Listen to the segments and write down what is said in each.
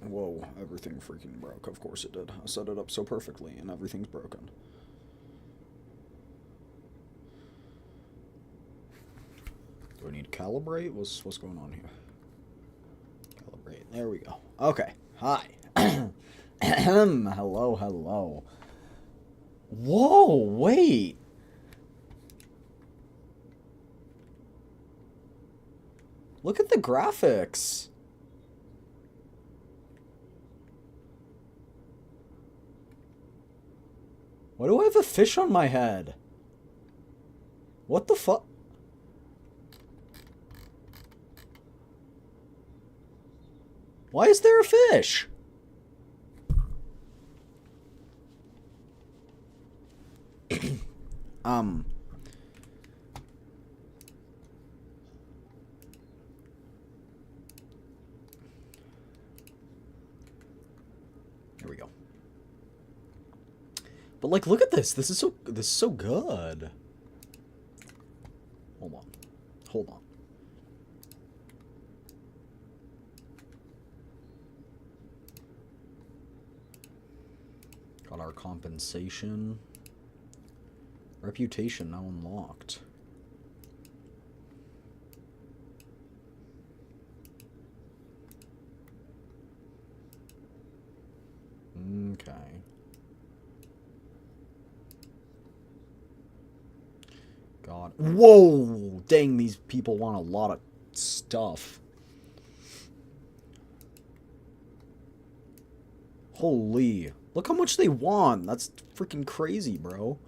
Whoa, everything freaking broke. Of course it did. I set it up so perfectly, and everything's broken. Do I need to calibrate? What's going on here? Calibrate. There we go. Okay. Hi. Hello, hello. Whoa, wait. Look at the graphics. Why do I have a fish on my head? What the fuck? Why is there a fish? Here we go. But like, look at this. This is so good. Hold on. Hold on. Got our compensation. Reputation now unlocked. Okay. God. Whoa! Dang, these people want a lot of stuff. Holy. Look how much they want. That's freaking crazy, bro.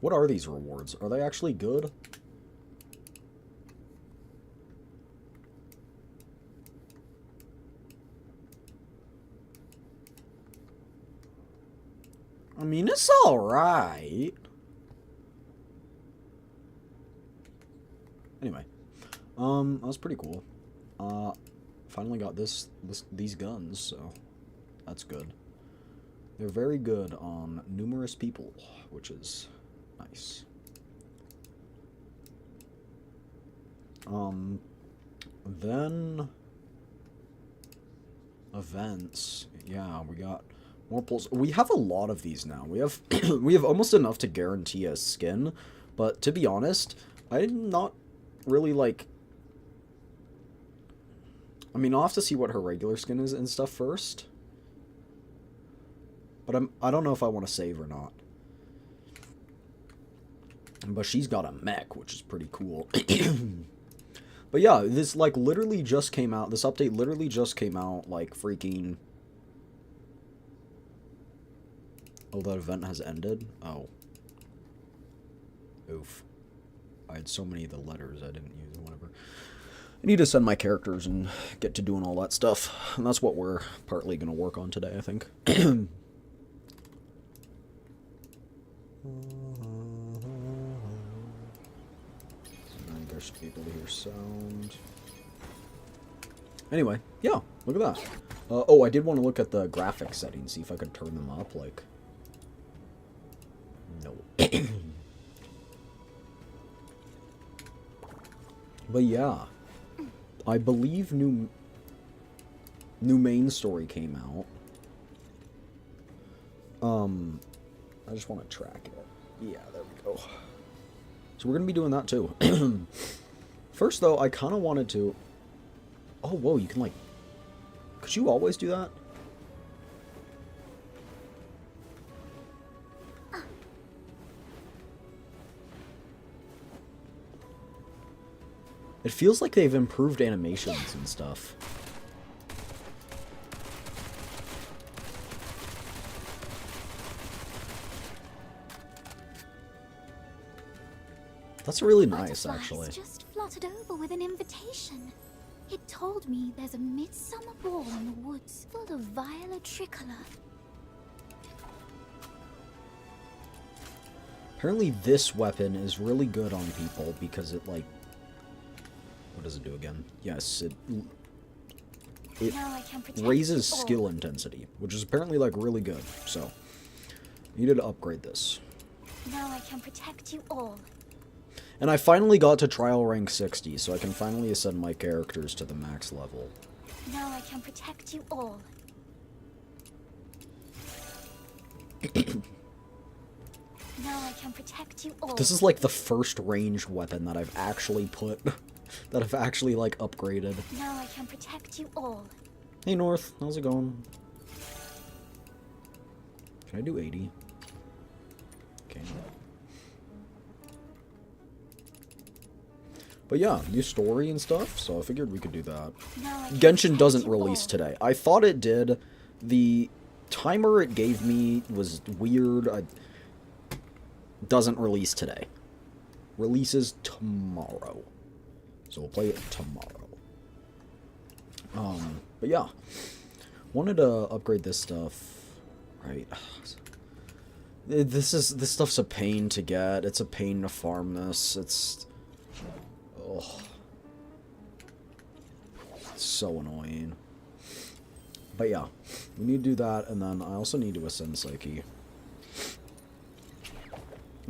What are these rewards? Are they actually good? I mean, it's alright. Anyway. That was pretty cool. Finally got these guns, so that's good. They're very good on numerous people, which is nice. Then events. Yeah, we got more pulls. We have a lot of these now. We have we have almost enough to guarantee a skin, but to be honest, I'm not really like. I mean, I'll have to see what her regular skin is and stuff first. But I don't know if I want to save or not. But she's got a mech, which is pretty cool. But yeah, this like literally just came out. This update literally just came out like freaking... Oh, that event has ended? Oh. Oof. I had so many of the letters I didn't use, whatever. I need to send my characters and get to doing all that stuff. And that's what we're partly going to work on today, I think. I should be able to hear sound. Anyway, yeah, look at that. Oh, I did want to look at the graphics settings, see if I could turn them up, like... No. But yeah. I believe new main story came out. I just want to track it. Yeah, there we go. So we're going to be doing that too. First though, I kind of wanted to... Oh, whoa, you can like... Could you always do that? It feels like they've improved animations and stuff. That's really nice, actually. Just fluttered over with an invitation. It told me there's a midsummer ball in the woods full of violet tricolor. Apparently this weapon is really good on people because it, like... What does it do again? Yes, it raises skill intensity, which is apparently, like, really good. So, needed to upgrade this. Now I can protect you all. And I finally got to trial rank 60, so I can finally ascend my characters to the max level. Now I can protect you all. Now I can protect you all. This is like the first ranged weapon that I've actually put, that I've actually like upgraded. Now I can protect you all. Hey North, how's it going? Can I do 80? Okay. But yeah, new story and stuff, so I figured we could do that. Genshin doesn't release today. I thought it did. The timer it gave me was weird. Doesn't release today. Releases tomorrow. So we'll play it tomorrow. But yeah. Wanted to upgrade this stuff. Right. This stuff's a pain to get. It's a pain to farm this. It's so annoying. But yeah, we need to do that, and then I also need to ascend Psyche.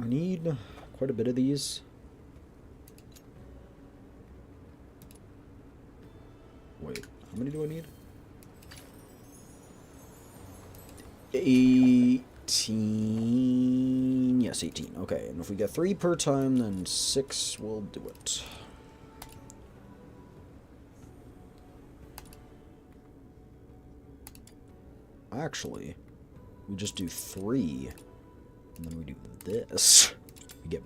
I need quite a bit of these. Wait, how many do I need? 18. Yes, 18. Okay, and if we get 3 per time, then 6 will do it. Actually, we just do 3, and then we do this. We get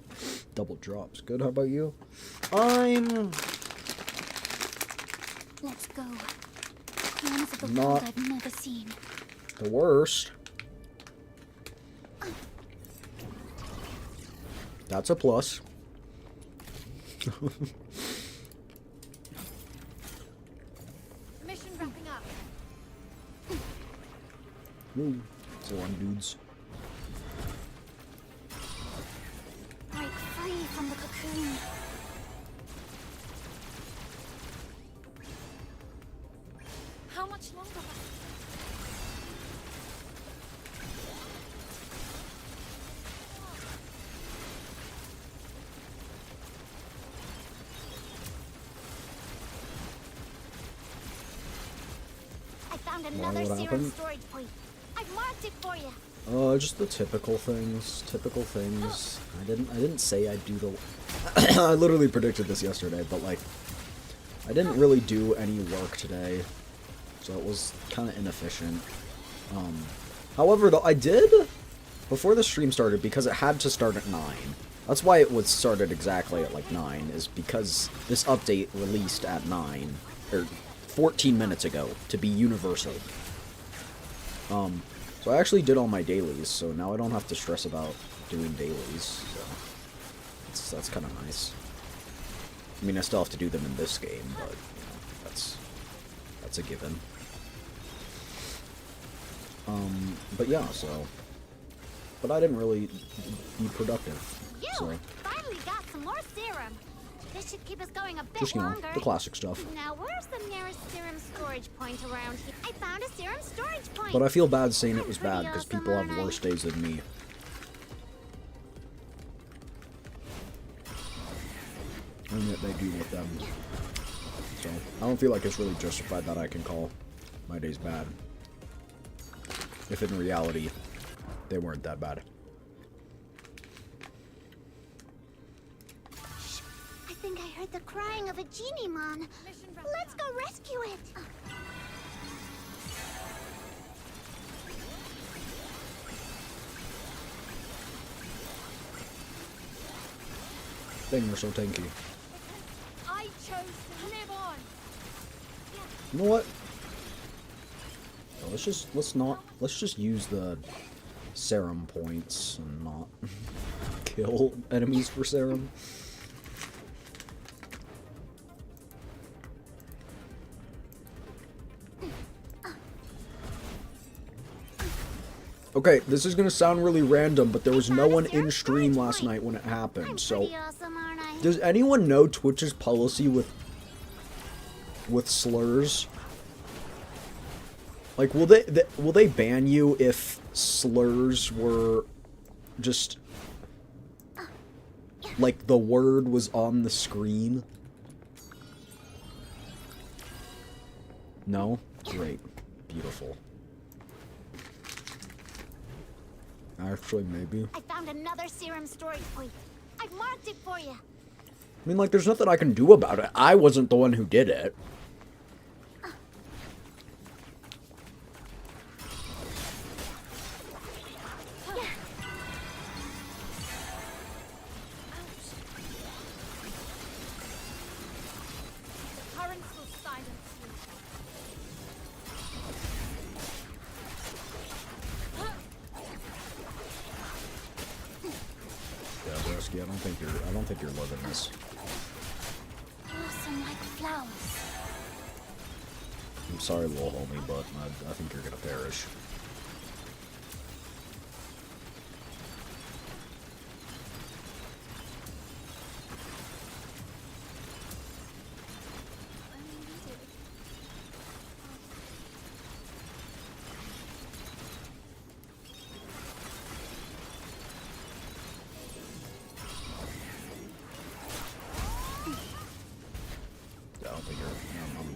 double drops. Good, how about you? Let's go. Corners of the Not world I've never seen. the worst. That's a plus. Mission wrapping up. Woo. It's a lot of dudes. Break free from the cocoon. How much longer? I found another what serum happened? storage point. I've marked it for you. Just the typical things. Typical things. I didn't say I'd do the... I literally predicted this yesterday, but like... I didn't really do any work today. So it was kind of inefficient. However, though, I did... Before the stream started, because it had to start at 9. That's why it was started exactly at like 9, is because this update released at 9. Or 14 minutes ago, to be universal. So I actually did all my dailies, so now I don't have to stress about doing dailies, so that's kind of nice. I mean, I still have to do them in this game, but, you know, that's a given. But yeah, so... But I didn't really be productive, so... Finally got some more serum. This should keep us going a bit Just, you know, longer. the classic stuff. Now, where's the nearest serum storage point around here? I found a serum storage point. But I feel bad saying it was bad, Pretty because awesome, people have aren't I? worse days than me. And yet they do with them. So, I don't feel like it's really justified that I can call my days bad. If in reality, they weren't that bad. I think I heard the crying of a genie mon. Let's go rescue it. Dang, they're so tanky. I chose to live on. You know what? Oh, let's just use the serum points and not kill enemies for serum. Okay, this is gonna sound really random, but there was no one in stream last night when it happened, so... Pretty awesome, aren't I? Does anyone know Twitch's policy with slurs? Like, will they ban you if slurs were just Like, the word was on the screen. No? Great. Beautiful. Actually, maybe. I found another serum storage point. I've marked it for you. I mean, like, there's nothing I can do about it. I wasn't the one who did it. I don't think you're loving this. Blossom like flowers. I'm sorry, little homie, but I think you're gonna perish.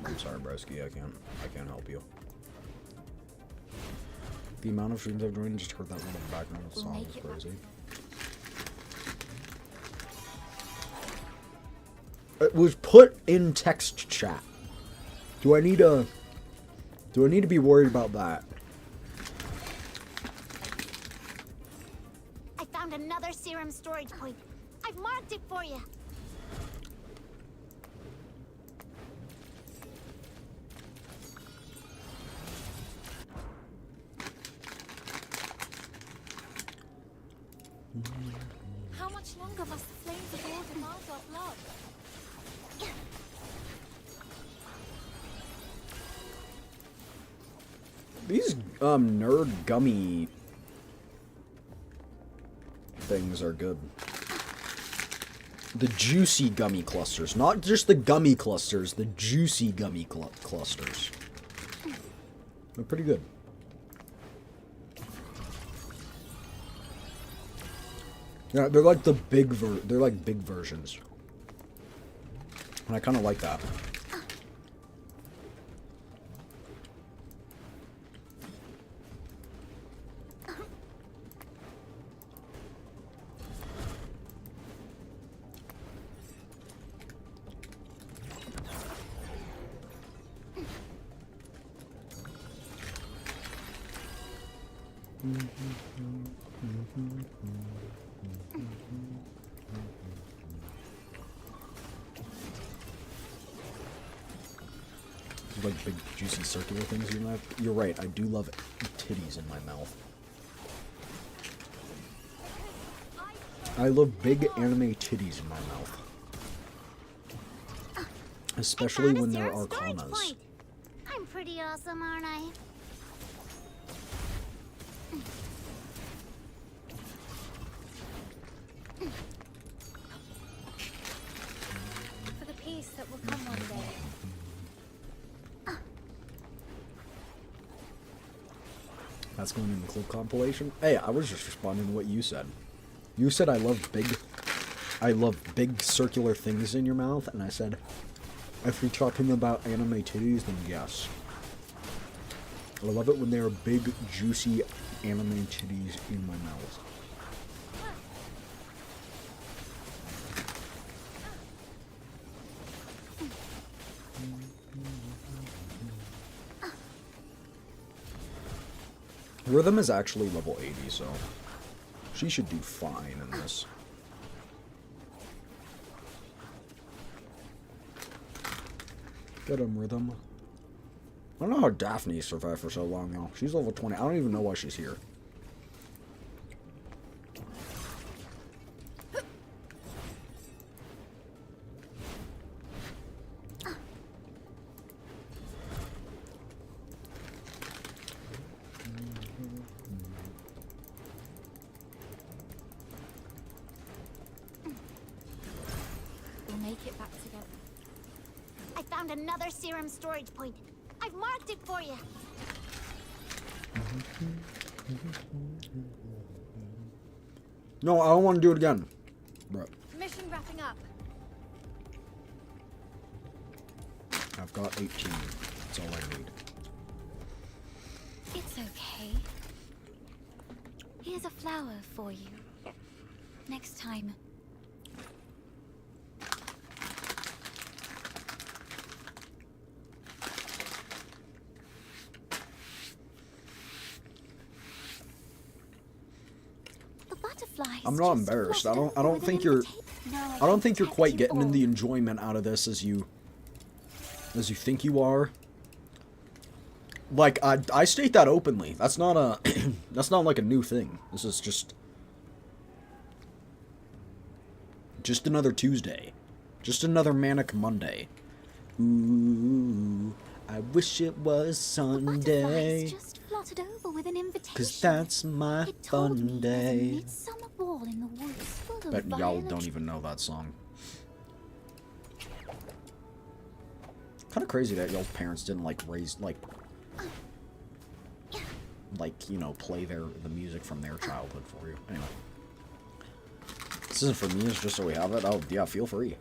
I'm sorry, Broski. I can't help you. The amount of streams I've joined, just heard that little background song is crazy. It was put in text chat. Do I need to be worried about that? I found another serum storage point. I've marked it for you. How much longer must the flames of war demand our blood? These nerd gummy things are good. The juicy gummy clusters, not just the gummy clusters, the juicy gummy clusters. They're pretty good. Yeah, they're like the big big versions. And I kind of like that. Like big juicy circular things in your mouth. You're right, I do love titties in my mouth. I love big anime titties in my mouth. Especially when they're arcanas. I'm pretty awesome, aren't I? For the peace that will come one day. That's going in the clip compilation. Hey, I was just responding to what you said. You said I love big circular things in your mouth, and I said, if you're talking about anime titties, then yes. I love it when there are big, juicy anime titties in my mouth. Rhythm is actually level 80, so she should do fine in this. Get him, Rhythm. I don't know how Daphne survived for so long, though. She's level 20. I don't even know why she's here. Another serum storage point. I've marked it for you. No, I don't want to do it again. Bro. Mission got 18. That's all I need. It's okay. Here's a flower for you. Next time. The butterflies. I'm not embarrassed. I don't think you're quite getting in the enjoyment out of this as you think you are. Like, I state that openly. That's not a that's not like a new thing. This is just another Tuesday. Just another manic Monday. Ooh, I wish it was Sunday. Just fluttered over with an invitation. 'Cause that's my fun day. Midsummer ball in the woods full of Bet y'all violet don't even know that song. Kind of crazy that y'all's parents didn't like raise like you know, play the music from their childhood for you. Anyway, this isn't for me. It's just so we have it. Oh yeah, feel free.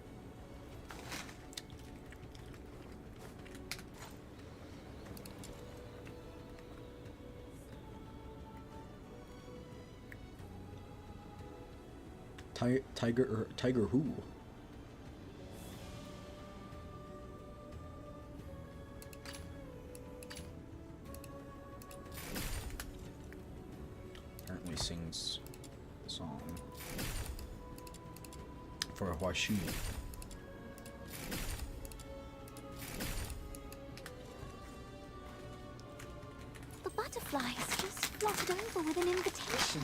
Tiger who? Apparently sings the song for Huashu. The butterflies just fluttered over with an invitation.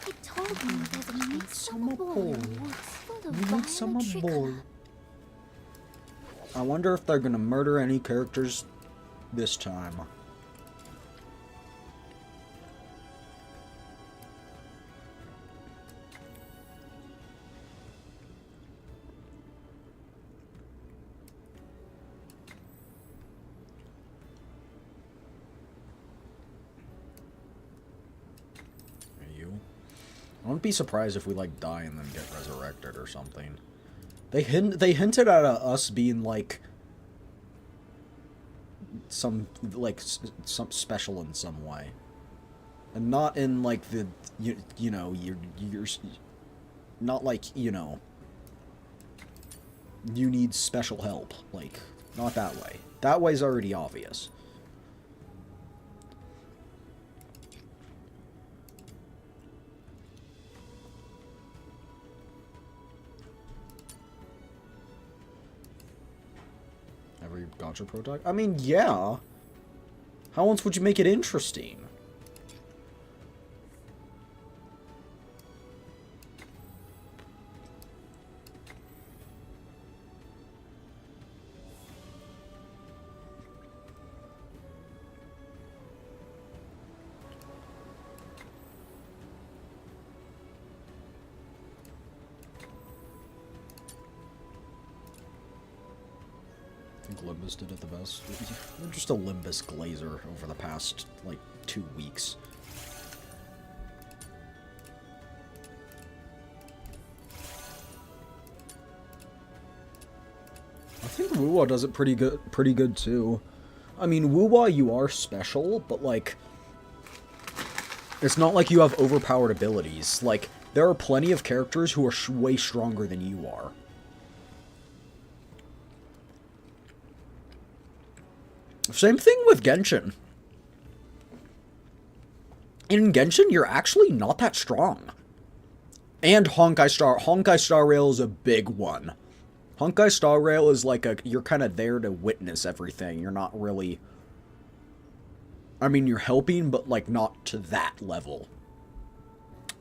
It told me there's a midsummer ball in the woods full of violet tricolour. I wonder if they're gonna murder any characters this time. I wouldn't be surprised if we like die and then get resurrected or something. They hinted at us being like some special in some way, and not in like the you know you're not like, you know, you need special help, like not that way. That way's already obvious. Every gacha prototype? I mean, yeah. How else would you make it interesting? I think Limbus did it the best. We're just a Limbus glazer over the past, like, 2 weeks. I think Wuwa does it pretty good too. I mean, Wuwa, you are special, but, like, it's not like you have overpowered abilities. Like, there are plenty of characters who are way stronger than you are. Same thing with Genshin. In Genshin, you're actually not that strong. And Honkai Star Rail is a big one. Honkai Star Rail is like you're kind of there to witness everything. You're not really... I mean, you're helping, but, like, not to that level.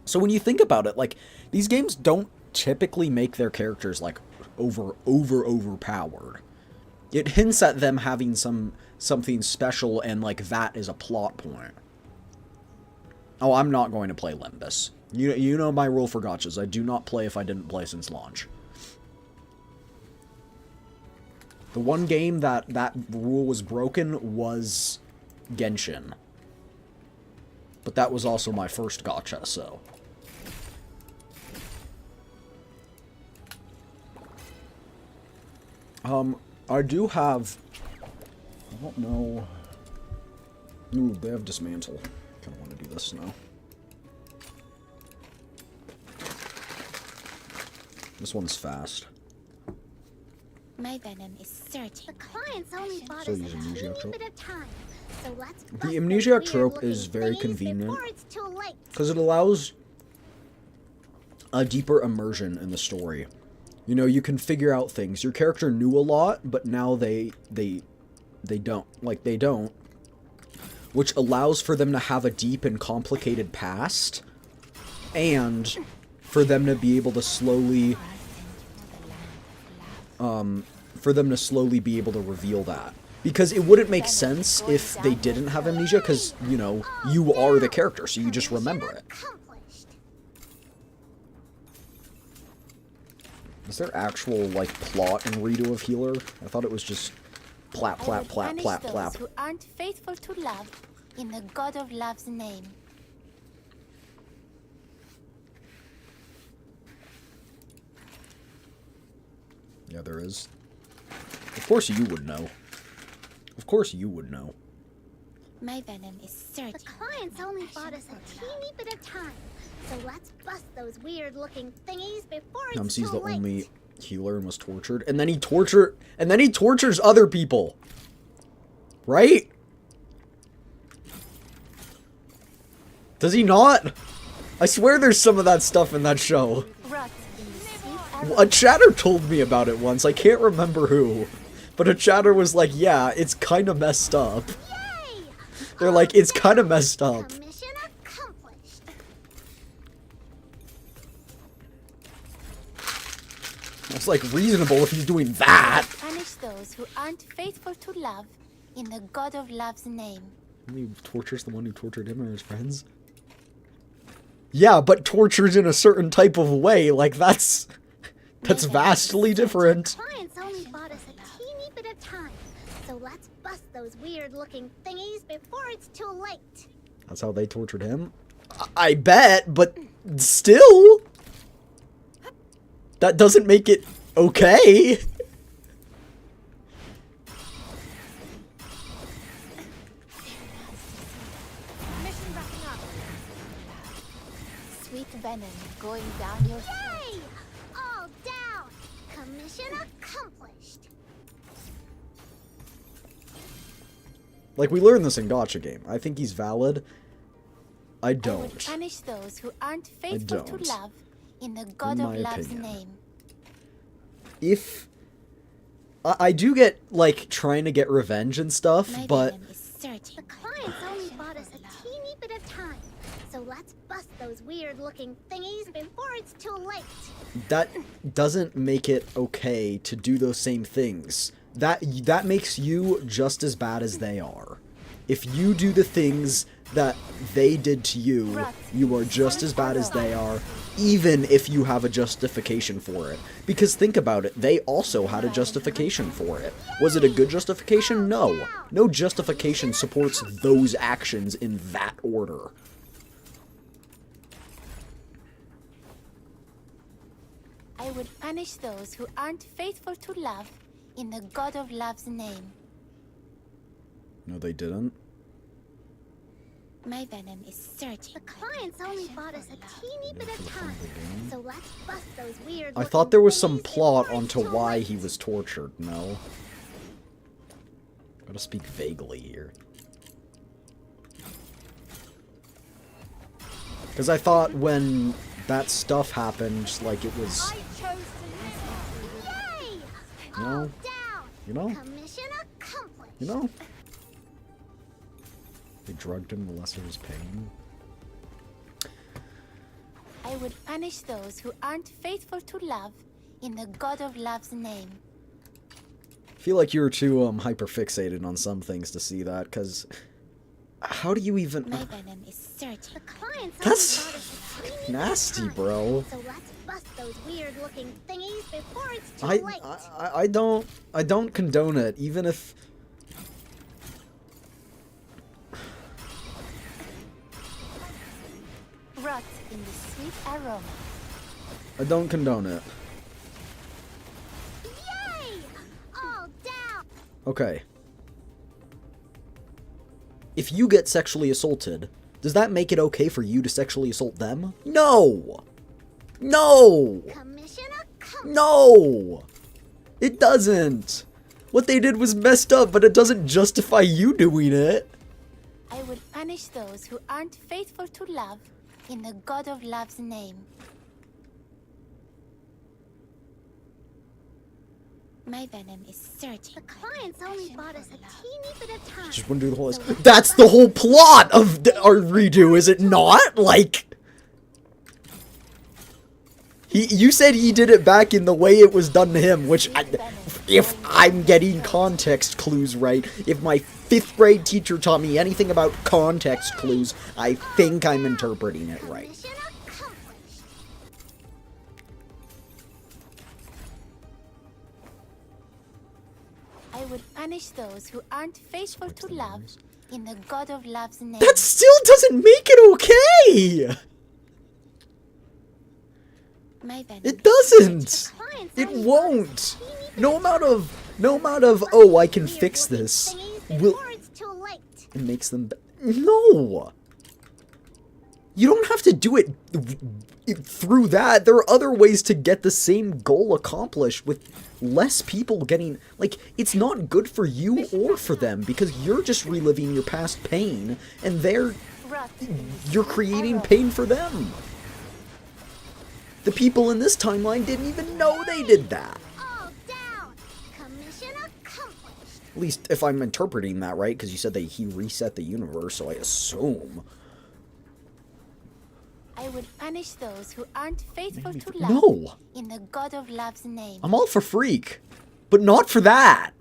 So when you think about it, like, these games don't typically make their characters, like, overpowered. It hints at them having something special, and, like, that is a plot point. Oh, I'm not going to play Limbus. You know my rule for gachas. I do not play if I didn't play since launch. The one game that rule was broken was Genshin. But that was also my first gacha, so... I do have I don't know. Ooh, they have dismantle. Kind of want to do this now. This one's fast. My venom is certain. The clients only bought Still us a using teeny amnesiac trope. bit of time. So let's The bust amnesiac those trope weird-looking is very thingies convenient. before it's too late. Because it allows a deeper immersion in the story. You know, you can figure out things. Your character knew a lot, but now they don't. Like, they don't. Which allows for them to have a deep and complicated past. And for them to be able to slowly... for them to slowly be able to reveal that. Because it wouldn't make sense if they didn't have amnesia, because, you know, you are the character, so you just remember it. Accomplished. Is there actual, like, plot in redo of Healer? I thought it was just plap, I plap, will plap, punish plap, those plap. who aren't faithful to love in the God of Love's name. Yeah, there is. Of course you would know. Of course you would know. My venom is certain. The clients My only passion bought us a for teeny love. bit of time. So let's bust those weird-looking thingies before it's Numsy's too the late. only healer and was tortured. And then he tortures other people. Right? Does he not? I swear there's some of that stuff in that show. Rot in the sweet A chatter told me about it once. I can't remember who. But a chatter was like, yeah, it's kind of messed up. Yay! They're like, it's kind of messed up. Commission accomplished. It's like reasonable if he's doing that. Punish those who aren't faithful to love in the God of Love's name. He tortures the one who tortured him or his friends. Yeah, but tortures in a certain type of way. Like, that's vastly different. Clients only bought us a teeny bit of time. So let's bust those weird-looking thingies before it's too late. That's how they tortured him. I bet, but still, that doesn't make it okay. Mission wrapping up. Sweet venom going down your throat. Yay! All down. Commission accomplished. Like, we learned this in Gotcha Game. I think he's valid. I I would don't. punish those who aren't faithful to don't. love in the God In of my Love's opinion. name. If... I do get, like, trying to get revenge and stuff, My but... venom is certain. The clients only bought us a teeny bit of time. So let's bust those weird-looking thingies before it's too late. that doesn't make it okay to do those same things. That makes you just as bad as they are. If you do the things that they did to you, you are just as bad as they are, even if you have a justification for it. Because think about it, they also had a justification for it. Was it a good justification? No. No justification supports those actions in that order. I would punish those who aren't faithful to love in the God of Love's name. No, they didn't. My venom is certain. The clients only bought us a teeny bit of time. So let's bust those weird. I thought there was some plot onto why he was tortured. No. Gotta speak vaguely here. Because I thought when that stuff happened, like, it was... Yay! You know? All down. You know? Commission accomplished. You know? They drugged him, the lesser his pain. I would punish those who aren't faithful to love in the God of Love's name. I feel like you're too hyperfixated on some things to see that, because how do you even... My venom is certain. The clients That's only bought us a teeny bit of nasty, time. bro. So let's bust those weird-looking thingies before it's too I late. I don't condone it, even if... Rot in the sweet aroma. I don't condone it. Yay! All down. Okay. if you get sexually assaulted, does that make it okay for you to sexually assault them? No! No! Commissioner, No! It doesn't! What they did was messed up, but it doesn't justify you doing it. I will punish those who aren't faithful to love in the God of Love's name. My venom is searching. the clients only bought us a teeny bit of time. Just want to do the whole... That's the whole plot of our redo, is it not? Like... You said he did it back in the way it was done to him, which, if I'm getting context clues right, if my 5th grade teacher taught me anything about context clues, I think I'm interpreting it right. Mission accomplished. I will punish those who aren't faithful to love in the God of Love's name. That still doesn't make it okay! My venom It doesn't! Clients It only won't! bought us a teeny bit No of amount of, oh, I can weird fix looking this, thingies will... before it's too late. It makes them... No! You don't have to do it through that. There are other ways to get the same goal accomplished with less people getting... Like, it's not good for you or for them, because you're just reliving your past pain, and you're creating pain for them. The people in this timeline didn't even know they did that. All down. Commission accomplished. At least, if I'm interpreting that right, because you said that he reset the universe, so I assume. I will punish those who aren't faithful to love No! in the God of Love's name. I'm all for freak, but not for that.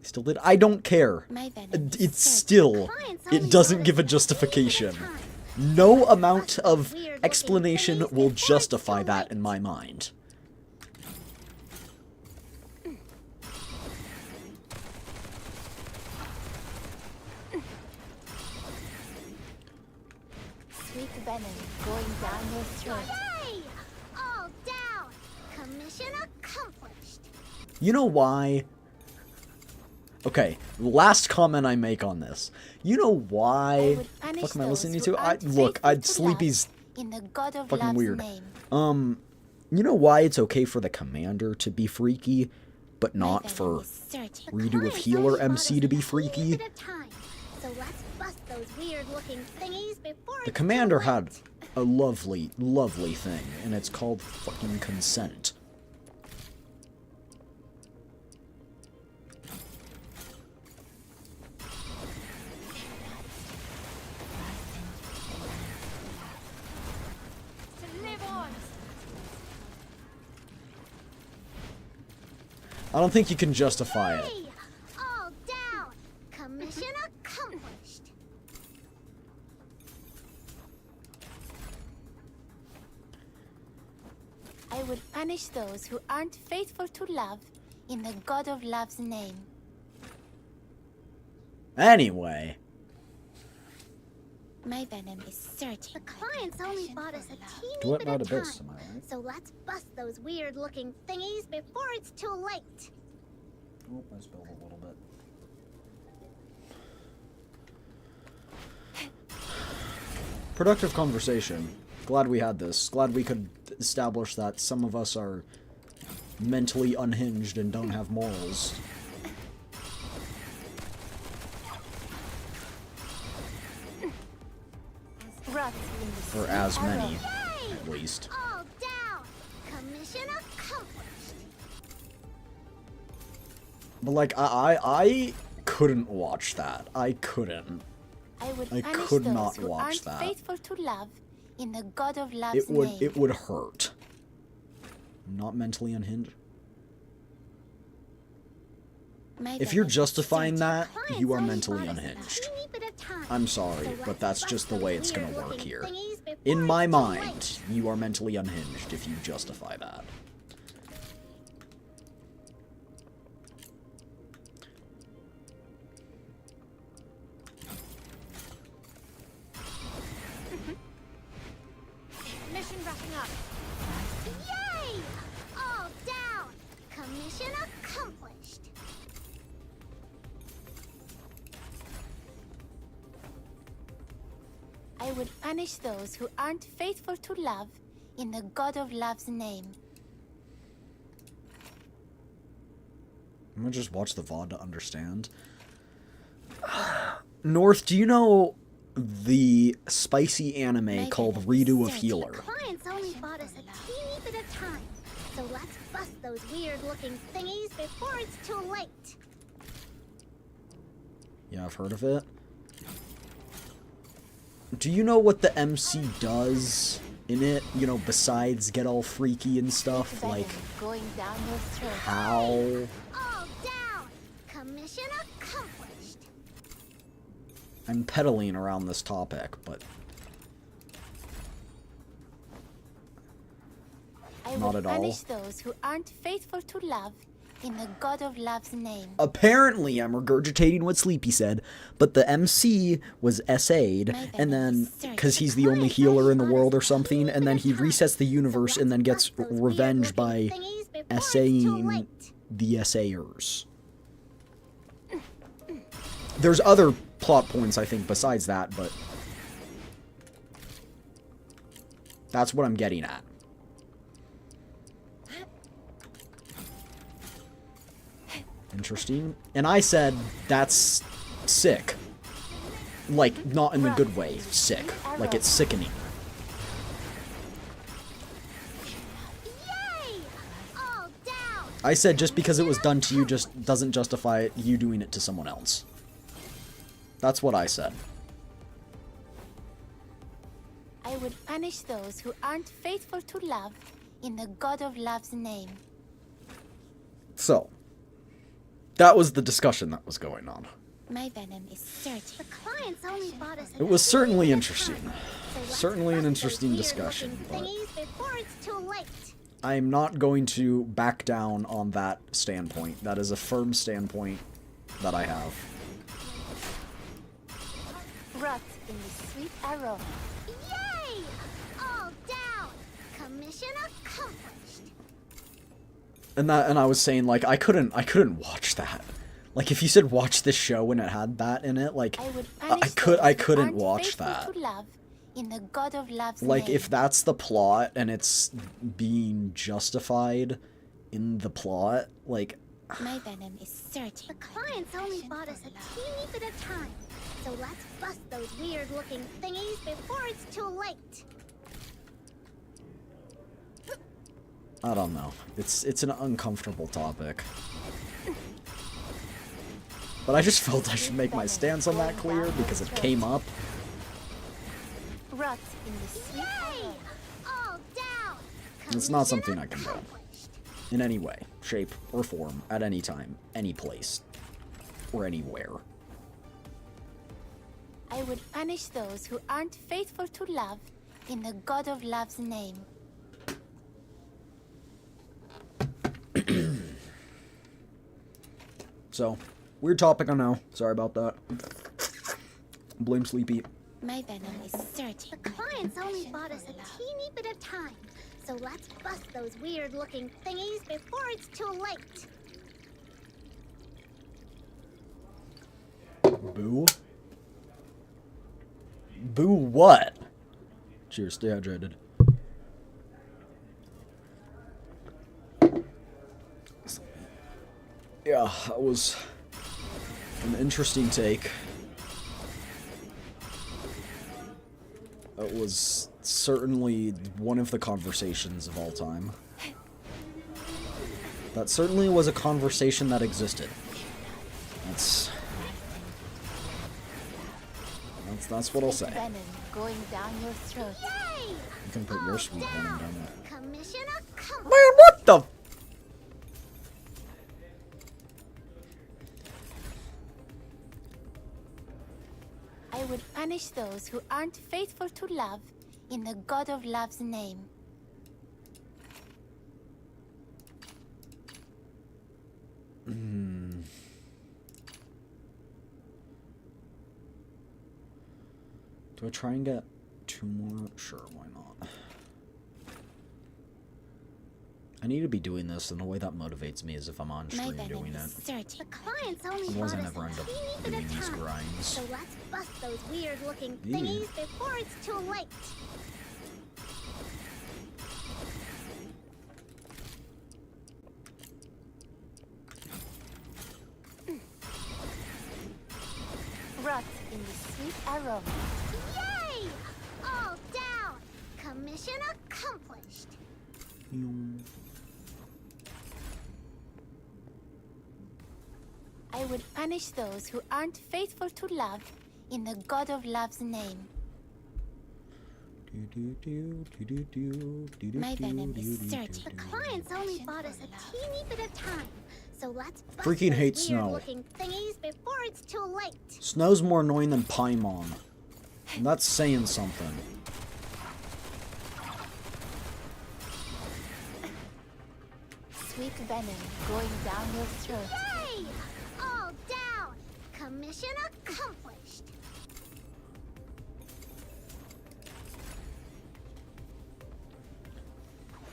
Still did. I don't care. My venom is It's searching. still. Clients only It doesn't bought give a us justification. teeny bit of time. No amount of Weird-looking explanation thingies will before it's justify too that late. in my mind. Sweet venom going down your throat. Yay! All down. Commission accomplished. You know why? Okay, last comment I make on this. You know I why? would punish Fuck am I those listening who to? aren't Look, faithful to Sleepy's love in the God of fucking Love's weird. name. You know why it's okay for the commander to be freaky, but My not venom for is searching. The redo of clients healer only bought MC us to a be teeny freaky? bit of time. So let's bust those weird-looking thingies before The it's commander too had late. a lovely, lovely thing, and it's called fucking consent. I don't think you can justify it. Hey! All down. Commission accomplished. I will punish those who aren't faithful to love in the God of Love's name. Anyway, My venom is searching. The clients only bought us a teeny Duet bit not of abyss, time. am I right? So let's bust those weird-looking thingies before it's too late. Oh, I spilled a little bit. Productive conversation. Glad we had this. Glad we could establish that some of us are mentally unhinged and don't have morals. Rot in the Or as sea many, Yay! at least. All down. Commission accomplished. But like, I couldn't watch that. I couldn't. I would I punish could those not who watch aren't that. faithful to love in the God of Love's name. It would hurt. Not mentally unhinged. My If you're venom is justifying searching. that, Clients you are only mentally bought us a unhinged. teeny bit of time. I'm sorry, So but let's that's bust just the those way it's gonna work weird-looking here. thingies before In my it's too mind, late. you are mentally unhinged if you justify that. Mission wrapping up. Yay! All down. Commission accomplished. I would punish those who aren't faithful to love in the God of Love's name. I'm gonna just watch the VOD to understand. North, do you know the spicy anime called Redo of Healer? Clients only bought us a teeny bit of time, so let's bust those weird-looking thingies before it's too late. Yeah, I've heard of it. Do you know what the MC does in it? You know, besides get all freaky and stuff? Like, Going down your throat. how? All down! Commission accomplished! I'm pedaling around this topic, but not at all. I would punish those who aren't faithful to love in the God of Love's name. Apparently, I'm regurgitating what Sleepy said, but the MC was SA'd, and then, because he's the only healer in the world or something, and then he resets the universe and then gets revenge by SAing the SAers. There's other plot points, I think, besides that, but that's what I'm getting at. Interesting. And I said, that's sick. Like, not in a good way. Sick. Like, it's sickening. Yay! All down! I said just because it was done to you just doesn't justify you doing it to someone else. That's what I said. I would punish those who aren't faithful to love in the God of Love's name. So, that was the discussion that was going on. My venom is certain. The clients only bought us It was certainly a interesting. time, so let's Certainly an bust those interesting discussion, weird-looking but thingies before it's too late. I'm not going to back down on that standpoint. That is a firm standpoint that I have. Rot in the sweet aroma. Yay! All down! Commission accomplished. And I was saying, like, I couldn't watch that. Like, if you said watch this show and it had that in it, like, I couldn't watch that. To love in the God of Love's Like, name. if that's the plot and it's being justified in the plot, like, My venom is certain. The clients only bought us a teeny bit of time, so let's bust those weird-looking thingies before it's too late. I don't know. It's an uncomfortable topic. But I just felt I should make my stance on that clear because it came up. Rot in the sweet Yay! aroma. All down! And it's not Commission something I can do. accomplished. In any way, shape, or form, at any time, any place, or anywhere. I would punish those who aren't faithful to love in the God of Love's name. So, weird topic, I know. Sorry about that. Blame Sleepy. My venom is certain. The clients only bought us a teeny bit of time, so let's bust those weird-looking thingies before it's too late. Boo? Boo what? Cheers, stay hydrated. Yeah, that was an interesting take. It was certainly one of the conversations of all time. That certainly was a conversation that existed. That's what I'll say. Venom going down your throat. Yay! You can put your sweet venom down there. Commission accomplished. Man, what the? I would punish those who aren't faithful to love in the God of Love's name. Do I try and get 2 more? Sure, why not? I need to be doing this, and the way that motivates me is if I'm on My stream venom doing is it. certain. The clients only Otherwise, bought I us never end a up teeny bit doing of these time. grinds. So let's bust those weird-looking Yeah. thingies before it's too late. Rot in the sweet aroma. Yay! All down! Commission accomplished. I would punish those who aren't faithful to love in the God of Love's name. My venom is certain. The clients only bought us a teeny bit of time. So let's bust Freaking those hate snow. weird-looking thingies before it's too late. Snow's more annoying than Paimon. And that's saying something. Sweet venom going down your throat. Yay! All down! Commission accomplished.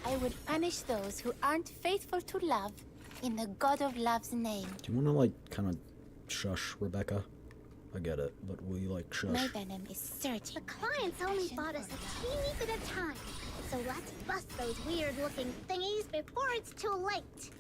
I would punish those who aren't faithful to love in the God of Love's name. Do you want to, like, kind of shush, Rebecca? I get it, but will you, like, shush? My venom is certain. The clients only bought us a teeny bit of time. So let's bust those weird-looking thingies before it's too late.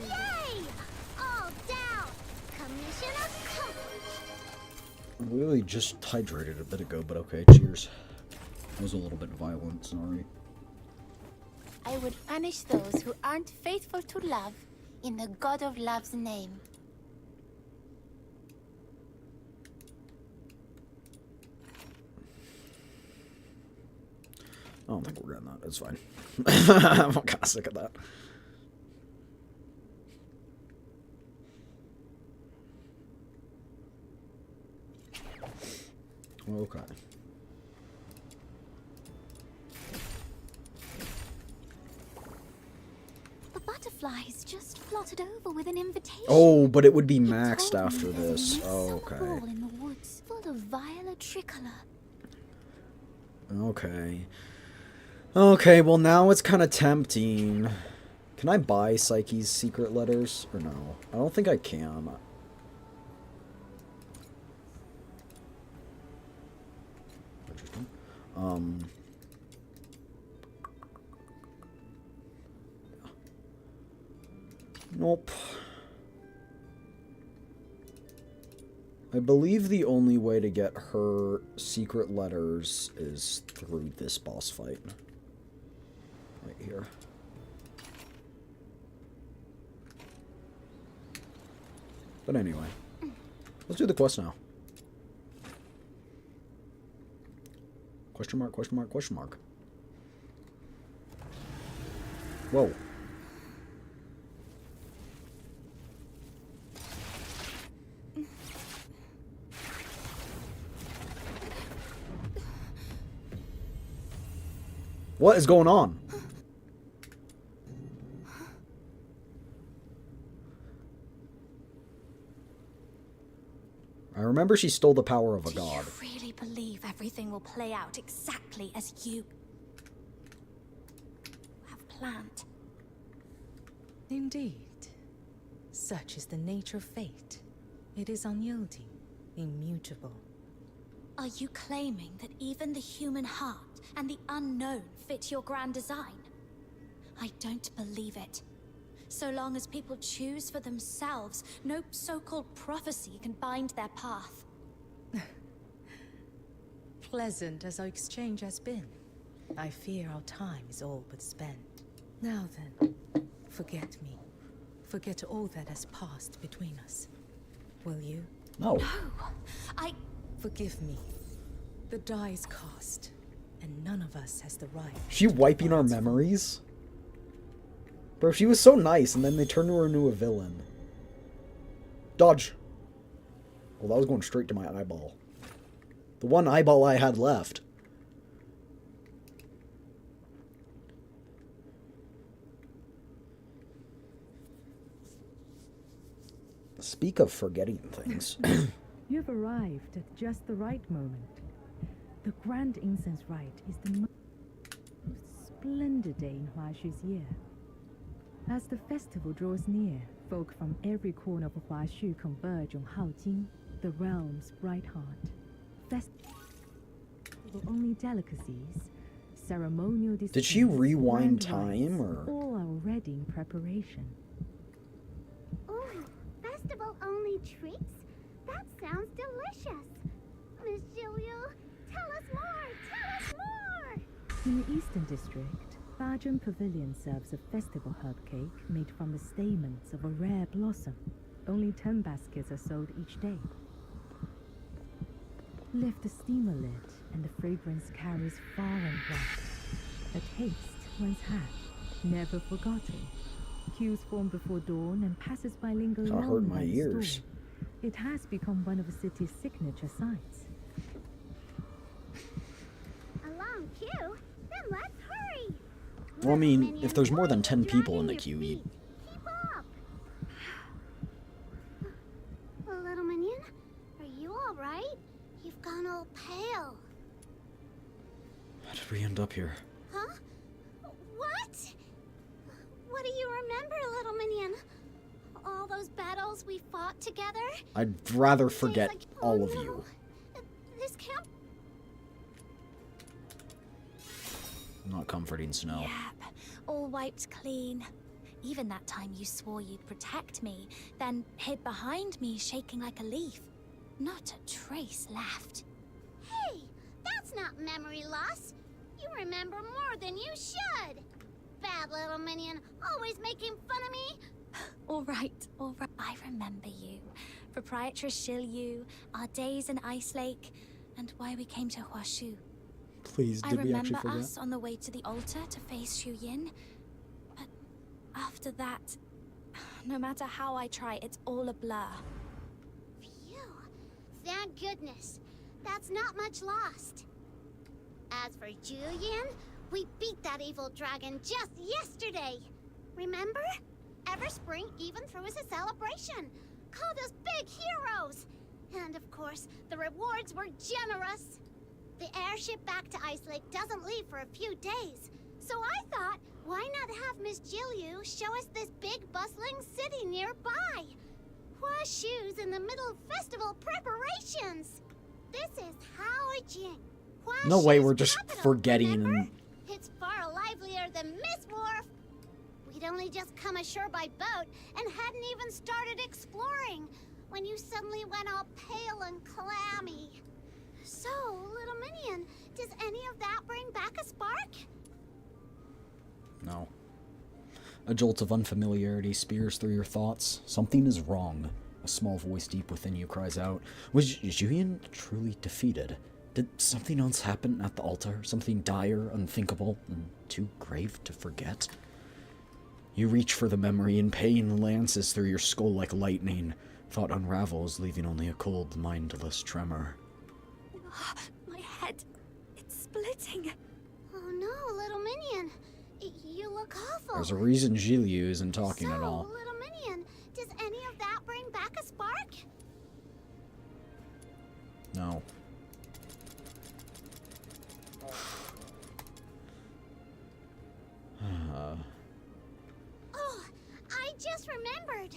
Yay! All down! Commission accomplished. I literally just hydrated a bit ago, but okay, cheers. That was a little bit violent, sorry. I would punish those who aren't faithful to love in the God of Love's name. I don't think we're getting that. It's fine. I'm kind of sick of that. Okay. The butterflies just fluttered over with an invitation. Oh, but it would be It maxed told me after there's a this. new Oh, summer okay. ball in the woods, full of violet tricolor. Okay. Okay, well now it's kind of tempting. Can I buy Psyche's secret letters? Or no? I don't think I can. Interesting. Nope. I believe the only way to get her secret letters is through this boss fight. Right here. But anyway. Let's do the quest now. Question mark, question mark, question mark. Whoa. What is going on? I remember she stole the power of a god. Do you really believe everything will play out exactly as you have planned? Indeed. Such is the nature of fate. It is unyielding, immutable. Are you claiming that even the human heart and the unknown fit your grand design? I don't believe it. So long as people choose for themselves, no so-called prophecy can bind their path. Pleasant as our exchange has been, I fear our time is all but spent. Now then, forget me. Forget all that has passed between us. Will you? No. Forgive me. The die is cast, and none of us has the right. She wiping our memories? Bro, she was so nice, and then they turned her into a villain. Dodge. Well, that was going straight to my eyeball. The one eyeball I had left. Speak of forgetting things. You've arrived at just the right moment. The grand incense rite is the most splendid day in Huashu's year. As the festival draws near, folk from every corner of Huashu converge on Haojing, the realm's bright heart. Festival only delicacies, ceremonial displays, Did she rewind grand rites, time, or? all are already in preparation. Ooh, festival only treats? That sounds delicious. Miss Julia, tell us more! Tell us more! In the Eastern District, Bajun Pavilion serves a festival herb cake made from the stamens of a rare blossom. Only 10 baskets are sold each day. Lift the steamer lid, and the fragrance carries far and wide. A taste once had, never forgotten. Queues form before dawn, and passers-by linger That hurt long my by the ears. store. It has become one of the city's signature sights. A long queue? Then let's hurry! Well, I mean, Minion, if there's more than 10 people in the dragging queue, your you... feet. Keep up! Little Minion, are you alright? You've gone all pale. How did we end up here? Huh? What? What do you remember, Little Minion? All those battles we fought together? I'd rather Days forget like- all oh, of no. you. This can't. Not comforting, Snow. Yep, all wiped clean. Even that time you swore you'd protect me, then hid behind me shaking like a leaf. Not a trace left. Hey, that's not memory loss. You remember more than you should. Bad Little Minion, always making fun of me. All right. I remember you. Proprietress Shilyu, our days in Ice Lake, and why we came to Huashu. Please, I did we actually remember forget? us on the way to the altar to face Shu Yin. But after that, no matter how I try, it's all a blur. Phew. Thank goodness. That's not much lost. As for Julian, we beat that evil dragon just yesterday. Remember? Everspring even threw us a celebration. Called us big heroes. And of course, the rewards were generous. The airship back to Ice Lake doesn't leave for a few days. So I thought, why not have Miss Jilyu show us this big bustling city nearby? Huashu's in the middle of festival preparations. This is Haojing. No way, Huashu's we're just capital, forgetting remember? and... It's far livelier than Miss Wharf. We'd only just come ashore by boat and hadn't even started exploring when you suddenly went all pale and clammy. So, Little Minion, does any of that bring back a spark? No. A jolt of unfamiliarity spears through your thoughts. Something is wrong. A small voice deep within you cries out. Was Julian truly defeated? Did something else happen at the altar? Something dire, unthinkable, and too grave to forget? You reach for the memory, and pain lances through your skull like lightning. Thought unravels, leaving only a cold, mindless tremor. My head, it's splitting. Oh no, Little Minion. You look awful. There's a reason Jilyu isn't talking so, at all. Little Minion, does any of that bring back a spark? No. Oh, I just remembered.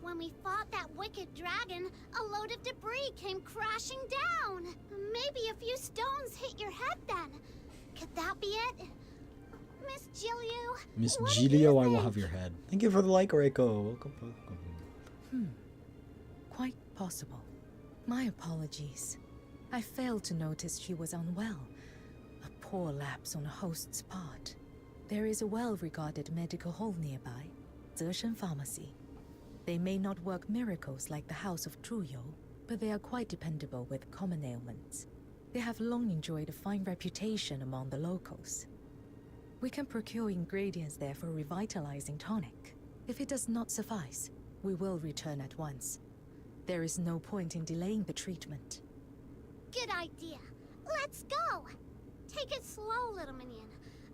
When we fought that wicked dragon, a load of debris came crashing down. Maybe a few stones hit your head then. Could that be it? Miss Jilyu? Miss what do you Gilio, I will think? have your head. Thank you for the like, Reiko. Welcome. Quite possible. My apologies. I failed to notice she was unwell. A poor lapse on a host's part. There is a well-regarded medical hall nearby, Zeshen Pharmacy. They may not work miracles like the House of Truyo, but they are quite dependable with common ailments. They have long enjoyed a fine reputation among the locals. We can procure ingredients there for a revitalizing tonic. If it does not suffice, we will return at once. There is no point in delaying the treatment. Good idea. Let's go. Take it slow, Little Minion.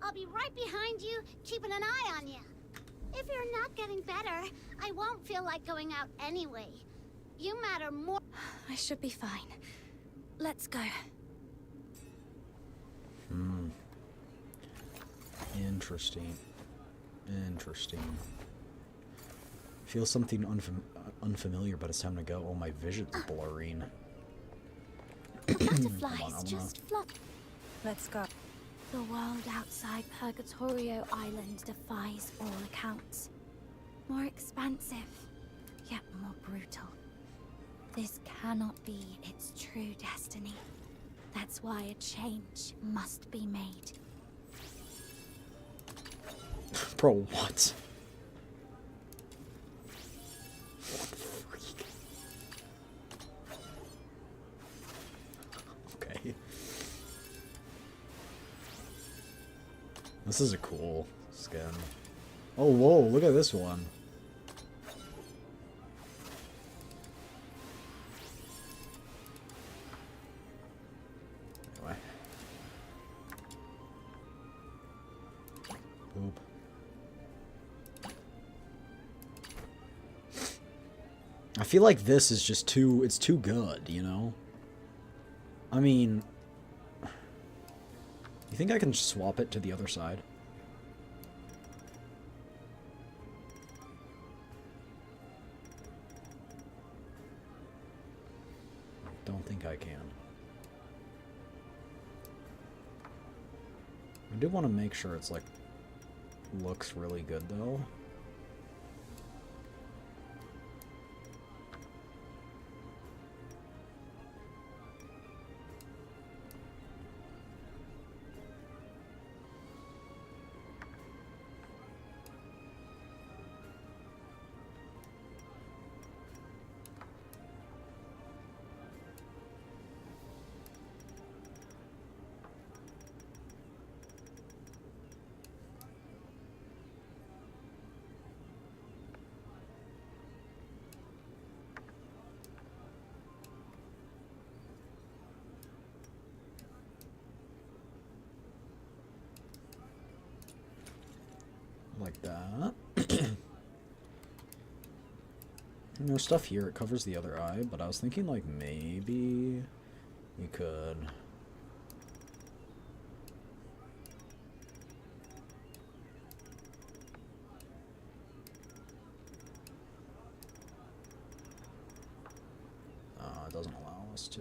I'll be right behind you, keeping an eye on you. If you're not getting better, I won't feel like going out anyway. You matter more. I should be fine. Let's go. Interesting. Interesting. Feel something unfamiliar, but it's time to go. Oh, my vision's blurring. The Hold butterflies on, just flop. Let's go. The world outside Purgatorio Island defies all accounts. More expansive, yet more brutal. This cannot be its true destiny. That's why a change must be made. Bro, what? What the freak? Okay. This is a cool skin. Oh, whoa, look at this one. Anyway. Boop. I feel like this is just too, it's too good, you know? I mean, you think I can swap it to the other side? Don't think I can. I do want to make sure it's like, looks really good though. Like that. No stuff here, it covers the other eye, but I was thinking like maybe we could... it doesn't allow us to.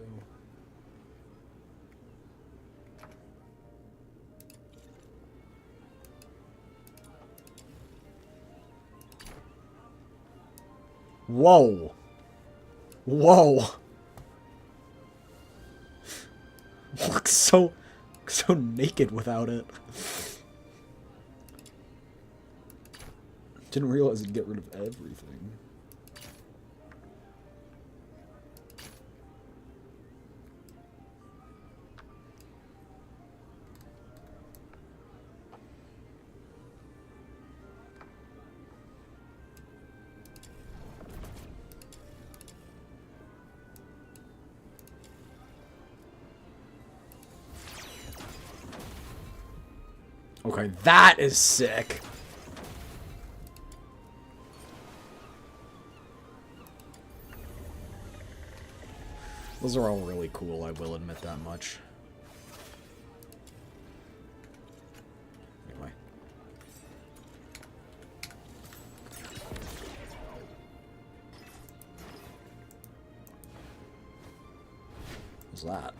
Whoa! Whoa! Looks so naked without it. Didn't realize it'd get rid of everything. Okay, that is sick. Those are all really cool, I will admit that much. Anyway. What's that?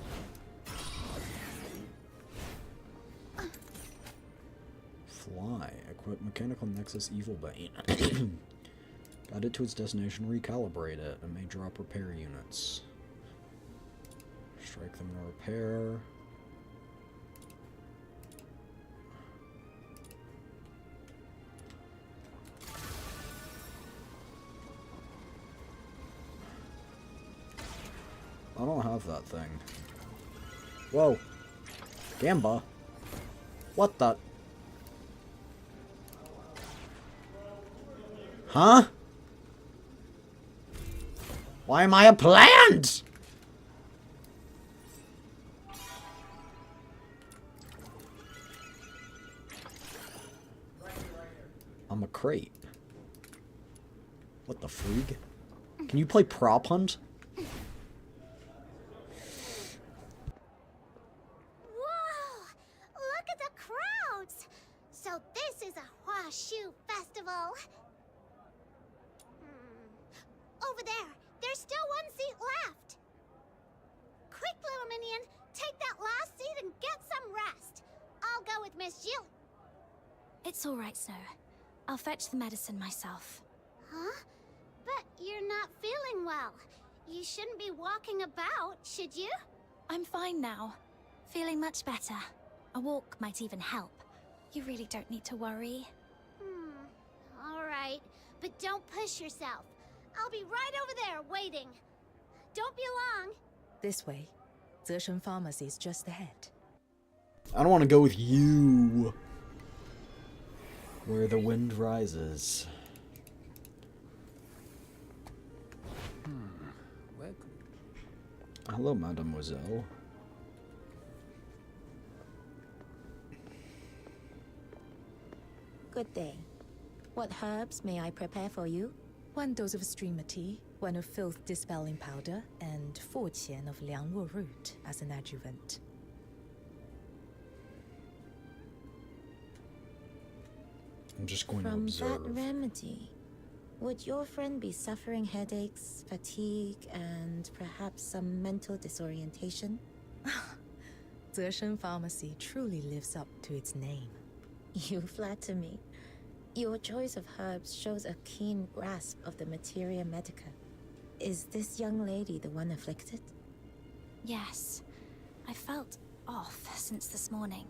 Fly. Equip Mechanical Nexus Evil Bane. Guide it to its destination, recalibrate it. It may drop repair units. Strike them to repair. I don't have that thing. Whoa. Gamba. What the? Huh? Why am I a plant? I'm a crate. What the frig? Can you play prop hunt? Whoa! Look at the crowds! So this is a horseshoe festival. Over there, there's still one seat left. Quick, little minion, take that last seat and get some rest. I'll go with Miss Jill. It's all right, Snow. I'll fetch the medicine myself. Huh? But you're not feeling well. You shouldn't be walking about, should you? I'm fine now. Feeling much better. A walk might even help. You really don't need to worry. All right, but don't push yourself. I'll be right over there waiting. Don't be long. This way. Zeshen Pharmacy is just ahead. I don't want to go with you. Where the wind rises. Hello, mademoiselle. Good day. What herbs may I prepare for you? 1 dose of streamer tea, 1 of filth dispelling powder, and 4 qian of liangluo root as an adjuvant. I'm just going From to that observe. remedy, would your friend be suffering headaches, fatigue, and perhaps some mental disorientation? Zeshen Pharmacy truly lives up to its name. You flatter me. Your choice of herbs shows a keen grasp of the materia medica. Is this young lady the one afflicted? Yes. I felt off since this morning.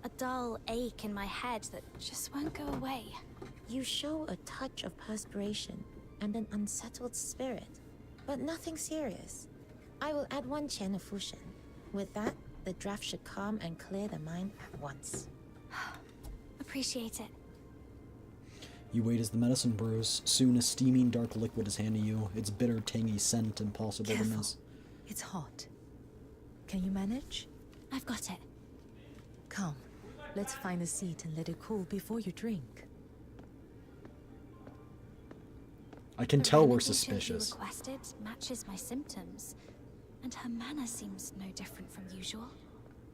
A dull ache in my head that just won't go away. You show a touch of perspiration and an unsettled spirit, but nothing serious. I will add 1 qian of fushen. With that, the draft should calm and clear the mind at once. Appreciate it. You wait as the medicine brews. Soon a steaming dark liquid is handed you. Its bitter, tangy scent impossible to Careful. miss. It's hot. Can you manage? I've got it. Come, let's find a seat and let it cool before you drink. I can The tell we're remedy Jill suspicious. requested matches my symptoms, and her manner seems no different from usual.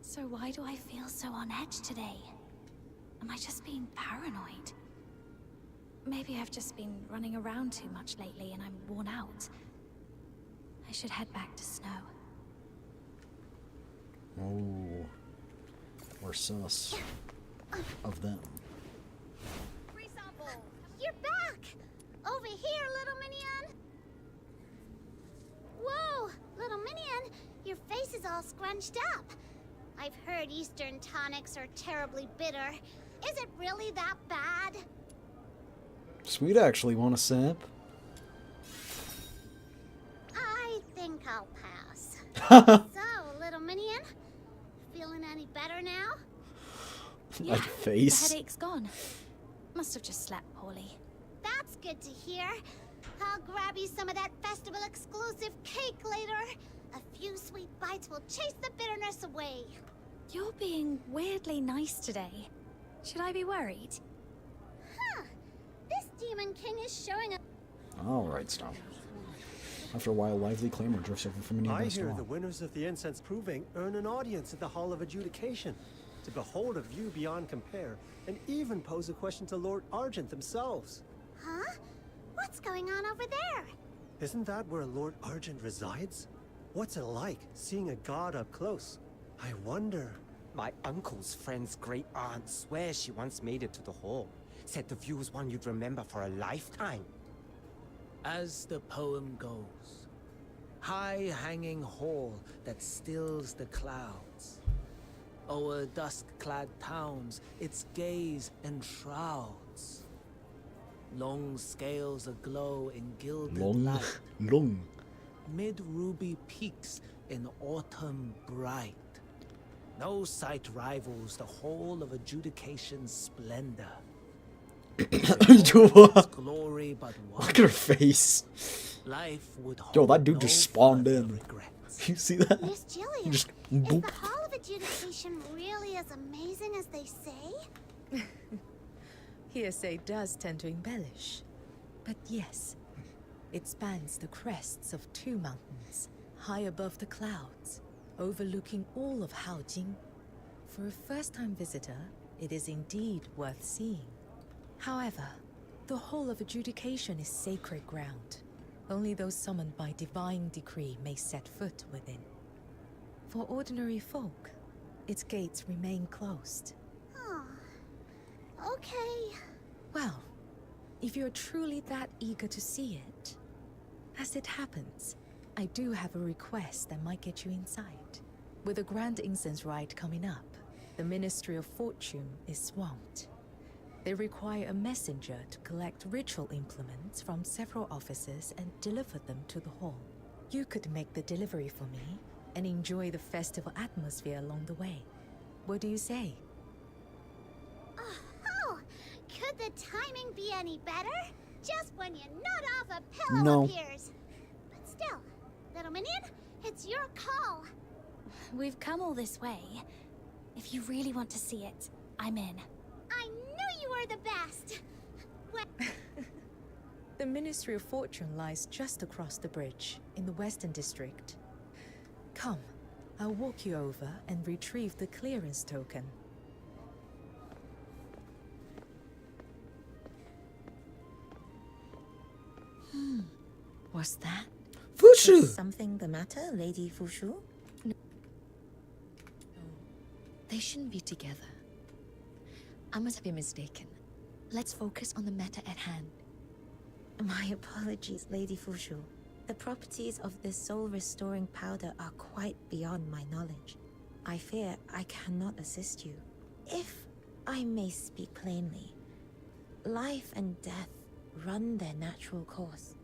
So why do I feel so on edge today? Am I just being paranoid? Maybe I've just been running around too much lately and I'm worn out. I should head back to Snow. Oh. We're sus. Of them. You're back! Over here, little minion! Whoa, little minion, your face is all scrunched up. I've heard Eastern tonics are terribly bitter. Is it really that bad? Sweet actually want a sip. I think I'll pass. So, little minion, feeling any better now? My face. The headache's gone. Must have just slept poorly. That's good to hear. I'll grab you some of that festival exclusive cake later. A few sweet bites will chase the bitterness away. You're being weirdly nice today. Should I be worried? Huh. This Demon King is showing up. Alright, stop. After a while, lively clamor drifts over from beneath I the hear storm. the winners of the incense proving earn an audience at the Hall of Adjudication to behold a view beyond compare and even pose a question to Lord Argent themselves. Huh? What's going on over there? Isn't that where Lord Argent resides? What's it like seeing a god up close? I wonder. My uncle's friend's great aunt swears she once made it to the hall. Said the view was one you'd remember for a lifetime. As the poem goes, high-hanging hall that stills the clouds. O'er dusk-clad towns, its gaze enshrouds. Long scales aglow in gilded Long. light, Long. mid-ruby peaks in autumn bright. No sight rivals the whole of Adjudication's splendor. Its glory but one. Look at her face. Life would Yo, that hold dude no just spawned further in. regrets. You see that? Miss Jillian, Just is boop. the Hall of Adjudication really as amazing as they say? Hearsay does tend to embellish. But yes, It spans the crests of 2 mountains, high above the clouds, overlooking all of Haojing. For a first-time visitor, it is indeed worth seeing. However, the Hall of Adjudication is sacred ground. Only those summoned by divine decree may set foot within. For ordinary folk, its gates remain closed. Oh, okay. Well, if you're truly that eager to see it, as it happens, I do have a request that might get you inside. With a grand incense rite coming up, the Ministry of Fortune is swamped. They require a messenger to collect ritual implements from several offices and deliver them to the hall. You could make the delivery for me and enjoy the festival atmosphere along the way. What do you say? Oh, could the timing be any better? Just when you nod off a pillow No. appears. But still, little minion, it's your call. We've come all this way. If you really want to see it, I'm in. I knew you were the best. Well, The Ministry of Fortune lies just across the bridge in the Western District. Come, I'll walk you over and retrieve the clearance token. What's that? Fushu! Is something the matter, Lady Fushu? They shouldn't be together. I must have been mistaken. Let's focus on the matter at hand. My apologies, Lady Fushu. The properties of this soul-restoring powder are quite beyond my knowledge. I fear I cannot assist you. If I may speak plainly, life and death run their natural course.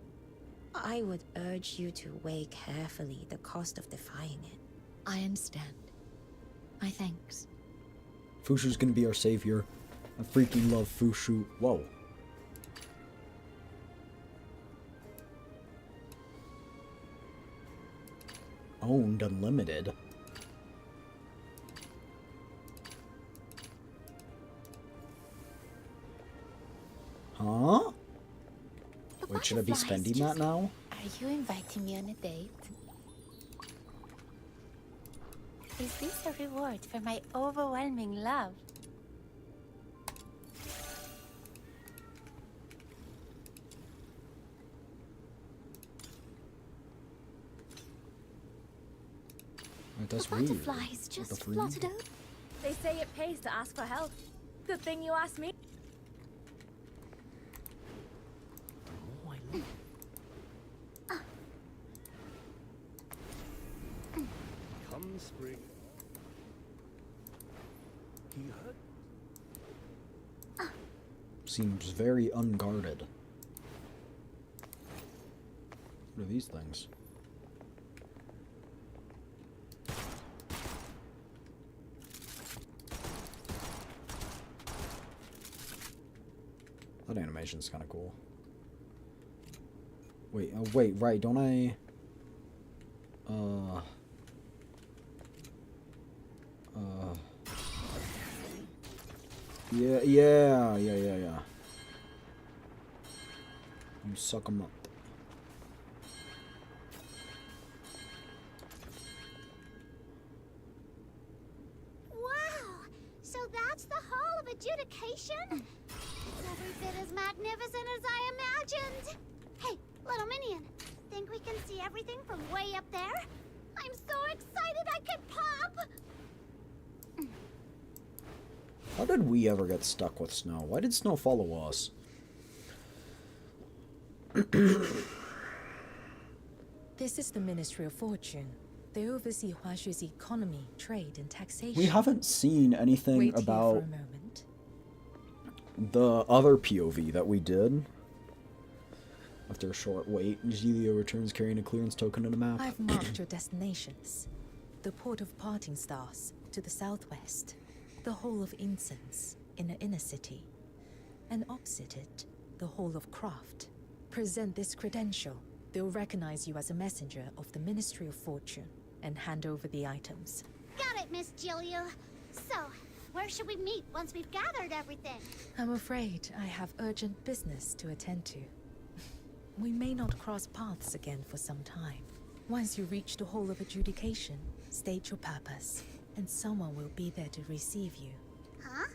I would urge you to weigh carefully the cost of defying it. I understand. My thanks. Fushu's gonna be our savior. I freaking love Fushu. Whoa. Owned Unlimited. Huh? The Wait, should I be butterflies spending just- that now? Are you inviting me on a date? Is this a reward for my overwhelming love? That's The weird. butterflies What just the freak? fluttered over. They say it pays to ask for help. Good thing you asked me. Oh, I love Come spring. he hurt. Seems very unguarded. What are these things? That animation's kind of cool. Wait, wait, right, don't I... Yeah. You suck 'em up. Wow! So that's the Hall of Adjudication? It's every bit as magnificent as I imagined. Hey, little minion, think we can see everything from way up there? I'm so excited I could pop! How did we ever get stuck with snow? Why did snow follow us? This is the Ministry of Fortune. They oversee Huashu's economy, trade, and taxation. We haven't seen anything Wait here for about a moment. the other POV that we did. After a short wait, Giglio returns carrying a clearance token and a map. I've marked your destinations. The port of Parting Stars to the southwest. The Hall of Incense in the inner city. And opposite it, the Hall of Craft. Present this credential. They'll recognize you as a messenger of the Ministry of Fortune and hand over the items. Got it, Miss Giglio. So, where should we meet once we've gathered everything? I'm afraid I have urgent business to attend to. We may not cross paths again for some time. Once you reach the Hall of Adjudication, state your purpose, and someone will be there to receive you. Huh?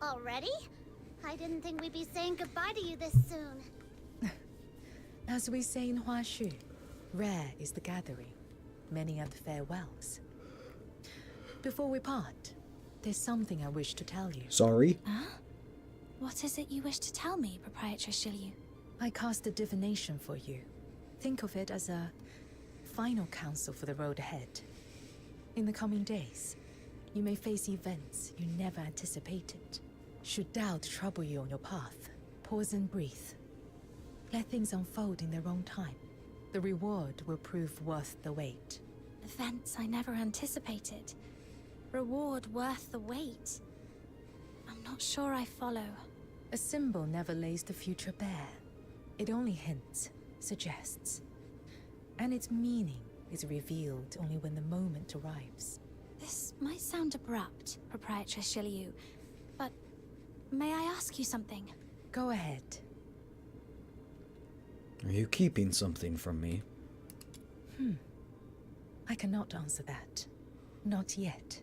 Already? I didn't think we'd be saying goodbye to you this soon. As we say in Huashu, rare is the gathering, many are the farewells. Before we part, there's something I wish to tell you. Sorry? Huh? What is it you wish to tell me, Proprietress Shilyu? I cast a divination for you. Think of it as a final counsel for the road ahead. In the coming days, you may face events you never anticipated. Should doubt trouble you on your path, pause and breathe. Let things unfold in their own time. The reward will prove worth the wait. Events I never anticipated. Reward worth the wait. I'm not sure I follow. A symbol never lays the future bare. It only hints, suggests. And its meaning is revealed only when the moment arrives. This might sound abrupt, Proprietress Shilyu, but may I ask you something? Go ahead. Are you keeping something from me? I cannot answer that. Not yet.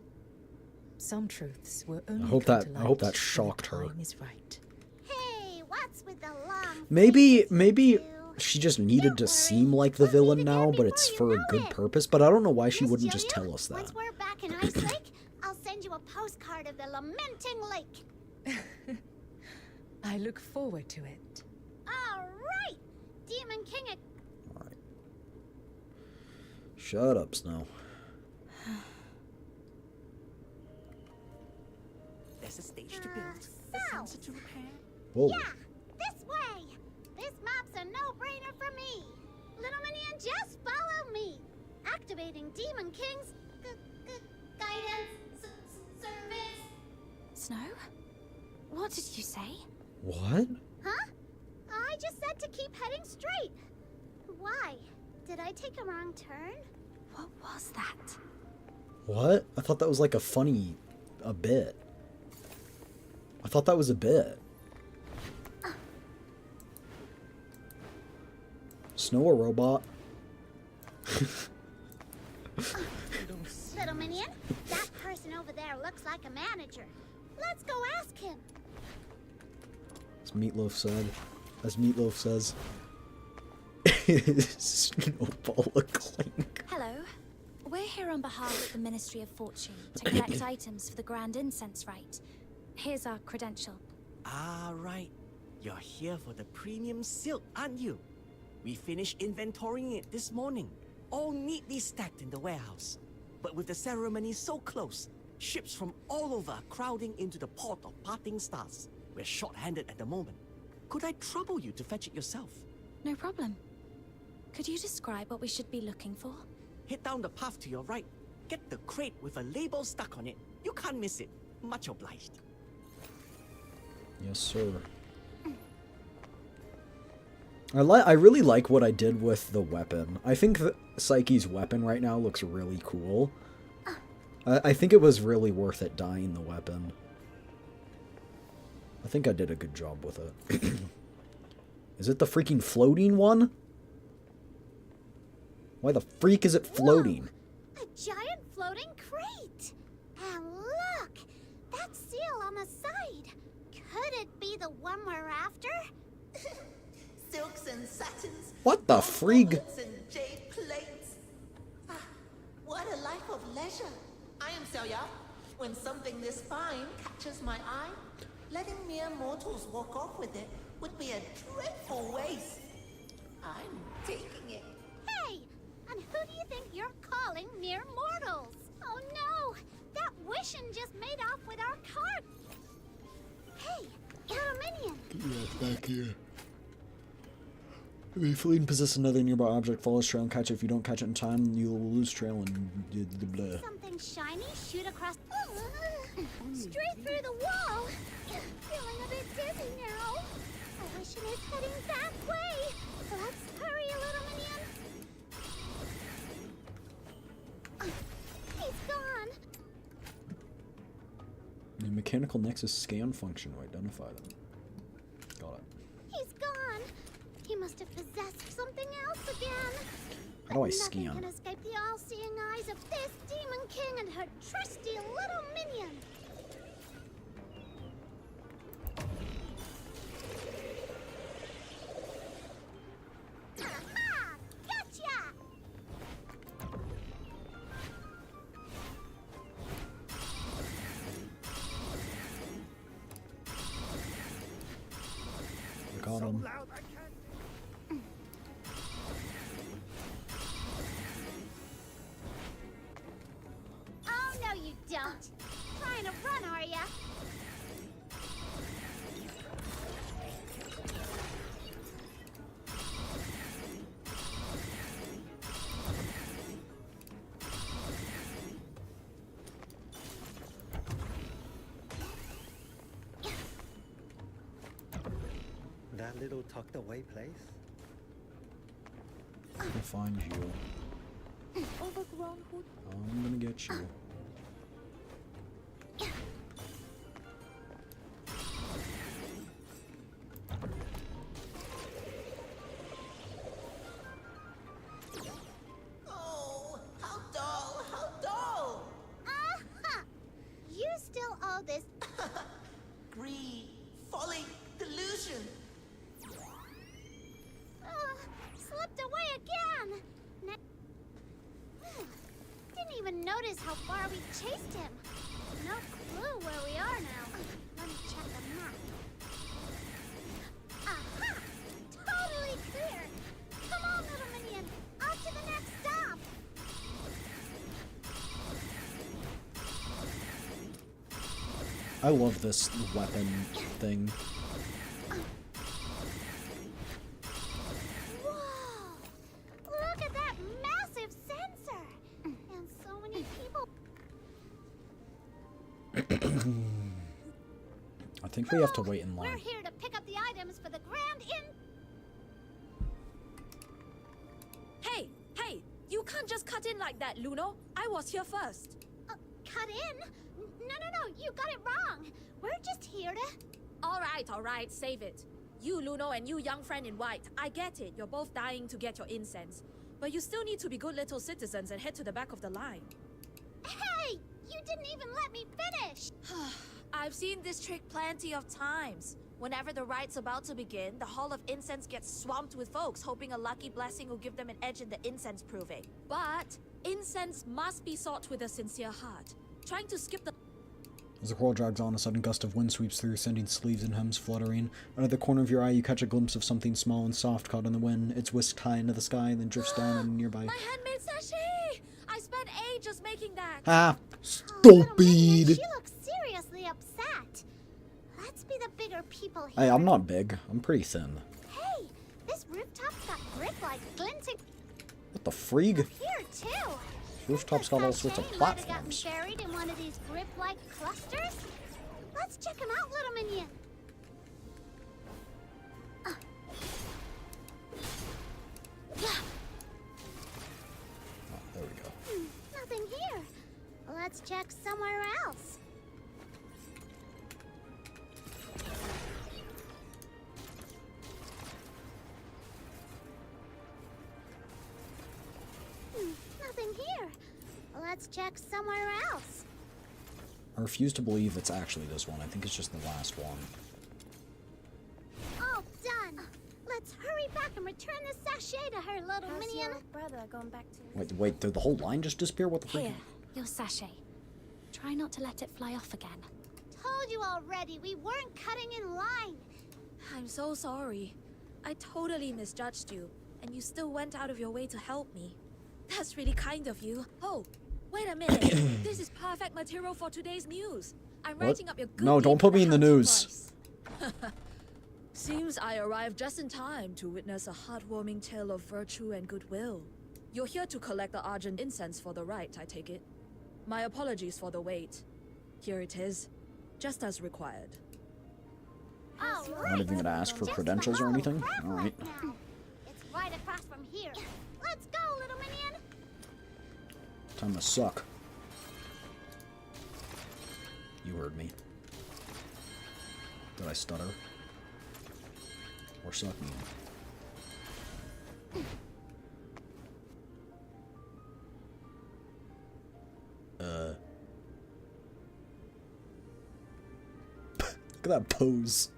Some truths will only I hope come that to I hope light that shocked when her. the time is right. Hey, what's with the long Maybe face, she just needed to seem like the villain now, but it's for a good purpose. But I don't know why she Miss wouldn't just Jillian, tell us that. Once we're back in Ice Lake, I'll send you a postcard of the lamenting lake. I look forward to it. All right, Demon King. Alright. Shut up, Snow. There's a stage to build, a South. sensor to repair. Whoa. Yeah, this way. This map's a no-brainer for me. Little Minion, just follow me. Activating Demon King's guidance service. Snow? What did you say? What? Huh? I just said to keep heading straight. Why? Did I take a wrong turn? What was that? What? I thought that was like a bit. I thought that was a bit. Snow a robot? Little Minion, that person over there looks like a manager. Let's go ask him. As Meatloaf said. As Meatloaf says. Snowball a clink. Hello. We're here on behalf of the Ministry of Fortune to collect items for the Grand Incense Rite. Here's our credential. Ah, right. You're here for the premium silk, aren't you? We finished inventorying it this morning, all neatly stacked in the warehouse. But with the ceremony so close, ships from all over are crowding into the port of Parting Stars. We're short-handed at the moment. Could I trouble you to fetch it yourself? No problem. Could you describe what we should be looking for? Head down the path to your right. Get the crate with a label stuck on it. You can't miss it. Much obliged. Yes, sir. I really like what I did with the weapon. I think that Psyche's weapon right now looks really cool. I think it was really worth it dyeing the weapon. I think I did a good job with it. Is it the freaking floating one? Why the freak is it floating? Whoa, a giant floating crate. And look, that seal on the side. Could it be the one we're after? Silks and satins. What the frig? And jade plates. Ah, what a life of leisure. I am Xiaoya. When something this fine catches my eye, letting mere mortals walk off with it would be a dreadful waste. I'm taking it. Hey, and who do you think you're calling mere mortals? Oh no, that Wishin just made off with our cart. Hey, Araminian. Yeah, back here. If you flee and possess another nearby object, follow its trail and catch it. If you don't catch it in time, you'll lose trail and blah. Something shiny shoot across straight through the wall. Feeling a bit dizzy now. I wish it is heading that way. Let's hurry, little minion. He's gone. The mechanical nexus scan function will identify them. Got it. He's gone. He must must have possessed something else again. How do I But scan? nothing can escape the all-seeing eyes of this Demon King and her trusty little minion. Aha! Gotcha! I got him. Loud I can't. Oh, no you don't. Trying to run, are ya? That little tucked away place? I'll find you. Overgrown hood. I'm gonna get you. Oh, how dull, how dull! Aha! You still owe this. Greed, folly, delusion. Slipped away again. Didn't even notice how far we chased him. No clue where we are now. Let me check the map. Aha! Totally clear. Come on, little minion. Off to the next stop. I love this weapon thing. Whoa! Look at that massive sensor! And so many people. I think we have to wait in We're line. here to pick up the items for the Grand Inn. Hey, hey! You can't just cut in like that, Luno. I was here first. Cut in? No, you got it wrong. We're just here to. All right, save it. You, Luno, and you, young friend in white. I get it. You're both dying to get your incense. But you still need to be good little citizens and head to the back of the line. Hey! You didn't even let me finish! I've seen this trick plenty of times. Whenever the rite's about to begin, the Hall of Incense gets swamped with folks hoping a lucky blessing will give them an edge in the incense proving. But incense must be sought with a sincere heart. Trying to skip the... As the quarrel drags on, a sudden gust of wind sweeps through, sending sleeves and hems fluttering. Out of the corner of your eye, you catch a glimpse of something small and soft caught in the wind. It's whisked high into the sky and then drifts down on a nearby... My handmade sachet! I spent ages making that. Ah! Little minion, Stupid! she looks seriously upset. Let's be the bigger people here. Hey, I'm not big. I'm pretty thin. Hey! This rooftop's got brick-like glinting What the freak? here, too. Rooftop's got all sorts of Sachet might have gotten platforms. buried in one of these grip-like clusters. Let's check them out, little minion. Oh, there we go. Nothing here. Let's check somewhere else. Nothing here. Let's check somewhere else. I refuse to believe it's actually this one. I think it's just the last one. All done. Let's hurry back and return the sachet to her, little How's minion. your brother going back to... Wait, did the whole line just disappear? What the freak? Here, your sachet. Try not to let it fly off again. Told you already, we weren't cutting in line. I'm so sorry. I totally misjudged you, and you still went out of your way to help me. That's really kind of you. Oh, wait a minute. This is perfect material for today's news. I'm What? writing up your good No, name don't for put me in the house news. price. Seems I arrived just in time to witness a heartwarming tale of virtue and goodwill. You're here to collect the Argent incense for the rite, I take it. My apologies for the wait. Here it is, just as required. All I'm right. not even gonna ask for Just credentials or follow anything. Crab All right. Lake now. It's right across from here. Let's go, little minion. Time to suck. You heard me. Did I stutter? Or suck me? Look at that pose.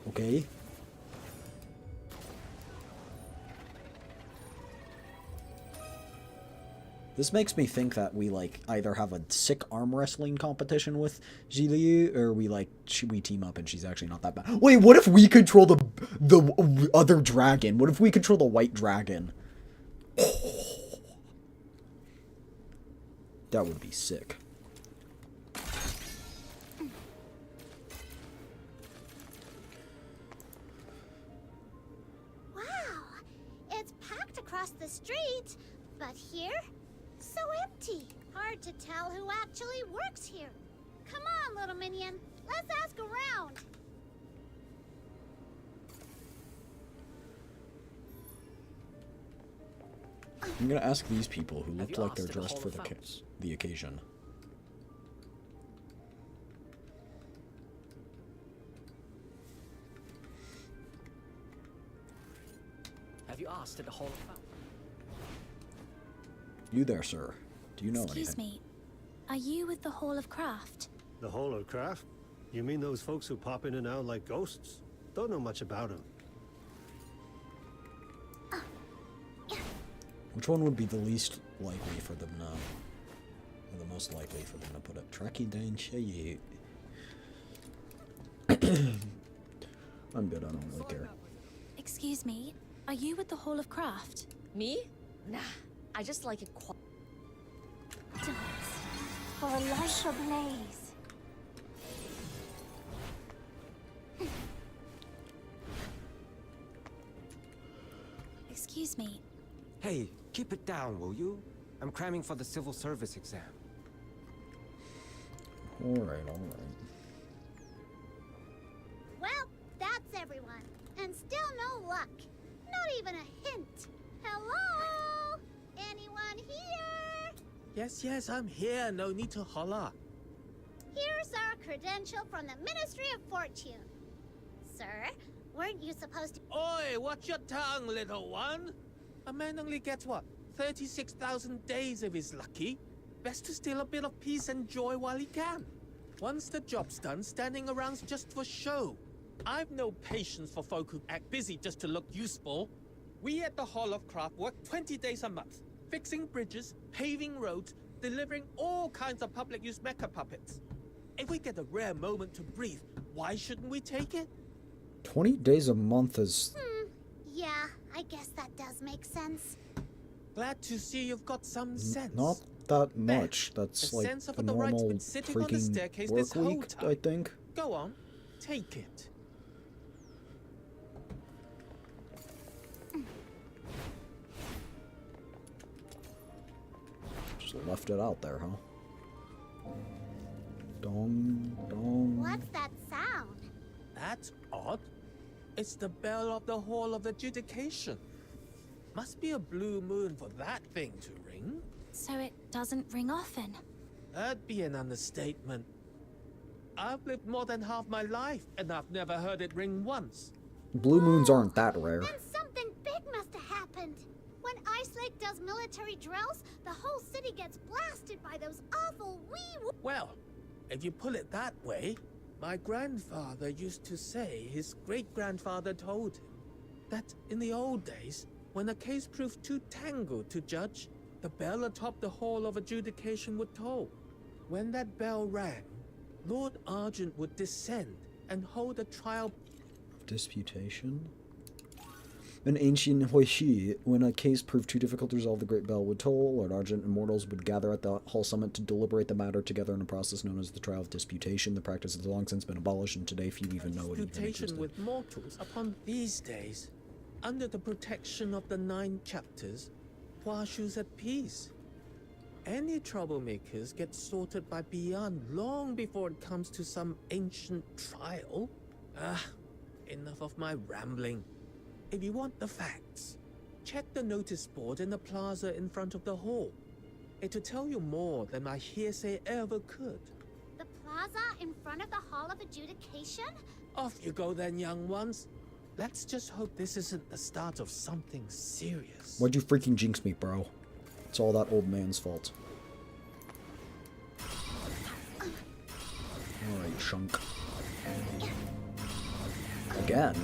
Okay. This makes me think that we, like, either have a sick arm wrestling competition with Ziliu, or we team up and she's actually not that bad. Wait, what if we control the other dragon? What if we control the white dragon? That would be sick. Wow, it's packed across the street, but here, so empty. Hard to tell who actually works here. Come on, little minion, let's ask around. I'm gonna ask these people who look like they're dressed for the occasion. Have you asked at the Hall of Fame? You there, sir. Do you know anything? Excuse me. Are you with the Hall of Craft? The Hall of Craft? You mean those folks who pop in and out like ghosts? Don't know much about them. Which one would be the least likely for them to... Or the most likely for them to put up? Tracky down you. I'm good, I don't really care. Excuse me. Are you with the Hall of Craft? Me? Nah, I just like it quiet. For a light ablaze. Excuse me. Hey, keep it down, will you? I'm cramming for the civil service exam. Alright. Well, that's everyone. And still no luck. Not even a hint. Hello? Anyone here? Yes, I'm here. No need to holler. Here's our credential from the Ministry of Fortune. Sir, weren't you supposed to... Oi, watch your tongue, little one. A man only gets, what, 36,000 days if he's lucky. Best to steal a bit of peace and joy while he can. Once the job's done, standing around's just for show. I've no patience for folk who act busy just to look useful. We at the Hall of Craft work 20 days a month, fixing bridges, paving roads, delivering all kinds of public use mecha puppets. If we get a rare moment to breathe, why shouldn't we take it? 20 days a month is... Yeah, I guess that does make sense. Glad to see you've got some sense. Not that much. That's The like sense of the the right's normal been sitting on the freaking staircase work this whole week, time. I think. Go on, take it. Just left it out there, huh? Dong. What's that sound? That's odd. It's the bell of the Hall of Adjudication. Must be a blue moon for that thing to ring. So it doesn't ring often? That'd be an understatement. I've lived more than half my life, and I've never heard it ring once. Blue moons aren't that rare. Then something big must have happened. When Ice Lake does military drills, the whole city gets blasted by those awful wee... Well, if you put it that way, my grandfather used to say his great-grandfather told him that in the old days, when a case proved too tangled to judge, the bell atop the Hall of Adjudication would toll. When that bell rang, Lord Argent would descend and hold a trial. Disputation? In ancient Huishi, when a case proved too difficult to resolve, the Great Bell would toll. Lord Argent and mortals would gather at the Hall Summit to deliberate the matter together in a process known as the trial of disputation. The practice has long since been abolished, and today few even know it even Disputation existed. with mortals upon these days, under the protection of the 9 chapters, Huashu's at peace. Any troublemakers get sorted by Beyond long before it comes to some ancient trial. Enough of my rambling. If you want the facts, check the notice board in the plaza in front of the hall. and to tell you more than my hearsay ever could. The plaza in front of the Hall of Adjudication? Off you go then, young ones. Let's just hope this isn't the start of something serious. Why'd you freaking jinx me, bro? It's all that old man's fault. Alright, chunk. Again?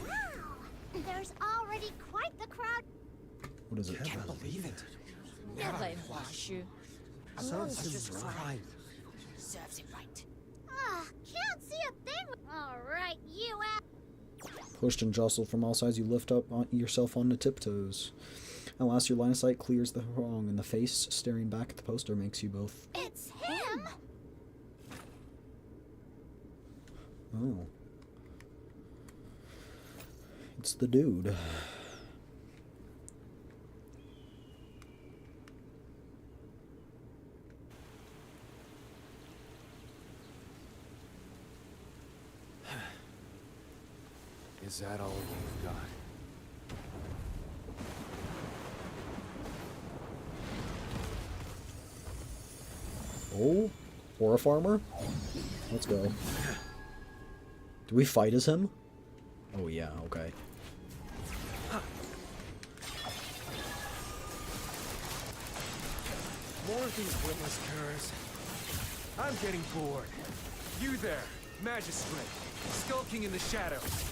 Wow! There's already quite the crowd. What is it? Can't believe it. Serves him right. Serves it right. Can't see a thing. Alright, you Pushed and jostled from all sides, you lift up yourself onto tiptoes. At last, your line of sight clears the throng, and the face staring back at the poster makes you both. It's him! Oh. It's the dude. Is that all you've got? Oh? Or a farmer? Let's go. Do we fight as him? Oh yeah, okay. More of these witless curs. I'm getting bored. You there, magistrate, skulking in the shadows.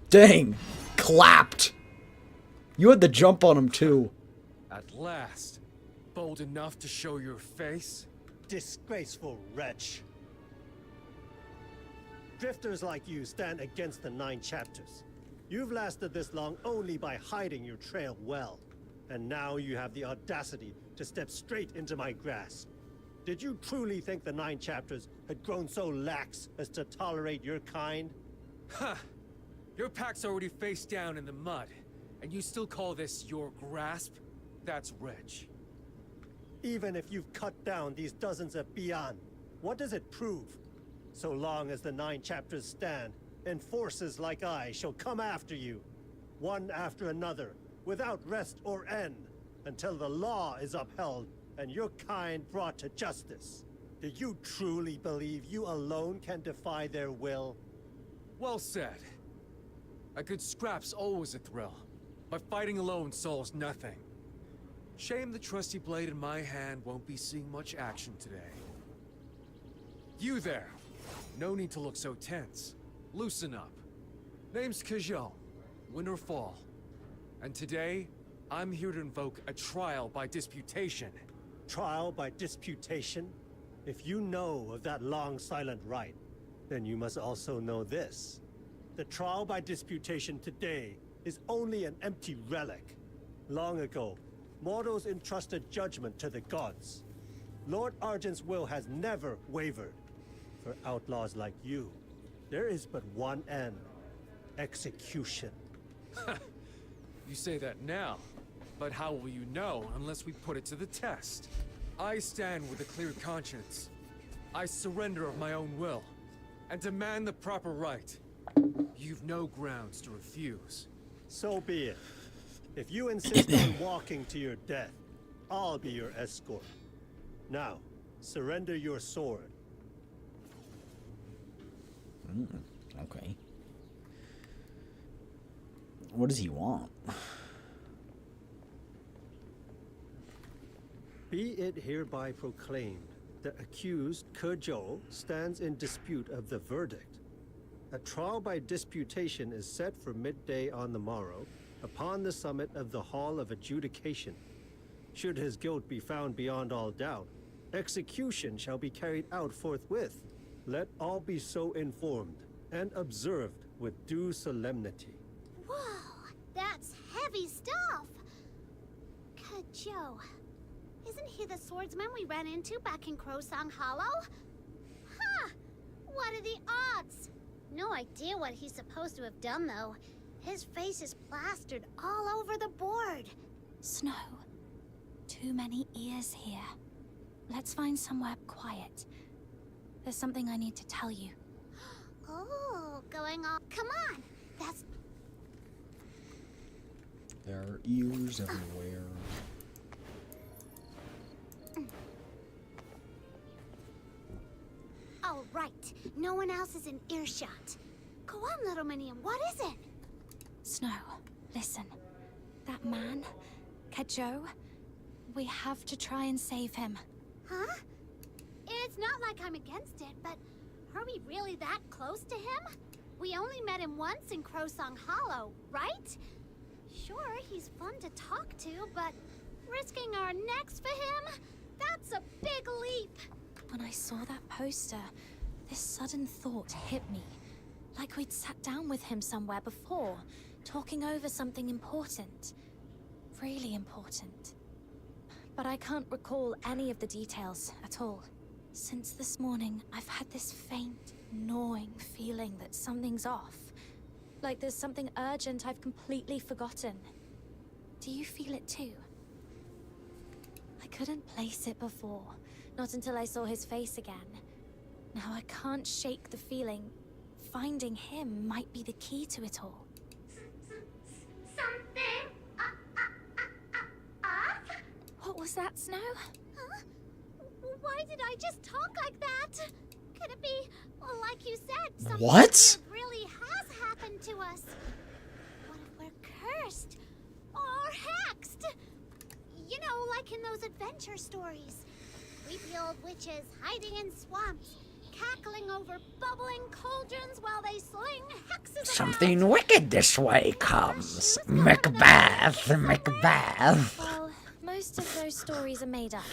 Dang! Clapped! You had the jump on him too. At last, bold enough to show your face? Disgraceful wretch. Drifters like you stand against the 9 chapters. You've lasted this long only by hiding your trail well. And now you have the audacity to step straight into my grasp. Did you truly think the 9 chapters had grown so lax as to tolerate your kind? Huh! Your pack's already face down in the mud, and you still call this your grasp? That's rich. Even if you've cut down these dozens of Beyond, what does it prove? So long as the 9 chapters stand, enforcers like I shall come after you, one after another, without rest or end, until the law is upheld and your kind brought to justice. Do you truly believe you alone can defy their will? Well said. A good scrap's always a thrill, but fighting alone solves nothing. Shame the trusty blade in my hand won't be seeing much action today. You there! No need to look so tense. Loosen up. Name's Kajal, win or fall. And today, I'm here to invoke a trial by disputation. Trial by disputation? If you know of that long silent rite, then you must also know this. The trial by disputation today is only an empty relic. Long ago, mortals entrusted judgment to the gods. Lord Argent's will has never wavered. For outlaws like you, there is but one end. Execution. You say that now, but how will you know unless we put it to the test? I stand with a clear conscience. I surrender of my own will, and demand the proper right. You've no grounds to refuse. So be it. If you insist on walking to your death, I'll be your escort. Now, surrender your sword. Okay. What does he want? Be it hereby proclaimed, the accused, Kejou, stands in dispute of the verdict. A trial by disputation is set for midday on the morrow, upon the summit of the Hall of Adjudication. Should his guilt be found beyond all doubt, execution shall be carried out forthwith. Let all be so informed and observed with due solemnity. Whoa, that's heavy stuff! Kejou. Isn't he the swordsman we ran into back in Crowsong Hollow? Huh! What are the odds? No idea what he's supposed to have done, though. His face is plastered all over the board. Snow, too many ears here. Let's find somewhere quiet. There's something I need to tell you. Oh, going on. Come on. That's There are ears everywhere. all right. No one else is in earshot. Go on, little Minion. What is it? Snow, listen. That man, Kajo, we have to try and save him. Huh? It's not like I'm against it, but are we really that close to him? We only met him once in Crowsong Hollow, right? Sure, he's fun to talk to, but risking our necks for him? That's a big leap. When I saw that poster, this sudden thought hit me. Like we'd sat down with him somewhere before, talking over something important. Really important. But I can't recall any of the details at all. Since this morning, I've had this faint, gnawing feeling that something's off. Like there's something urgent I've completely forgotten. Do you feel it too? I couldn't place it before, not until I saw his face again. Now I can't shake the feeling. Finding him might be the key to it all. Something off? What was that, Snow? Huh? Why did I just talk like that? Could it be, well, like you said, something What? weird really has happened to us? What if we're cursed? Or hexed? You know, like in those adventure stories. Creepy old witches hiding in swamps, cackling over bubbling cauldrons while they sling hexes Something around. wicked this way comes. Macbeth, Macbeth. Well, most of those stories are made up.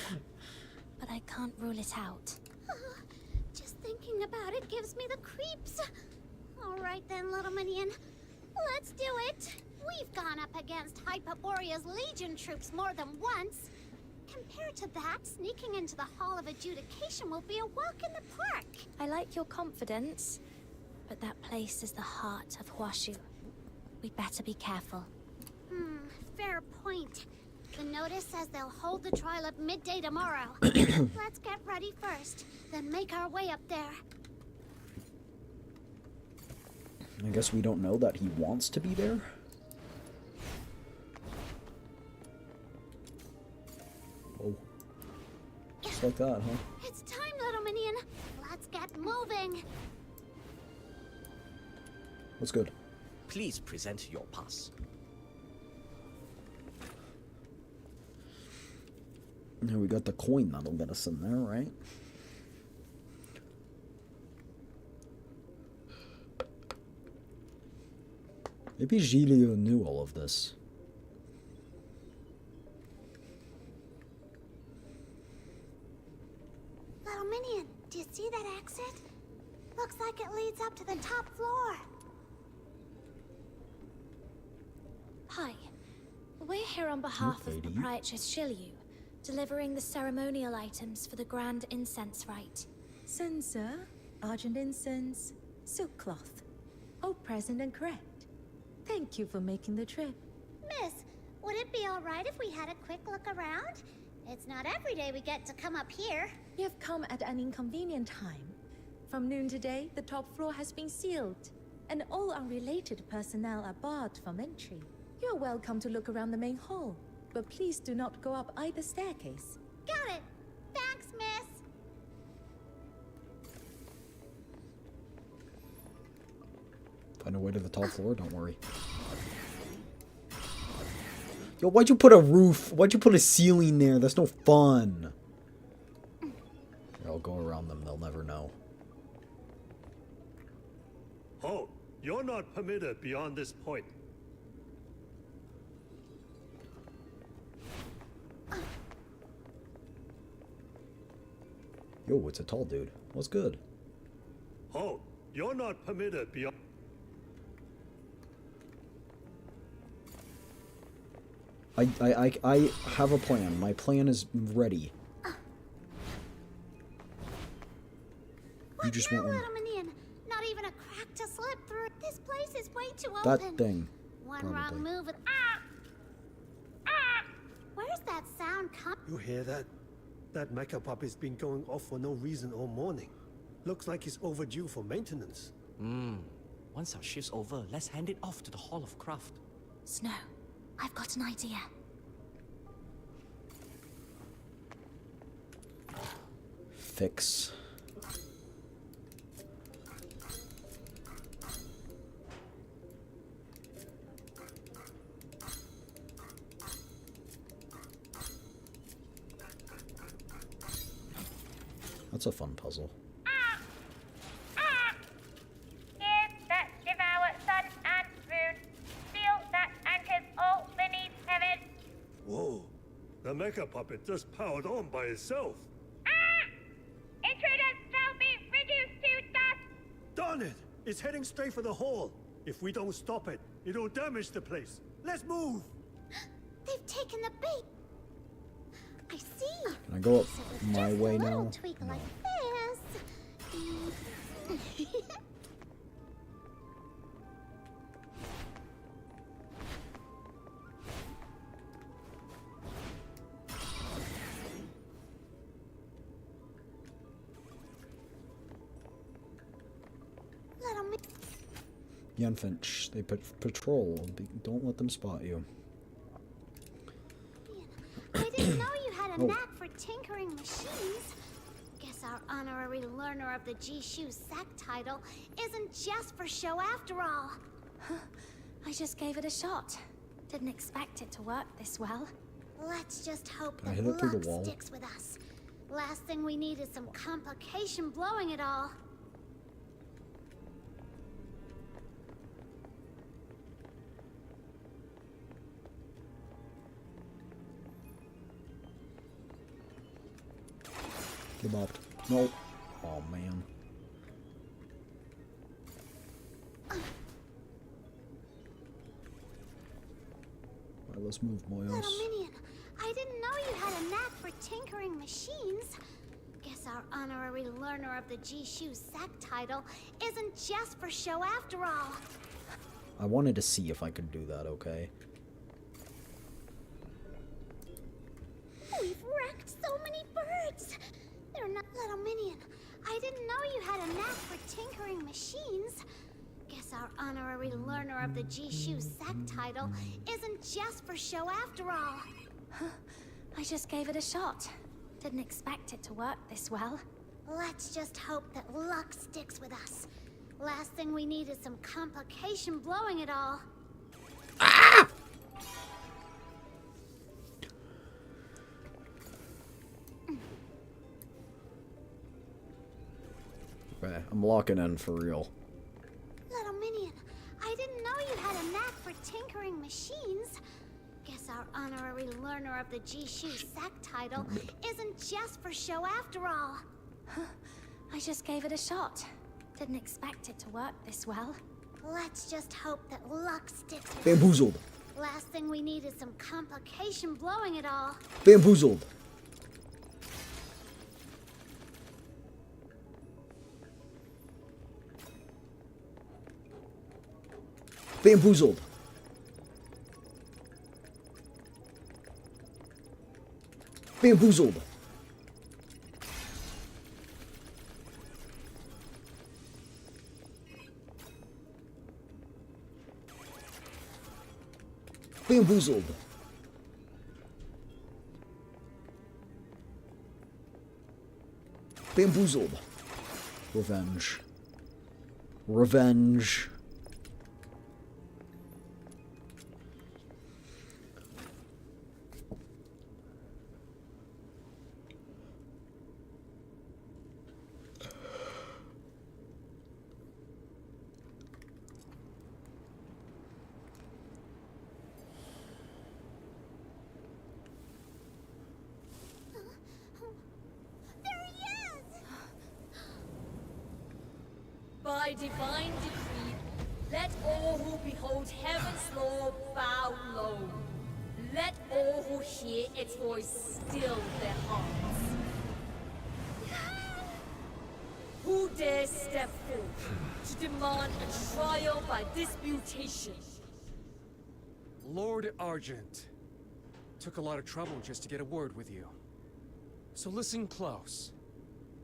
But I can't rule it out. Just thinking about it gives me the creeps. All right then, little Minion. Let's do it. We've gone up against Hyperborea's Legion troops more than once. Compared to that, sneaking into the Hall of Adjudication will be a walk in the park. I like your confidence, but that place is the heart of Huashu. We'd better be careful. Fair point. The notice says they'll hold the trial at midday tomorrow. Let's get ready first, then make our way up there. I guess we don't know that he wants to be there. Oh. Just like that, huh? It's time, little Minion. Let's get moving. What's good? Please present your pass. Now we got the coin that'll get us in there, right? Maybe Gilio knew all of this. Little Minion, do you see that exit? Looks like it leads up to the top floor. Hi. We're here on behalf of Proprietress Shilyu, delivering the ceremonial items for the Grand Incense Rite. Censer, argent incense, silk cloth. All present and correct. Thank you for making the trip. Miss, would it be all right if we had a quick look around? It's not every day we get to come up here. You have come at an inconvenient time. From noon today, the top floor has been sealed, and all unrelated personnel are barred from entry. You're welcome to look around the main hall, but please do not go up either staircase. Got it. Thanks, miss. Find a way to the top floor, don't worry. Yo, why'd you put a roof? Why'd you put a ceiling there? That's no fun. Here, I'll go around them, they'll never know. Halt! You're not permitted beyond this point. Yo, it's a tall dude. What's good? Halt! You're not permitted beyond... I have a plan. My plan is ready. You just want one. Little Minion? Not even a crack to slip through. This place is way too That open. thing. One probably. wrong move and... Where's that sound come? You hear that? That mecha puppet's been going off for no reason all morning. Looks like he's overdue for maintenance. Once our shift's over, let's hand it off to the Hall of Craft. Snow, I've got an idea. Fix. That's a fun puzzle. Here's that devour sun and moon. Feel that anchors all beneath heaven. Whoa. The mecha puppet just powered on by itself. Intruders shall be reduced to dust. Darn it! It's heading straight for the hall. If we don't stop it, it'll damage the place. Let's move! They've taken the bait. I see. Can I go up So with my just way a little now? tweak No. like this. Little mi- Yenfinch, they patrol. Don't let them spot you. I didn't know you had a Oh. knack for tinkering machines. Guess our honorary learner of the G-Shoe sack title isn't just for show after all. I just gave it a shot. Didn't expect it to work this well. Let's just hope Can I that hit it through the luck wall? sticks with us. Last thing we need is some complication blowing it all. Get bopped. No. Oh man. Alright, let's move, boyos. Little minion, I didn't know you had a knack for tinkering machines. Guess our honorary learner of the G-Shoe sack title isn't just for show after all. I wanted to see if I could do that, okay? We've wrecked so many birds. They're not little minion. I didn't know you had a knack for tinkering machines. Guess our honorary learner of the G-Shoe sack title isn't just for show after all. I just gave it a shot. Didn't expect it to work this well. Let's just hope that luck sticks with us. Last thing we need is some complication blowing it all. Okay, I'm locking in for real. Little minion, I didn't know you had a knack for tinkering machines. Guess our honorary learner of the G-Shoe sack title isn't just for show after all. I just gave it a shot. Didn't expect it to work this well. Let's just hope that luck sticks with Bamboozled. us. Last thing we need is some complication blowing it all. Bamboozled. Bamboozled. Bamboozled. Bamboozled. Bamboozled. Revenge. Revenge. There he is! By divine decree, let all who behold heaven's law bow low. Let all who hear its voice still their hearts. Who dares step forth to demand a trial by disputation? Lord Argent, Took a lot of trouble just to get a word with you. So listen close.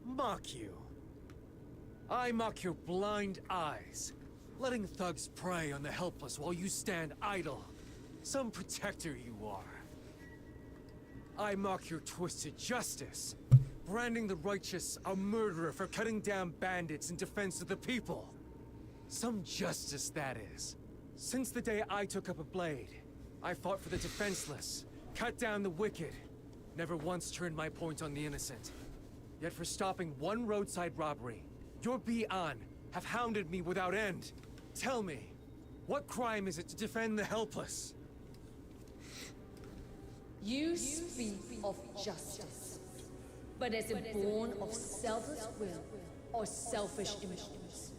Mock you. I mock your blind eyes, letting thugs prey on the helpless while you stand idle. Some protector you are. I mock your twisted justice, branding the righteous a murderer for cutting down bandits in defense of the people. Some justice, that is. Since the day I took up a blade, I fought for the defenseless, cut down the wicked, never once turned my point on the innocent. Yet for stopping one roadside robbery, your Bi-An have hounded me without end. Tell me, what crime is it to defend the helpless? You speak of justice, but is it born of selfless will or selfish impulse?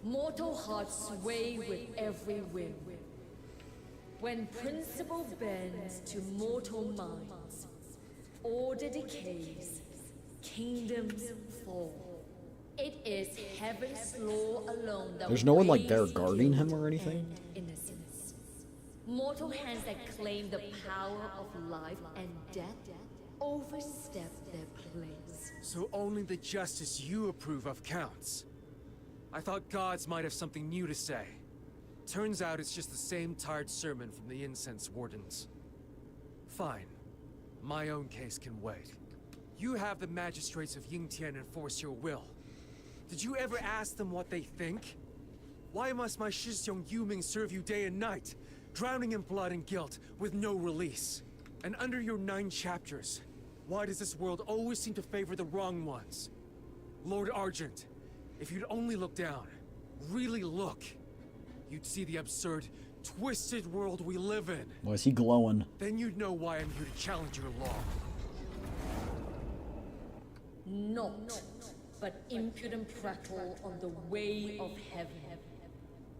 Mortal hearts sway with every whim. When principle bends to mortal minds, order decays, kingdoms fall. It is heaven's law alone that There's no one like there weighs guarding him guilt or anything? and innocence. Mortal hands that claim the power of life and death overstep their place. So only the justice you approve of counts. I thought gods might have something new to say. Turns out it's just the same tired sermon from the incense wardens. Fine. My own case can wait. You have the magistrates of Yingtian enforce your will. Did you ever ask them what they think? Why must my Shixiong Yuming serve you day and night, drowning in blood and guilt, with no release? And under your 9 chapters, why does this world always seem to favor the wrong ones? Lord Argent, if you'd only look down, really look, you'd see the absurd, twisted world we live in. Why is he glowing? Then you'd know why I'm here to challenge your law. Not but impudent prattle on the way of heaven.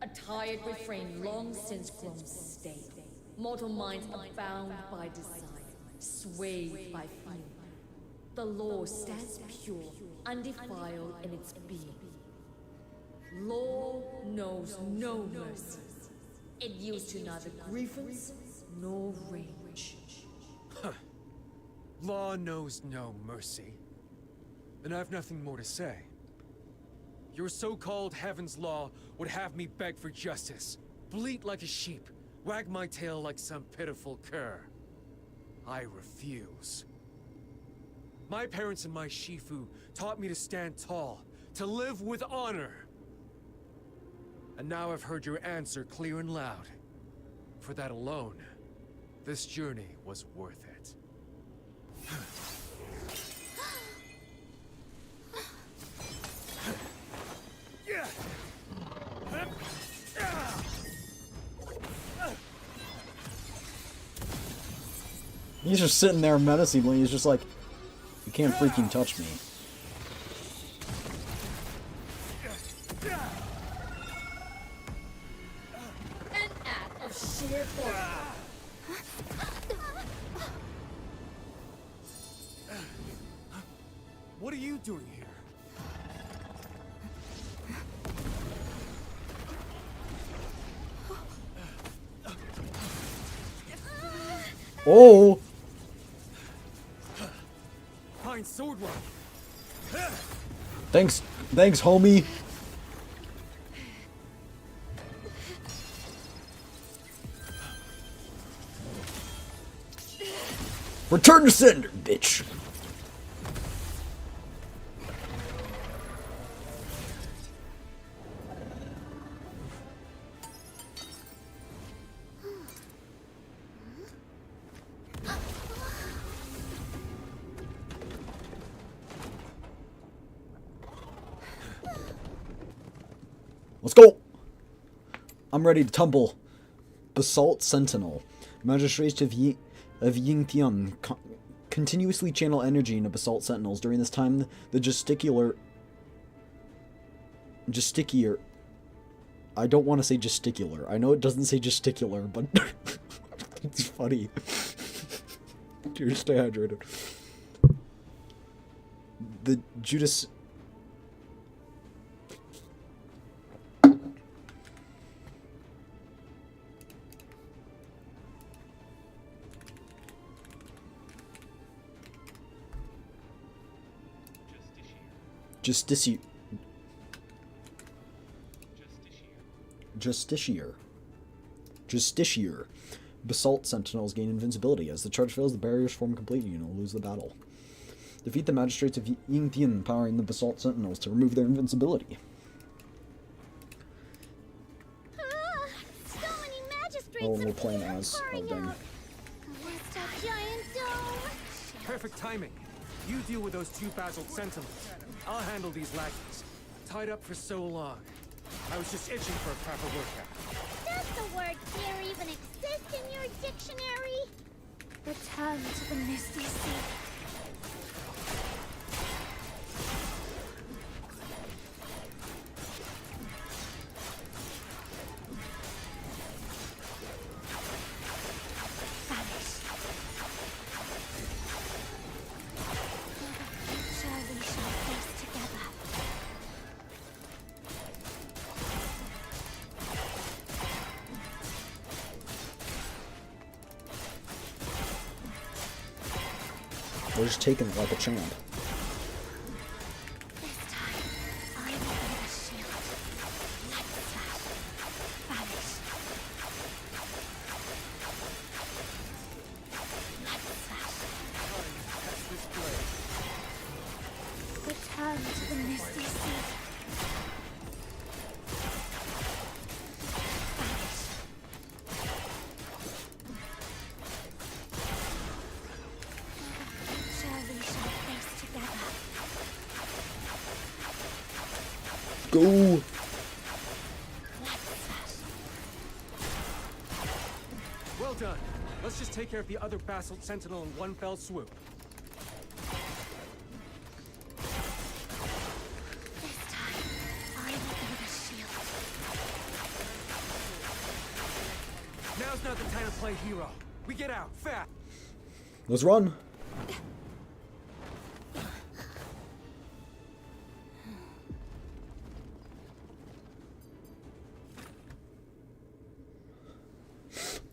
A tired refrain long since grown stale. Mortal minds are bound by desire, swayed by fear. The law stands pure, undefiled in its being. Law knows no mercies. It yields to neither grievance nor rage. Huh. Law knows no mercy. Then I've nothing more to say. Your so-called heaven's law would have me beg for justice, bleat like a sheep, wag my tail like some pitiful cur. I refuse. My parents and my Shifu taught me to stand tall, to live with honor. And now I've heard your answer clear and loud. For that alone, this journey was worth it. He's just sitting there menacingly. He's just like, you can't freaking touch me. An act of sheer force. What are you doing here? Oh! Fine sword work. Thanks, homie. Return to sender, bitch. Let's go! I'm ready to tumble. Basalt Sentinel. Magistrates of Yingtian continuously channel energy into Basalt Sentinels. During this time, the gesticular... I don't want to say gesticular. I know it doesn't say gesticular, but it's funny. Dude, stay hydrated. The Judas... Justiciar. Basalt Sentinels gain invincibility. As the charge fails, the barriers form completely and will lose the battle. Defeat the magistrates of Yingtian, powering the Basalt Sentinels to remove their invincibility. So many magistrates. Oh, we're playing as. Oh, dang. What's that giant dome? Perfect timing. You deal with those 2 basalt sentinels. I'll handle these lackeys. Tied up for so long. I was just itching for a proper workout. Does the word fear even exist in your dictionary? Return to the misty sea. We're just taking it like a champ. This time, I will be the shield. Light flash. Vanish. Light flash. Return to the misty sea. Go! Well done. Let's just take care of the other basalt sentinel in one fell swoop. This time, I will be the shield. Now's not the time to play hero. We get out, fast! Let's run!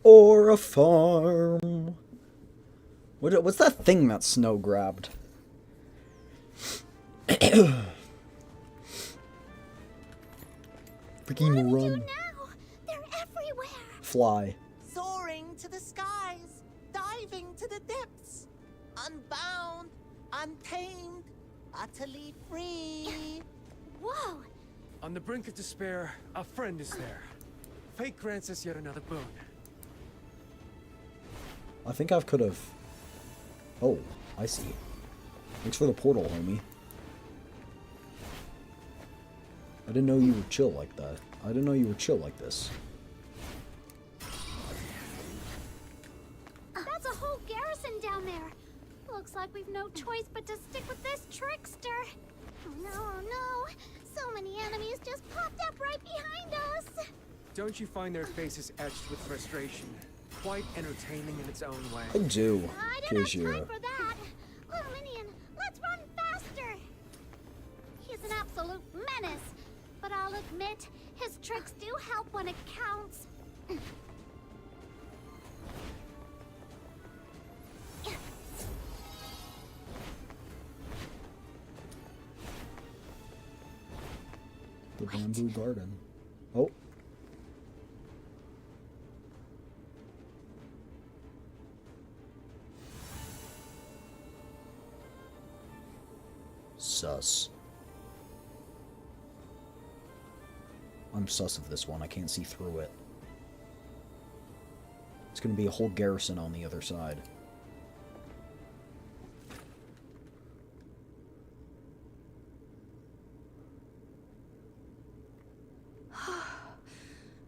Or a farm. What's that thing that Snow grabbed? Freaking run. They're everywhere. Fly. Soaring to the skies, diving to the depths. Unbound, untamed, utterly free. Whoa! On the brink of despair, a friend is there. Fate grants us yet another boon. I think I could have... Oh, I see. Thanks for the portal, homie. I didn't know you were chill like that. I didn't know you were chill like this. That's a whole garrison down there. Looks like we've no choice but to stick with this trickster. Oh no, oh no. So many enemies just popped up right behind us. Don't you find their faces etched with frustration? Quite entertaining in its own way. I do. I don't have time for that. Little Minion, let's run faster. He's an absolute menace, but I'll admit his tricks do help when it counts. The bamboo garden. Oh. Sus. I'm sus of this one. I can't see through it. It's gonna be a whole garrison on the other side.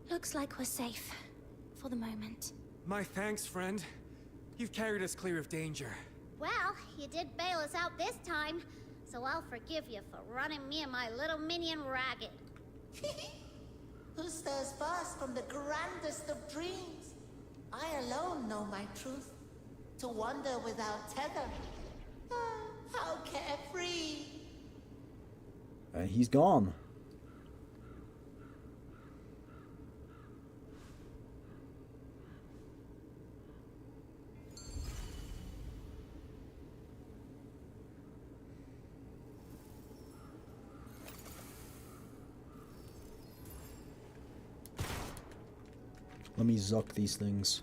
Looks like we're safe. For the moment. My thanks, friend. You've carried us clear of danger. Well, you did bail us out this time, so I'll forgive you for running me and my little minion ragged. Who stirs first from the grandest of dreams? I alone know my truth. To wander without tether. How carefree. And he's gone. Let me zuck these things.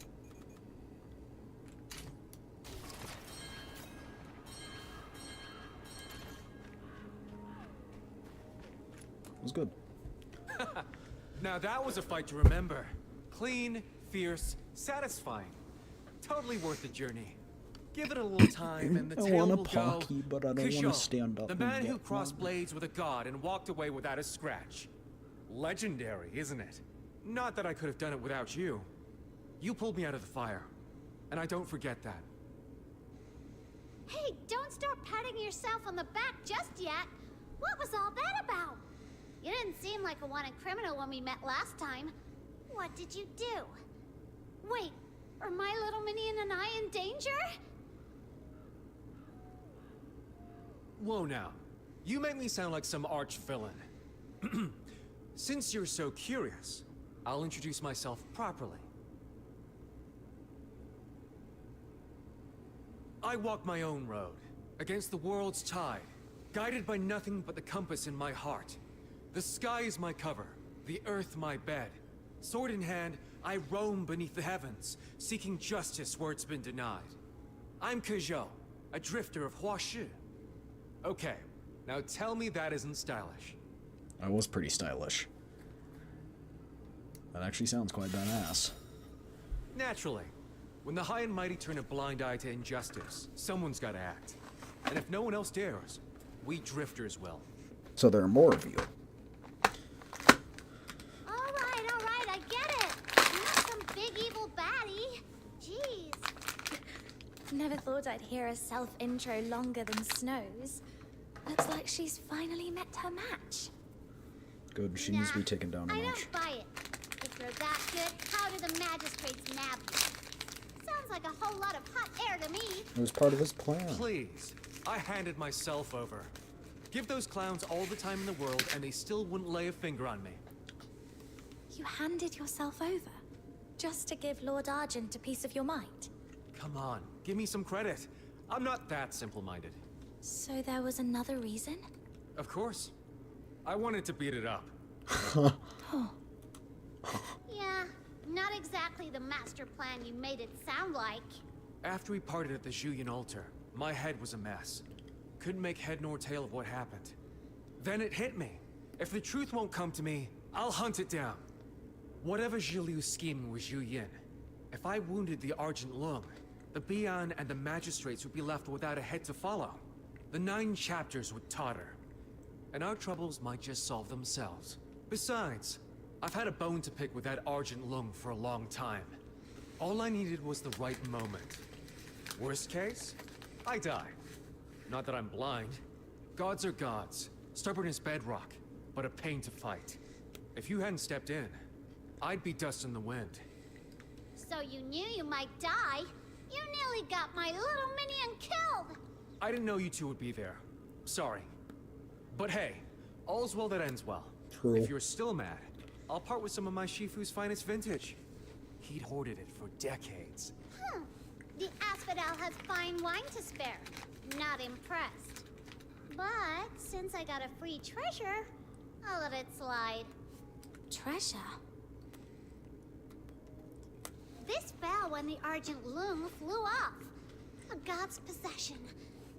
It was good. Now that was a fight to remember. Clean, fierce, satisfying. Totally worth the journey. Give it a little time and the I tale want will a go. Pocky, but I don't want to Kishol, stand up. the and man who get crossed one. blades with a god and walked away without a scratch. Legendary, isn't it? Not that I could have done it without you. You pulled me out of the fire, and I don't forget that. Hey, don't start patting yourself on the back just yet. What was all that about? You didn't seem like a wanted criminal when we met last time. What did you do? Wait, are my little minion and I in danger? Whoa now. You make me sound like some arch-villain. Since you're so curious, I'll introduce myself properly. I walk my own road, against the world's tide, guided by nothing but the compass in my heart. The sky is my cover, the earth my bed. Sword in hand, I roam beneath the heavens, seeking justice where it's been denied. I'm Kizhou, a drifter of Huashi. Okay, now tell me that isn't stylish. I was pretty stylish. That actually sounds quite badass. Naturally. When the high and mighty turn a blind eye to injustice, someone's gotta act. And if no one else dares, we drifters will. So there are more of you. Alright, I get it. You're not some big evil baddie. Jeez. Never thought I'd hear a self-intro longer than Snow's. Looks like she's finally met her match. Good, she needs to be taken down a I notch. don't buy it. If you're that good, how do the magistrates nab you? Sounds like a whole lot of hot air to me. It was part of his plan. Please, I handed myself over. Give those clowns all the time in the world and they still wouldn't lay a finger on me. You handed yourself over? Just to give Lord Argent a piece of your mind? Come on, give me some credit. I'm not that simple-minded. So there was another reason? Of course. I wanted to beat it up. Yeah, not exactly the master plan you made it sound like. After we parted at the Julian altar, my head was a mess. Couldn't make head nor tail of what happened. Then it hit me. If the truth won't come to me, I'll hunt it down. Whatever Zhiliu's scheming with Zhu Yin, if I wounded the Argent Lung, the Bian and the magistrates would be left without a head to follow. The 9 chapters would totter. And our troubles might just solve themselves. Besides, I've had a bone to pick with that Argent Lung for a long time. All I needed was the right moment. Worst case, I die. Not that I'm blind. Gods are gods, stubborn as bedrock, but a pain to fight. If you hadn't stepped in, I'd be dust in the wind. So you knew you might die? You nearly got my little minion killed! I didn't know you two would be there. Sorry. But hey, all's well that ends well. True. If you're still mad, I'll part with some of my Shifu's finest vintage. He'd hoarded it for decades. The Asphodel has fine wine to spare. Not impressed. But since I got a free treasure, I'll let it slide. Treasure? This fell when the Argent Loom flew off. A god's possession.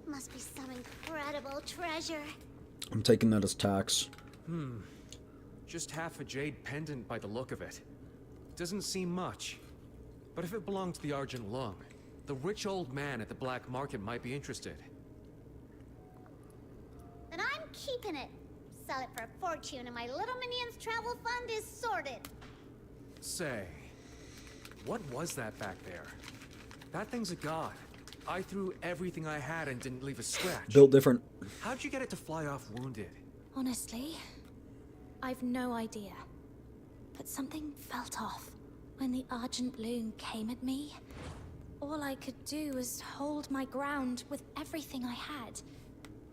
Must be some incredible treasure. I'm taking that as tax. Just half a jade pendant by the look of it. Doesn't seem much. But if it belonged to the Argent Lung, the rich old man at the black market might be interested. Then I'm keeping it. Sell it for a fortune and my little minion's travel fund is sorted. Say, what was that back there? That thing's a god. I threw everything I had and didn't leave a scratch. Built different. How'd you get it to fly off wounded? Honestly, I've no idea. But something felt off. When the Argent Loon came at me, all I could do was hold my ground with everything I had.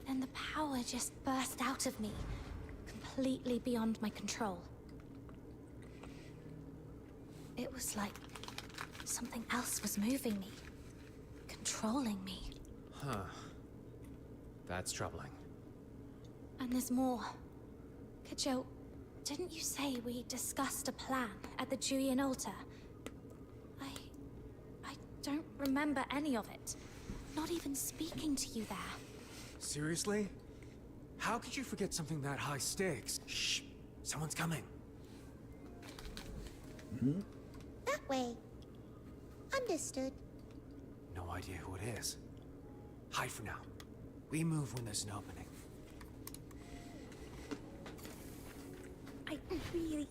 Then the power just burst out of me, completely beyond my control. It was like something else was moving me, controlling me. Huh. That's troubling. And there's more. Kajou, didn't you say we discussed a plan at the Julian altar? don't remember any of it. Not even speaking to you there. Seriously? How could you forget something that high stakes? Shh! Someone's coming. That way. Understood. No idea who it is. Hide for now. We move when there's an opening. I really...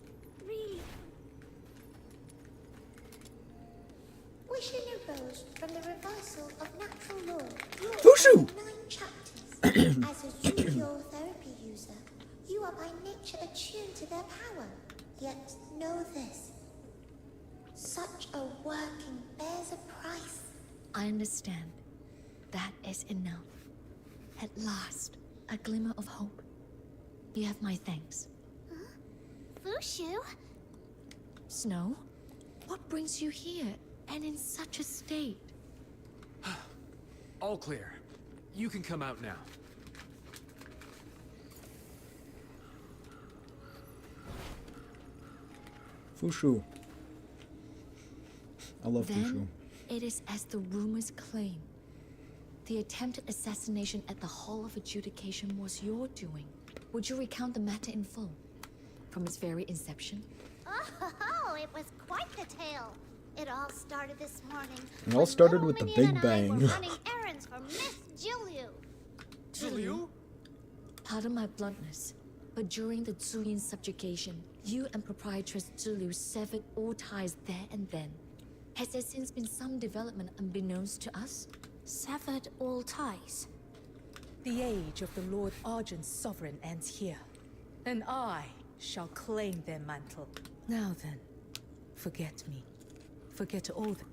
Wishing arose from the reversal of natural law. Fushu! 9 chapters. As a Zhuyo therapy user, you are by nature attuned to their power. Yet know this. Such a working bears a price. I understand. That is enough. At last, a glimmer of hope. You have my thanks. Fushu? Snow? What brings you here, and in such a state? All clear. You can come out now. Fushu. I love Then, Fushu. it is as the rumors claim. The attempted assassination at the Hall of Adjudication was your doing. Would you recount the matter in full? From its very inception? Oh, it was quite the tale. It all started this morning. It all started with the Minion Big and I Bang. were running errands for Miss Juliu. Juliu? Pardon my bluntness, but during the Zuyin subjugation, you and proprietress Zulu severed all ties there and then. Has there since been some development unbeknownst to us? Severed all ties. The age of the Lord Argent's sovereign ends here, and I shall claim their mantle. Now then, forget me. Forget all the...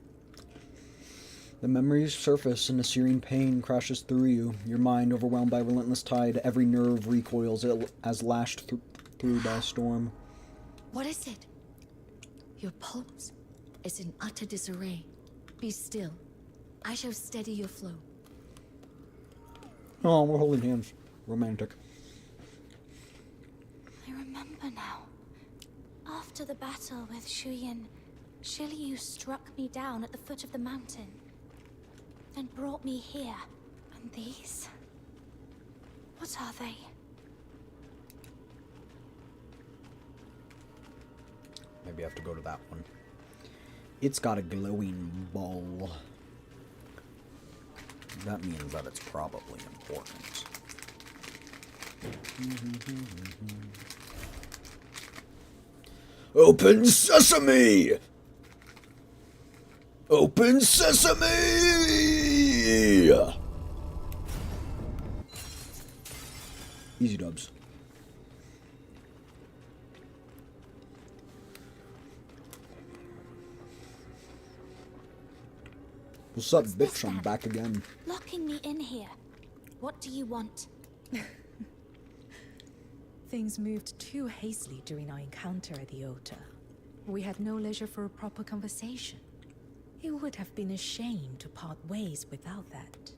The memories surface and a searing pain crashes through you. Your mind, overwhelmed by a relentless tide, every nerve recoils as lashed through by a storm. What is it? Your pulse is in utter disarray. Be still. I shall steady your flow. Oh, we're holding hands. Romantic. I remember now. After the battle with Shuyin, Shiliu struck me down at the foot of the mountain. Then brought me here. And these? What are they? Maybe I have to go to that one. It's got a glowing ball. That means that it's probably important. Open sesame! Open sesame! Easy dubs. What's up, bitch? I'm back again. Locking me in here. What do you want? Things moved too hastily during our encounter at the altar. We had no leisure for a proper conversation. It would have been a shame to part ways without that.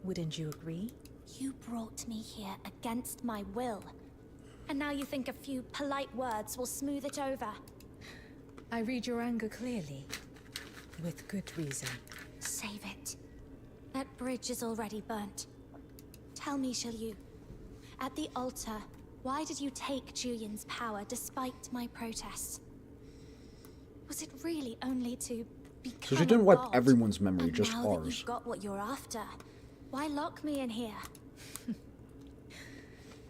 Wouldn't you agree? You brought me here against my will. And now you think a few polite words will smooth it over. I read your anger clearly. With good reason. Save it. That bridge is already burnt. Tell me, Shiliu, at the altar, why did you take Julian's power despite my protests? Was it really only to become So she didn't wipe god? everyone's memory, And just now that ours. you've got what you're after, why lock me in here?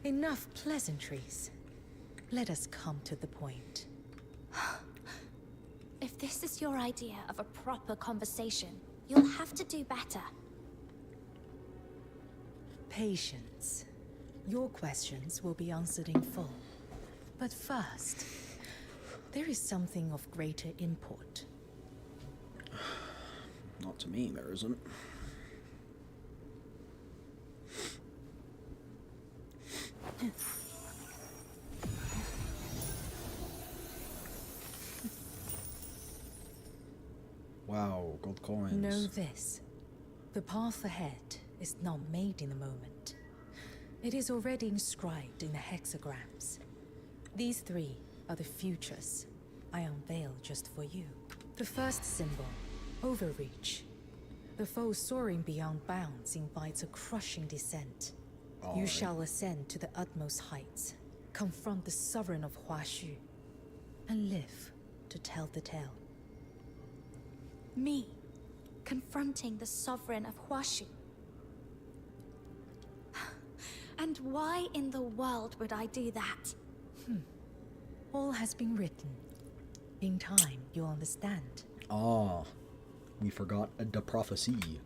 Enough pleasantries. Let us come to the point. If this is your idea of a proper conversation, you'll have to do better. Patience. Your questions will be answered in full. But first, there is something of greater import. Not to me, there isn't. Wow, gold coins. Know this. The path ahead is not made in a moment. It is already inscribed in the hexagrams. These three are the futures I unveil just for you. The first symbol, overreach, The foe soaring beyond bounds invites a crushing descent. You shall ascend to the utmost heights, confront the sovereign of Huashu, and live to tell the tale. Me, confronting the sovereign of Huashu. And why in the world would I do that? All has been written. In time, you'll understand. Ah, we forgot the prophecy.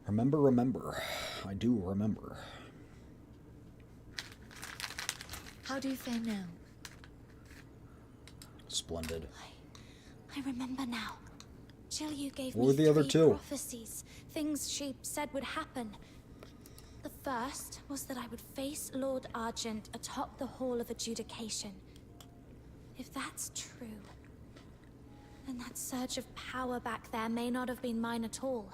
Remember. I do remember. How do you fare now? Splendid. I remember now. Jilyu gave What me were the other 3 two? prophecies, things she said would happen. The first was that I would face Lord Argent atop the Hall of Adjudication. If that's true, then that surge of power back there may not have been mine at all.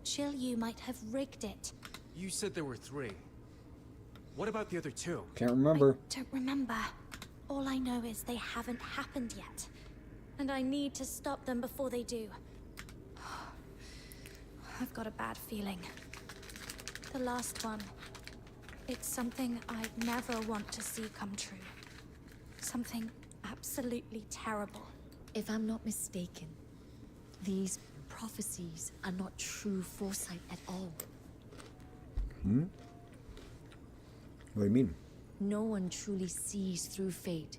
Jilyu might have rigged it. You said there were 3. What about the other 2? Can't remember. Don't remember. All I know is they haven't happened yet. And I need to stop them before they do. I've got a bad feeling. The last one. It's something I'd never want to see come true. Something absolutely terrible. If I'm not mistaken, these prophecies are not true foresight at all. What do you mean? No one truly sees through fate.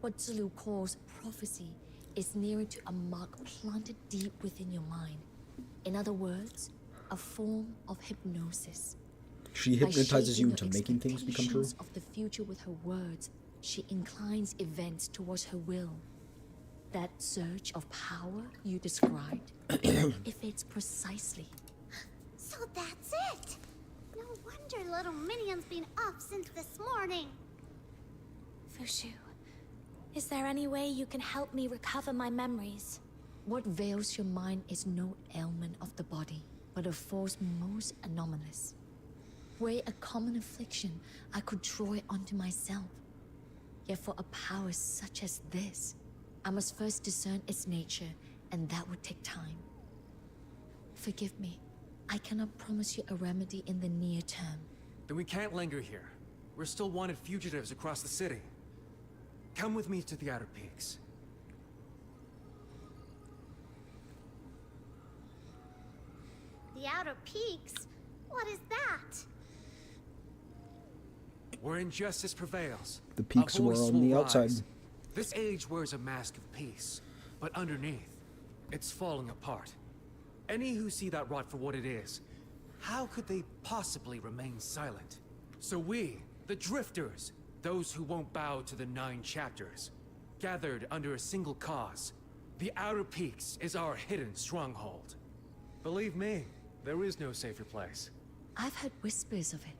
What Zulu calls prophecy is nearer to a mark planted deep within your mind. In other words, a form of hypnosis. She By hypnotizes you shaping into your making things become true? expectations of the future with her words, she inclines events towards her will. That surge of power you described, if it's precisely. So that's it! No wonder little Minion's been up since this morning. Fushu, is there any way you can help me recover my memories? What veils your mind is no ailment of the body, but a force most anomalous. Were a common affliction, I could draw it onto myself. Yet for a power such as this, I must first discern its nature, and that would take time. Forgive me, I cannot promise you a remedy in the near term. Then we can't linger here. We're still wanted fugitives across the city. Come with me to the Outer Peaks. The Outer Peaks? What is that? Where injustice prevails, The peaks a were voice on will the rise. outside. This age wears a mask of peace, but underneath, it's falling apart. Any who see that rot for what it is, how could they possibly remain silent? So we, the Drifters, those who won't bow to the 9 chapters, gathered under a single cause. The Outer Peaks is our hidden stronghold. Believe me, there is no safer place. I've heard whispers of it.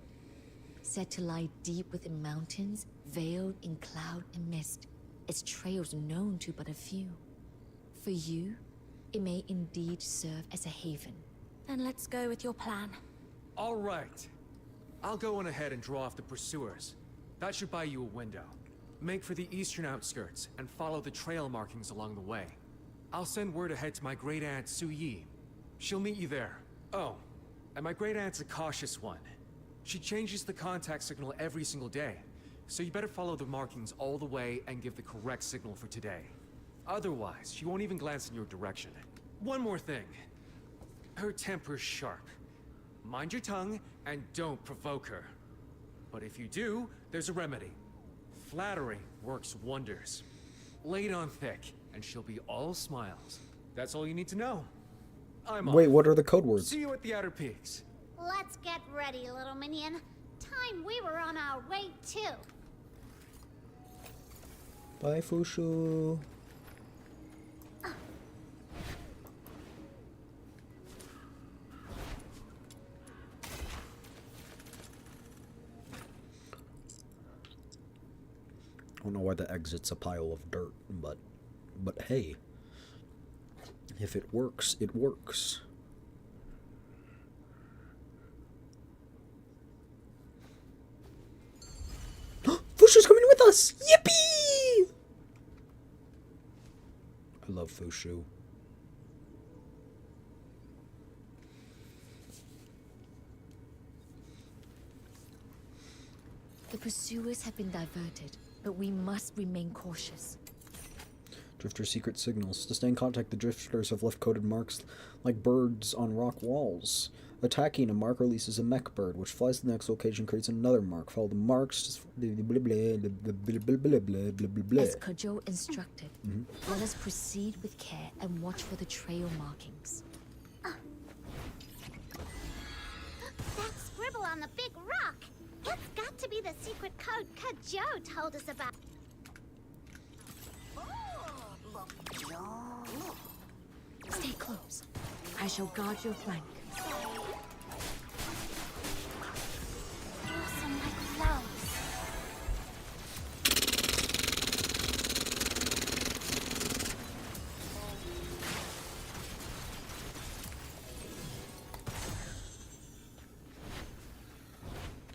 Said to lie deep within mountains, veiled in cloud and mist. Its trails known to but a few. For you, it may indeed serve as a haven. Then let's go with your plan. All right. I'll go on ahead and draw off the pursuers. That should buy you a window. Make for the eastern outskirts and follow the trail markings along the way. I'll send word ahead to my great aunt Su Yi. She'll meet you there. Oh, and my great aunt's a cautious one. She changes the contact signal every single day, so you better follow the markings all the way and give the correct signal for today. Otherwise, she won't even glance in your direction. One more thing. Her temper's sharp. Mind your tongue and don't provoke her. But if you do, there's a remedy. Flattery works wonders. Lay it on thick, and she'll be all smiles. That's all you need to know. I'm off. Wait, what are the code words? See you at the Outer Peaks. Let's get ready, little minion. Time we were on our way too. Bye, Fushu. I don't know why the exit's a pile of dirt, but hey, if it works, it works. Fushu's coming with us! Yippee! I love Fushu. The pursuers have been diverted, but we must remain cautious. Drifter secret signals. To stay in contact, the drifters have left coded marks like birds on rock walls. Attacking a mark releases a mech bird, which flies to the next location, creates another mark. Follow the marks. As Kojo instructed, let us proceed with care and watch for the trail markings. That scribble on the big rock! It's got to be the secret code Kojo told us about. Stay close. I shall guard your flank. Blossom like flowers.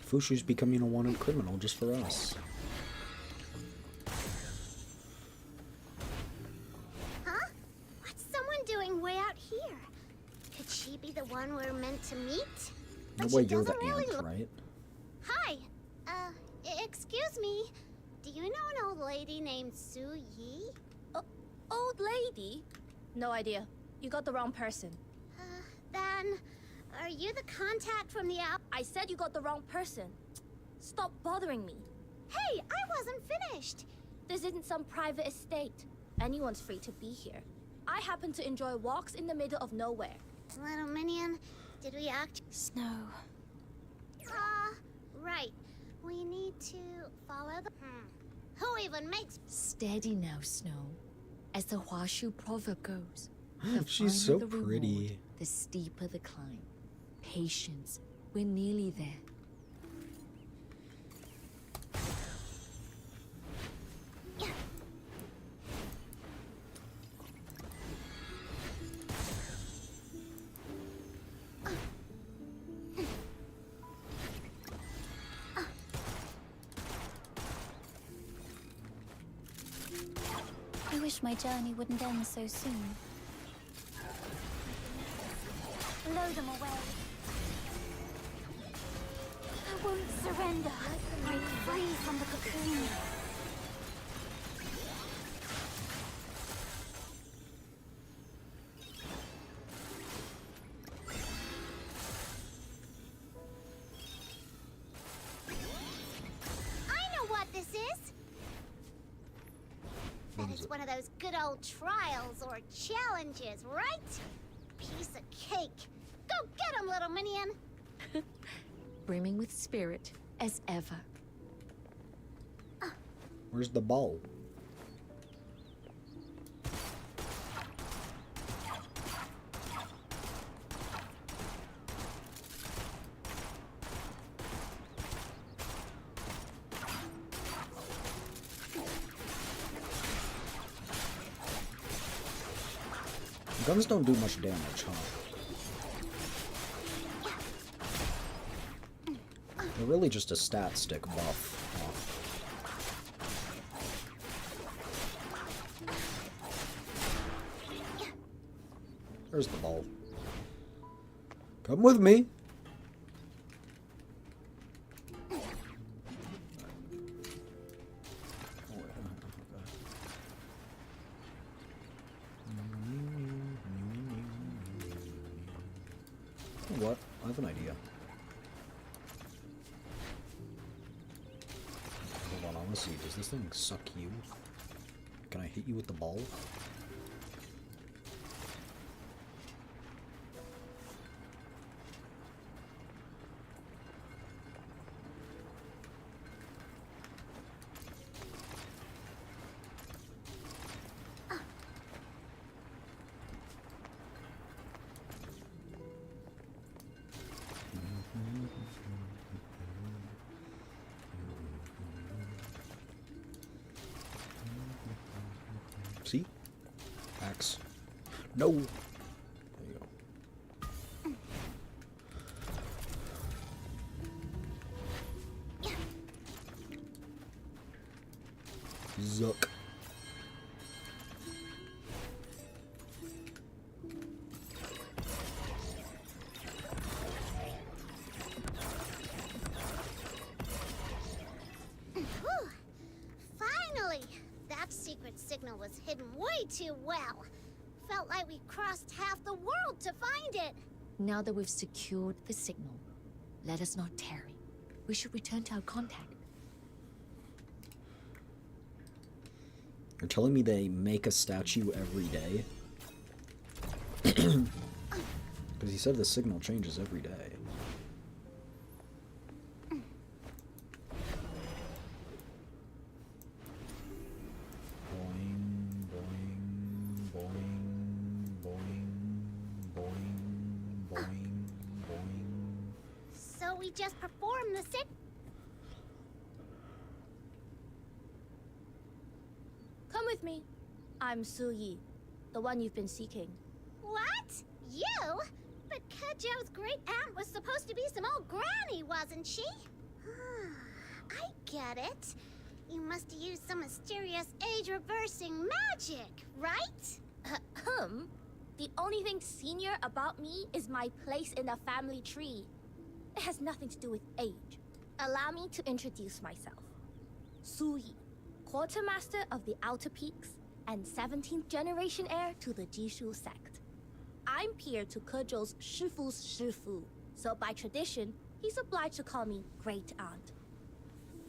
Fushu's becoming a wanted criminal just for us. Huh? What's someone doing way out here? Could she be the one we're meant to meet? No But way, she you're the doesn't really ant, look- right? Hi. Excuse me. Do you know an old lady named Su Yi? Old lady? No idea. You got the wrong person. Then, are you the contact from the app? I said you got the wrong person. Stop bothering me. Hey, I wasn't finished. This isn't some private estate. Anyone's free to be here. I happen to enjoy walks in the middle of nowhere. Little minion, did we act? Snow. Right. We need to follow the... Who even makes... Steady now, Snow. As the Huashu proverb goes, the She's finer so the pretty. reward, the steeper the climb. Patience. We're nearly there. I wish my journey wouldn't end so soon. Blow them away. I won't surrender. Break free from the cocoon. I know what this is! That is one of those good old trials or challenges, right? Piece of cake. Go get 'em, little minion! Brimming with spirit, as ever. Where's the ball? Guns don't do much damage, huh? They're really just a stat stick buff. There's the ball. Come with me. What? I have an idea. Hold on, I want to see. Does this thing suck you? Can I hit you with the ball? See? Axe. No! There you go. Zuck. That secret signal was hidden way too well. Felt like we crossed half the world to find it. Now that we've secured the signal, let us not tarry. We should return to our contact. You're telling me they make a statue every day? Because he said the signal changes every day. So we just performed the sick. Come with me. I'm Su Yi, the one you've been seeking. What? You? But Kejo's great aunt was supposed to be some old granny, wasn't she? I get it. You must have used some mysterious age-reversing magic, right? The only thing senior about me is my place in the family tree. It has nothing to do with age. Allow me to introduce myself. Su Yi, quartermaster of the Outer Peaks and 17th generation heir to the Jishu sect. I'm peer to Kejo's Shifu's Shifu, so by tradition, he's obliged to call me Great Aunt.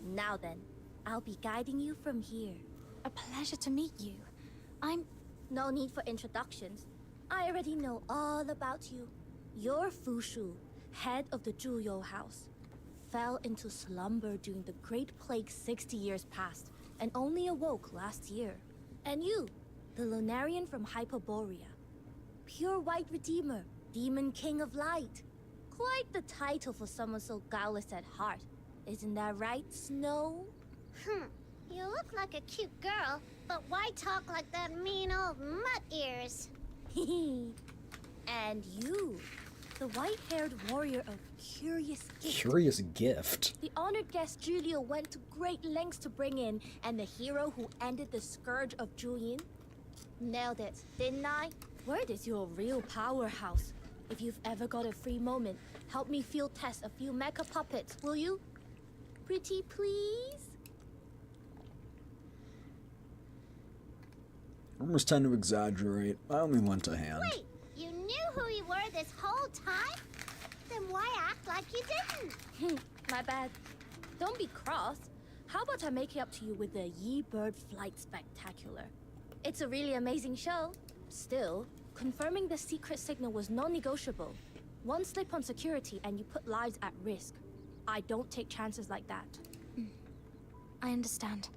Now then, I'll be guiding you from here. A pleasure to meet you. No need for introductions. I already know all about you. Your Fushu, head of the Zhuyo house, fell into slumber during the Great Plague 60 years past, and only awoke last year. And you, the Lunarian from Hyperborea. Pure White Redeemer, Demon King of Light. Quite the title for someone so guileless at heart. Isn't that right, Snow? You look like a cute girl, but why talk like that mean old mutt ears? And you, the white-haired warrior of Curious Gift. Curious Gift? The honored guest Julio went to great lengths to bring in, and the hero who ended the scourge of Juyin. Nailed it, didn't I? Word is your real powerhouse. If you've ever got a free moment, help me field test a few mecha puppets, will you? Pretty please? Rumors tend to exaggerate. I only lent a hand. Wait, you knew who you were this whole time? Then why act like you didn't? My bad. Don't be cross. How about I make it up to you with the Yi Bird Flight Spectacular? It's a really amazing show. Still, confirming the secret signal was non-negotiable. One slip on security and you put lives at risk. I don't take chances like that. I understand.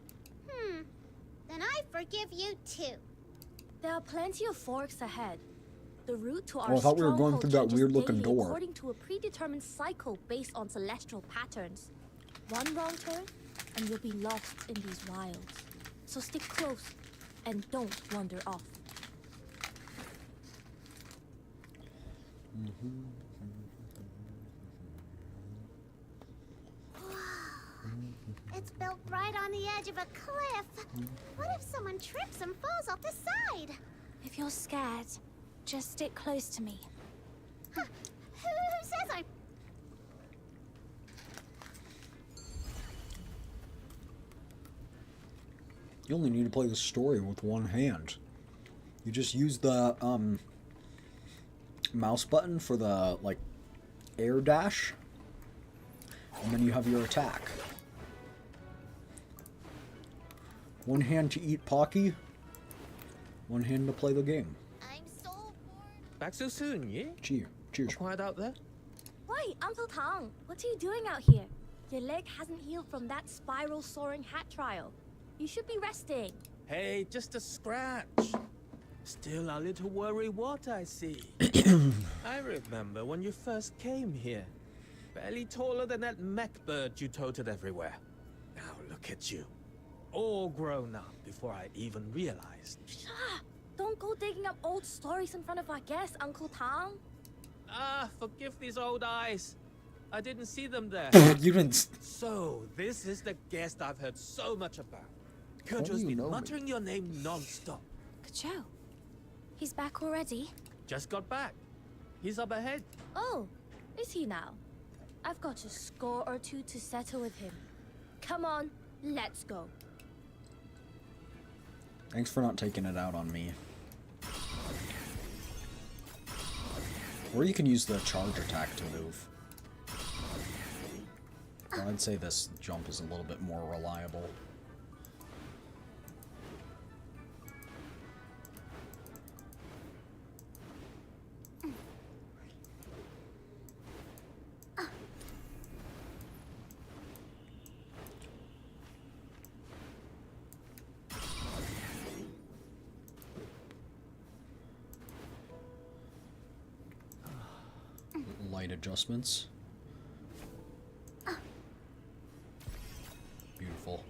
Then I forgive you too. There are plenty of forks ahead. The route to our Oh, I thought we were going through that changes weird-looking daily door. according to a predetermined cycle based on celestial patterns. One wrong turn, and you'll be lost in these wilds. So stick close, and don't wander off. It's built right on the edge of a cliff. What if someone trips and falls off the side? If you're scared, just stick close to me. Who says I'm... You only need to play the story with one hand. You just use the mouse button for the air dash, and then you have your attack. One hand to eat Pocky, one hand to play the game. I'm so bored. Back so soon, yeah? Cheers. Cheers. Quiet out there? Wait, Uncle Tang, what are you doing out here? Your leg hasn't healed from that spiral soaring hat trial. You should be resting. Hey, just a scratch. Still a little worry what I see. I remember when you first came here. Barely taller than that mech bird you toted everywhere. Now look at you. All grown up before I even realized. Don't go digging up old stories in front of our guest, Uncle Tang. Forgive these old eyes. I didn't see them there. You didn't. So, this is the guest I've heard so much about. How do Kejo's you been know me? muttering your name non-stop. Kejo? He's back already? Just got back. He's up ahead. Oh, is he now? I've got a score or two to settle with him. Come on, let's go. Thanks for not taking it out on me. Or you can use the charge attack to move. Well, I'd say this jump is a little bit more reliable. Light adjustments. Beautiful.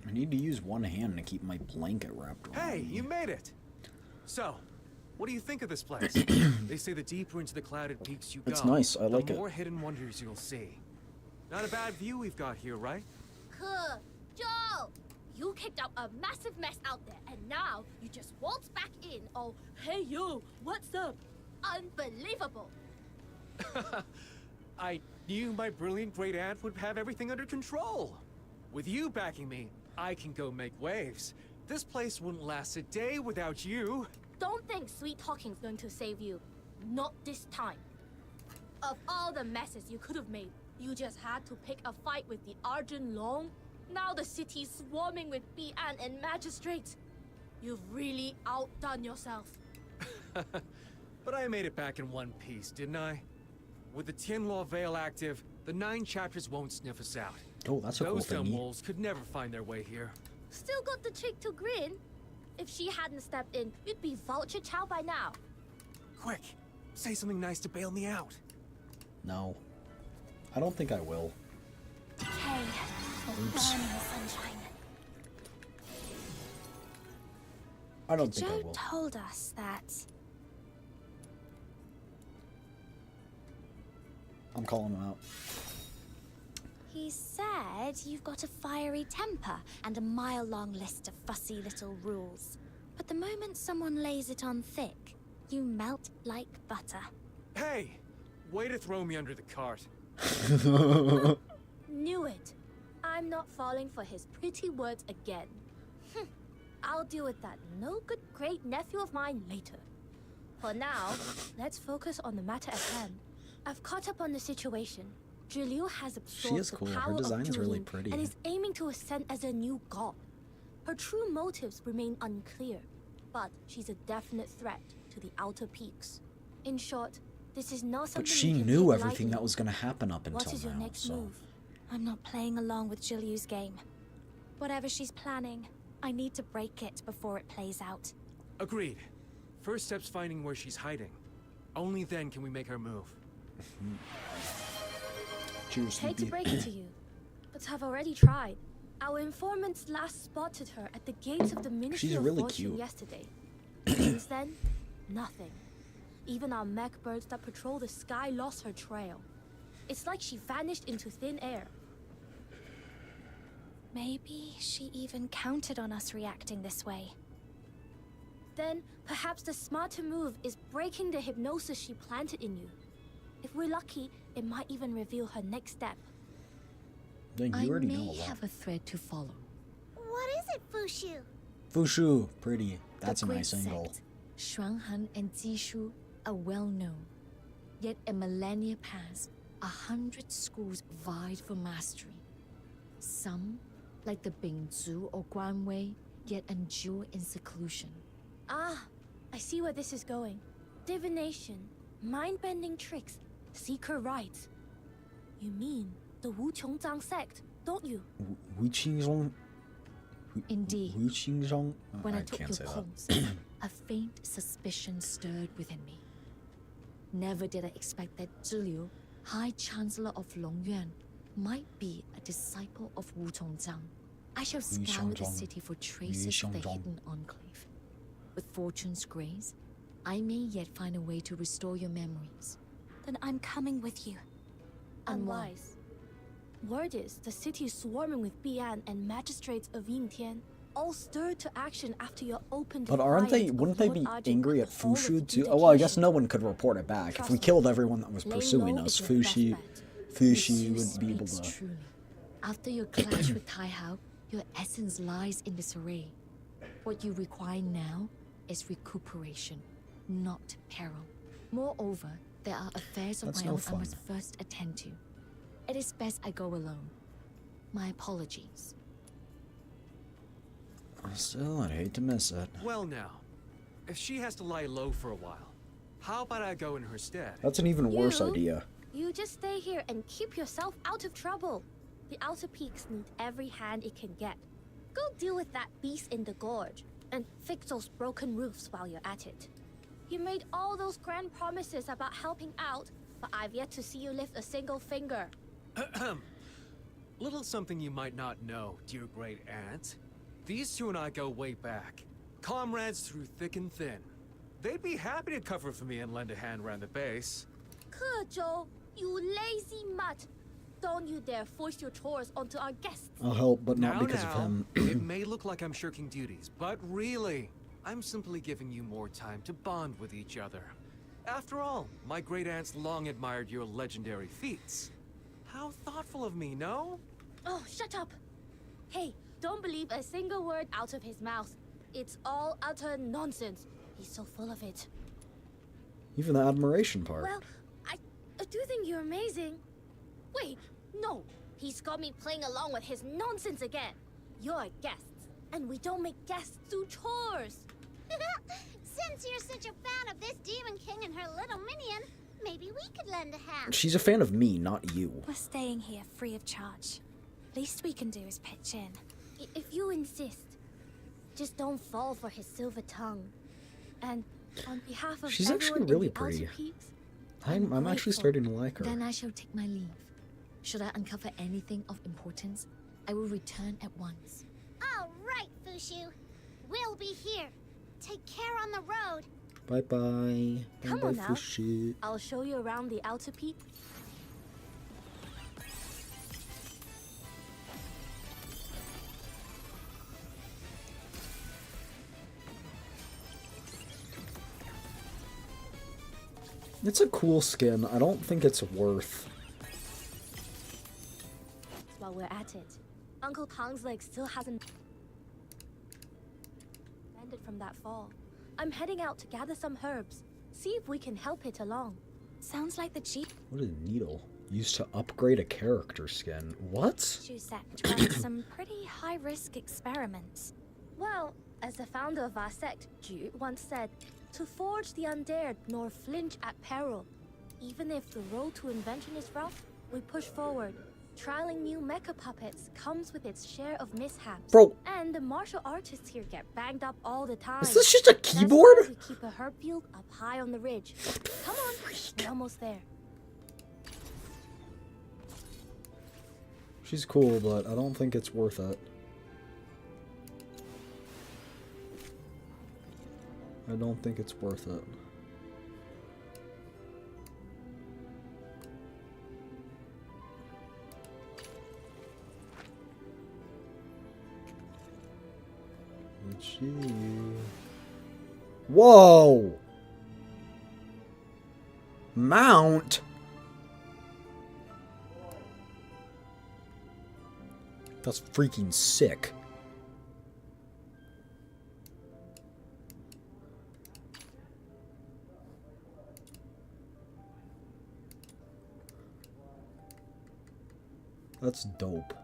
I need to use one hand to keep my blanket wrapped around Hey, me. you made it! So, what do you think of this place? They say the deeper into the clouded peaks you go, It's nice, I like the it. more hidden wonders you'll see. Not a bad view we've got here, right? Joe! You kicked out a massive mess out there, and now you just waltz back in. Oh, hey you, what's up? Unbelievable! I knew my brilliant great aunt would have everything under control. With you backing me, I can go make waves. This place wouldn't last a day without you. Don't think sweet talking's going to save you. Not this time. Of all the messes you could have made, you just had to pick a fight with the Arjun Long. Now the city's swarming with Bi'an and magistrates. You've really outdone yourself. But I made it back in one piece, didn't I? With the Tianluo Veil active, the 9 chapters won't sniff us out. Oh, that's a cool Those dumb thingy. wolves could never find their way here. Still got the chick to grin. If she hadn't stepped in, you'd be vulture chow by now. Quick, say something nice to bail me out. No. I don't think I will. Okay, we'll Oops. burn in the sunshine. I don't think I Joe will. told us that I'm calling him out. he said you've got a fiery temper and a mile-long list of fussy little rules. But the moment someone lays it on thick, you melt like butter. Hey, way to throw me under the cart. Knew it. I'm not falling for his pretty words again. I'll deal with that no good great nephew of mine later. For now, let's focus on the matter at hand. I've caught up on the situation. Zhiliu has absorbed is cool. the Her power design of is really Zhuyin pretty. and is aiming to ascend as a new god. Her true motives remain unclear, but she's a definite threat to the outer peaks. In short, this is not something But she we can knew take everything lightly. that was going to happen up until What is your now, next so... move? I'm not playing along with Jiliu's game. Whatever she's planning, I need to break it before it plays out. Agreed. First step's finding where she's hiding. Only then can we make our move. Cheers, Hate to Sleepy. break it to you, but I've already tried. Our informants last spotted her at the gates of the Ministry She's of really Fortune cute. yesterday. Since then, nothing. Even our mech birds that patrol the sky lost her trail. It's like she vanished into thin air. Maybe she even counted on us reacting this way. Then, perhaps the smarter move is breaking the hypnosis she planted in you. If we're lucky, it might even reveal her next step. Then I you already know a may lot. have a thread to follow. What is it, Fushu? Fushu, pretty. That's The a great nice angle. sect, Shuanghan and Jishu, are well known. Yet a millennia passed, 100 schools vied for mastery. Some, like the Bingzu or Guanwei, yet endure in seclusion. Ah, I see where this is going. Divination, mind-bending tricks, secret rites. You mean the Wu Qiongzang sect, don't you? Wu Qingzhong. Indeed. Wu Qingzhong? When I I took can't your say pulse, that. a faint suspicion stirred within me. Never did I expect that Zhiliu, High Chancellor of Longyuan, might be a disciple of Wu Tongzang. I shall scour the Xiongzhong. city for traces of the Xiongzhong. hidden enclave. With fortune's grace, I may yet find a way to restore your memories. Then I'm coming with you. Unwise. Word is the city is swarming with Bi'an and magistrates of Yingtian. all stirred to action after your open But aren't they? defiance of Wouldn't they Lord be Argent angry at and all of Fushu the too? Oh, well, I guess indication. no one could report it back. If Trust we me, killed everyone that was laying pursuing low us, is your best Fushi bet. would Zeus be able speaks to. truly. After your clash with Tai Hao, your essence lies in disarray. What you require now is recuperation, not peril. Moreover, there are affairs of That's my no own I fun. must first attend to. It is best I go alone. My apologies. Still, I'd hate to miss it. Well now, if she has to lie low for a while, how about I go in her stead? That's an even worse You? idea. You just stay here and keep yourself out of trouble. The outer peaks need every hand it can get. Go deal with that beast in the gorge and fix those broken roofs while you're at it. You made all those grand promises about helping out, but I've yet to see you lift a single finger. Little something you might not know, dear great aunt. These two and I go way back. Comrades through thick and thin. They'd be happy to cover for me and lend a hand around the base. Kezhou, you lazy mutt! Don't you dare force your chores onto our guests. I'll help, but not Now, because of him. it may look like I'm shirking duties, but really, I'm simply giving you more time to bond with each other. After all, my great aunts long admired your legendary feats. How thoughtful of me, no? Oh, shut up! Hey, don't believe a single word out of his mouth. It's all utter nonsense. He's so full of it. Even the admiration part. Well, I do think you're amazing. Wait, no. He's got me playing along with his nonsense again. You're guests, and we don't make guests do chores. Since you're such a fan of this Demon King and her little minion, maybe we could lend a hand. She's a fan of me, not you. We're staying here free of charge. Least we can do is pitch in. If you insist, just don't fall for his silver tongue. And on behalf of She's everyone actually in really the Outer pretty. Peaks, I'm actually grateful. starting to like her. Then I shall take my leave. Should I uncover anything of importance, I will return at once. All right, Fushu. We'll be here. Take care on the road. Bye-bye. Come Bye-bye, on now. Fushi. I'll show you around the Outer Peak. It's a cool skin. I don't think it's worth. While we're at it, Uncle Tang's leg still hasn't mended from that fall. I'm heading out to gather some herbs. See if we can help it along. Sounds like the Chief What is a needle? Used to upgrade a character skin. What? sect runs some pretty high-risk experiments. Well, as the founder of our sect, Ju, once said, to forge the undared nor flinch at peril. Even if the road to invention is rough, we push forward. Trialing new mecha puppets comes with its share of mishaps. Bro. And the martial artists here get banged up all the time. Is this just a That's keyboard? why we keep a herb field up high on the ridge. Come on, we're almost there. She's cool, but I don't think it's worth it. I don't think it's worth it. Let's see. Whoa! Mount? That's freaking sick. That's dope.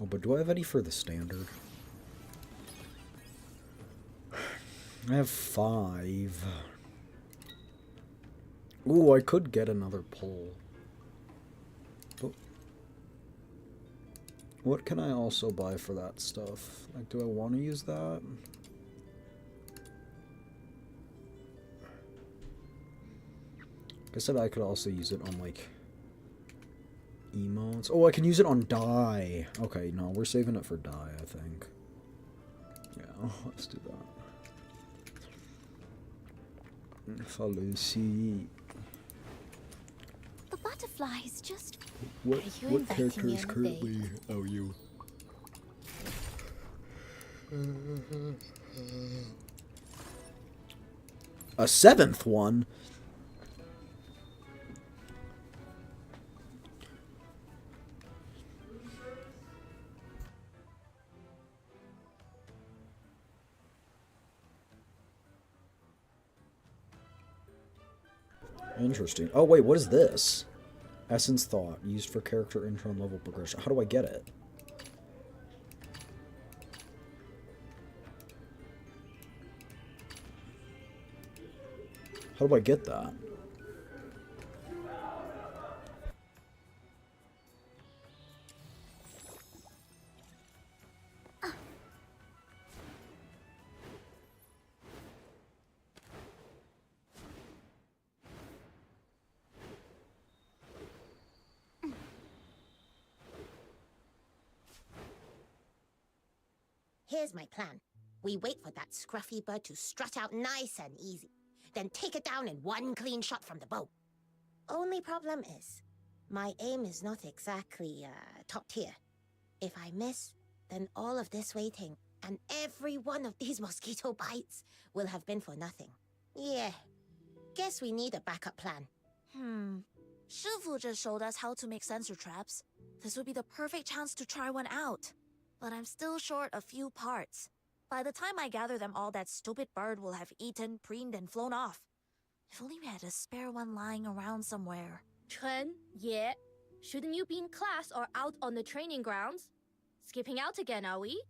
Oh, but do I have any for the standard? I have 5. Ooh, I could get another pole. But what can I also buy for that stuff? Like, do I want to use that? I said I could also use it on, like, emotes. Oh, I can use it on dye. Okay, no, we're saving it for dye, I think. Yeah, let's do that. Follow see. The butterflies just... What, Are you what inviting character me is on a currently... Oh, you. A seventh one? Interesting. Oh, wait, what is this? Essence Thought, used for character intro and level progression. How do I get it? How do I get that? Here's my plan. We wait for that scruffy bird to strut out nice and easy, then take it down in one clean shot from the bow. Only problem is, my aim is not exactly, top tier. If I miss, then all of this waiting and every one of these mosquito bites will have been for nothing. Yeah, guess we need a backup plan. Shifu just showed us how to make sensor traps. This would be the perfect chance to try one out. But I'm still short a few parts. By the time I gather them all, that stupid bird will have eaten, preened, and flown off. If only we had a spare one lying around somewhere. Chen, yeah. Shouldn't you be in class or out on the training grounds? Skipping out again, are we?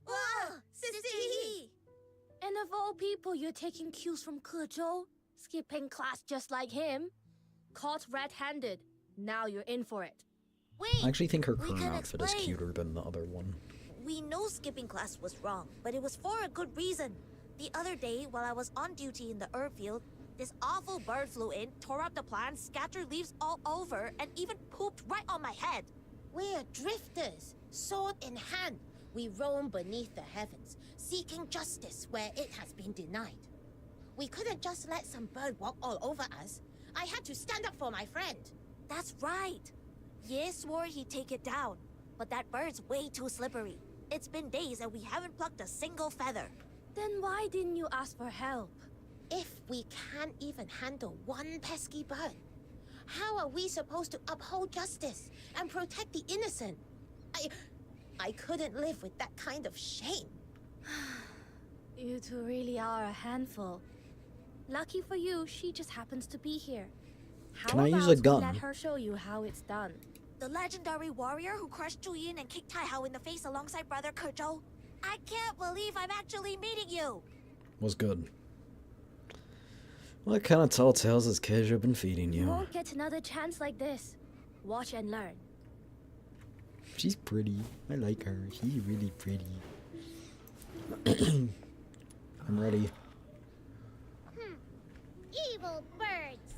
Wow, Sister He! And of all people, you're taking cues from Ke, skipping class just like him. Caught red-handed. Now you're in for it. Wait, I actually think her we current can outfit is explain. cuter than the other one. We know skipping class was wrong, but it was for a good reason. The other day, while I was on duty in the herb field, this awful bird flew in, tore up the plants, scattered leaves all over, and even pooped right on my head. We're drifters, sword in hand. We roam beneath the heavens, seeking justice where it has been denied. We couldn't just let some bird walk all over us. I had to stand up for my friend. That's right. Ye swore he'd take it down, but that bird's way too slippery. It's been days and we haven't plucked a single feather. Then why didn't you ask for help? If we can't even handle one pesky bird, how are we supposed to uphold justice and protect the innocent? I couldn't live with that kind of shame. You two really are a handful. Lucky for you, she just happens to be here. How Can I use a about we gun? let her show you how it's done? The legendary warrior who crushed Juyin and kicked Taihao in the face alongside brother Ke. I can't believe I'm actually meeting you. Was good. What kind of tall tales has Keja been feeding You you? won't get another chance like this. Watch and learn. She's pretty. I like her. She's really pretty. I'm ready. Evil birds,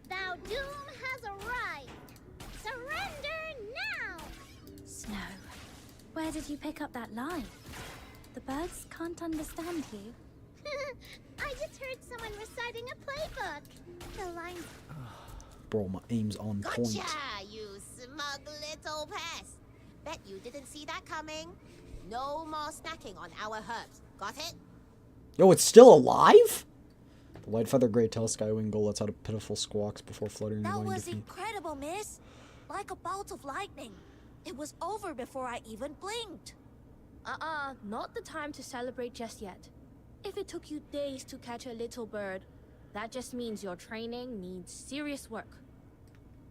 thou doom has arrived. Surrender now! Snow, where did you pick up that line? The birds can't understand you. I just heard someone reciting a playbook. The lines... Bro, my aim's on point. Gotcha, you smug little pest. Bet you didn't see that coming. No more snacking on our herbs. Got it? Yo, it's still alive? The white feather gray tail skywing gull lets out a pitiful squawks before fluttering That away was to feet. incredible, miss. Like a bolt of lightning. It was over before I even blinked. Not the time to celebrate just yet. If it took you days to catch a little bird, that just means your training needs serious work.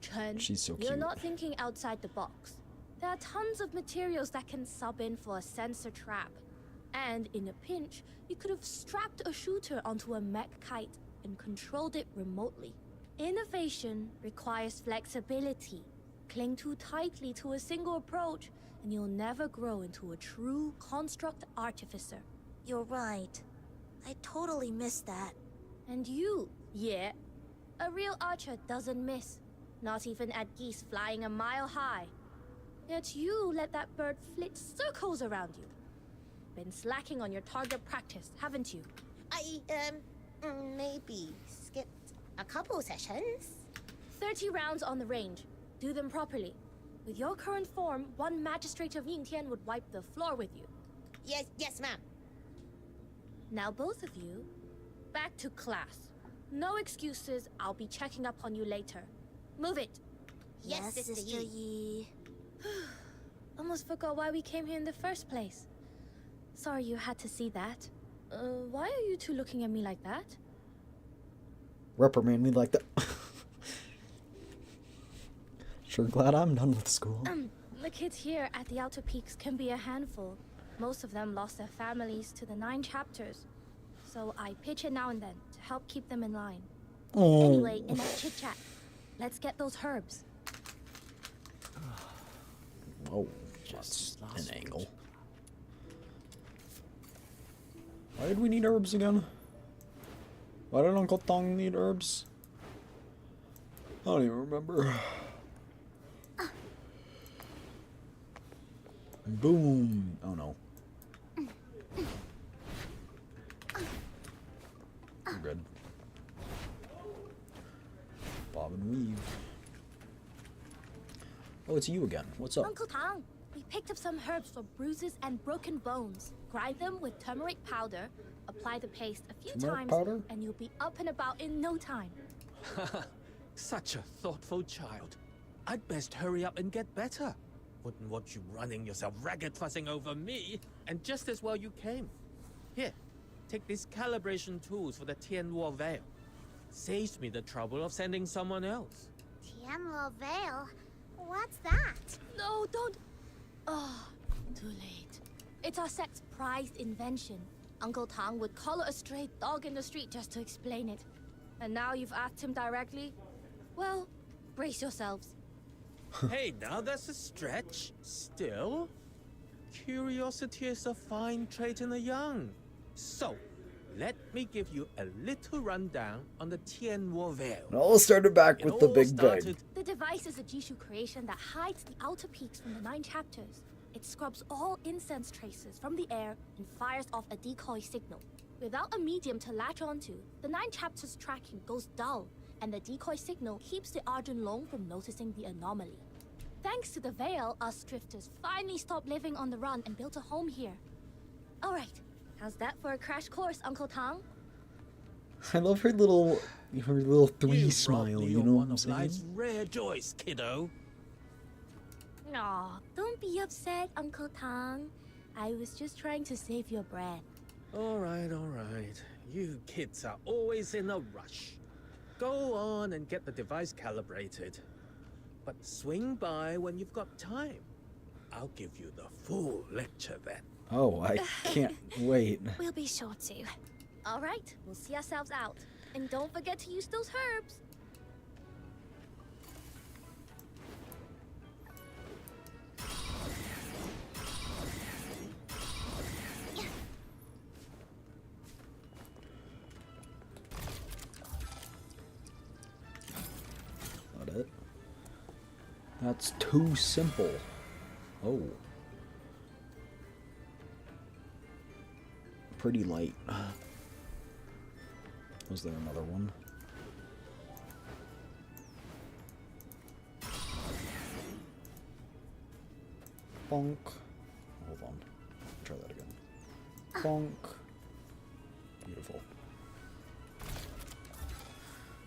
Chen, She's so you're cute. not thinking outside the box. There are tons of materials that can sub in for a sensor trap. And in a pinch, you could have strapped a shooter onto a mech kite and controlled it remotely. Innovation requires flexibility. Cling too tightly to a single approach, and you'll never grow into a true construct artificer. You're right. I totally missed that. And you, yeah. A real archer doesn't miss. Not even at geese flying a mile high. Yet you let that bird flit circles around you. Been slacking on your target practice, haven't you? I, maybe skipped a couple sessions. 30 rounds on the range. Do them properly. With your current form, one magistrate of Yingtian would wipe the floor with you. Yes, ma'am. Now both of you, back to class. No excuses, I'll be checking up on you later. Move it. Yes, Sister Yi. Almost forgot why we came here in the first place. Sorry you had to see that. Why are you two looking at me like that? Reprimand me like that. Sure glad I'm done with school. The kids here at the Outer Peaks can be a handful. Most of them lost their families to the 9 chapters. So I pitch in now and then to help keep them in line. Oh. Anyway, enough chit-chat. Let's get those herbs. Oh, that's an angle. Why did we need herbs again? Why did Uncle Tong need herbs? I don't even remember. Boom! Oh no. We're good. Bob and weave. Oh, it's you again. What's up? Uncle Tang, we picked up some herbs for bruises and broken bones. Grind them with turmeric powder, apply the paste a few Turmeric times, powder? and you'll be up and about in no time. Such a thoughtful child. I'd best hurry up and get better. Wouldn't want you running yourself ragged fussing over me, and just as well you came. Here, take these calibration tools for the Tianluo Veil. Saves me the trouble of sending someone else. Tianluo Veil? What's that? No, don't. Oh, too late. It's our sect's prized invention. Uncle Tang would collar a stray dog in the street just to explain it. And now you've asked him directly? Well, brace yourselves. Hey, now that's a stretch. Still, curiosity is a fine trait in the young. So, let me give you a little rundown on the Tianluo Veil. It all started back with the Big Bang. The device is a Jishu creation that hides the outer peaks from the 9 chapters. It scrubs all incense traces from the air and fires off a decoy signal. Without a medium to latch onto, the 9 chapters tracking goes dull, and the decoy signal keeps the Arjun Long from noticing the anomaly. Thanks to the Veil, us drifters finally stopped living on the run and built a home here. Alright, how's that for a crash course, Uncle Tang? I love her little three You smile, brought me you know what one I'm of life's saying? rare joys, kiddo. Aw, don't be upset, Uncle Tang. I was just trying to save your breath. All right. You kids are always in a rush. Go on and get the device calibrated. But swing by when you've got time. I'll give you the full lecture then. Oh, I can't wait. We'll be sure to. Alright, we'll see ourselves out. And don't forget to use those herbs. Not it. That's too simple. Oh. Pretty light. Was there another one? Bonk. Hold on. Try that again. Bonk. Beautiful.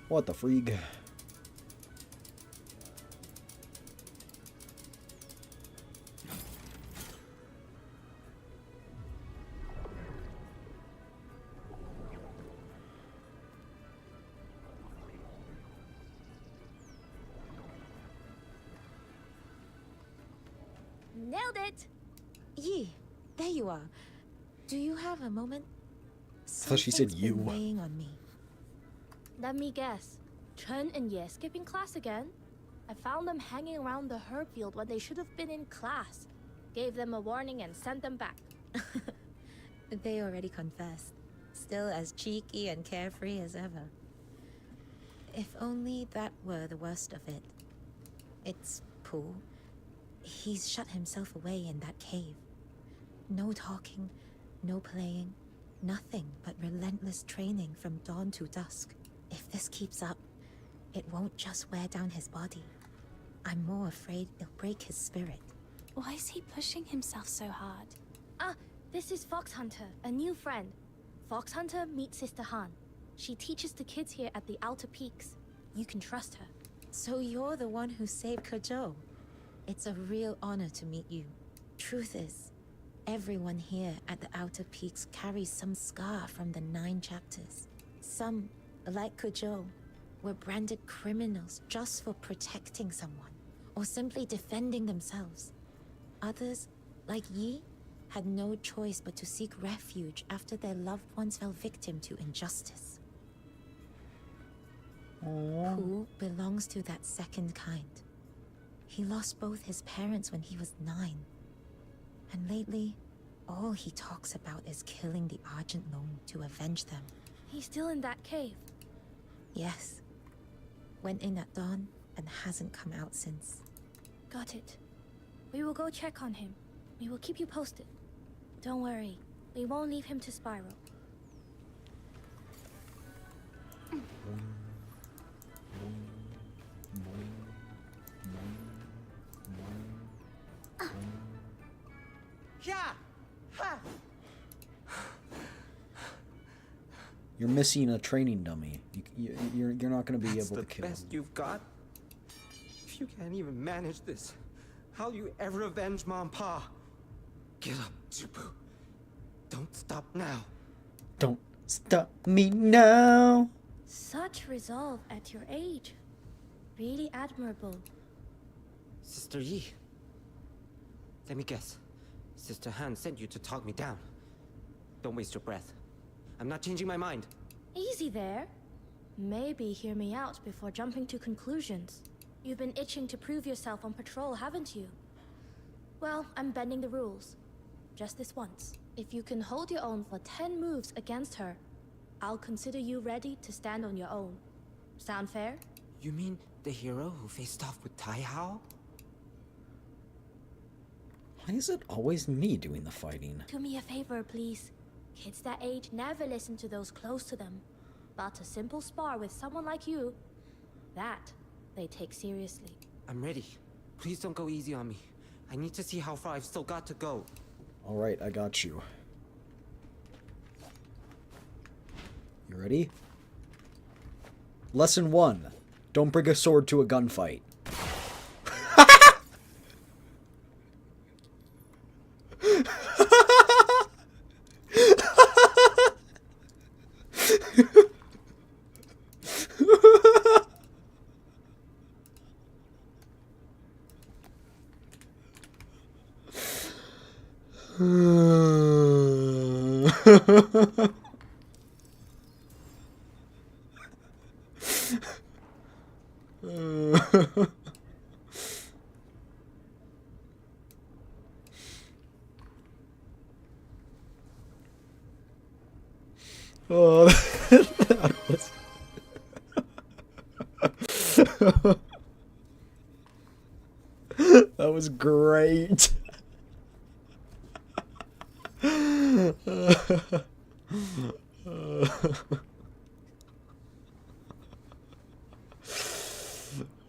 What the freak? Nailed it! Yi, there you are. Do you have a moment? I thought she said Something's been you. weighing on me. Let me guess. Chen and Ye skipping class again? I found them hanging around the herb field when they should have been in class. Gave them a warning and sent them back. They already confessed. Still as cheeky and carefree as ever. If only that were the worst of it. It's Pooh. He's shut himself away in that cave. No talking, no playing, nothing but relentless training from dawn to dusk. If this keeps up, it won't just wear down his body. I'm more afraid it'll break his spirit. Why is he pushing himself so hard? Ah, this is Fox Hunter, a new friend. Fox Hunter meets Sister Han. She teaches the kids here at the Outer Peaks. You can trust her. So you're the one who saved Kojo. It's a real honor to meet you. Truth is, everyone here at the Outer Peaks carries some scar from the 9 chapters. Some, like Kojo, were branded criminals just for protecting someone, or simply defending themselves. Others, like Yi, had no choice but to seek refuge after their loved ones fell victim to injustice. Who belongs to that second kind. He lost both his parents when he was 9. And lately, all he talks about is killing the Argent Loan to avenge them. He's still in that cave. Yes. Went in at dawn and hasn't come out since. Got it. We will go check on him. We will keep you posted. Don't worry, we won't leave him to spiral. Yeah! Ha! You're missing a training dummy. You're not going to be That's able to the kill him. best you've got? If you can't even manage this, how'll you ever avenge Mom Pa? Get up, Zubu. Don't stop now. Don't stop me now. Such resolve at your age. Really admirable. Sister Yi. Let me guess. Sister Han sent you to talk me down. Don't waste your breath. I'm not changing my mind. Easy there. Maybe hear me out before jumping to conclusions. You've been itching to prove yourself on patrol, haven't you? Well, I'm bending the rules. Just this once. If you can hold your own for 10 moves against her, I'll consider you ready to stand on your own. Sound fair? You mean the hero who faced off with Tai Hao? Why is it always me doing the fighting? Do me a favor, please. Kids that age never listen to those close to them. But a simple spar with someone like you, that they take seriously. I'm ready. Please don't go easy on me. I need to see how far I've still got to go. Alright, I got you. You ready? Lesson 1. Don't bring a sword to a gunfight. Oh, that was... that was great.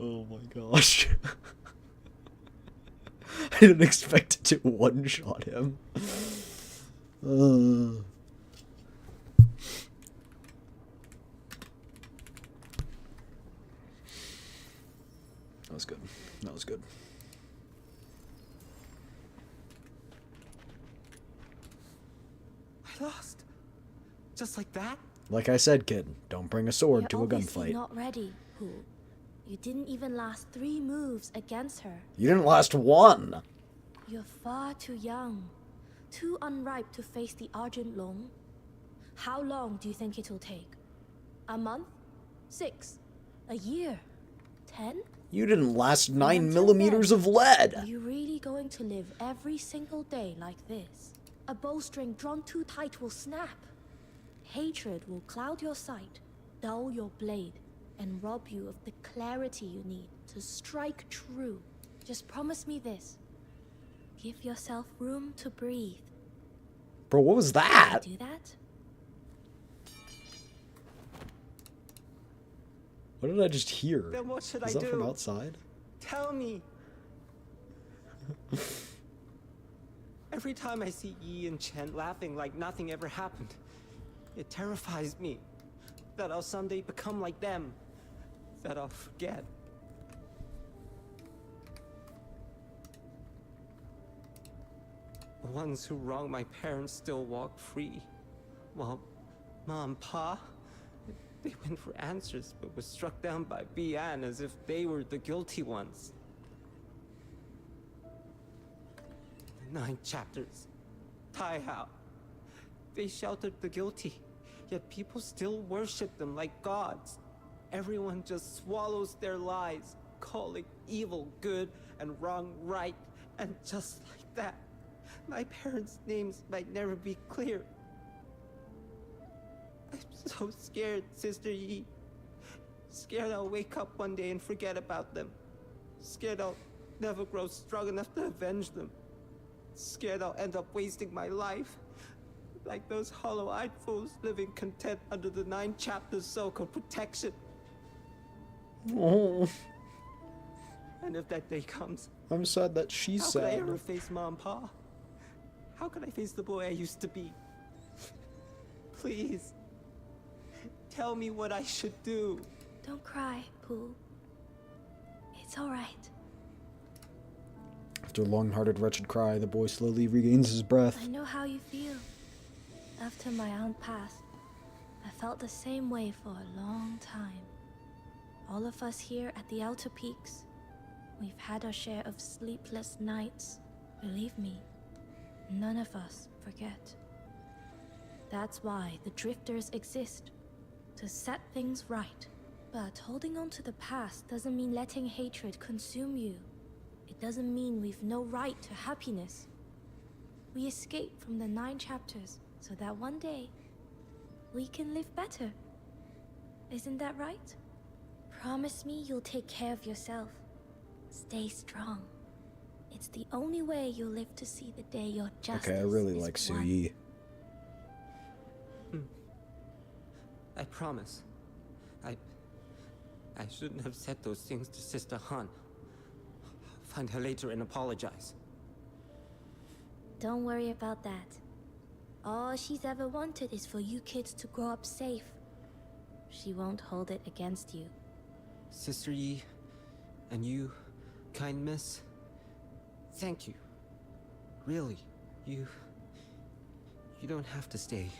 Oh my gosh. I didn't expect it to one-shot him. That was good. That was good. I lost. Just like that? Like I said, kid, don't bring a sword You're to a obviously gunfight. not ready, Hu. You didn't even last 3 moves against her. You didn't last one. You're far too young. Too unripe to face the Argent Long. How long do you think it'll take? A month? 6? A year? 10? You didn't last 9 Until millimeters then, of lead. Are you really going to live every single day like this? A bowstring drawn too tight will snap. Hatred will cloud your sight, dull your blade, and rob you of the clarity you need to strike true. Just promise me this. Give yourself room to breathe. Bro, what was that? Do that? What did I just hear? Then what should Is I that do? from outside? Tell me. Every time I see Yi and Chen laughing like nothing ever happened, it terrifies me that I'll someday become like them, that I'll forget. The ones who wronged my parents still walk free, while Ma and Pa, they went for answers but were struck down by Bian as if they were the guilty ones. The 9 chapters, Tai Hao, they sheltered the guilty, yet people still worship them like gods. Everyone just swallows their lies, calling evil good and wrong right, and just like that, my parents' names might never be clear. I'm so scared, Sister Yi. Scared I'll wake up one day and forget about them. Scared I'll never grow strong enough to avenge them. Scared I'll end up wasting my life, like those hollow-eyed fools living content under the 9 chapters so-called protection. Oh. And if that day comes, I'm sad that she's how sad. could I ever face Mom and Pa? How could I face the boy I used to be? Please, tell me what I should do. Don't cry, Pooh. It's alright. After a long-hearted, wretched cry, the boy slowly regains his breath. I know how you feel. After my aunt passed, I felt the same way for a long time. All of us here at the Outer Peaks, we've had our share of sleepless nights. Believe me, none of us forget. That's why the Drifters exist, to set things right. But holding on to the past doesn't mean letting hatred consume you. It doesn't mean we've no right to happiness. We escape from the 9 chapters so that one day we can live better. Isn't that right? Promise me you'll take care of yourself. Stay strong. It's the only way you'll live to see the day your justice Okay, I really is like Su won. Yi. I promise. I shouldn't have said those things to Sister Han. I'll find her later and apologize. Don't worry about that. All she's ever wanted is for you kids to grow up safe. She won't hold it against you. Sister Yi, and you, kind miss, thank you. Really, you don't have to stay.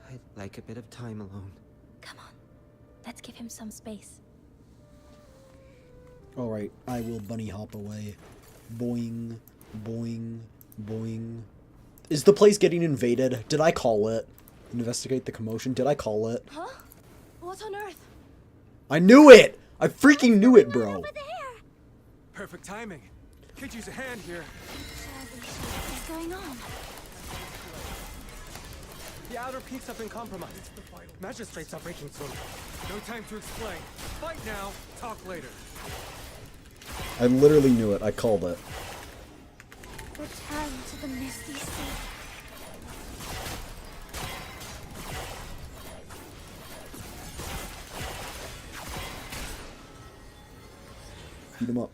I'd like a bit of time alone. Come on, let's give him some space. Alright, I will bunny hop away. Boing, boing, boing. Is the place getting invaded? Did I call it? Investigate the commotion. Did I call it? Huh? What on earth? I knew it! I freaking knew it, bro. Perfect timing. Could use a hand here. What's going on? The Outer Peaks have been compromised. Magistrates are breaking through. No time to explain. Fight now, talk later. I literally knew it. I called it. Return to the misty sea. Beat him up.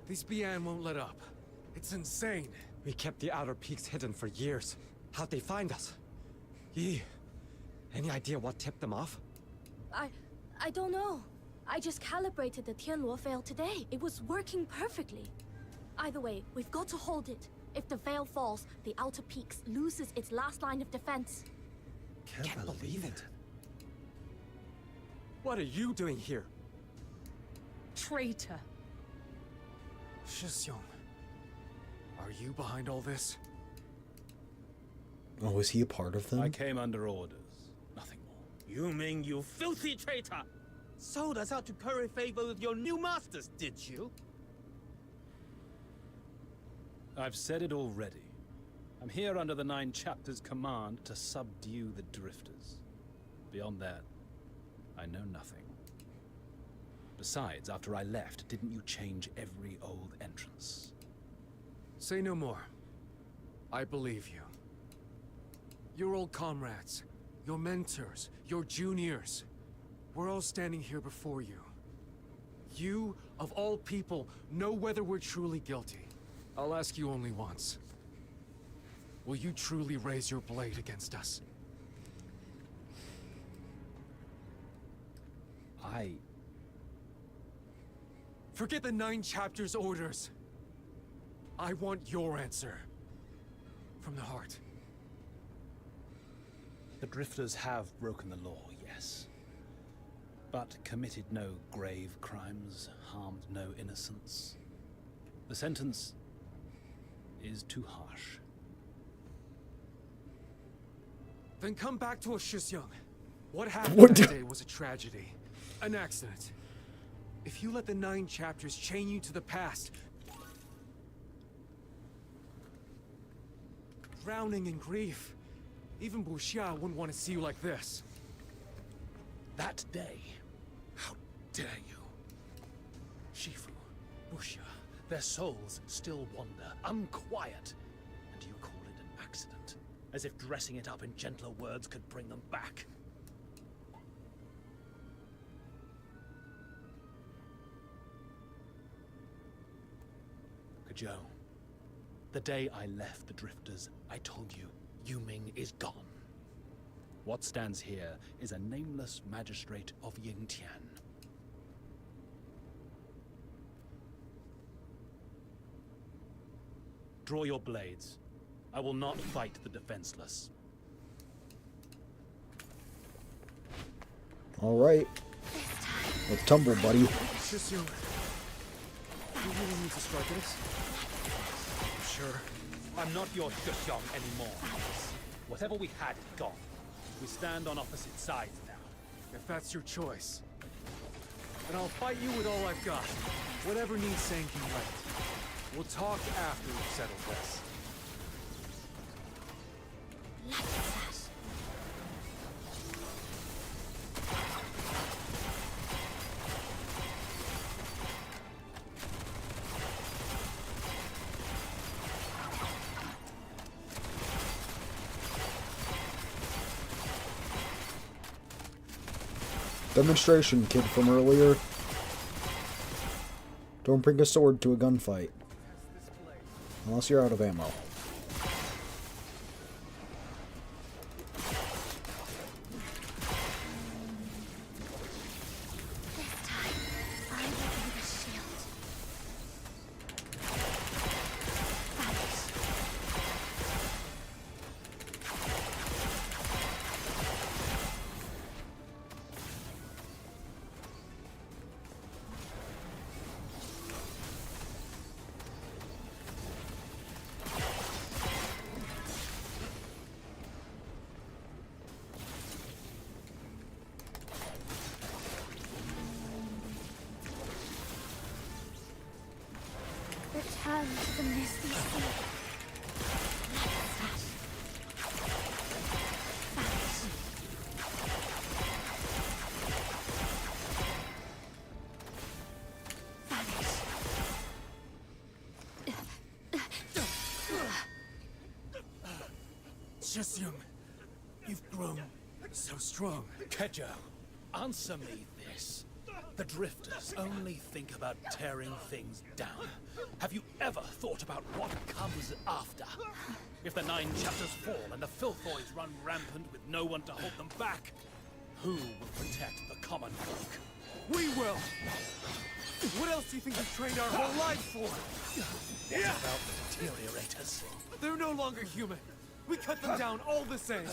These Bian won't let up. It's insane. We kept the Outer Peaks hidden for years. How'd they find us? Yi, any idea what tipped them off? I don't know. I just calibrated the Tianluo veil today. It was working perfectly. Either way, we've got to hold it. If the veil falls, the Outer Peaks loses its last line of defense. Can't believe it. What are you doing here? Traitor. Shisyong, are you behind all this? Oh, is he a part of them? I came under orders. Nothing more. You mean you filthy traitor? Sold us out to curry favor with your new masters, did you? I've said it already. I'm here under the 9 chapters' command to subdue the Drifters. Beyond that, I know nothing. Besides, after I left, didn't you change every old entrance? Say no more. I believe you. Your old comrades, your mentors, your juniors. We're all standing here before you. you, of all people, know whether we're truly guilty. I'll ask you only once. Will you truly raise your blade against us? Forget the 9 chapters orders. I want your answer. From the heart. The Drifters have broken the law, yes. But committed no grave crimes, harmed no innocents. The sentence is too harsh. Then come back to us, Shisyung. What What happened the- that day was a tragedy. An accident. If you let the 9 chapters chain you to the past, drowning in grief, even Buxia wouldn't want to see you like this. That day, how dare you? Shifu, Buxia, their souls still wander, unquiet, and you call it an accident, as if dressing it up in gentler words could bring them back. Joe, the day I left the Drifters, I told you, Yuming is gone. What stands here is a nameless magistrate of Yingtian. Draw your blades. I will not fight the defenseless. All right. Let's tumble, buddy. Shisyung, you really need to strike us? Sure. I'm not your Shisyong anymore. Whatever we had is gone. We stand on opposite sides now. If that's your choice. And I'll fight you with all I've got. Whatever needs saying can wait. We'll talk after we've settled this. Demonstration kid from earlier. Don't bring a sword to a gunfight. Unless you're out of ammo. Return to the misty sea. Shisyung, you've grown so strong. Kejo, answer me this. The Drifters only think about tearing things down. Have you ever thought about what comes after? If the 9 chapters fall and the Filthoids run rampant with no one to hold them back, who will protect the common folk? We will! What else do you think we've trained our whole lives for? What about the deteriorators? They're no longer human. We cut them down all the same.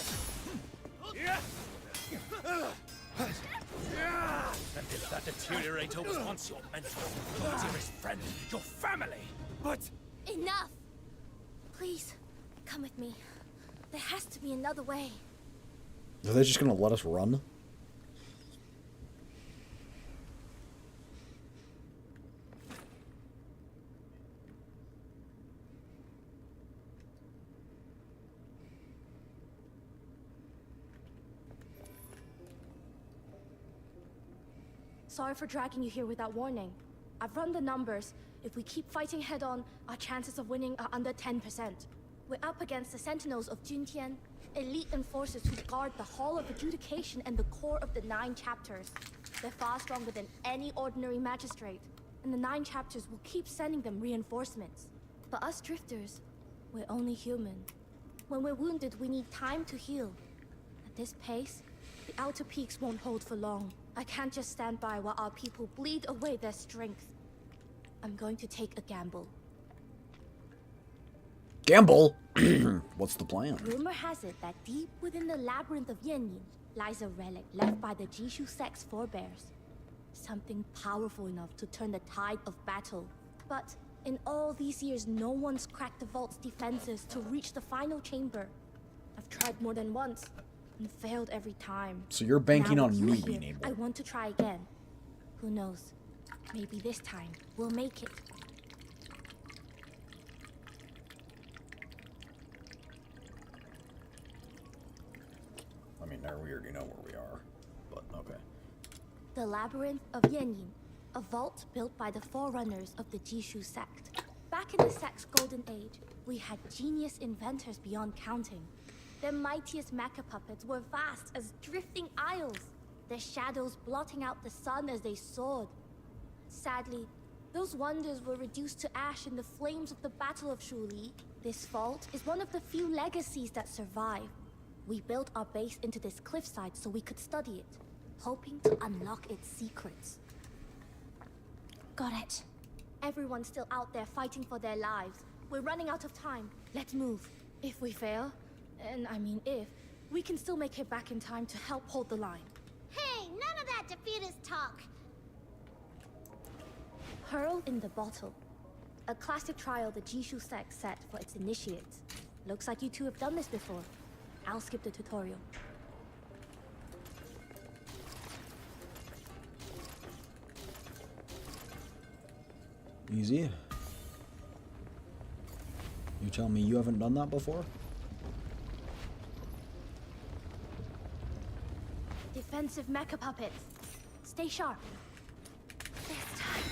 And if that deteriorator was once your mentor, your dearest friend, your family! But... Enough! Please, come with me. There has to be another way. Are they just gonna let us run? Sorry for dragging you here without warning. I've run the numbers. If we keep fighting head-on, our chances of winning are under 10%. We're up against the Sentinels of Juntian, elite enforcers who guard the Hall of Adjudication and the core of the 9 chapters. They're far stronger than any ordinary magistrate, and the 9 chapters will keep sending them reinforcements. For us drifters, we're only human. When we're wounded, we need time to heal. At this pace, the outer peaks won't hold for long. I can't just stand by while our people bleed away their strength. I'm going to take a gamble. Gamble? What's the plan? Rumor has it that deep within the labyrinth of Yanyin lies a relic left by the Jishu sect's forebears. Something powerful enough to turn the tide of battle. But in all these years, no one's cracked the vault's defenses to reach the final chamber. I've tried more than once, and failed every time. So you're banking Now on with you me here, being able. I want to try again. Who knows? Maybe this time we'll make it. I mean, there we already know where we are, but okay. The Labyrinth of Yanyin, a vault built by the forerunners of the Jishu sect. Back in the sect's golden age, we had genius inventors beyond counting. Their mightiest mecha puppets were vast as drifting isles, their shadows blotting out the sun as they soared. Sadly, those wonders were reduced to ash in the flames of the Battle of Shuli. This vault is one of the few legacies that survive. We built our base into this cliffside so we could study it, hoping to unlock its secrets. Got it. Everyone's still out there fighting for their lives. We're running out of time. Let's move. If we fail, and I mean if, we can still make it back in time to help hold the line. Hey, none of that defeatist talk. Pearl in the Bottle. A classic trial the Jishu sect set for its initiates. Looks like you two have done this before. I'll skip the tutorial. Easy. You tell me you haven't done that before? Defensive mecha puppets. Stay sharp. This time,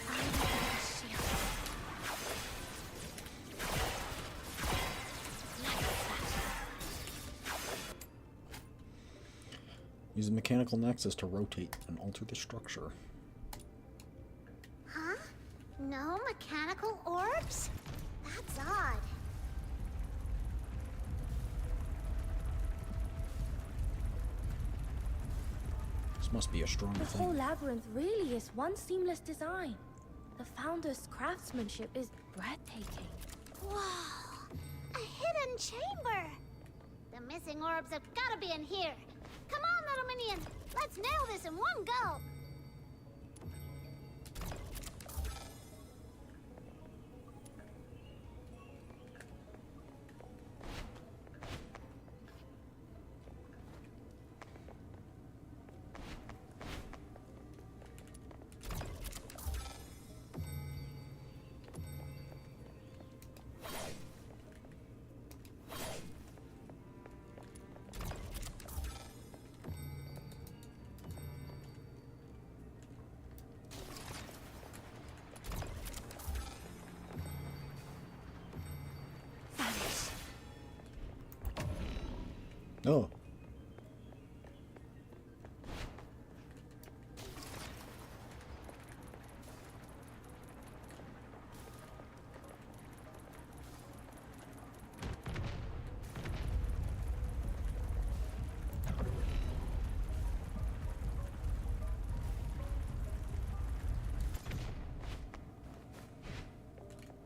I'm the shield. Use the mechanical nexus to rotate and alter the structure. Huh? No mechanical orbs? That's odd. This must be a strong The whole thing. labyrinth really is one seamless design. The founder's craftsmanship is breathtaking. Wow! A hidden chamber! The missing orbs have gotta be in here. Come on, little minion! Let's nail this in one go! Oh.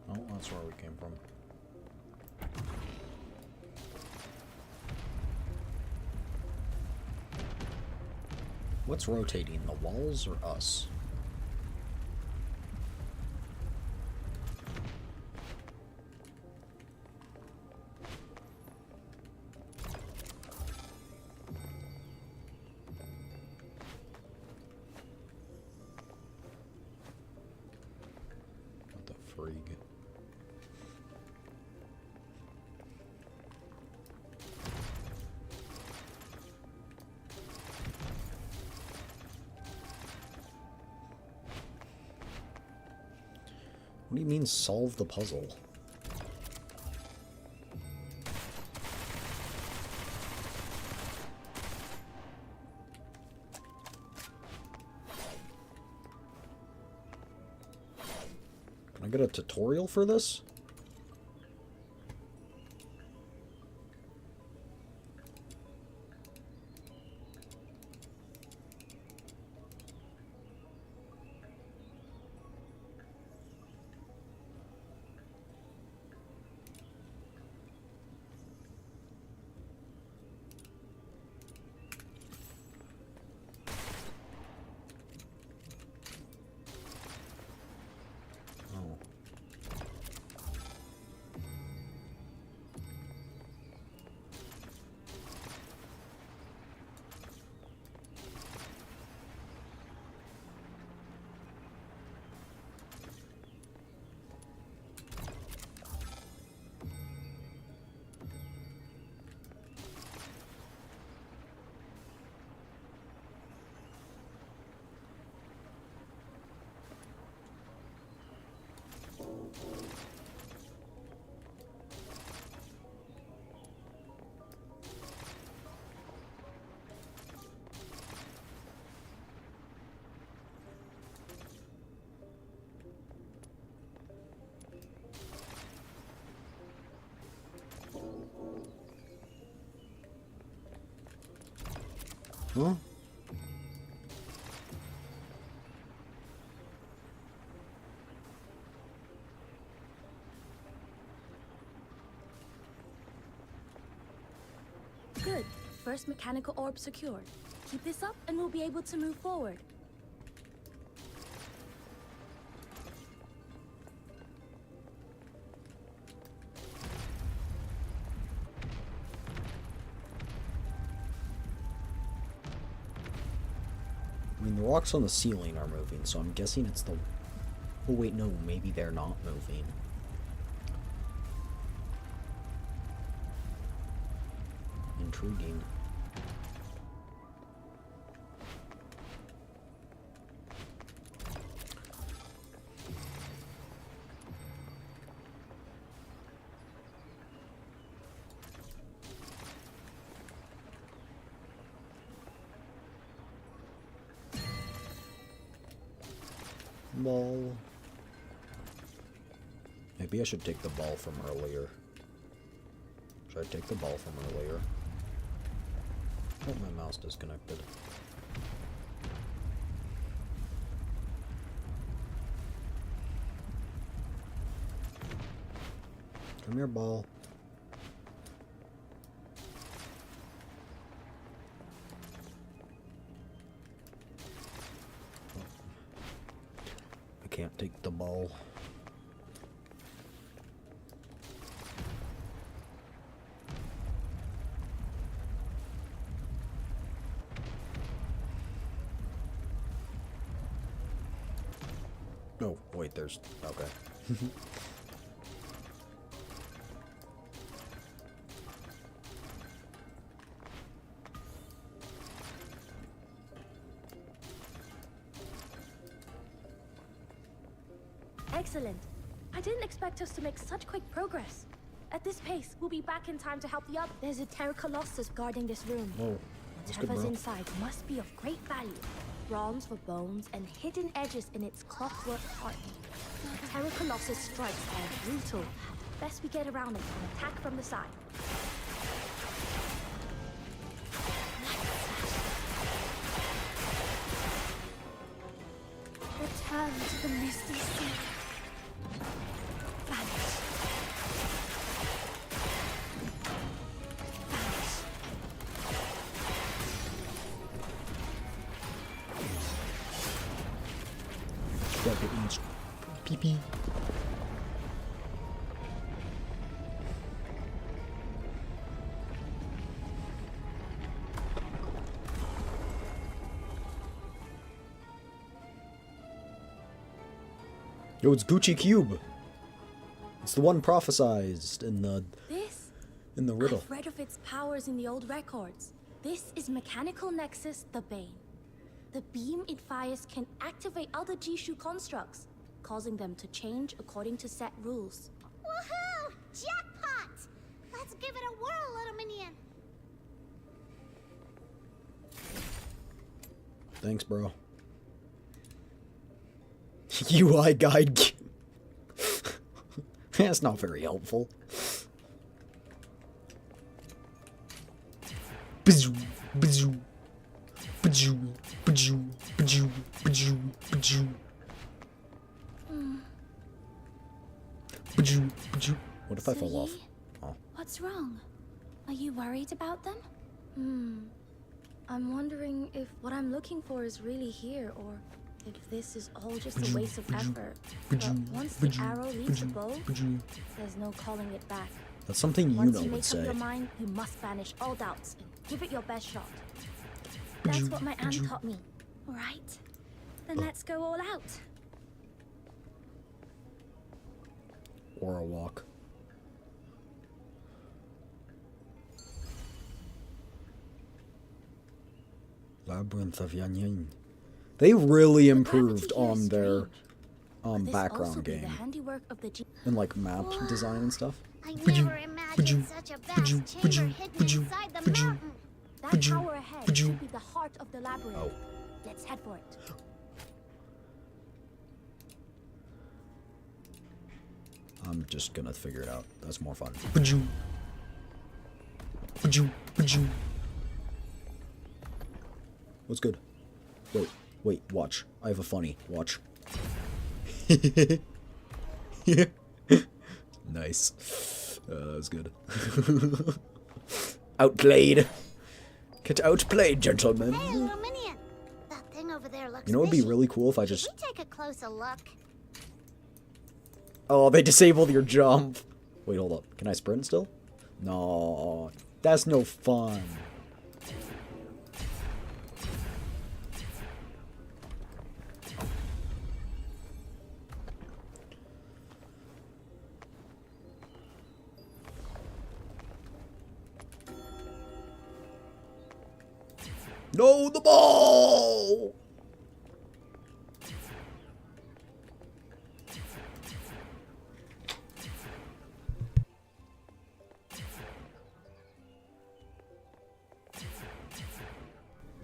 Oh, that's where we came from. What's rotating, the walls or us? What the frig? What do you mean, solve the puzzle? I get a tutorial for this? Huh? Good. First mechanical orb secured. Keep this up and we'll be able to move forward. I mean, the rocks on the ceiling are moving, so I'm guessing it's the... Oh, wait, no, maybe they're not moving. Intriguing. Ball. Maybe I should take the ball from earlier. Should I take the ball from earlier? Oh, my mouse disconnected. Come here, ball. I can't take the ball. Oh, wait, there's... okay. Excellent. I didn't expect us to make such quick progress. At this pace, we'll be back in time to help the other. There's a Terra Colossus guarding this room. Whoa, that's good, Whatever's bro. inside must be of great value. Bronze for bones and hidden edges in its clockwork heart. Terra Colossus strikes are brutal. Best we get around it and attack from the side. Return to the misty sea. Vanish. Start getting pee-pee. Yo, it's Gucci Cube. It's the one prophesized in the riddle. I've read of its powers in the old records. This is Mechanical Nexus, the Bane. The beam it fires can activate other Jishu constructs, causing them to change according to set rules. Woohoo! Jackpot! Let's give it a whirl, little minion. Thanks, bro. UI guide. That's not very helpful. Bzoo, bzoo, bzoo, bzoo, bzoo, bzoo, bzoo. Bzoo, bzoo. What if I fall off? Oh. What's wrong? Are you worried about them? I'm wondering if what I'm looking for is really here, or if this is all just a waste of effort. But once the arrow leaves the bow, there's no calling it back. That's something you Once know you would make say. up your mind, you must banish all doubts and give it your best shot. That's what my aunt taught me. Right. Then let's go all out. Or a walk. Labyrinth of Yanyin. They really improved on their background game and like map design and stuff. I never imagined such a vast chamber hidden inside the mountain. That tower ahead should be the heart of the labyrinth. Oh. Let's head for it. I'm just gonna figure it out. That's more fun. Bajoo. Bajoo. Bajoo. What's good? Wait, watch. I have a funny. Watch. Nice. That was good. Outplayed. Get outplayed, gentlemen. Hey, little minion. That thing over there looks You know what would be fishy. really cool if I just... Should we take a closer look? Oh, they disabled your jump. Wait, hold up. Can I sprint still? No. That's no fun. No, the ball!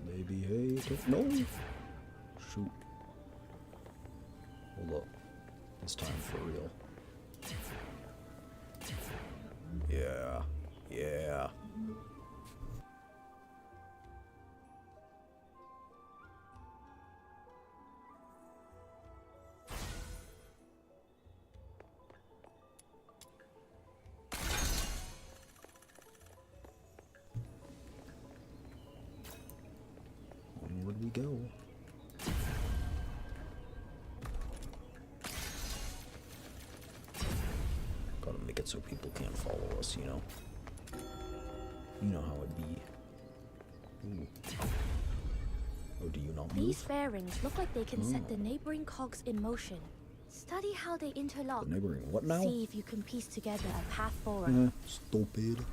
Maybe hate it. No. Shoot. Hold up. It's time for real. Yeah. Yeah. Onward we go. Gotta make it so people can't follow us, you know? You know how it'd be. Ooh. Oh, do you not move? These fairings look like they can set the neighboring cogs in motion. Study how they interlock. The neighboring what now? See if you can piece together a path forward. Stupid.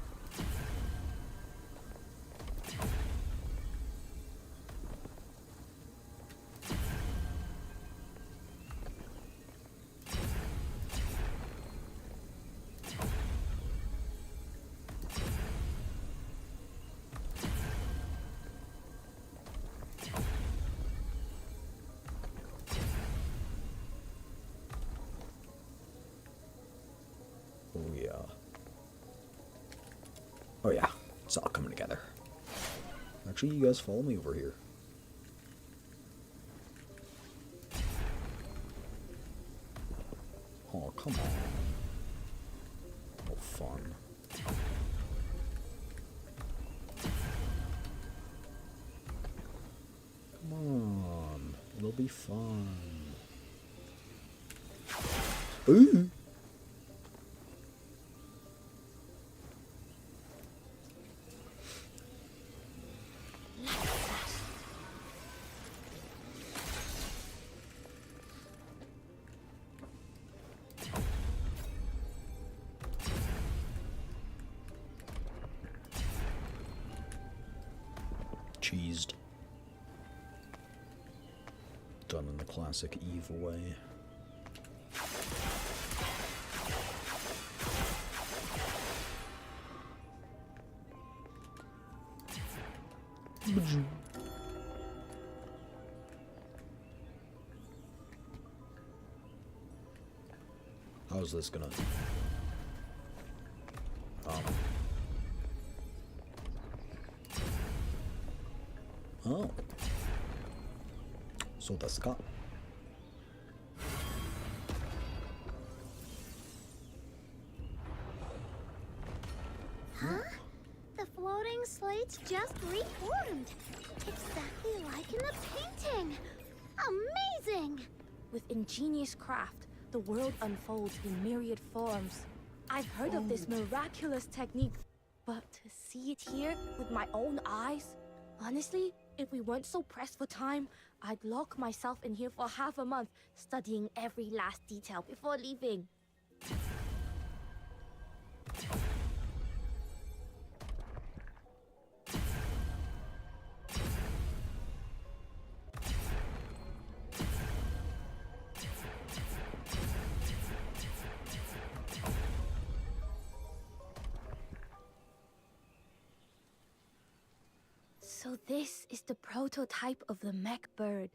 Oh yeah. Oh yeah. It's all coming together. Actually, you guys follow me over here. Oh, come on. Oh, fun. Come on. It'll be fun. Ooh. Cheesed. Done in the classic Eve way. How's this gonna... Oh. So that's got. Huh? The floating slates just reformed. Exactly like in the painting. Amazing! With ingenious craft, the world unfolds in myriad forms. I've heard of this miraculous technique, but to see it here with my own eyes... Honestly, if we weren't so pressed for time, I'd lock myself in here for half a month, studying every last detail before leaving. So this is the prototype of the mech bird.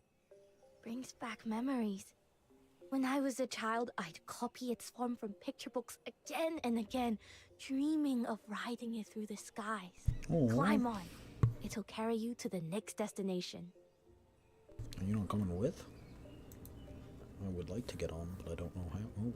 Brings back memories. When I was a child, I'd copy its form from picture books again and again, dreaming of riding it through the skies. Aww. Climb on. It'll carry you to the next destination. Are you not coming with? I would like to get on, but I don't know how. Oh.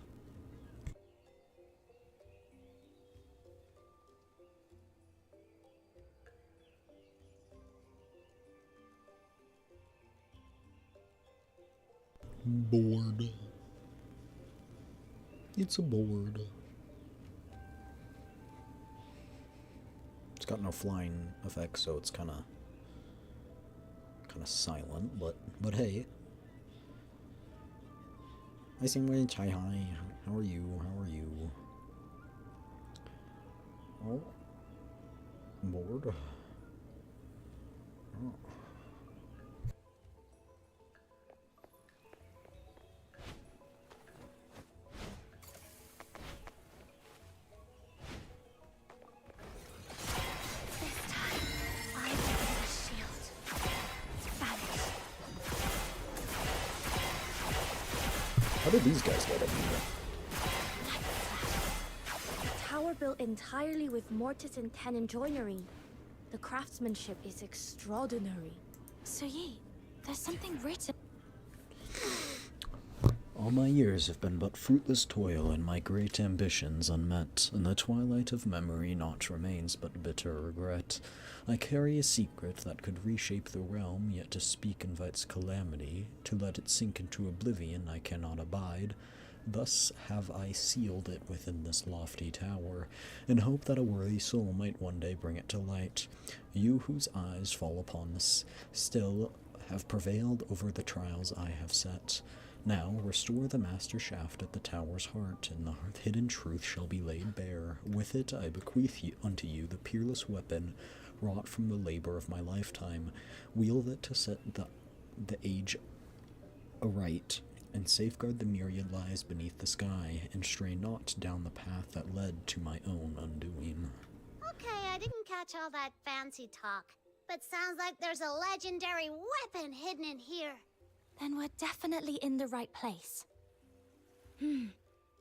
Board. It's a board. It's got no flying effects, so it's kind of silent. But hey, I seem way chai hi. How are you? How are you? Oh, board. Oh. How did these guys get in here? A tower built entirely with mortise and tenon joinery. The craftsmanship is extraordinary. So Yi, there's something written. All my years have been but fruitless toil, and my great ambitions unmet. In the twilight of memory naught remains but bitter regret. I carry a secret that could reshape the realm, yet to speak invites calamity. To let it sink into oblivion I cannot abide. Thus have I sealed it within this lofty tower, in hope that a worthy soul might one day bring it to light. You whose eyes fall upon this still have prevailed over the trials I have set. Now restore the master shaft at the tower's heart, and the hidden truth shall be laid bare. With it I bequeath unto you the peerless weapon, wrought from the labor of my lifetime. Wield it to set the age aright, and safeguard the myriad lies beneath the sky, and stray not down the path that led to my own undoing. Okay, I didn't catch all that fancy talk, but sounds like there's a legendary weapon hidden in here. Then we're definitely in the right place.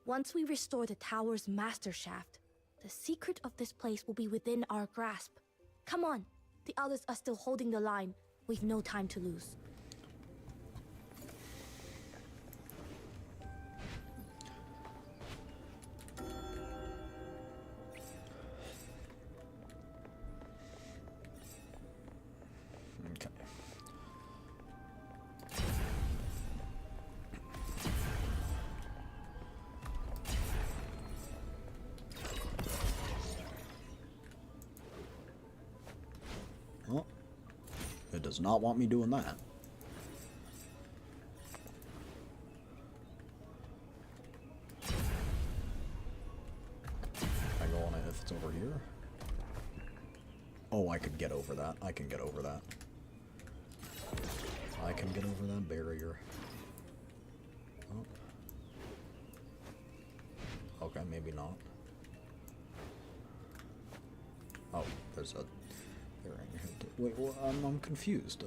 Once we restore the tower's master shaft, the secret of this place will be within our grasp. Come on, the others are still holding the line. We've no time to lose. Okay. Oh, it does not want me doing that. I go on it if it's over here. Oh, I could get over that. I can get over that. I can get over that barrier. Oh. Okay, maybe not. Oh, there's a barrier here. Wait, well, I'm confused.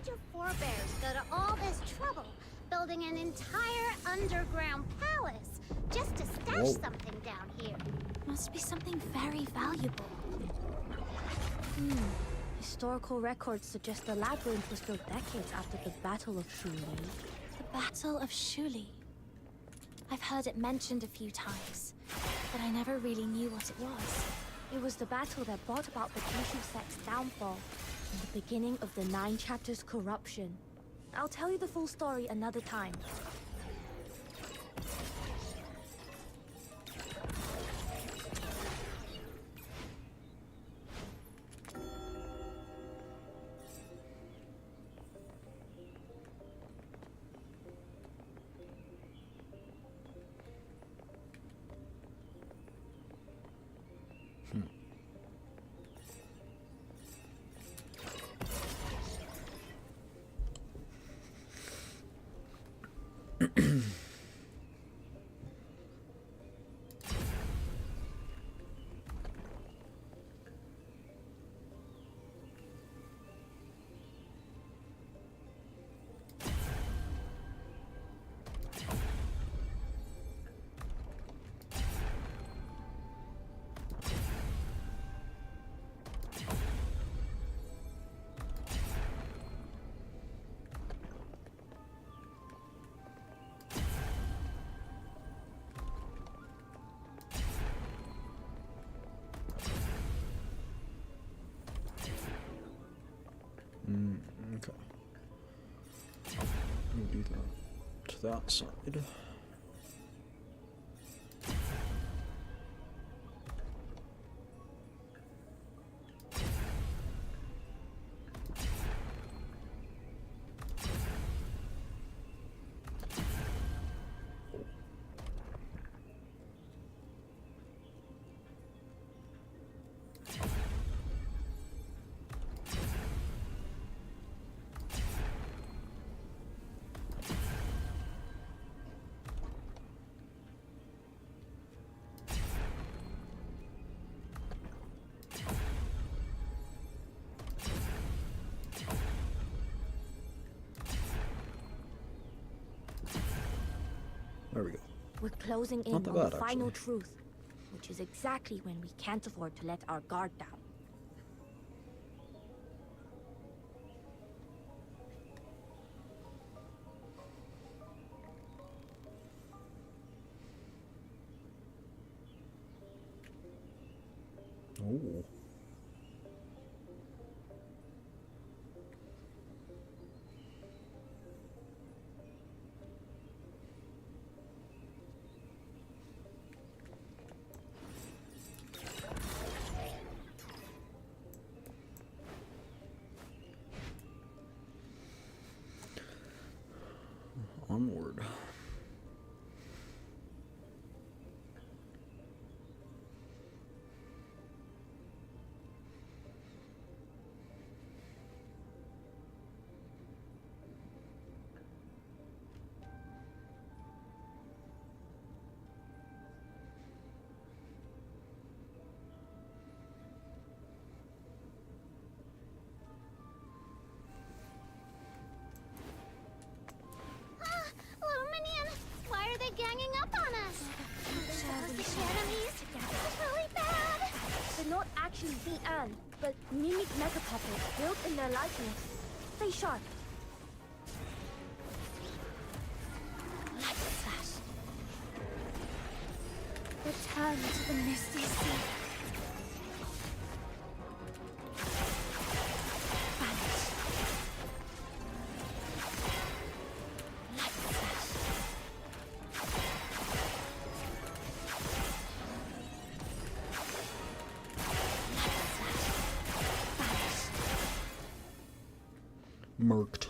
your forebears go to all this trouble building an entire underground palace just to stash something down here? Must be something very valuable. Historical records suggest the labyrinth was built decades after the Battle of Shuli. The Battle of Shuli. I've heard it mentioned a few times, but I never really knew what it was. It was the battle that brought about the Kyushu sect's downfall and the beginning of the 9 chapters corruption. I'll tell you the full story another time. Okay. We'll do that to that side. There we go. We're closing in Not on that the bad, final actually. truth, which is exactly when we can't afford to let our guard down. Oh. Onward. Luminian, why are they ganging up on us? Are they supposed to be enemies? It's really bad. They're not actually Dian, but mimic megapuppets built in their likeness. Stay sharp. Light flash. Return to the misty sea. Vanish. Light flash. Marked.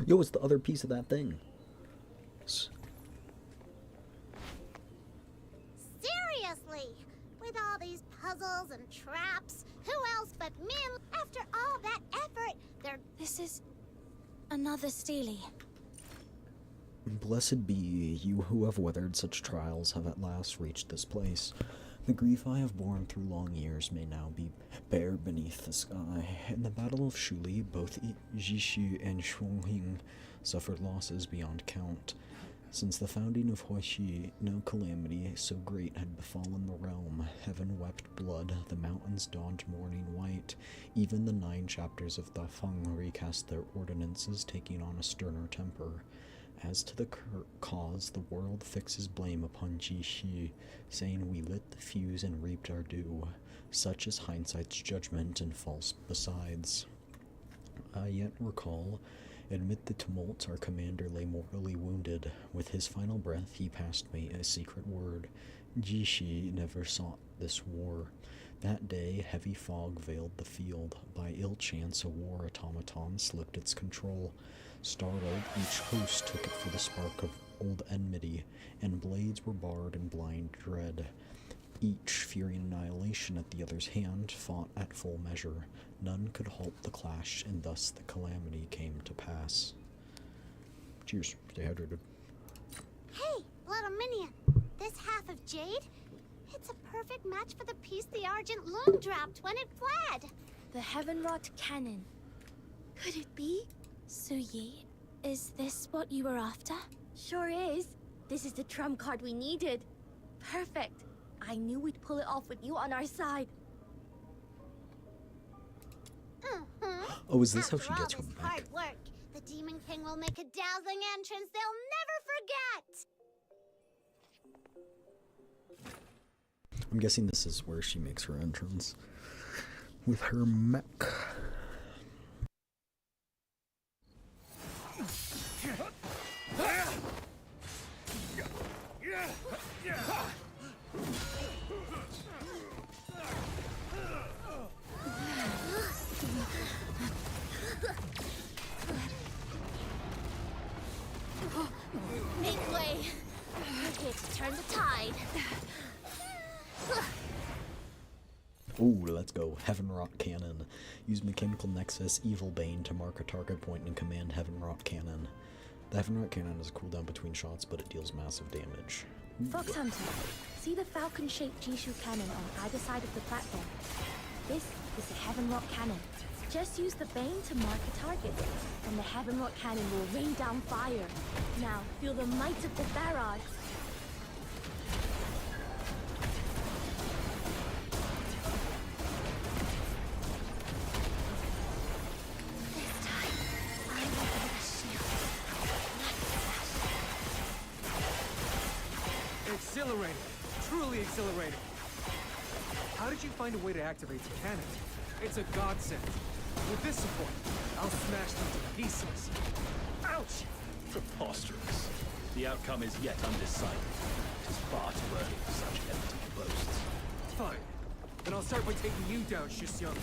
Yo, it's the other piece of that thing. Seriously, with all these puzzles and traps, who else but Min? After all that effort, they're... This is another Steely. Blessed be you who have weathered such trials, have at last reached this place. The grief I have borne through long years may now be bare beneath the sky. In the Battle of Shuli, both Jishu and Shuanging suffered losses beyond count. Since the founding of Huaxi, no calamity so great had befallen the realm. Heaven wept blood, the mountains donned mourning white. Even the 9 chapters of Dafeng recast their ordinances, taking on a sterner temper. As to the cause, the world fixes blame upon Jixi, saying we lit the fuse and reaped our due. Such is hindsight's judgment, and false besides. I yet recall, amid the tumult, our commander lay mortally wounded. With his final breath, he passed me a secret word. Jixi never sought this war. That day, heavy fog veiled the field. By ill chance, a war automaton slipped its control. Startled, each host took it for the spark of old enmity, and blades were bared in blind dread. Each, fearing annihilation at the other's hand, fought at full measure. None could halt the clash, and thus the calamity came to pass. Cheers. Stay hydrated. Hey, little minion. This half of jade? It's a perfect match for the piece the Argent Loom dropped when it fled. The Heavenwrought Cannon. Could it be? Su Yi, is this what you were after? Sure is. This is the trump card we needed. Perfect. I knew we'd pull it off with you on our side. Oh, is this how After she all gets her this back? hard work, the Demon King will make a dazzling entrance they'll never forget. I'm guessing this is where she makes her entrance. With her mech. Make way. Here to turn the tide. Ooh, let's go. Heavenwrought Cannon. Use Mechanical Nexus, Evil Bane to mark a target point and command Heavenwrought Cannon. The Heavenwrought Cannon has a cooldown between shots, but it deals massive damage. Fox Hunter, see the falcon-shaped Jishu cannon on either side of the platform. This is the Heavenwrought Cannon. Just use the Bane to mark a target, and the Heavenwrought Cannon will rain down fire. Now, feel the might of the barrage. Exhilarating. Truly exhilarating. How did you find a way to activate the cannon? It's a godsend. With this support, I'll smash them to pieces. Ouch! Preposterous. The outcome is yet undecided. It is far too early for such empty boasts. Fine. Then I'll start by taking you down, Shisyung.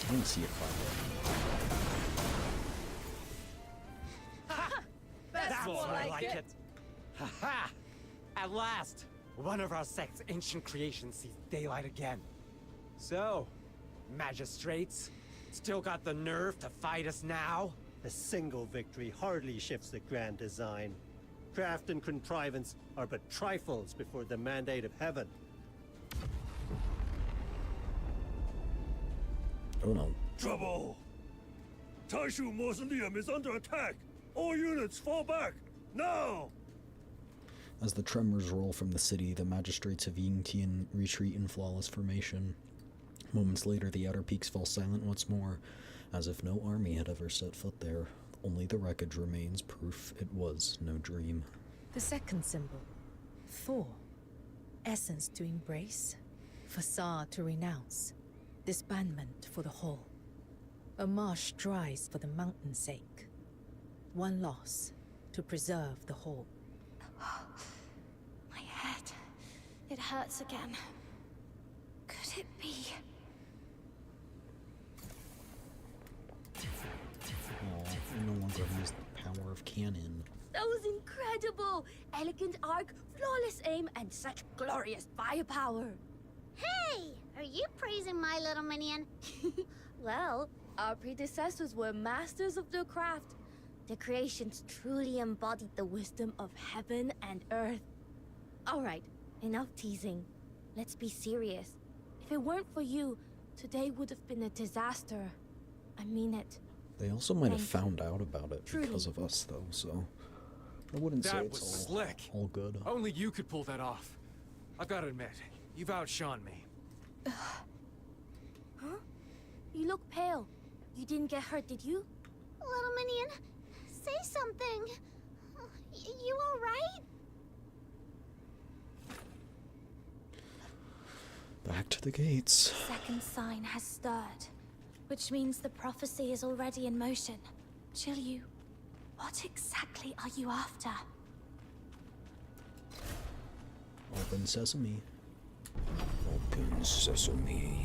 I didn't see it quite That's more like it. Ha-ha! At last, one of our sect's ancient creations sees daylight again. So, magistrates, still got the nerve to fight us now? A single victory hardly shifts the grand design. Craft and contrivance are but trifles before the mandate of heaven. Oh no. Trouble! Taishu Mausoleum is under attack! All units fall back! Now! As the tremors roll from the city, the magistrates of Yingtian retreat in flawless formation. Moments later, the outer peaks fall silent once more, as if no army had ever set foot there. Only the wreckage remains, proof it was no dream. The second symbol, Thor. Essence to embrace, Facade to renounce, disbandment for the whole. A marsh dries for the mountain's sake. One loss to preserve the whole. My head. It hurts again. Could it be? Oh, I no longer use the power of canon. That was incredible! Elegant arc, flawless aim, and such glorious firepower. Hey! Are you praising my little minion? Well, our predecessors were masters of their craft. The creations truly embodied the wisdom of heaven and earth. Alright, enough teasing. Let's be serious. If it weren't for you, today would have been a disaster. I mean it. They also might have Thank found out about it Truly. because of us, though, so I wouldn't say That it's was all, slick. all good. Only you could pull that off. I've got to admit, you've outshone me. Huh? You look pale. You didn't get hurt, did you? Little minion, say something. You alright? Back to the gates. Second sign has stirred, which means the prophecy is already in motion. Shiryu, what exactly are you after? Open sesame. Open sesame.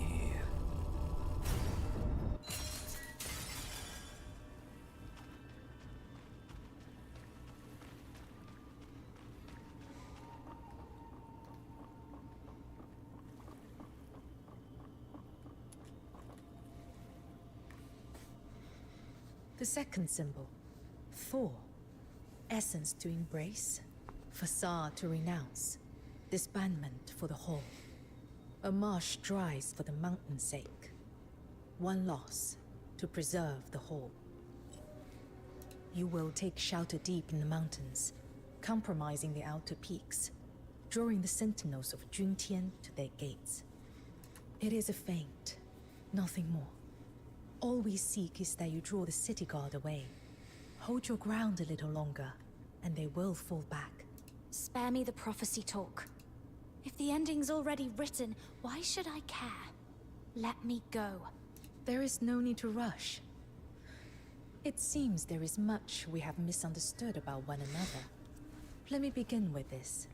The second symbol, Thor. Essence to embrace, facade to renounce, disbandment for the whole. A marsh dries for the mountain's sake. One loss to preserve the whole. You will take shelter deep in the mountains, compromising the outer peaks, drawing the sentinels of Juntian to their gates. It is a feint, nothing more. All we seek is that you draw the city guard away. Hold your ground a little longer, and they will fall back. Spare me the prophecy talk. If the ending's already written, why should I care? Let me go. There is no need to rush. It seems there is much we have misunderstood about one another. Let me begin with this.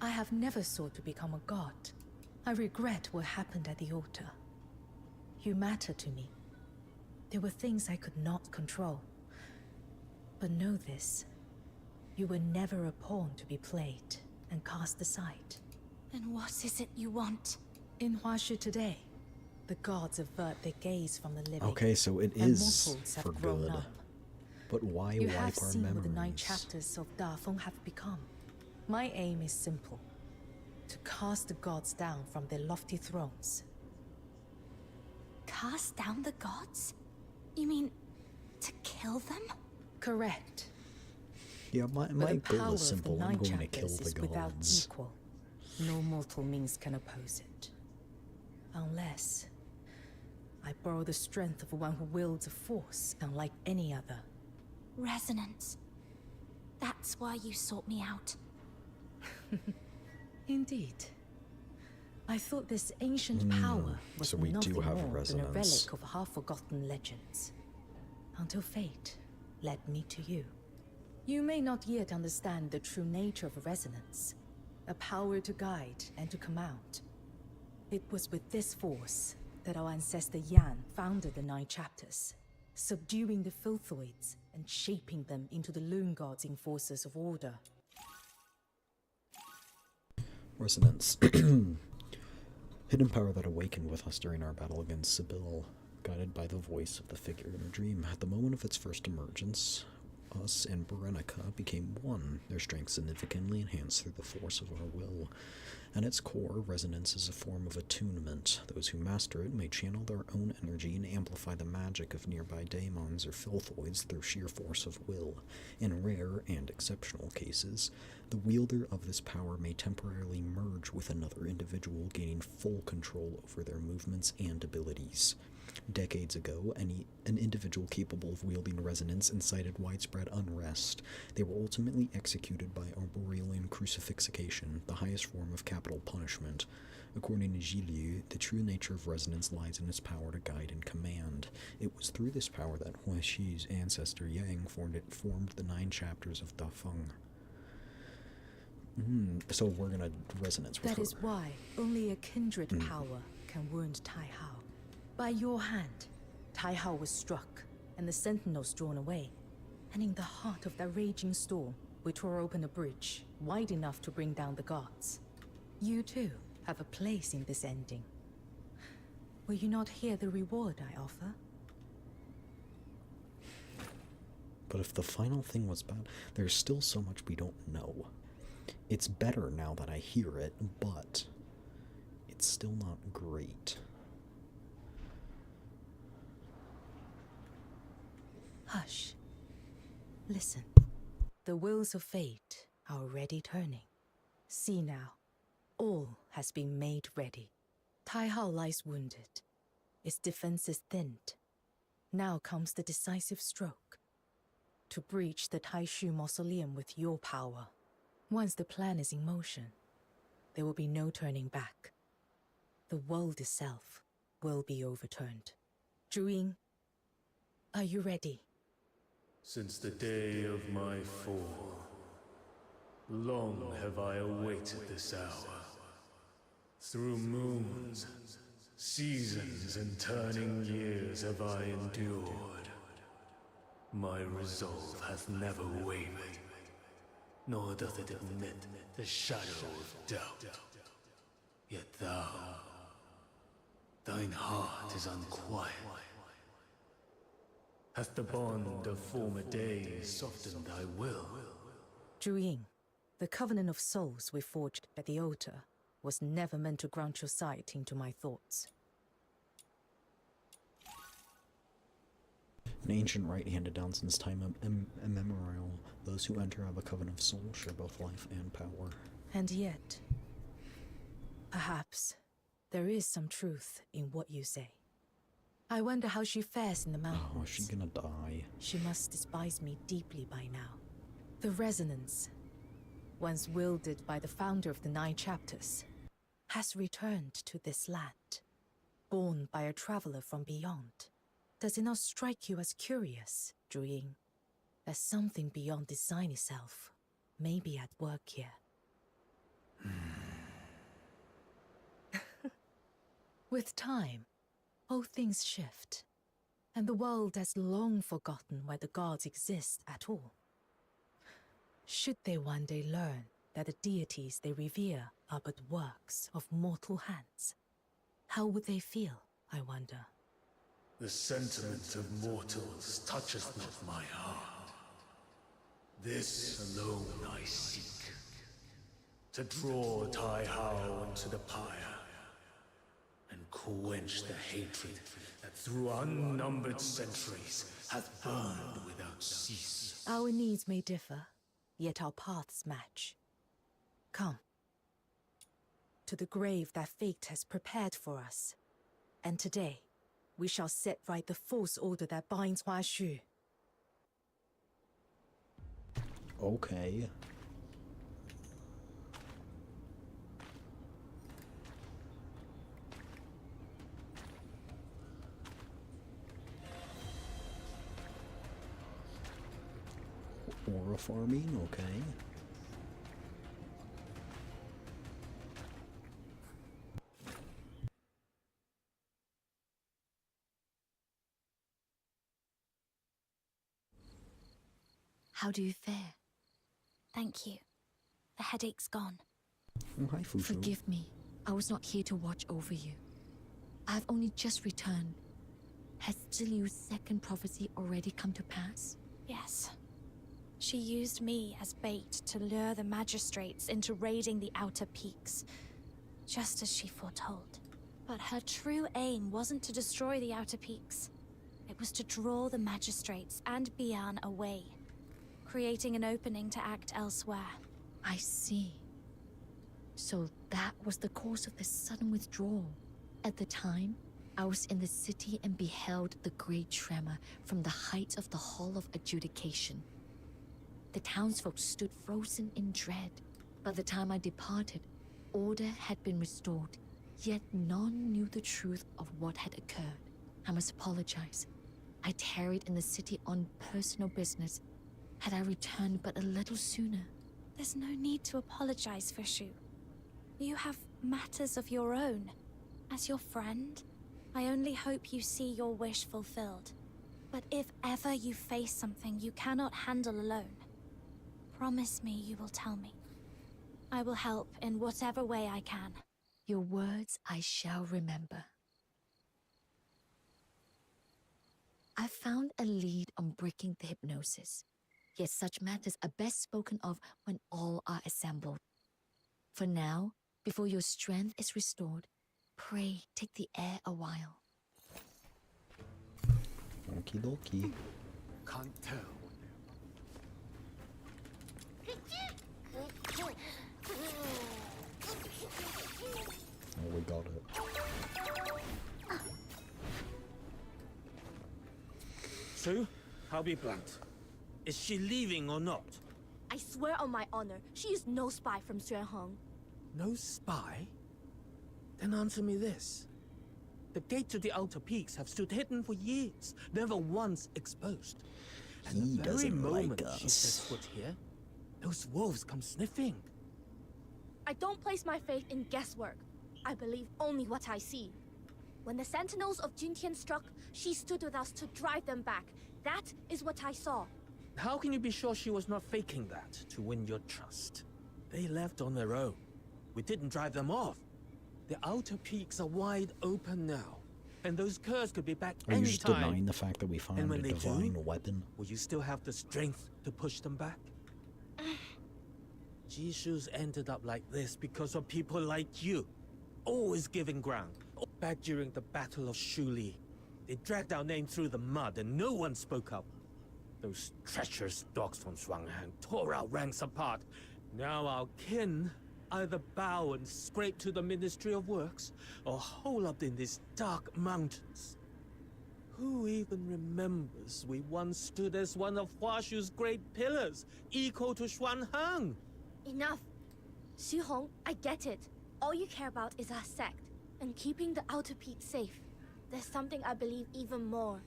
I have never sought to become a god. I regret what happened at the altar. You matter to me. There were things I could not control. But know this. You were never a pawn to be played and cast aside. Then what is it you want? In Huashu today, the gods avert their gaze from the living. Okay, so it and is mortals have for grown good. up. But why You wipe have our seen memories? what the 9 chapters of Dafeng have become. My aim is simple. To cast the gods down from their lofty thrones. Cast down the gods? You mean, to kill them? Correct. Yeah, my But the goal power is simple. of the I'm 9 going to kill chapters the is without gods. equal. No mortal means can oppose it. Unless I borrow the strength of one who wields a force unlike any other. Resonance. That's why you sought me out. Indeed. I thought this ancient power was so we do nothing have more than a resonance. relic of half-forgotten legends. Until fate led me to you. You may not yet understand the true nature of resonance. A power to guide and to command. It was with this force that our ancestor Yan founded the 9 chapters, subduing the Filthoids and shaping them into the Loon Gods enforcers of order. Resonance. Hidden power that awakened with us during our battle against Sibyl, guided by the voice of the figure in a dream. At the moment of its first emergence, us and Berenica became one, their strength significantly enhanced through the force of our will. At its core, resonance is a form of attunement. Those who master it may channel their own energy and amplify the magic of nearby daemons or filthoids through sheer force of will. In rare and exceptional cases, the wielder of this power may temporarily merge with another individual, gaining full control over their movements and abilities. Decades ago, an individual capable of wielding resonance incited widespread unrest. They were ultimately executed by arboreal crucifixion, the highest form of capital punishment. According to Zhiliu, the true nature of resonance lies in its power to guide and command. It was through this power that Huaxi's ancestor Yang formed the 9 chapters of Da Feng. So we're gonna resonance with her. That is why only a kindred power can wound Tai Hao. By your hand, Tai Hao was struck, and the sentinels drawn away. And in the heart of that raging storm, we tore open a bridge wide enough to bring down the gods. You too have a place in this ending. Will you not hear the reward I offer? But if the final thing was bad, there's still so much we don't know. It's better now that I hear it, but it's still not great. Hush. Listen. The wheels of fate are already turning. See now. All has been made ready. Tai Hao lies wounded. Its defenses thinned. Now comes the decisive stroke. To breach the Taishu mausoleum with your power. Once the plan is in motion, there will be no turning back. The world itself will be overturned. Zhu, are you ready? Since the day of my fall, long have I awaited this hour. Through moons, seasons, and turning years have I endured. My resolve hath never wavered, nor doth it admit the shadow of doubt. Yet thou, thine heart is unquiet. Hath the bond of former days softened thy will? Zhu, the covenant of souls we forged at the altar was never meant to grant your sight into my thoughts. An ancient right handed down since time immemorial. Those who enter have a covenant of soul, share both life and power. And yet, perhaps, there is some truth in what you say. I wonder how she fares in the mountains. Oh, is she gonna die? She must despise me deeply by now. The resonance, once wielded by the founder of the 9 chapters, has returned to this land, born by a traveler from beyond. Does it not strike you as curious, Zhu, that something beyond design itself may be at work here? With time, all things shift, and the world has long forgotten why the gods exist at all. Should they one day learn that the deities they revere are but works of mortal hands, how would they feel, I wonder? The sentiment of mortals toucheth not my heart. This alone I seek, to draw Tai Hao into the pyre, and quench the hatred that through unnumbered centuries hath burned without cease. Our needs may differ, yet our paths match. Come. To the grave that fate has prepared for us. And today, we shall set right the false order that binds Hua Xu. Okay. Aura farming, okay. How do you fare? Thank you. The headache's gone. Oh, hi, Fushu. Forgive me. I was not here to watch over you. I've only just returned. Has Ziliu's second prophecy already come to pass? Yes. She used me as bait to lure the magistrates into raiding the outer peaks, just as she foretold. But her true aim wasn't to destroy the outer peaks. It was to draw the magistrates and Bian away, creating an opening to act elsewhere. I see. So that was the cause of the sudden withdrawal. At the time, I was in the city and beheld the great tremor from the heights of the Hall of Adjudication. The townsfolk stood frozen in dread. By the time I departed, order had been restored, Yet none knew the truth of what had occurred. I must apologize. I tarried in the city on personal business. Had I returned but a little sooner. There's no need to apologize, Fishu. You have matters of your own. As your friend, I only hope you see your wish fulfilled. But if ever you face something you cannot handle alone, promise me you will tell me. I will help in whatever way I can. Your words I shall remember. I found a lead on breaking the hypnosis. Yet such matters are best spoken of when all are assembled. For now, before your strength is restored, pray take the air a while. Okie dokie. Can't tell. Oh, we got it. So, I'll be blunt. Is she leaving or not? I swear on my honor, she is no spy from Xuanheng. No spy? Then answer me this. The gate to the outer peaks have stood hidden for years, never once exposed. And He the very doesn't moment like she us. sets foot here, those wolves come sniffing. I don't place my faith in guesswork. I believe only what I see. When the sentinels of Jintian struck, she stood with us to drive them back. That is what I saw. How can you be sure she was not faking that to win your trust? They left on their own. We didn't drive them off. The outer peaks are wide open now, and those curs could be back Are you just anytime. denying the fact that we found And a when they divine do, weapon? will you still have the strength to push them back? Jishu's ended up like this because of people like you, always giving ground. Back during the Battle of Shuli, they dragged our name through the mud and no one spoke up. Those treacherous dogs from Shuanghang tore our ranks apart. Now our kin either bow and scrape to the Ministry of Works, or hole up in these dark mountains. Who even remembers we once stood as one of Huashu's great pillars, equal to Xuanheng? Enough. Xu Hong, I get it. All you care about is our sect, and keeping the outer peak safe. There's something I believe even more.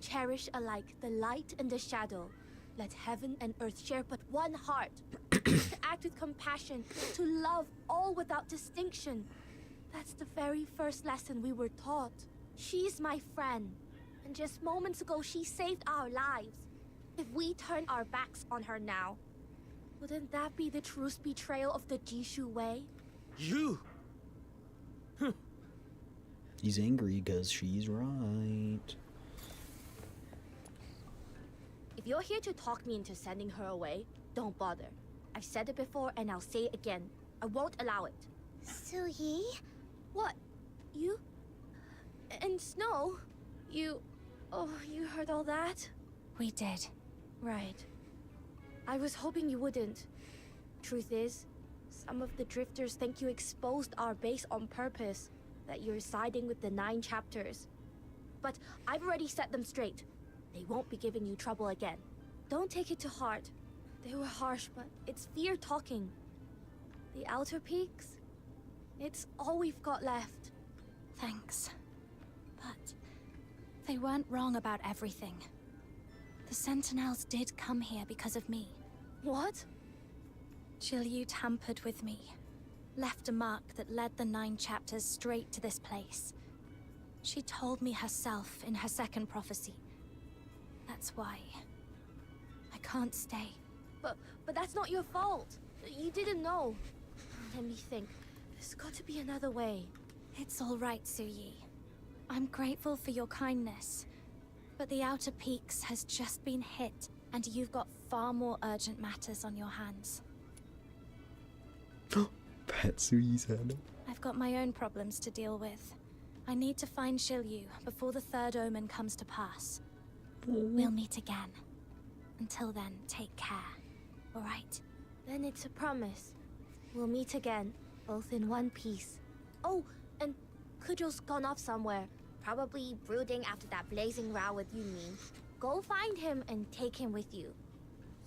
Cherish alike the light and the shadow. Let heaven and earth share but one heart. To act with compassion, to love all without distinction. That's the very first lesson we were taught. She's my friend, and just moments ago she saved our lives. If we turn our backs on her now, wouldn't that be the truest betrayal of the Jishu way? You! He's angry because she's right. If you're here to talk me into sending her away, don't bother. I've said it before and I'll say it again. I won't allow it. Suyi? What? You? And Snow? You... Oh, you heard all that? We did. Right. I was hoping you wouldn't. Truth is, some of the drifters think you exposed our base on purpose. That you're siding with the 9 chapters. But I've already set them straight. They won't be giving you trouble again. Don't take it to heart. They were harsh, but it's fear talking. The outer peaks? It's all we've got left. Thanks. But they weren't wrong about everything. The Sentinels did come here because of me. What? Yu tampered with me. Left a mark that led the 9 chapters straight to this place. She told me herself in her second prophecy. That's why I can't stay. But that's not your fault. You didn't know. Let me think. There's got to be another way. It's all right, Suyi. I'm grateful for your kindness. But the Outer Peaks has just been hit, and you've got far more urgent matters on your hands. Pet Suyi's head. I've got my own problems to deal with. I need to find Shilyu before the third omen comes to pass. We'll meet again. Until then, take care. All right? Then it's a promise. We'll meet again, both in one piece. Oh, and Kujo's gone off somewhere. Probably brooding after that blazing row with Yunmin. Go find him and take him with you.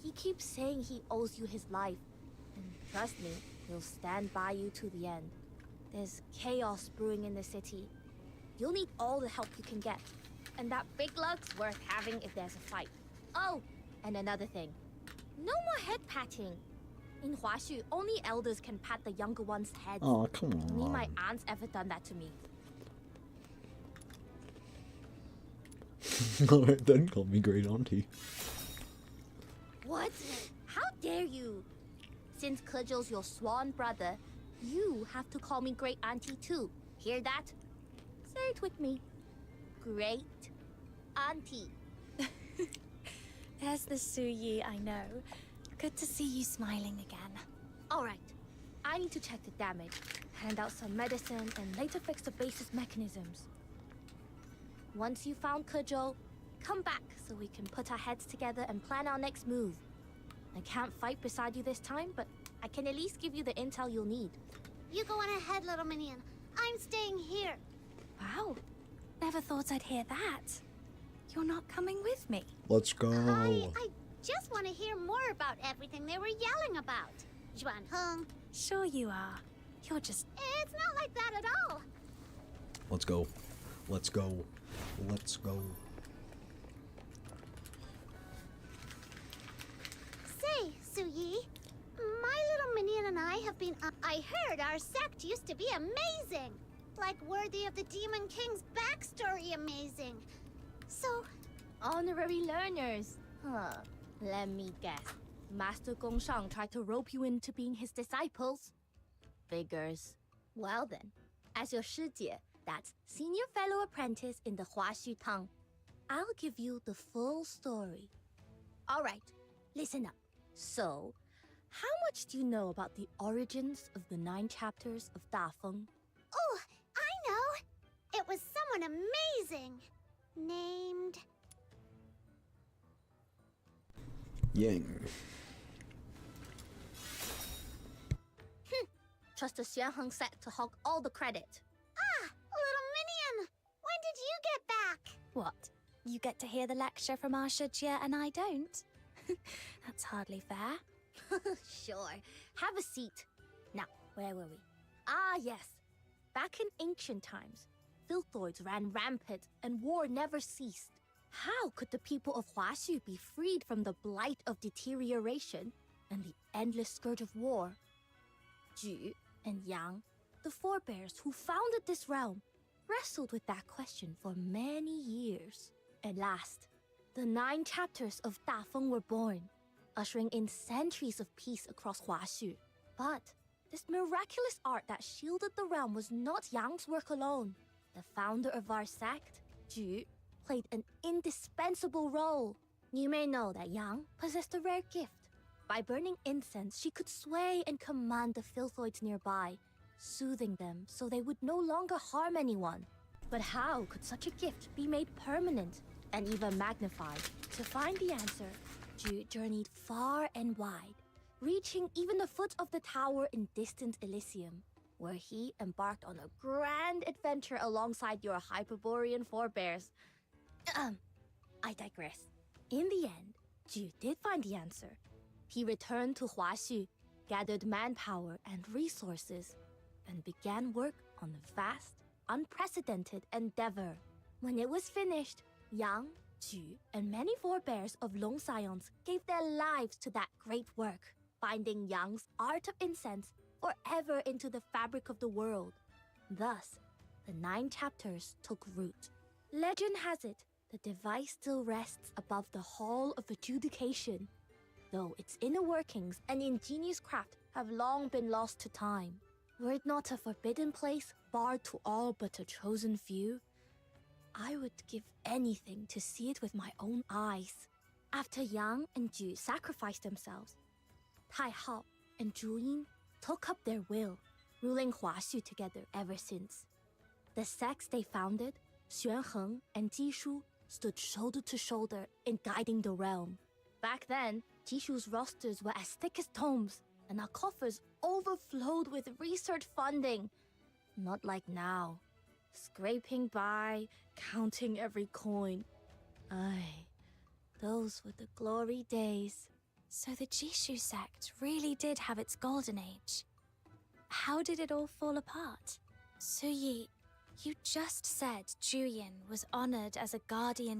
He keeps saying he owes you his life. And trust me, he'll stand by you to the end. There's chaos brewing in the city. You'll need all the help you can get. And that big lug's worth having if there's a fight. Oh, and another thing. No more head patting. In Huaxu, only elders can pat the younger ones' heads. Oh, come Only my on. aunt's ever done that to me. Alright then, call me great auntie. What? How dare you? Since Kejo's your swan brother, you have to call me great auntie too. Hear that? Say it with me. Great auntie. There's the Su Yi I know. Good to see you smiling again. Alright, I need to check the damage, hand out some medicine, and later fix the base's mechanisms. Once you found Kejo, come back so we can put our heads together and plan our next move. I can't fight beside you this time, but I can at least give you the intel you'll need. You go on ahead, little minion. I'm staying here. Wow. Never thought I'd hear that. You're not coming with me. Let's go. I just want to hear more about everything they were yelling about. Juan Heng. Sure you are. You're just... It's not like that at all. Let's go. Let's go. Let's go. Say, Suyi, my little minion and I have been... I heard our sect used to be amazing. Like worthy of the Demon King's backstory amazing. So... Honorary learners. Huh. Let me guess. Master Gongshang tried to rope you into being his disciples? Figures. Well then, as your Shijie, that's senior fellow apprentice in the Huaxu Tang, I'll give you the full story. Alright, listen up. So, how much do you know about the origins of the 9 chapters of Da Feng? Oh, I know! It was someone amazing. Named... Yang. Trust the Xuanheng sect to hog all the credit. Ah, little minion! When did you get back? What? You get to hear the lecture from our Shijie and I don't? That's hardly fair. Sure. Have a seat. Now, where were we? Ah, yes. Back in ancient times, filthoids ran rampant and war never ceased. How could the people of Huaxu be freed from the blight of deterioration and the endless scourge of war? Ju and Yang, the forebears who founded this realm, wrestled with that question for many years. At last, the 9 chapters of Da Feng were born, ushering in centuries of peace across Huaxu. But this miraculous art that shielded the realm was not Yang's work alone. The founder of our sect, Ju, played an indispensable role. You may know that Yang possessed a rare gift. By burning incense, she could sway and command the filthoids nearby, soothing them so they would no longer harm anyone. But how could such a gift be made permanent and even magnified? To find the answer, Ju journeyed far and wide, reaching even the foot of the tower in distant Elysium, where he embarked on a grand adventure alongside your Hyperborean forebears. I digress. In the end, Ju did find the answer. He returned to Huaxu, gathered manpower and resources, and began work on a vast, unprecedented endeavor. When it was finished, Yang, Ju, and many forebears of Long Scions gave their lives to that great work, binding Yang's art of incense forever into the fabric of the world. Thus, the 9 chapters took root. Legend has it, the device still rests above the Hall of Adjudication, though its inner workings and ingenious craft have long been lost to time. Were it not a forbidden place barred to all but a chosen few, I would give anything to see it with my own eyes. After Yang and Ju sacrificed themselves, Tai Hao and Zhu Yin took up their will, ruling Huaxu together ever since. The sects they founded, Xuanheng and Jishu, stood shoulder to shoulder in guiding the realm. Back then, Jishu's rosters were as thick as tomes, and our coffers overflowed with research funding. Not like now. Scraping by, counting every coin. Aye, those were the glory days. So the Jishu sect really did have its golden age. How did it all fall apart? Suyi, you just said Juyin was honored as a guardian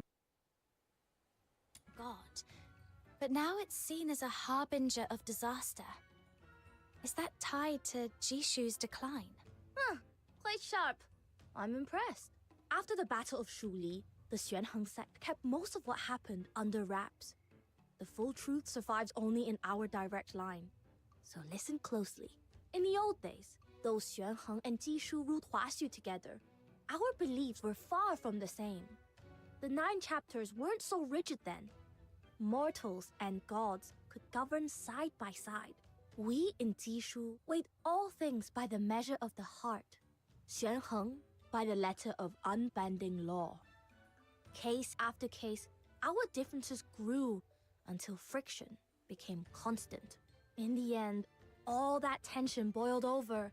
god, but now it's seen as a harbinger of disaster. Is that tied to Jishu's decline? Huh, quite sharp. I'm impressed. After the Battle of Shuli, the Xuanheng sect kept most of what happened under wraps. The full truth survives only in our direct line. So listen closely. In the old days, though Xuanheng and Jishu ruled Huaxu together, our beliefs were far from the same. The 9 chapters weren't so rigid then. Mortals and gods could govern side by side. We in Jishu weighed all things by the measure of the heart. Xuanheng by the letter of unbending law. Case after case, our differences grew until friction became constant. In the end, all that tension boiled over,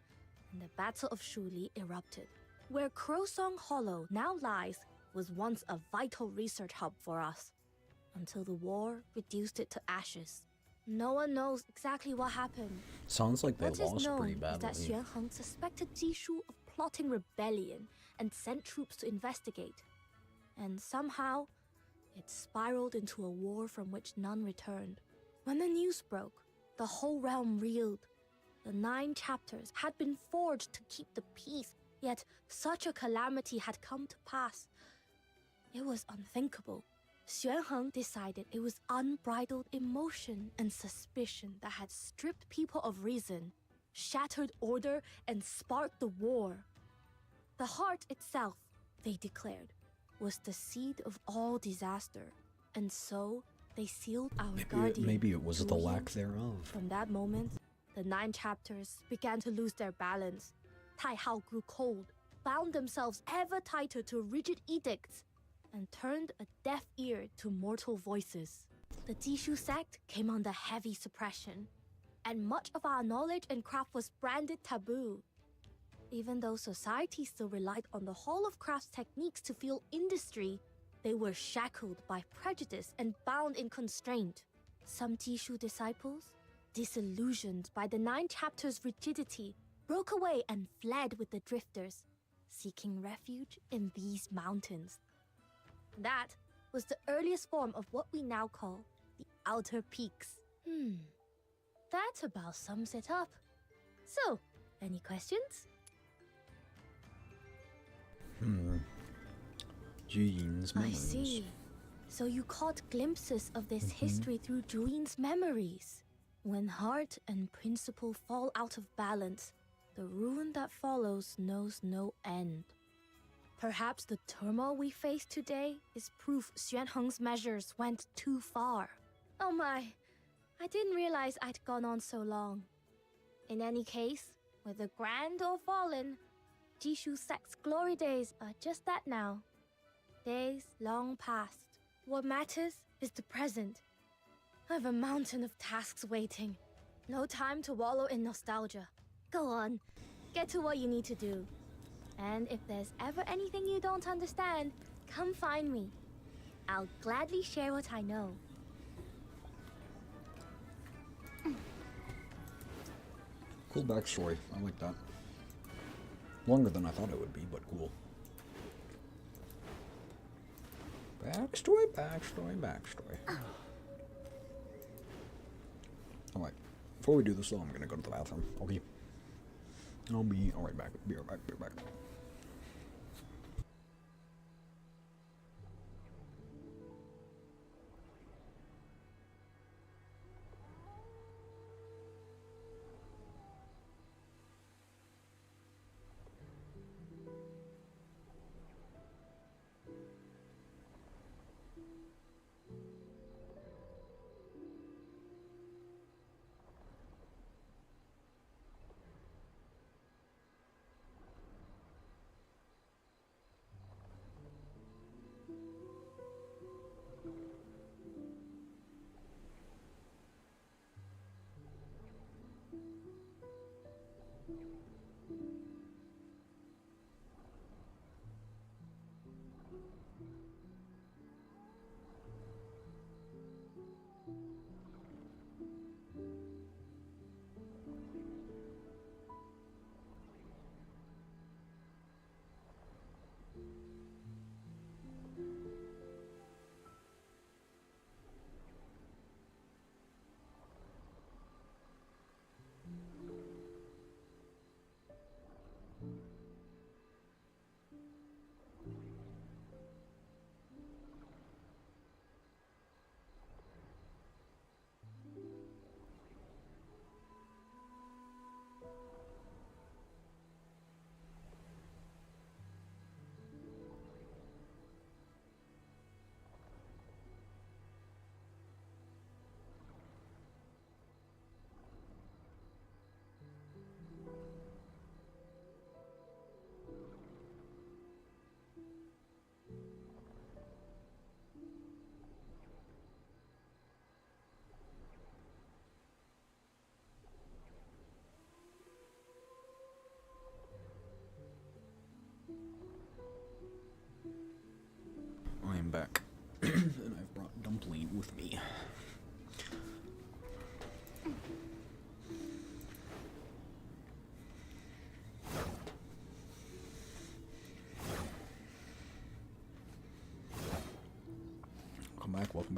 and the Battle of Shuli erupted. Where Crowsong Hollow now lies was once a vital research hub for us, until the war reduced it to ashes. No one knows exactly what happened. Sounds like they What is lost known pretty is badly. that Xuanheng suspected Jishu of plotting rebellion and sent troops to investigate. And somehow, it spiraled into a war from which none returned. When the news broke, the whole realm reeled. The 9 chapters had been forged to keep the peace, yet such a calamity had come to pass. It was unthinkable. Xuanheng decided it was unbridled emotion and suspicion that had stripped people of reason, shattered order, and sparked the war. The heart itself, they declared, was the seed of all disaster, and so they sealed our guardian. Maybe it was the Juyin. lack thereof. From that moment, the 9 chapters began to lose their balance. Taihao grew cold, bound themselves ever tighter to rigid edicts, and turned a deaf ear to mortal voices. The Jishu sect came under heavy suppression, and much of our knowledge and craft was branded taboo. Even though society still relied on the Hall of Crafts techniques to fuel industry, they were shackled by prejudice and bound in constraint. Some Jishu disciples, disillusioned by the 9 chapters' rigidity, broke away and fled with the drifters, seeking refuge in these mountains. That was the earliest form of what we now call the Outer Peaks. That about sums it up. So, any questions? Juyin's I memories. see. So you caught glimpses of this history through Juyin's memories. When heart and principle fall out of balance, the ruin that follows knows no end. Perhaps the turmoil we face today is proof Xuanheng's measures went too far. Oh my, I didn't realize I'd gone on so long. In any case, whether grand or fallen, Jishu sect's glory days are just that now. Days long past. What matters is the present. I have a mountain of tasks waiting. No time to wallow in nostalgia. Go on, get to what you need to do. And if there's ever anything you don't understand, come find me. I'll gladly share what I know. Cool backstory. I like that. Longer than I thought it would be, but cool. Backstory, backstory, backstory. Alright. Before we do this though, I'm gonna go to the bathroom. Okay. I'll be alright back. Be right back. Be right back.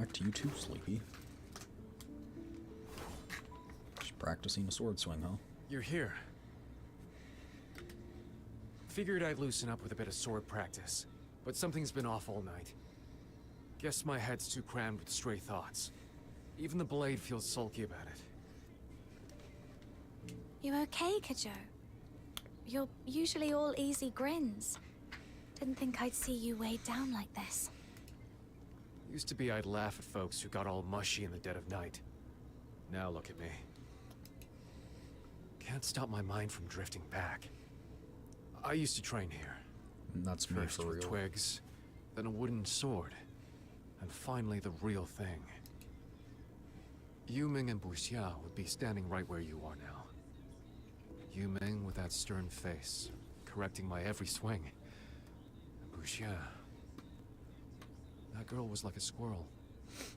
back to you too, Sleepy. Just practicing a sword swing, huh? You're here. Figured I'd loosen up with a bit of sword practice, but something's been off all night. Guess my head's too crammed with stray thoughts. Even the blade feels sulky about it. You okay, Kajo? You're usually all easy grins. Didn't think I'd see you weighed down like this. Used to be I'd laugh at folks who got all mushy in the dead of night. Now look at me. Can't stop my mind from drifting back. I used to train here. That's me First for with real. twigs, then a wooden sword, and finally the real thing. Yuming and Buxia would be standing right where you are now. Yuming with that stern face, correcting my every swing. And Buxia... that girl was like a squirrel,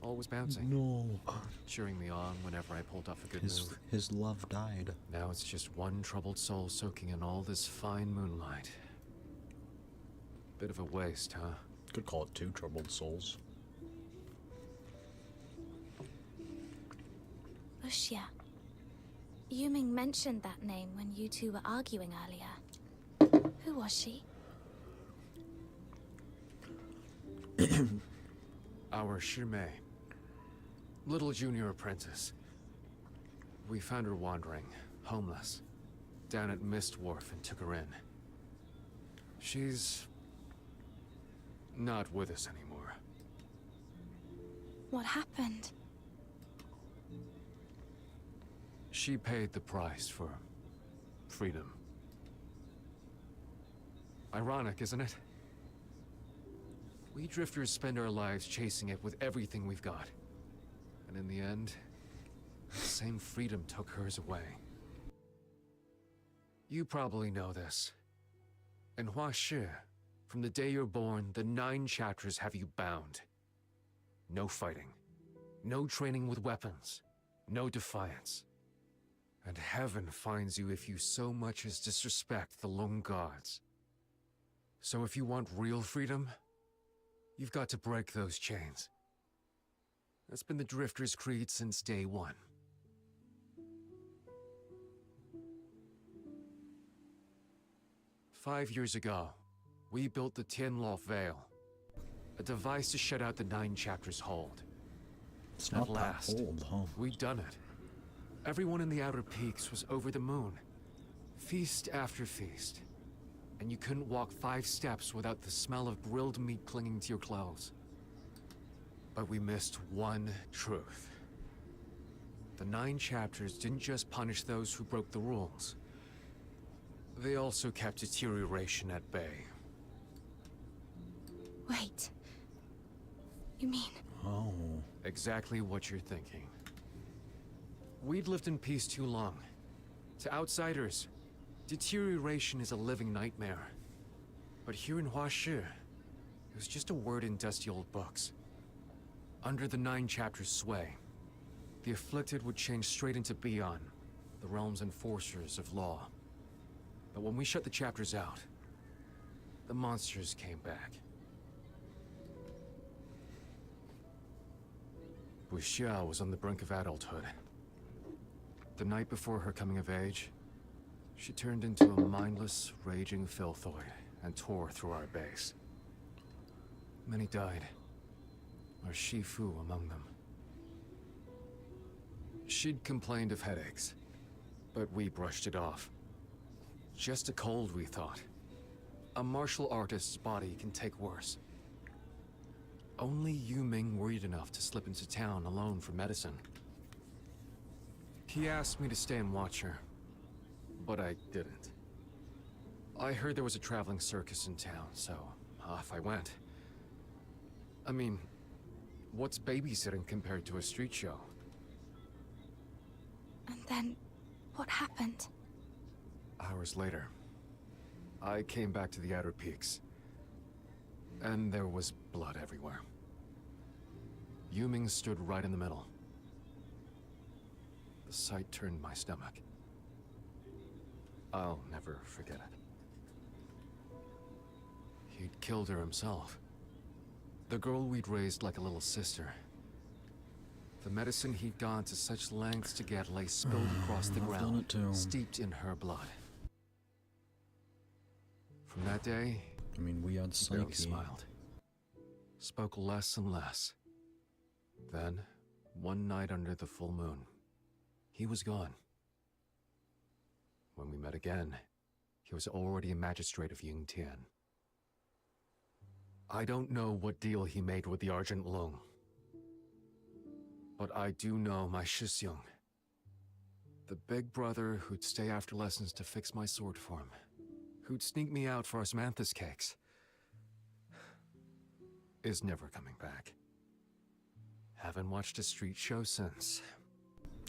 always bouncing. No. Cheering me on whenever I pulled off a good move. His love died. Now it's just one troubled soul soaking in all this fine moonlight. Bit of a waste, huh? Could call it 2 troubled souls. Buxia. Yuming mentioned that name when you two were arguing earlier. Who was she? Our Shimei. Little junior apprentice. We found her wandering, homeless, down at Mist Wharf and took her in. She's... not with us anymore. What happened? She paid the price for freedom. Ironic, isn't it? We drifters spend our lives chasing it with everything we've got. And in the end, the same freedom took hers away. You probably know this. In Huashi, from the day you're born, the 9 chapters have you bound. No fighting. No training with weapons. No defiance. And heaven finds you if you so much as disrespect the lone gods. So if you want real freedom, you've got to break those chains. That's been the Drifter's creed since day one. Five years ago, we built the Tianlo Veil, a device to shut out the 9 chapters' hold. It's not At last, that old, huh? we'd done it. Everyone in the Outer Peaks was over the moon. Feast after feast. And you couldn't walk 5 steps without the smell of grilled meat clinging to your clothes. But we missed one truth. The 9 chapters didn't just punish those who broke the rules. They also kept deterioration at bay. Wait. You mean... Oh. Exactly what you're thinking. We'd lived in peace too long. To outsiders, deterioration is a living nightmare. But here in Huashi, it was just a word in dusty old books. Under the 9 chapters' sway, the afflicted would change straight into Beyond, the realm's enforcers of law. But when we shut the chapters out, the monsters came back. Buxia was on the brink of adulthood. The night before her coming of age, she turned into a mindless, raging filthoid and tore through our base. Many died, our Shifu among them. She'd complained of headaches, but we brushed it off. Just a cold, we thought. A martial artist's body can take worse. Only Yu Ming worried enough to slip into town alone for medicine. He asked me to stay and watch her, but I didn't. I heard there was a traveling circus in town, so off I went. I mean, what's babysitting compared to a street show? And then, what happened? Hours later, I came back to the Outer Peaks, and there was blood everywhere. Yu Ming stood right in the middle. The sight turned my stomach. I'll never forget it. He'd killed her himself. The girl we'd raised like a little sister, The medicine he'd gone to such lengths to get lay spilled across the I've done ground, it too. steeped in her blood. From that day, I mean, we had he barely Psyche. smiled. Spoke less and less. Then, one night under the full moon, he was gone. When we met again, he was already a magistrate of Yingtian. I don't know what deal he made with the Argent Lung, but I do know my Shisyung, the big brother who'd stay after lessons to fix my sword form, who'd sneak me out for osmanthus cakes, is never coming back. Haven't watched a street show since.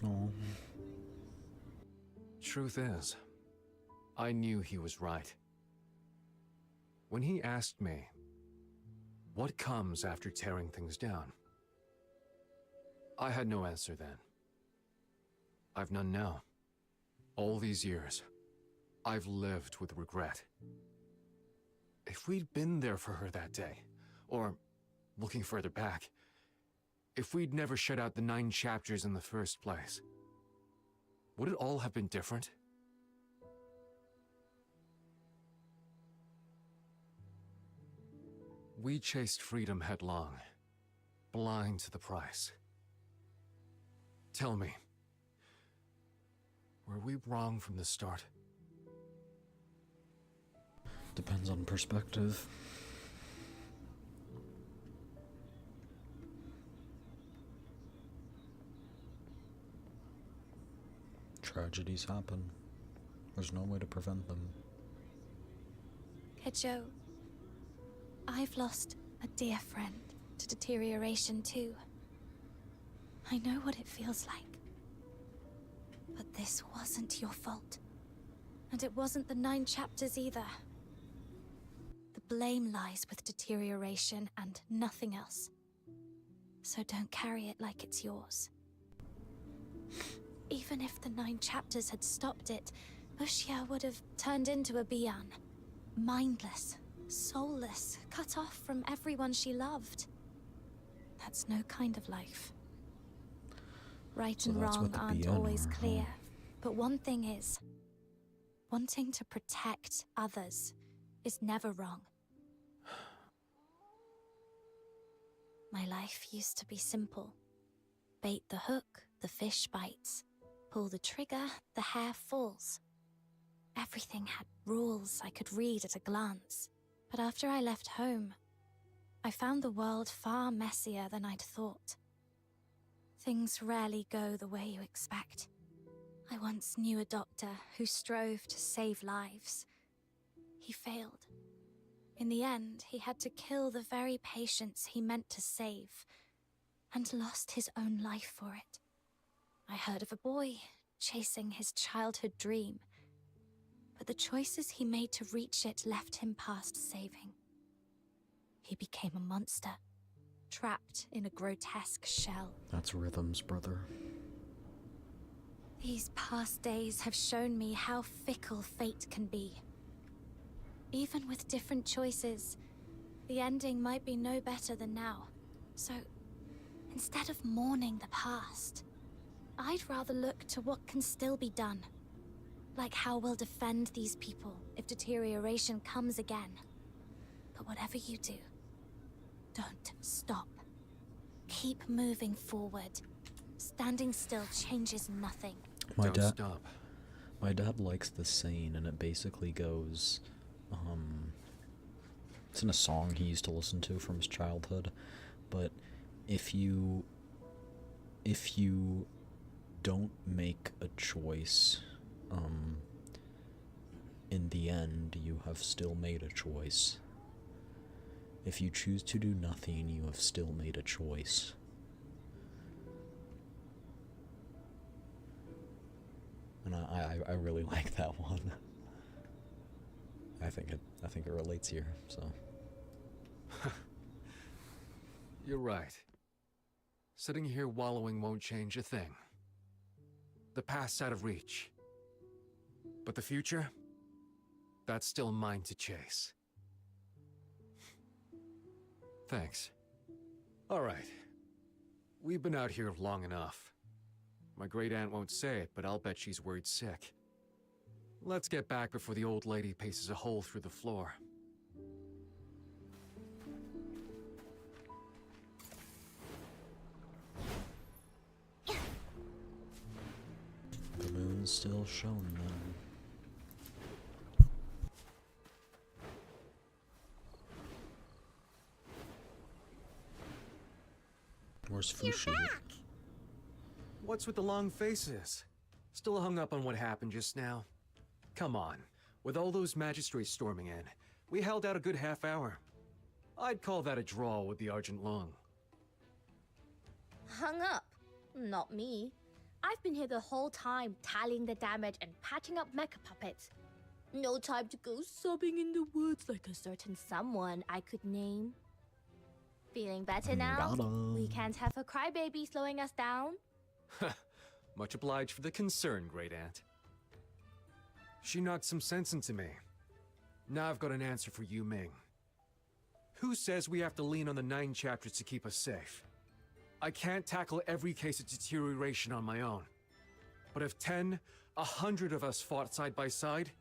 Oh. Truth is, I knew he was right. When he asked me, what comes after tearing things down? I had no answer then. I've none now. All these years, I've lived with regret. If we'd been there for her that day, or, looking further back, if we'd never shut out the 9 chapters in the first place, would it all have been different? We chased freedom headlong, blind to the price. Tell me, were we wrong from the start? Depends on perspective. Tragedies happen. There's no way to prevent them. Kejo, I've lost a dear friend to deterioration too. I know what it feels like. But this wasn't your fault. And it wasn't the 9 chapters either. The blame lies with deterioration and nothing else. So don't carry it like it's yours. Even if the 9 chapters had stopped it, Uxia would have turned into a Bian. Mindless, soulless, cut off from everyone she loved. That's no kind of life. Right and wrong aren't always clear, but one thing is, wanting to protect others is never wrong. My life used to be simple. Bait the hook, the fish bites. Pull the trigger, the hare falls. Everything had rules I could read at a glance. But after I left home, I found the world far messier than I'd thought. Things rarely go the way you expect. I once knew a doctor who strove to save lives. He failed. In the end, he had to kill the very patients he meant to save, and lost his own life for it. I heard of a boy chasing his childhood dream, but the choices he made to reach it left him past saving. He became a monster, trapped in a grotesque shell. That's Rhythm's brother. These past days have shown me how fickle fate can be. Even with different choices, the ending might be no better than now. So, instead of mourning the past, I'd rather look to what can still be done. Like how we'll defend these people if deterioration comes again. But whatever you do, don't stop. Keep moving forward. Standing still changes nothing. My dad likes this saying, and it basically goes, it's in a song he used to listen to from his childhood, but if you don't make a choice, in the end, you have still made a choice. If you choose to do nothing, you have still made a choice. And I really like that one. I think it relates here, so. You're right. Sitting here wallowing won't change a thing. The past's out of reach. But the future? That's still mine to chase. Thanks. All right. We've been out here long enough. My great aunt won't say it, but I'll bet she's worried sick. Let's get back before the old lady paces a hole through the floor. The moon's still showing them. Where's Fushi? What's with the long faces? Still hung up on what happened just now? Come on, with all those magistrates storming in, we held out a good half hour. I'd call that a draw with the Argent Lung. Hung up? Not me. I've been here the whole time, tallying the damage and patching up mecha puppets. No time to go sobbing in the woods like a certain someone I could name. Feeling better now? We can't have a crybaby slowing us down. Much obliged for the concern, Great Aunt. She knocked some sense into me. Now I've got an answer for Yu Ming. Who says we have to lean on the 9 chapters to keep us safe? I can't tackle every case of deterioration on my own. But if 10, 100 of us fought side by side,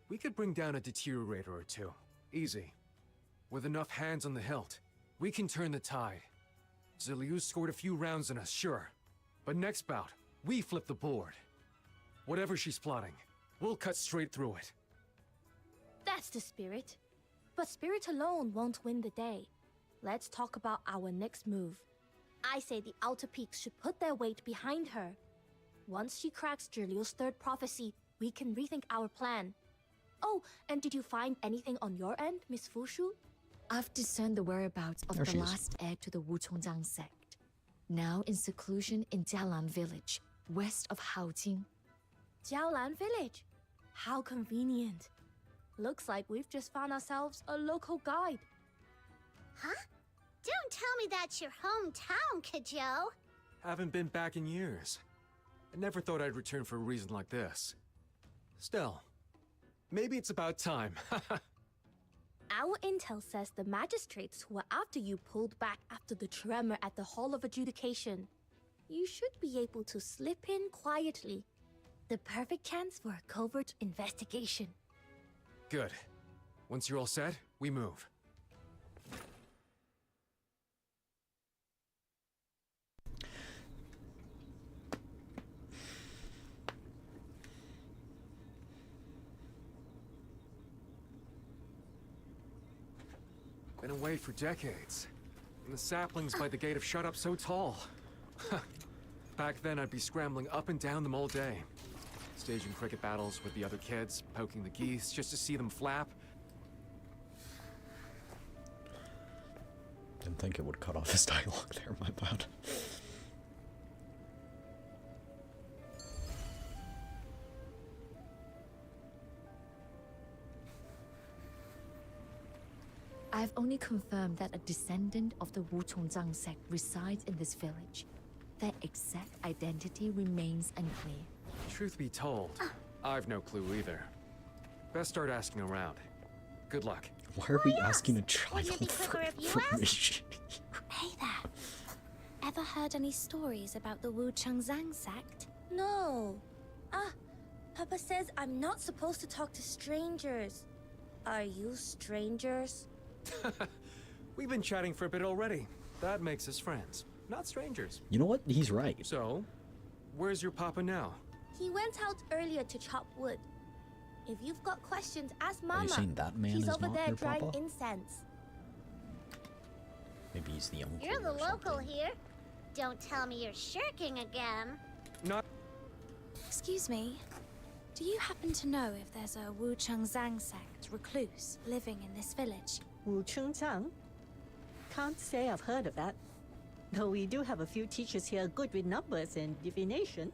we could bring down a deteriorator or two. Easy. With enough hands on the hilt, we can turn the tide. Ziliu scored a few rounds on us, sure. But next bout, we flip the board. Whatever she's plotting, we'll cut straight through it. That's the spirit. But spirit alone won't win the day. Let's talk about our next move. I say the Outer Peaks should put their weight behind her. Once she cracks Zhiliu's 3rd prophecy, we can rethink our plan. Oh, and did you find anything on your end, Miss Fushu? I've discerned the whereabouts of There the she is. last heir to the Wuchongzhang sect. Now in seclusion in Jialan village, west of Haojing. Jiaolan village. How convenient. Looks like we've just found ourselves a local guide. Huh? Don't tell me that's your hometown, Kajo. Haven't been back in years. I never thought I'd return for a reason like this. Still, maybe it's about time. Our intel says the magistrates who were after you pulled back after the tremor at the Hall of Adjudication. You should be able to slip in quietly. The perfect chance for a covert investigation. Good. Once you're all set, we move. Been away for decades. And the saplings by the gate have shot up so tall. Back then, I'd be scrambling up and down them all day. Staging cricket battles with the other kids, poking the geese just to see them flap. Didn't think it would cut off his dialogue there, my bad. I've only confirmed that a descendant of the Wuchongzhang sect resides in this village. Their exact identity remains unclear. Truth be told, I've no clue either. Best start asking around. Good luck. Why are we asking a child Wouldn't it be for quicker if you asked? information? Hey there. Ever heard any stories about the Wuchongzhang sect? No. Papa says I'm not supposed to talk to strangers. Are you strangers? We've been chatting for a bit already. That makes us friends, not strangers. You know what? He's right. So, where's your papa now? He went out earlier to chop wood. If you've got questions, ask Mama. Are you saying that man She's is over not there your drying papa? incense. Maybe he's the uncle. You're the or local something. here. Don't tell me you're shirking again. Not. Excuse me. Do you happen to know if there's a Wuchongzhang sect recluse living in this village? Wuchongzhang? Can't say I've heard of that. Though we do have a few teachers here good with numbers and divination.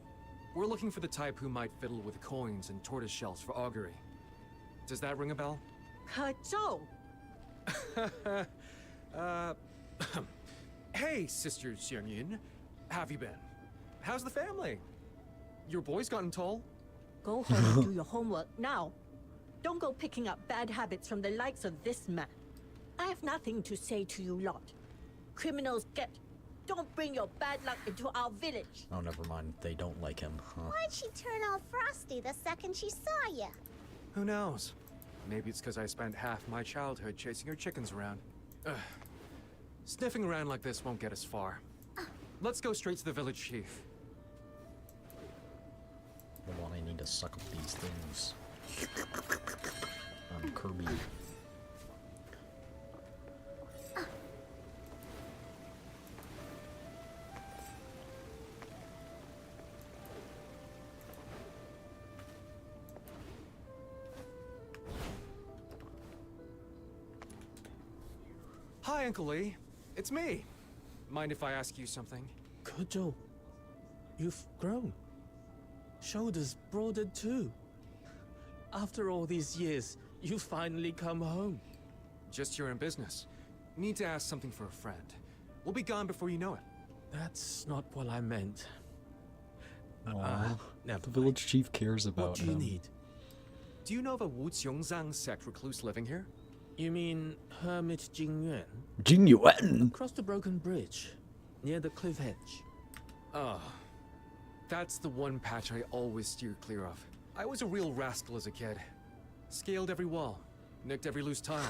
We're looking for the type who might fiddle with coins and tortoise shells for augury. Does that ring a bell? Kazhou! Hey, Sister Xiangyin. Have you been? How's the family? Your boy's gotten tall. Go home and do your homework now. Don't go picking up bad habits from the likes of this man. I have nothing to say to you lot. Criminals get Don't bring your bad luck into our village. Oh, never mind. They don't like him. Huh? Why'd she turn all frosty the second she saw you? Who knows? Maybe it's because I spent half my childhood chasing her chickens around. Ugh. Sniffing around like this won't get us far. Let's go straight to the village chief. Hold on, I need to suck up these things. Kirby. Hi, Uncle Lee. It's me. Mind if I ask you something? Kojo, you've grown. Shoulders broadened too. After all these years, you finally come home. Just here in business. Need to ask something for a friend. We'll be gone before you know it. That's not what I meant. The village chief cares about What do you him. need? Do you know of a Wu Qiongzang sect recluse living here? You mean Hermit Jingyuan? Jingyuan? Across the broken bridge, near the cliff edge. Oh, that's the one patch I always steer clear of. I was a real rascal as a kid. Scaled every wall, nicked every loose tile,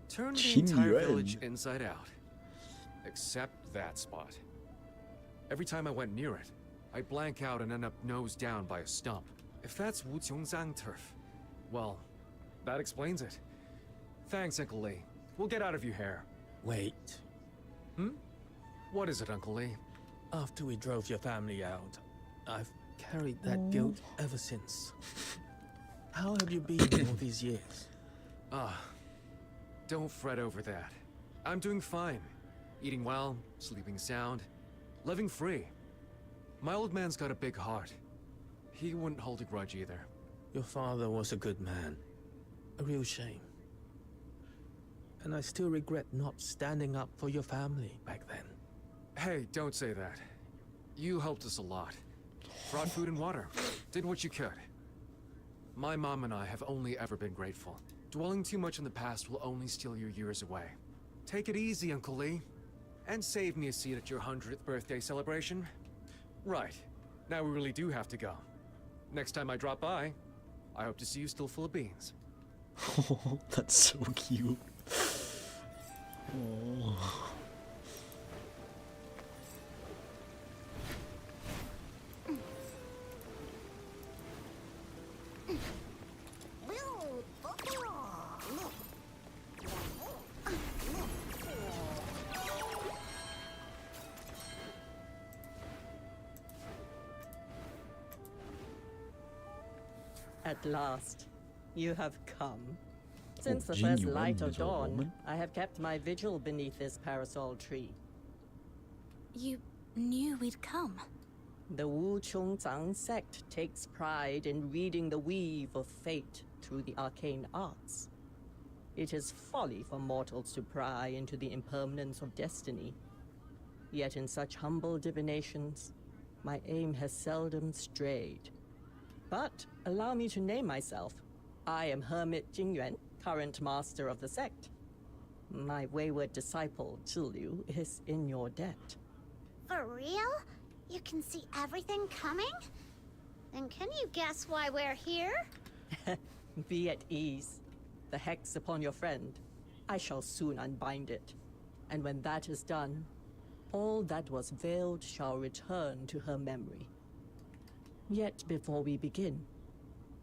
turned the entire Jingyuan. village inside out. Except that spot. Every time I went near it, I'd blank out and end up nose down by a stump. If that's Wu Qiongzang turf, well, that explains it. Thanks, Uncle Lee. We'll get out of your hair. Wait. Hmm? What is it, Uncle Lee? After we drove your family out, I've carried that guilt ever since. How have you been all these years? Don't fret over that. I'm doing fine. Eating well, sleeping sound, living free. My old man's got a big heart. He wouldn't hold a grudge either. Your father was a good man. A real shame. And I still regret not standing up for your family back then. Hey, don't say that. You helped us a lot. Brought food and water. Did what you could. My mom and I have only ever been grateful. Dwelling too much in the past will only steal your years away. Take it easy, Uncle Lee. And save me a seat at your 100th birthday celebration. Right. Now we really do have to go. Next time I drop by, I hope to see you still full of beans. Oh, that's so cute. Oh. At last, you have come. Since the first genuine light of little dawn, woman. I have kept my vigil beneath this parasol tree. You knew we'd come. The Wu Qiongzang sect takes pride in reading the weave of fate through the arcane arts. It is folly for mortals to pry into the impermanence of destiny. Yet in such humble divinations, my aim has seldom strayed. But allow me to name myself. I am Hermit Jingyuan, current master of the sect. My wayward disciple, Zhilu, is in your debt. For real? You can see everything coming? Then can you guess why we're here? Be at ease. The hex upon your friend. I shall soon unbind it. And when that is done, all that was veiled shall return to her memory. Yet before we begin,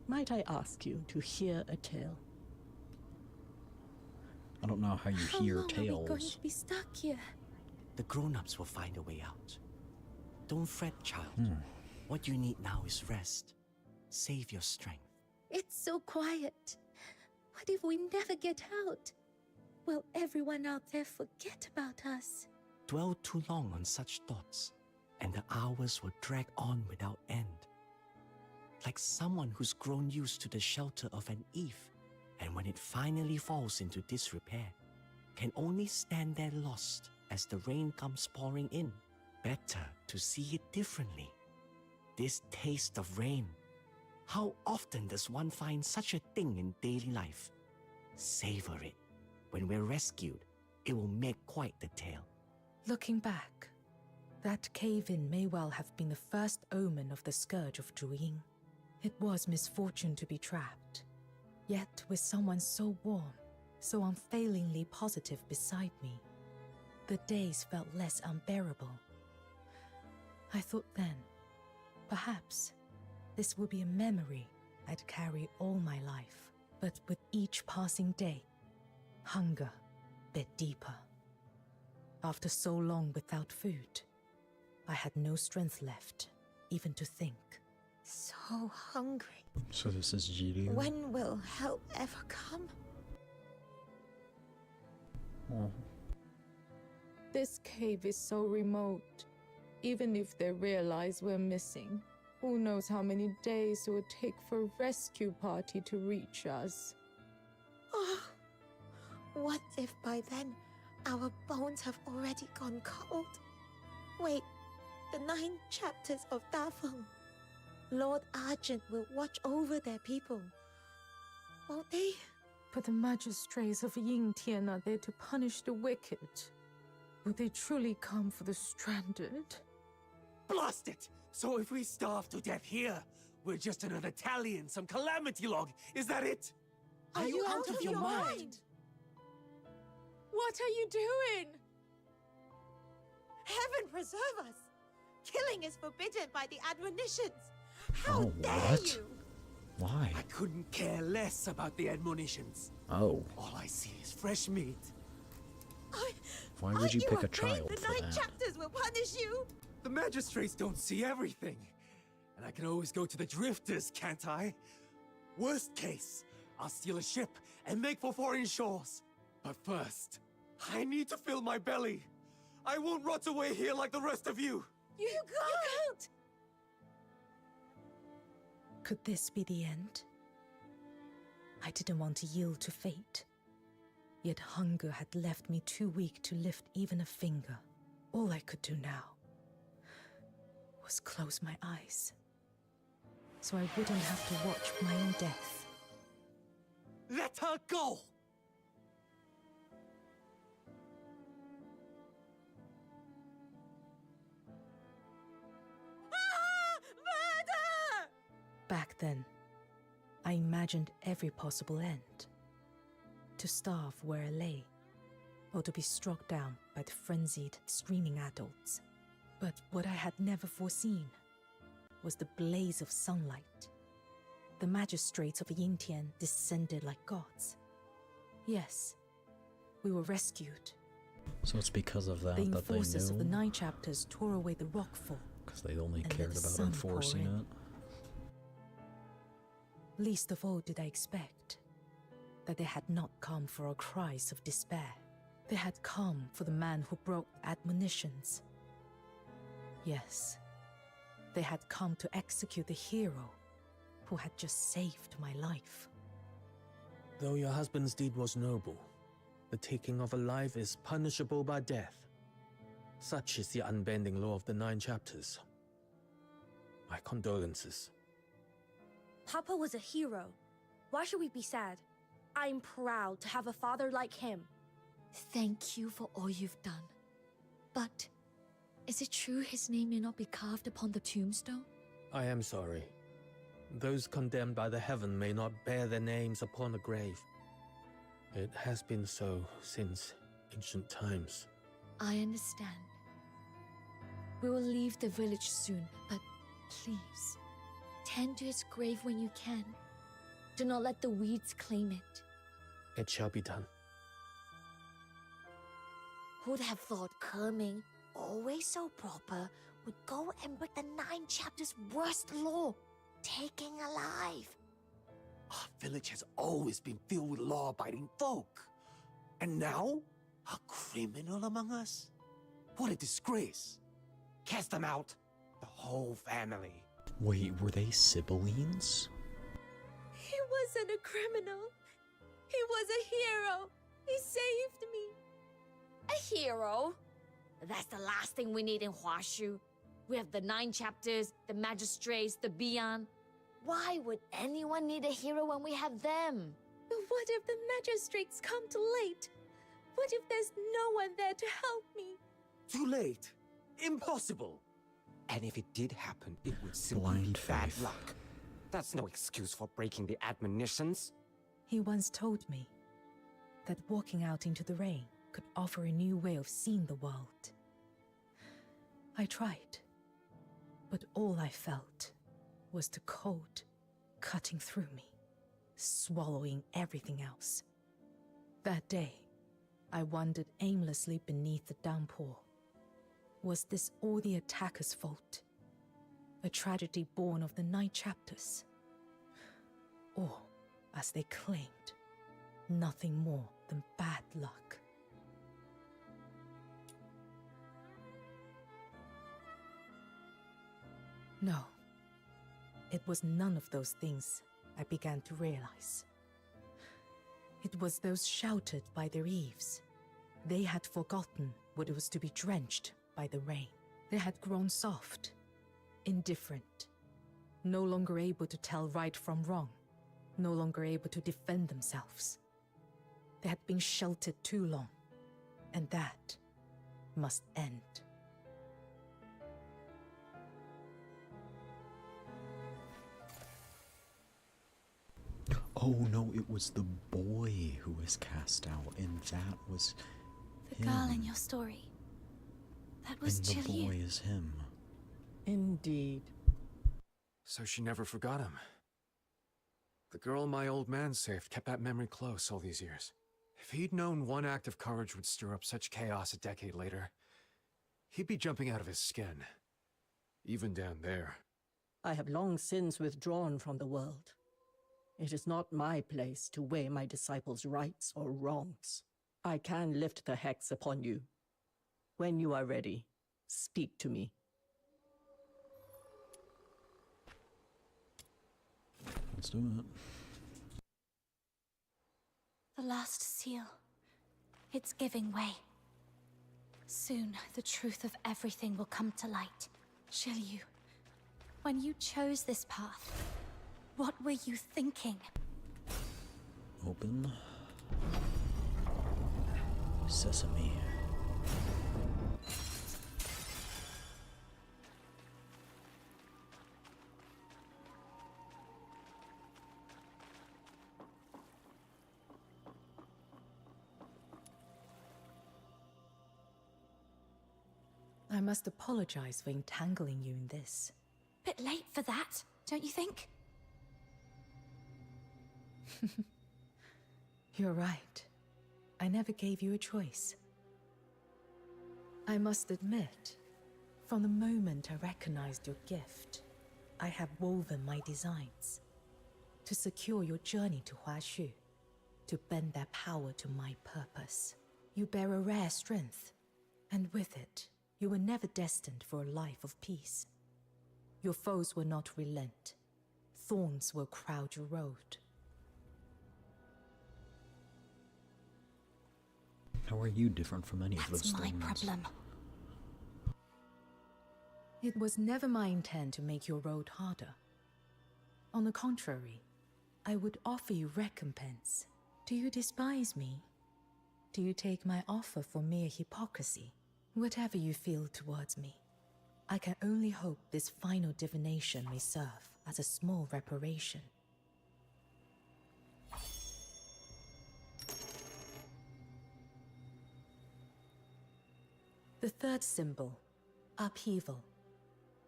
might I ask you to hear a tale? I don't know how you hear How long are we going tales. to be stuck here? The grown-ups will find a way out. Don't fret, child. Hmm. What you need now is rest. Save your strength. It's so quiet. What if we never get out? Will everyone out there forget about us? Dwell too long on such thoughts, and the hours will drag on without end. Like someone who's grown used to the shelter of an eave, and when it finally falls into disrepair, can only stand there lost as the rain comes pouring in. Better to see it differently. This taste of rain. How often does one find such a thing in daily life? Savor it. When we're rescued, it will make quite the tale. Looking back, That cave-in may well have been the first omen of the scourge of Zhuying. It was misfortune to be trapped. Yet with someone so warm, so unfailingly positive beside me, the days felt less unbearable. I thought then, perhaps this would be a memory I'd carry all my life. But with each passing day, hunger bit deeper. After so long without food, I had no strength left, even to think. So hungry. So this is Jiryu. When will help ever come? Oh. This cave is so remote. Even if they realize we're missing, who knows how many days it would take for a rescue party to reach us. Oh, what if by then our bones have already gone cold? Wait, the 9 chapters of Dafeng. Lord Argent will watch over their people. Won't they? But the magistrates of Yingtian are there to punish the wicked. Would they truly come for the stranded? Blast it! So if we starve to death here, we're just another tally in some calamity log. Is that it? Are you out of your mind? What are you doing? Heaven preserve us! Killing is forbidden by the admonitions. How dare what? you? Why? I couldn't care less about the admonitions. Oh. All I see is fresh meat. Why would you pick a afraid child the for 9 that? chapters will punish you? The magistrates don't see everything. And I can always go to the drifters, can't I? Worst case, I'll steal a ship and make for foreign shores. But first, I need to fill my belly. I won't rot away here like the rest of you. You can't! Could this be the end? I didn't want to yield to fate. Yet hunger had left me too weak to lift even a finger. All I could do now was close my eyes, so I wouldn't have to watch my own death. Let her go! Murder! Back then, I imagined every possible end. To starve where I lay, or to be struck down by the frenzied, screaming adults. But what I had never foreseen was the blaze of sunlight. The magistrates of Yingtian descended like gods. Yes, we were rescued. So it's because of that The that they enforcers of the knew? 9 chapters tore away the rockfall. Because they only and let cared the about sun pour enforcing in. it. Least of all did I expect that they had not come for our cries of despair. They had come for the man who broke admonitions. Yes, they had come to execute the hero who had just saved my life. Though your husband's deed was noble, the taking of a life is punishable by death. Such is the unbending law of the 9 chapters. My condolences. Papa was a hero. Why should we be sad? I'm proud to have a father like him. Thank you for all you've done. But is it true his name may not be carved upon the tombstone? I am sorry. Those condemned by the heaven may not bear their names upon a grave. It has been so since ancient times. I understand. We will leave the village soon, but please, tend to his grave when you can. Do not let the weeds claim it. It shall be done. Who'd have thought Kerming, always so proper, would go and break the 9 chapters' worst law, taking alive? Our village has always been filled with law-abiding folk. And now, a criminal among us? What a disgrace. Cast them out. The whole family. Wait, were they siblings? He wasn't a criminal. He was a hero. He saved me. A hero? That's the last thing we need in Huashu. We have the 9 chapters, the magistrates, the Beyond. Why would anyone need a hero when we have them? But what if the magistrates come too late? What if there's no one there to help me? Too late. Impossible! And if it did happen, it would simply Blind be bad faith. luck. That's no excuse for breaking the admonitions. He once told me that walking out into the rain could offer a new way of seeing the world. I tried, but all I felt was the cold cutting through me, swallowing everything else. That day, I wandered aimlessly beneath the downpour. Was this all the attacker's fault? A tragedy born of the 9 chapters? Or, as they claimed, nothing more than bad luck? No, it was none of those things I began to realize. It was those sheltered by their eaves. They had forgotten what it was to be drenched by the rain. They had grown soft, indifferent, no longer able to tell right from wrong, no longer able to defend themselves. They had been sheltered too long, and that must end. Oh no, it was the boy who was cast out, and that was The girl in your story. That was and the Jill. boy is him. Indeed. So she never forgot him. The girl my old man saved kept that memory close all these years. If he'd known one act of courage would stir up such chaos a decade later, he'd be jumping out of his skin. Even down there. I have long since withdrawn from the world. It is not my place to weigh my disciples' rights or wrongs. I can lift the hex upon you. When you are ready, speak to me. Let's do it. The last seal. It's giving way. Soon, the truth of everything will come to light. Shiryu, when you chose this path, what were you thinking? Open. Sesame. I must apologize for entangling you in this. Bit late for that, don't you think? You're right. I never gave you a choice. I must admit, from the moment I recognized your gift, I have woven my designs to secure your journey to Huashu, to bend their power to my purpose. You bear a rare strength, and with it, you were never destined for a life of peace. Your foes will not relent. Thorns will crowd your road. How are you different from any of those That's my things? problem. It was never my intent to make your road harder. On the contrary, I would offer you recompense. Do you despise me? Do you take my offer for mere hypocrisy? Whatever you feel towards me, I can only hope this final divination may serve as a small reparation. The third symbol, upheaval.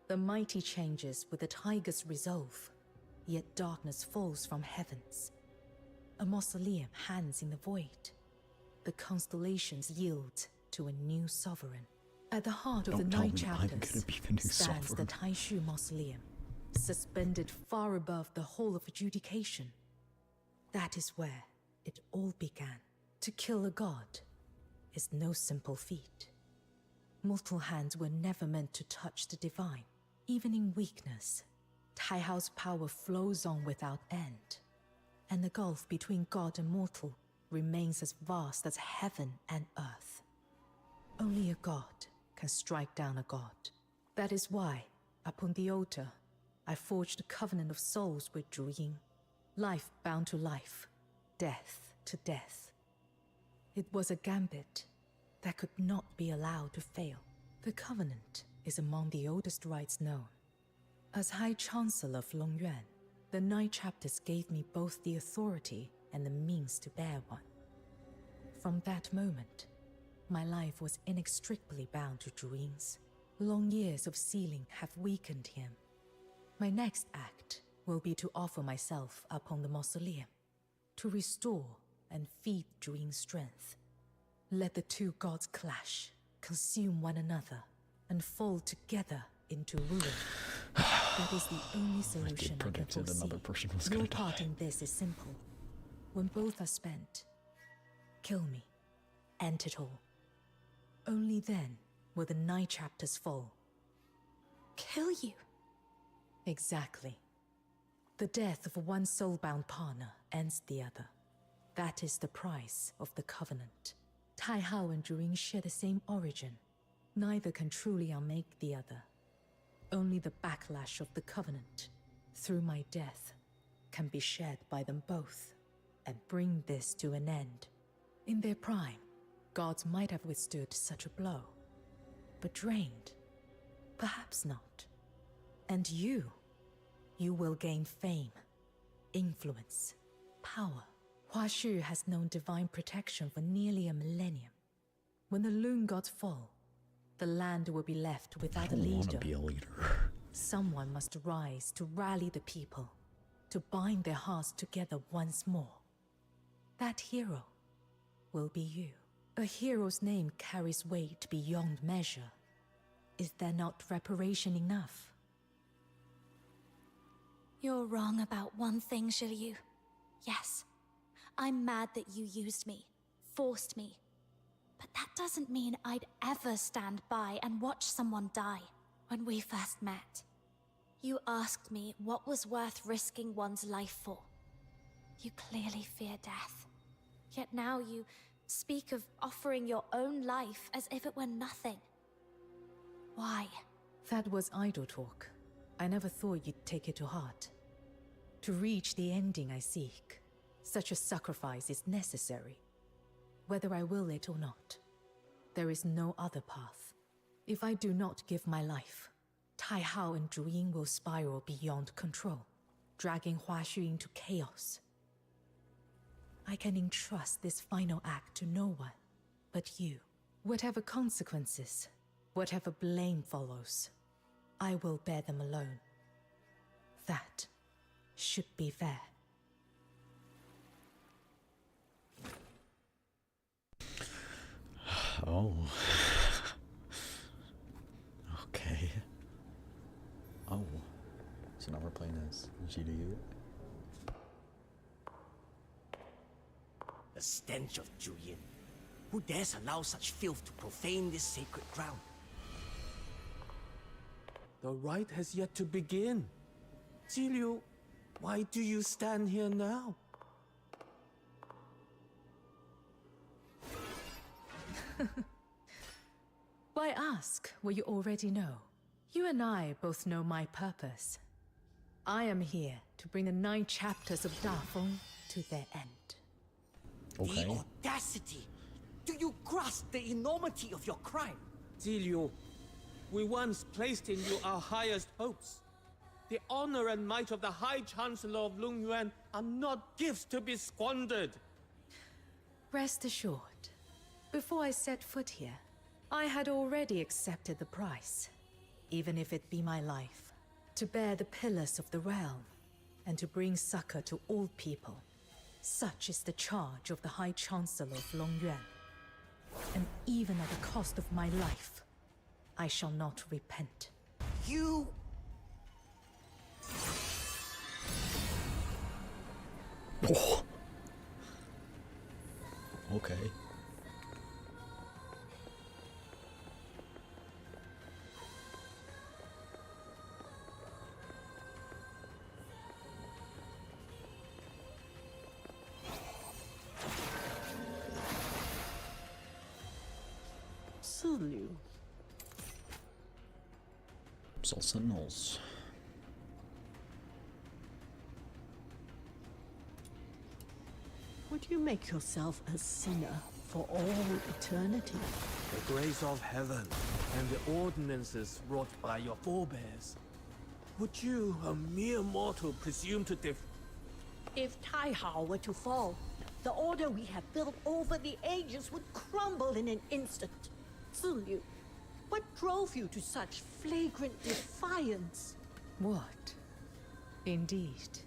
The mighty changes with the tiger's resolve, yet darkness falls from heavens. A mausoleum hangs in the void. The constellations yield to a new sovereign. At the heart of Don't the tell 9 me I'm chapters gonna be the new stands the sovereign. Taishu Mausoleum, suspended far above the whole of adjudication. That is where it all began. To kill a god is no simple feat. Mortal hands were never meant to touch the divine. Even in weakness, Taihao's power flows on without end, and the gulf between god and mortal remains as vast as heaven and earth. Only a god can strike down a god. That is why, upon the altar, I forged a covenant of souls with Zhu Ying. Life bound to life, death to death. It was a gambit that could not be allowed to fail. The Covenant is among the oldest rites known. As High Chancellor of Longyuan, the 9 chapters gave me both the authority and the means to bear one. From that moment, my life was inextricably bound to Zhu. Long years of sealing have weakened him. My next act will be to offer myself upon the mausoleum, to restore and feed Zhu's strength. Let the two gods clash, consume one another, and fall together into ruin. That is the only solution I can foresee. Another person was Your gonna part die. in this is simple. When both are spent, kill me. End it all. Only then will the 9 chapters fall. Kill you? Exactly. The death of one soul-bound partner ends the other. That is the price of the Covenant. Tai Hao and Zhu share the same origin. Neither can truly unmake the other. Only the backlash of the Covenant, through my death, can be shared by them both, and bring this to an end. In their prime, gods might have withstood such a blow. But drained? Perhaps not. And you will gain fame, influence, power. Huashu has known divine protection for nearly a millennium. When the Loon gods fall, the land will be left without a I don't want leader. to be a leader. Someone must rise to rally the people, to bind their hearts together once more. That hero will be you. A hero's name carries weight beyond measure. Is there not reparation enough? You're wrong about one thing, Shiryu. Yes, I'm mad that you used me, forced me. But that doesn't mean I'd ever stand by and watch someone die. When we first met, you asked me what was worth risking one's life for. You clearly fear death. Yet now you speak of offering your own life as if it were nothing. Why? That was idle talk. I never thought you'd take it to heart. To reach the ending I seek, such a sacrifice is necessary. Whether I will it or not, there is no other path. If I do not give my life, Tai Hao and Zhu will spiral beyond control, dragging Huashu into chaos. I can entrust this final act to no one but you. Whatever consequences, whatever blame follows, I will bear them alone. That should be fair. Oh. Okay. Oh. So now we're playing as GDU. The stench of Juyin. Who dares allow such filth to profane this sacred ground? The rite has yet to begin. Ziliu, why do you stand here now? Why ask what you already know? You and I both know my purpose. I am here to bring the 9 chapters of Dafeng to their end. Okay. The audacity! Do you grasp the enormity of your crime? Ziliu, we once placed in you our highest hopes. The honor and might of the High Chancellor of Longyuan are not gifts to be squandered. Rest assured, before I set foot here, I had already accepted the price, even if it be my life, to bear the pillars of the realm, and to bring succor to all people. Such is the charge of the High Chancellor of Longyuan. And even at the cost of my life, I shall not repent. You... Oh. Okay. Ziliu. Soul Sentinels. Would you make yourself a sinner for all eternity. The grace of heaven and the ordinances wrought by your forebears. Would you, a mere mortal, presume to If Taihao were to fall, the order we have built over the ages would crumble in an instant. Ziliu, what drove you to such flagrant defiance? What? Indeed.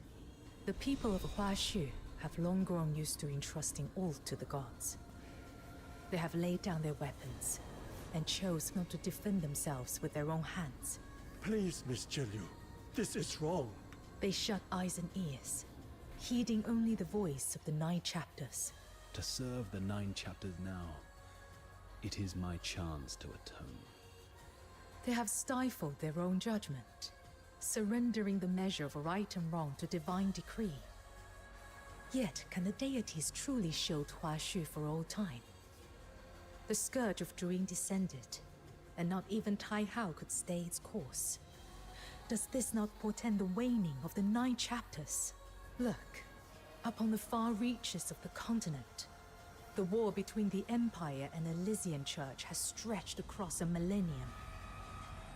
The people of Huashu have long grown used to entrusting all to the gods. They have laid down their weapons and chose not to defend themselves with their own hands. Please, Miss Ziliu, this is wrong. They shut eyes and ears, heeding only the voice of the 9 chapters. To serve the 9 chapters now, it is my chance to atone. They have stifled their own judgment, surrendering the measure of right and wrong to divine decree. Yet, can the deities truly shield Huashu for all time? The scourge of Druin descended, and not even Taihao could stay its course. Does this not portend the waning of the 9 chapters? Look, up on the far reaches of the continent, the war between the Empire and Elysian Church has stretched across a millennium.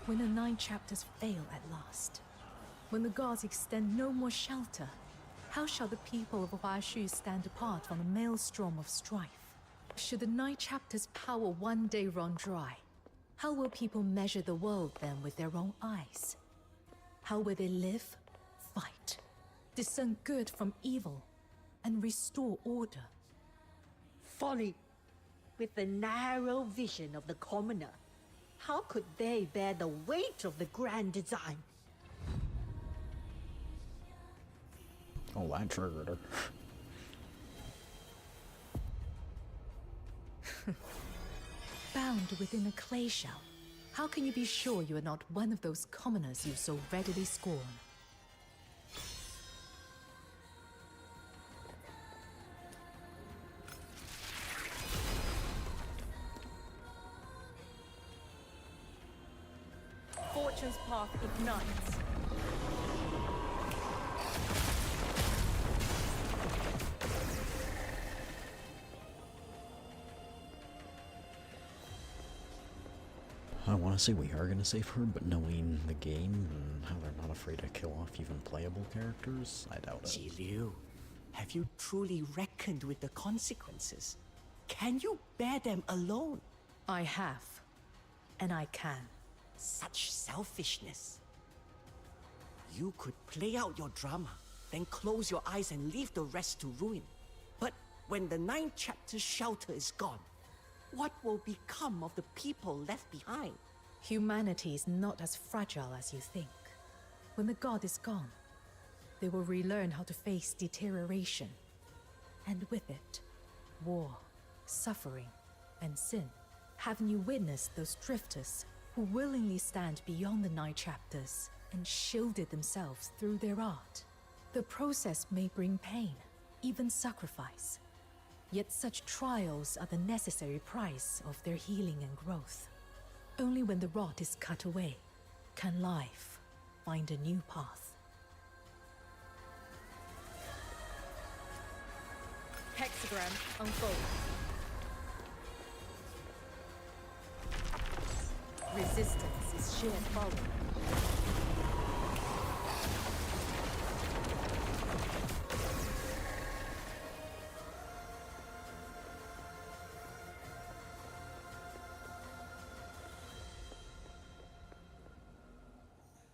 When the 9 chapters fail at last, when the gods extend no more shelter, how shall the people of Huashu stand apart from the maelstrom of strife? Should the 9 chapters' power one day run dry, how will people measure the world then with their own eyes? How will they live, fight, discern good from evil, and restore order? Folly! With the narrow vision of the commoner, how could they bear the weight of the grand design? Oh, that triggered her. Bound within a clay shell, how can you be sure you are not one of those commoners you so readily scorn? Fortune's path ignites. I want to say we are going to save her, but knowing the game and how they're not afraid to kill off even playable characters, I doubt it. Ziliu, have you truly reckoned with the consequences? Can you bear them alone? I have, and I can. Such selfishness. You could play out your drama, then close your eyes and leave the rest to ruin. But when the 9 chapters shelter is gone, what will become of the people left behind? Humanity is not as fragile as you think. When the god is gone, they will relearn how to face deterioration. And with it, war, suffering, and sin. Haven't you witnessed those drifters who willingly stand beyond the 9 chapters and shielded themselves through their art? The process may bring pain, even sacrifice. Yet such trials are the necessary price of their healing and growth. Only when the rot is cut away can life find a new path. Hexagram unfold. Resistance is sheer folly.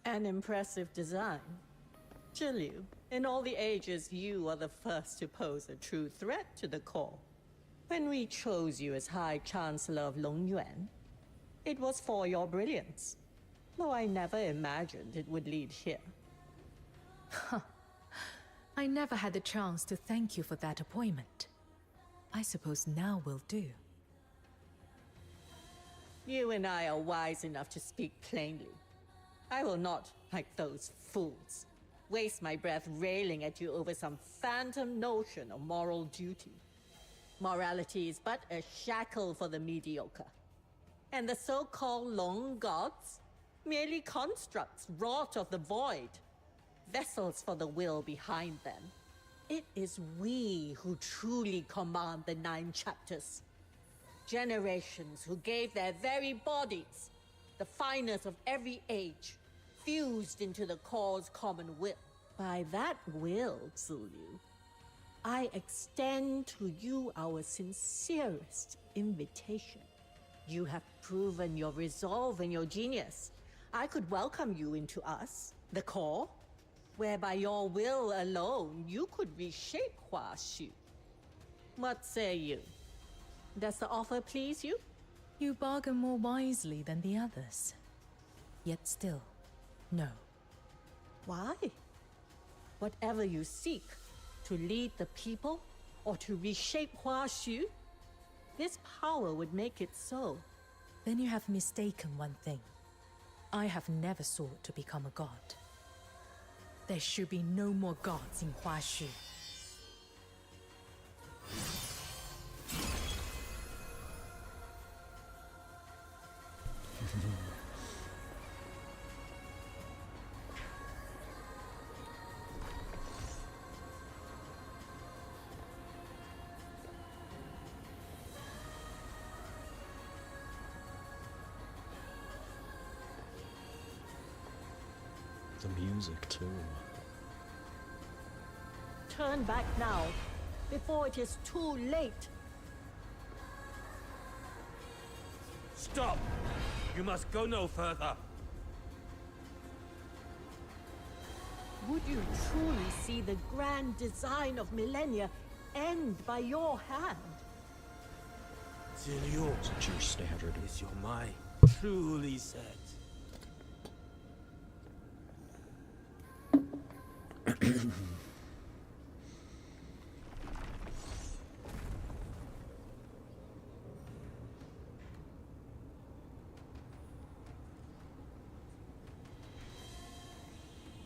An impressive design. Ziliu, in all the ages, you are the first to pose a true threat to the core. When we chose you as High Chancellor of Longyuan, it was for your brilliance, though I never imagined it would lead here. I never had the chance to thank you for that appointment. I suppose now will do. You and I are wise enough to speak plainly. I will not, like those fools, waste my breath railing at you over some phantom notion of moral duty. Morality is but a shackle for the mediocre. And the so-called Long Gods? Merely constructs wrought of the void. Vessels for the will behind them. It is we who truly command the 9 chapters. generations who gave their very bodies, the finest of every age, fused into the core's common will. By that will, Zilu, I extend to you our sincerest invitation. You have proven your resolve and your genius. I could welcome you into us, the core, where by your will alone you could reshape Hua Shu. What say you? Does the offer please you? You bargain more wisely than the others. Yet still, no. Why? Whatever you seek, to lead the people or to reshape Hua Shu, this power would make it so. Then you have mistaken one thing. I have never sought to become a god. There should be no more gods in Hua Shu. The music, too. Turn back now, before it is too late. Stop! You must go no further. Would you truly see the grand design of millennia end by your hand? Zilu, Such your standard. is your mind truly set?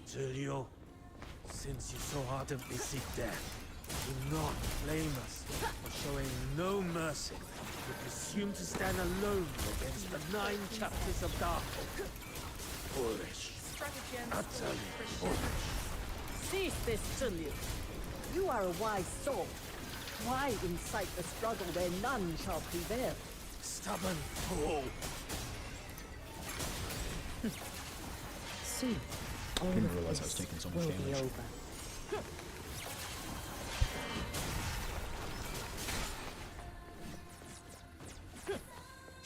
Zilu, since you so ardently seek death, do not blame us for showing no mercy. You presume to stand alone against the 9 chapters of Darkhold. Foolish. Utterly foolish. Cease this, Zhenliu. You are a wise soul. Why incite the struggle where none shall prevail? Stubborn fool. Soon, all Didn't of realize I was this taking so much will damage. be over.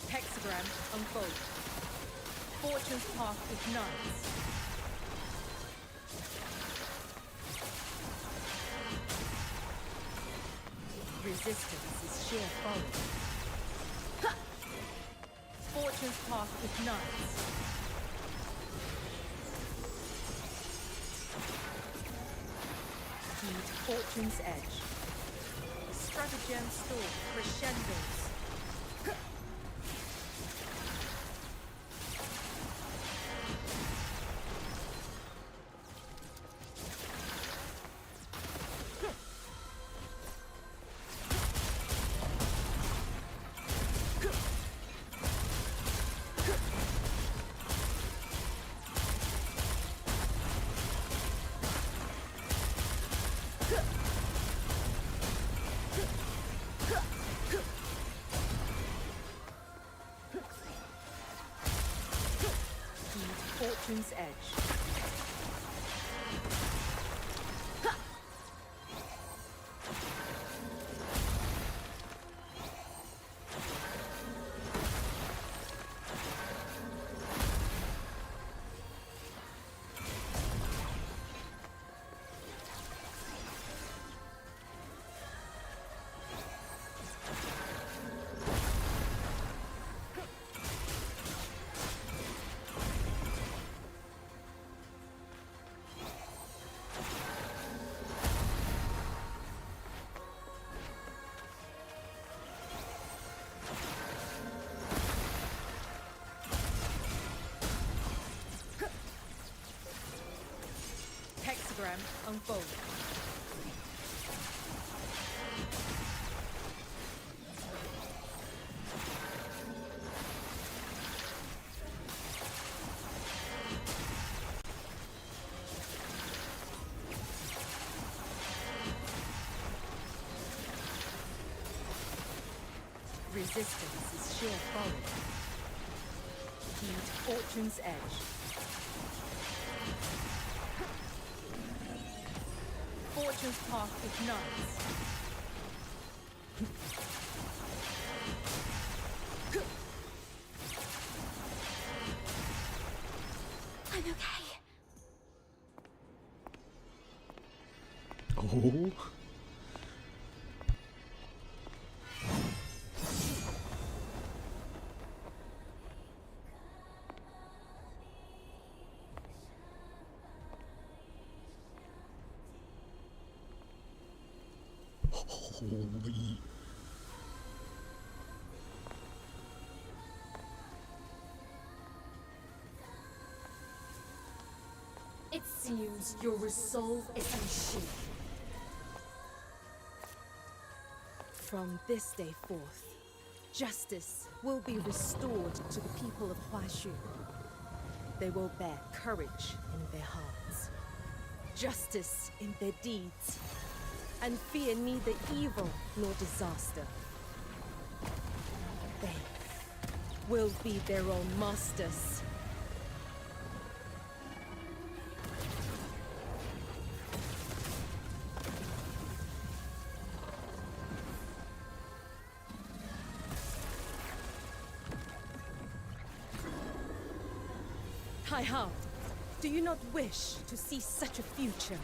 Hexagram unfold. Fortune's path ignites. Resistance is sheer folly. Fortune's path ignites. Heed Fortune's edge. Stratagem storm crescendos. Fortune's edge. Hexagram unfold. Resistance is sheer folly. Heed Fortune's edge. Fortune's path ignites. I'm okay. Oh. Holy. It seems your resolve is unshaken. From this day forth, justice will be restored to the people of Huashu. They will bear courage in their hearts, justice in their deeds, and fear neither evil nor disaster. They will be their own masters. Tai Hao, do you not wish to see such a future?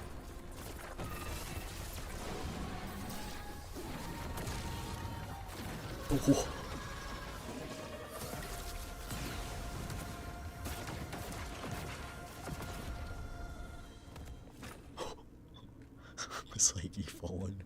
Oh. It's like he fallen.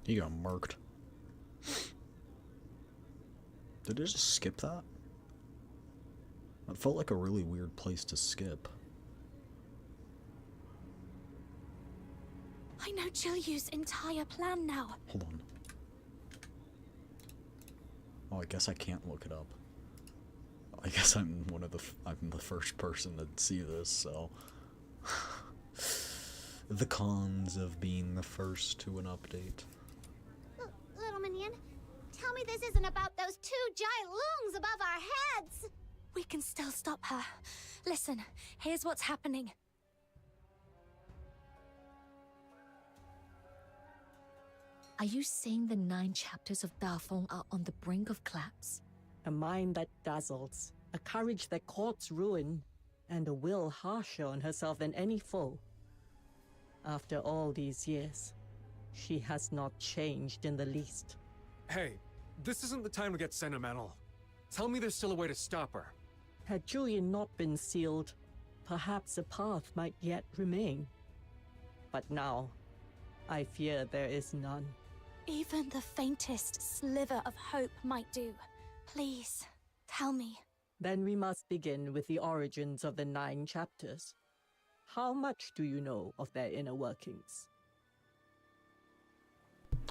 He got murked. Did it just skip that? That felt like a really weird place to skip. I know Jilyu's entire plan now. Hold on. Oh, I guess I can't look it up. I guess I'm I'm the first person to see this, so the cons of being the first to an update. Little minion, tell me this isn't about those two giant loons above our heads! We can still stop her. Listen, here's what's happening. Are you saying the 9 chapters of Dafeng are on the brink of collapse? A mind that dazzles, a courage that courts ruin, and a will harsher on herself than any foe. After all these years, she has not changed in the least. Hey, this isn't the time to get sentimental. Tell me there's still a way to stop her. Had Julian not been sealed, perhaps a path might yet remain. But now, I fear there is none. Even the faintest sliver of hope might do. Please, tell me. Then we must begin with the origins of the 9 chapters. How much do you know of their inner workings?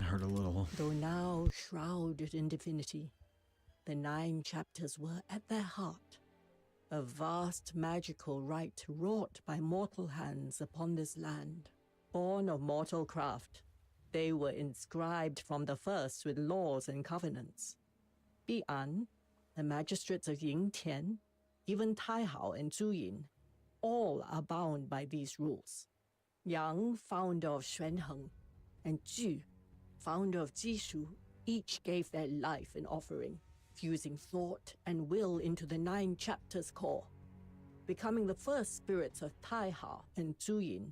I heard a little. Though now shrouded in divinity, the 9 chapters were at their heart a vast magical rite wrought by mortal hands upon this land. Born of mortal craft, they were inscribed from the first with laws and covenants. Bi'an, the magistrates of Yingtian, even Taihao and Zhuyin, all are bound by these rules. Yang, founder of Xuanheng, and Ju, founder of Jishu, each gave their life in offering, fusing thought and will into the 9 chapters core, becoming the first spirits of Taihao and Zhuyin.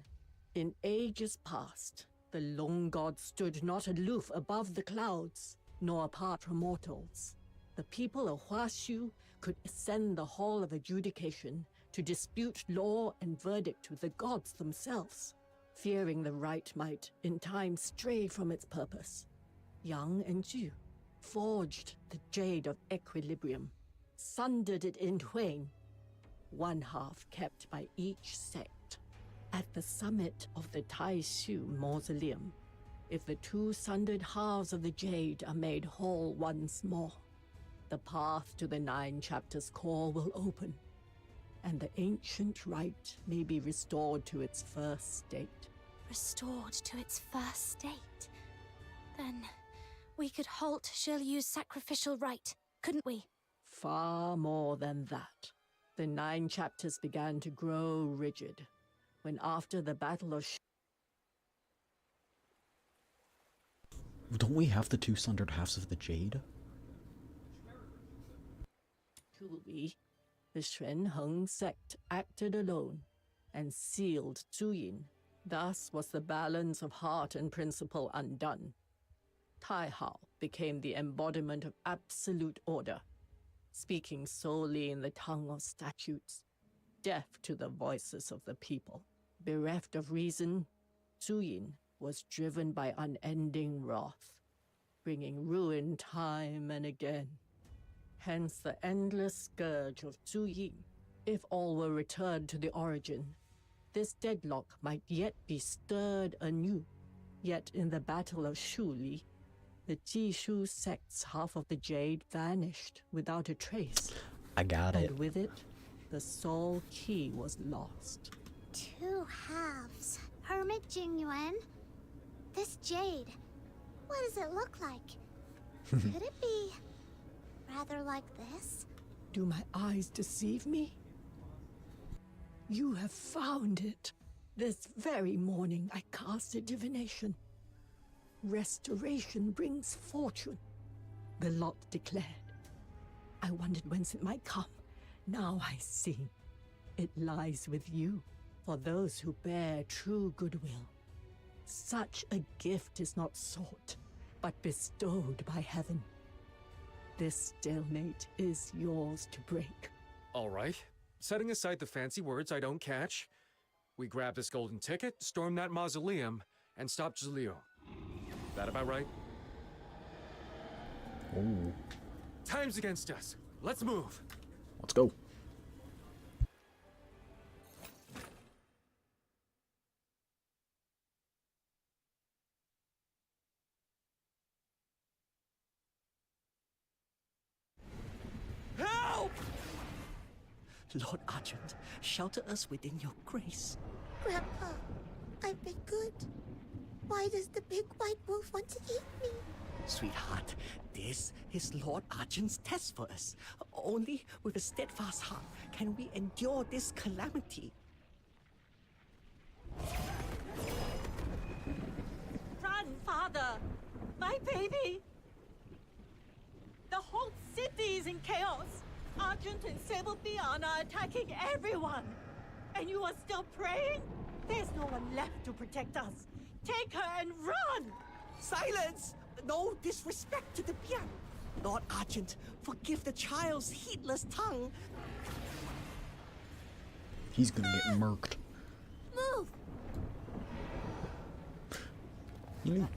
In ages past, the Long God stood not aloof above the clouds, nor apart from mortals. The people of Huashu could ascend the Hall of Adjudication to dispute law and verdict with the gods themselves. fearing the right might in time stray from its purpose. Yang and Ju forged the Jade of Equilibrium, sundered it in twain, one half kept by each sect. At the summit of the Taishu Mausoleum, if the two sundered halves of the Jade are made whole once more, the path to the 9 chapters core will open, and the ancient rite may be restored to its first state. Restored to its first state? Then we could halt Shiryu's sacrificial rite, couldn't we? Far more than that. The 9 chapters began to grow rigid when, after the Battle of Don't we have the 2 sundered halves of the Jade? Truly, the Xuanheng sect acted alone and sealed Zuyin. Thus was the balance of heart and principle undone. Taihao became the embodiment of absolute order, speaking solely in the tongue of statutes, deaf to the voices of the people. Bereft of reason, Zuyin was driven by unending wrath, bringing ruin time and again. Hence the endless scourge of Zuyin. If all were returned to the origin, this deadlock might yet be stirred anew. Yet in the Battle of Shuli, the Jishu sect's half of the Jade vanished without a trace. I got it. And with it, the soul key was lost. 2 halves. Hermit Jingyuan. This jade. What does it look like? Could it be rather like this? Do my eyes deceive me? You have found it. This very morning I cast a divination. Restoration brings fortune, the lot declared. I wondered whence it might come. Now I see. It lies with you, for those who bear true goodwill. Such a gift is not sought, but bestowed by heaven. This stalemate is yours to break. All right. Setting aside the fancy words I don't catch, we grab this golden ticket, storm that mausoleum, and stop Zhiliu. That about right? Oh. Time's against us. Let's move. Let's go. Help! Lord Argent, shelter us within your grace. Grandpa, I've been good. Why does the big white wolf want to eat me? Sweetheart, this is Lord Argent's test for us. Only with a steadfast heart can we endure this calamity. Run, father! My baby! The whole city is in chaos. Argent and Sable Theon are attacking everyone. And you are still praying? There's no one left to protect us. Take her and run! Silence! No disrespect to the Bian. Lord Argent, forgive the child's heedless tongue. He's gonna get murked. Move! You knew.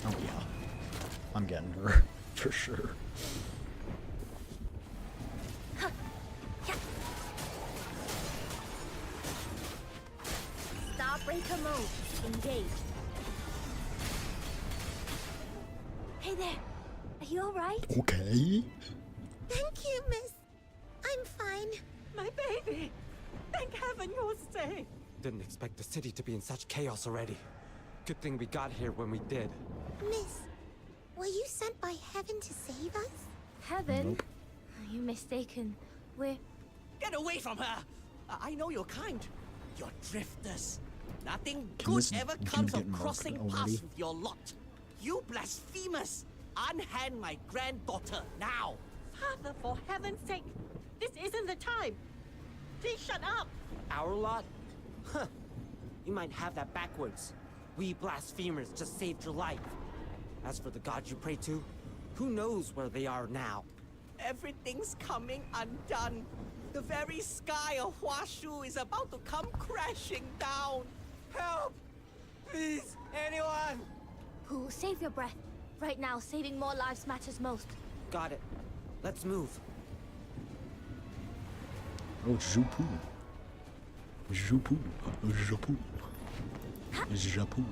Oh yeah. I'm getting her. For sure. Starbreaker mode engaged. Hey there. Are you alright? Okay. Thank you, miss. I'm fine. My baby! Thank heaven you're safe. Didn't expect the city to be in such chaos already. Good thing we got here when we did. Miss, were you sent by heaven to save us? Heaven? Nope. Are you mistaken? We're... Get away from her! I know you're kind. You're drifters. Nothing Can good this ever dude comes get of murked crossing already? paths with your lot. You blasphemous! Unhand my granddaughter now! Father, for heaven's sake! This isn't the time! Please shut up! Our lot? Huh. You might have that backwards. We blasphemers just saved your life. As for the god you pray to, Who knows where they are now? Everything's coming undone. The very sky of Huashu is about to come crashing down. Help! Please, anyone! Who? Save your breath. Right now, saving more lives matters most. Got it. Let's move. Oh, Jupu. Jupu. Jupu. Japu.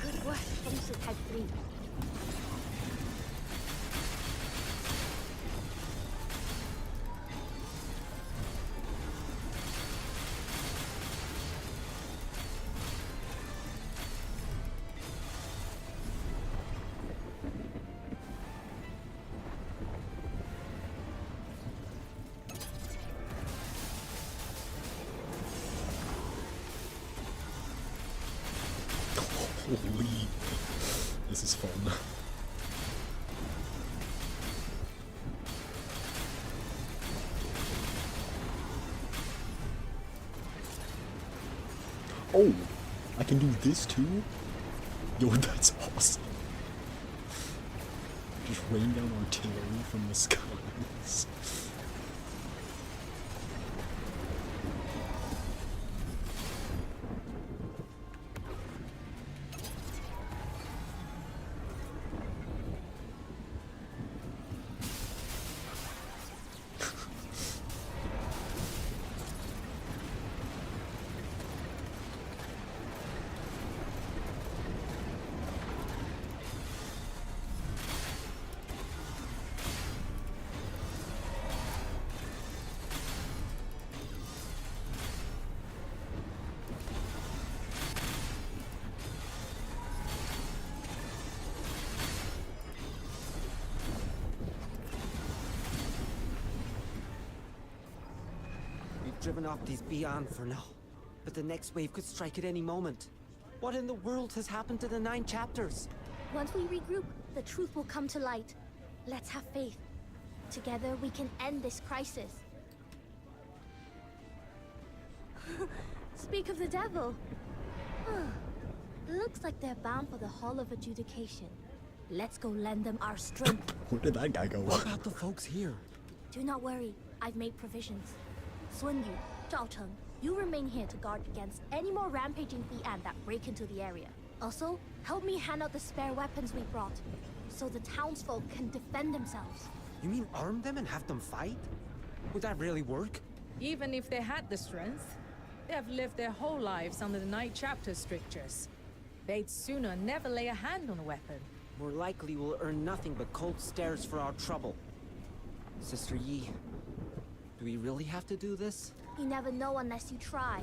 Good work. Thanks to Type 3. Holy. This is fun. Oh, I can do this too? Yo, that's awesome. Just rain down artillery from the skies. Driven off these beyond for now. But the next wave could strike at any moment. What in the world has happened to the 9 chapters? Once we regroup, the truth will come to light. Let's have faith. Together, we can end this crisis. Speak of the devil. Looks like they're bound for the Hall of Adjudication. Let's go lend them our strength. Where did that guy go? What about the folks here? Do not worry, I've made provisions. Sun Yu, Zhao Cheng, you remain here to guard against any more rampaging Bi'an that break into the area. Also, help me hand out the spare weapons we brought, so the townsfolk can defend themselves. You mean arm them and have them fight? Would that really work? Even if they had the strength, they have lived their whole lives under the Ninth Chapter strictures. They'd sooner never lay a hand on a weapon. More likely we'll earn nothing but cold stares for our trouble. Sister Yi, do we really have to do this? You never know unless you try.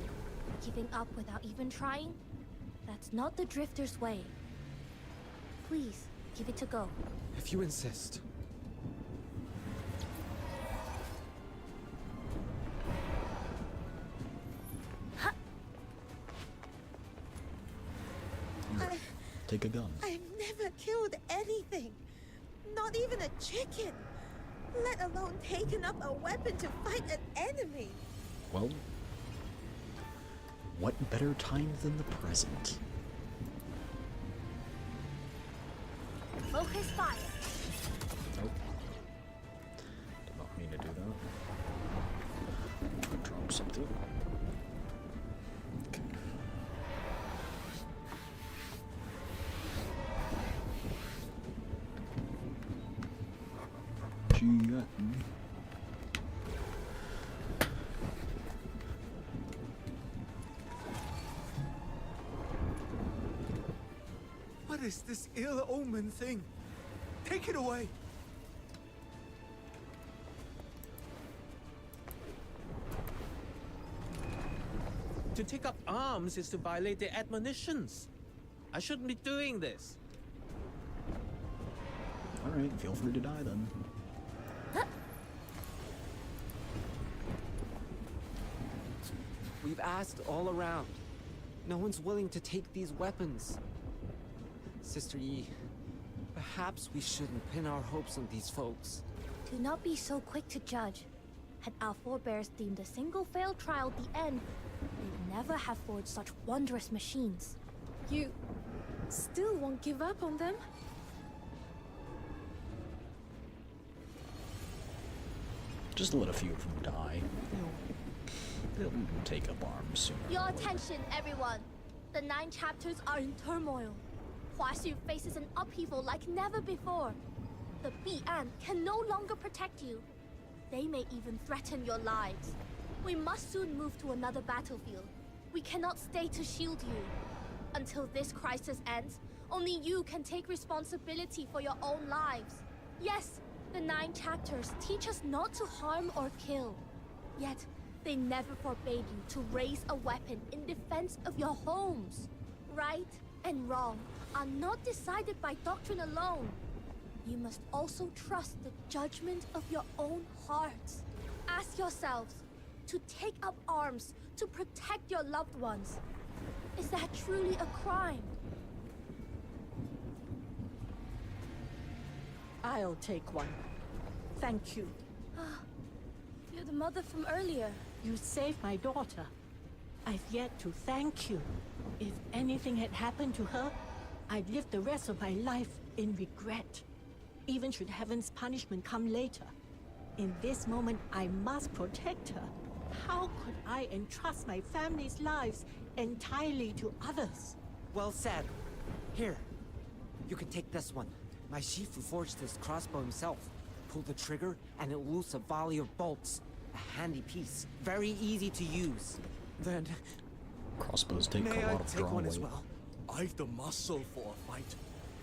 Giving up without even trying? That's not the Drifter's way. Please, give it a go. If you insist. Take a gun. I've never killed anything. Not even a chicken. Let alone taken up a weapon to fight an enemy. Well, what better time than the present? Focus fire. Oh. Did not mean to do that. Drop something. Okay. Duet. What is this ill-omened thing? Take it away! To take up arms is to violate their admonitions. I shouldn't be doing this. Alright, feel free to die then. We've asked all around. No one's willing to take these weapons. Sister Yi, perhaps we shouldn't pin our hopes on these folks. Do not be so quick to judge. Had our forebears deemed a single failed trial the end, they'd never have forged such wondrous machines. You Still won't give up on them? Just let a few of them die. They'll take up arms sooner. Your attention, everyone. The 9 chapters are in turmoil. Huaxu faces an upheaval like never before. The Bi'an can no longer protect you. They may even threaten your lives. We must soon move to another battlefield. We cannot stay to shield you. Until this crisis ends, only you can take responsibility for your own lives. Yes, the 9 chapters teach us not to harm or kill. Yet, they never forbade you to raise a weapon in defense of your homes. Right and wrong are not decided by doctrine alone. You must also trust the judgment of your own hearts. Ask yourselves, to take up arms to protect your loved ones, is that truly a crime? I'll take one. Thank you. You're the mother from earlier. You saved my daughter. I've yet to thank you. If anything had happened to her, I'd live the rest of my life in regret. Even should heaven's punishment come later. In this moment, I must protect her. How could I entrust my family's lives entirely to others? Well said. Here, you can take this one. My Shifu forged this crossbow himself. Pull the trigger, and it will loose a volley of bolts. A handy piece, very easy to use. Then, Crossbows take may a I lot of take one as weight. well? I've the muscle for a fight.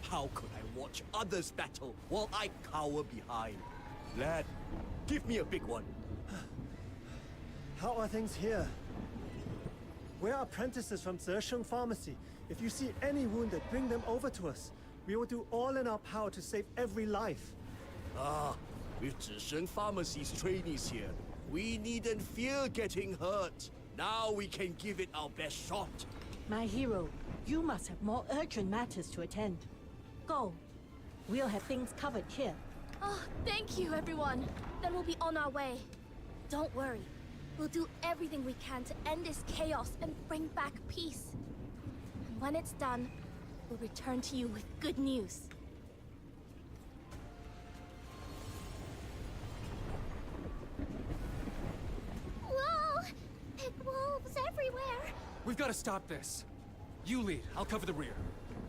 How could I watch others battle while I cower behind? Lad, give me a big one. How are things here? We're apprentices from Zesheng Pharmacy. If you see any wounded, bring them over to us. We will do all in our power to save every life. Ah, with Zisheng Pharmacy's trainees here, we needn't fear getting hurt. Now we can give it our best shot. My hero, you must have more urgent matters to attend. Go. We'll have things covered here. Oh, thank you, everyone. Then we'll be on our way. Don't worry. We'll do everything we can to end this chaos and bring back peace. And when it's done, we'll return to you with good news. Whoa! Big wolves everywhere! We've got to stop this. You lead. I'll cover the rear.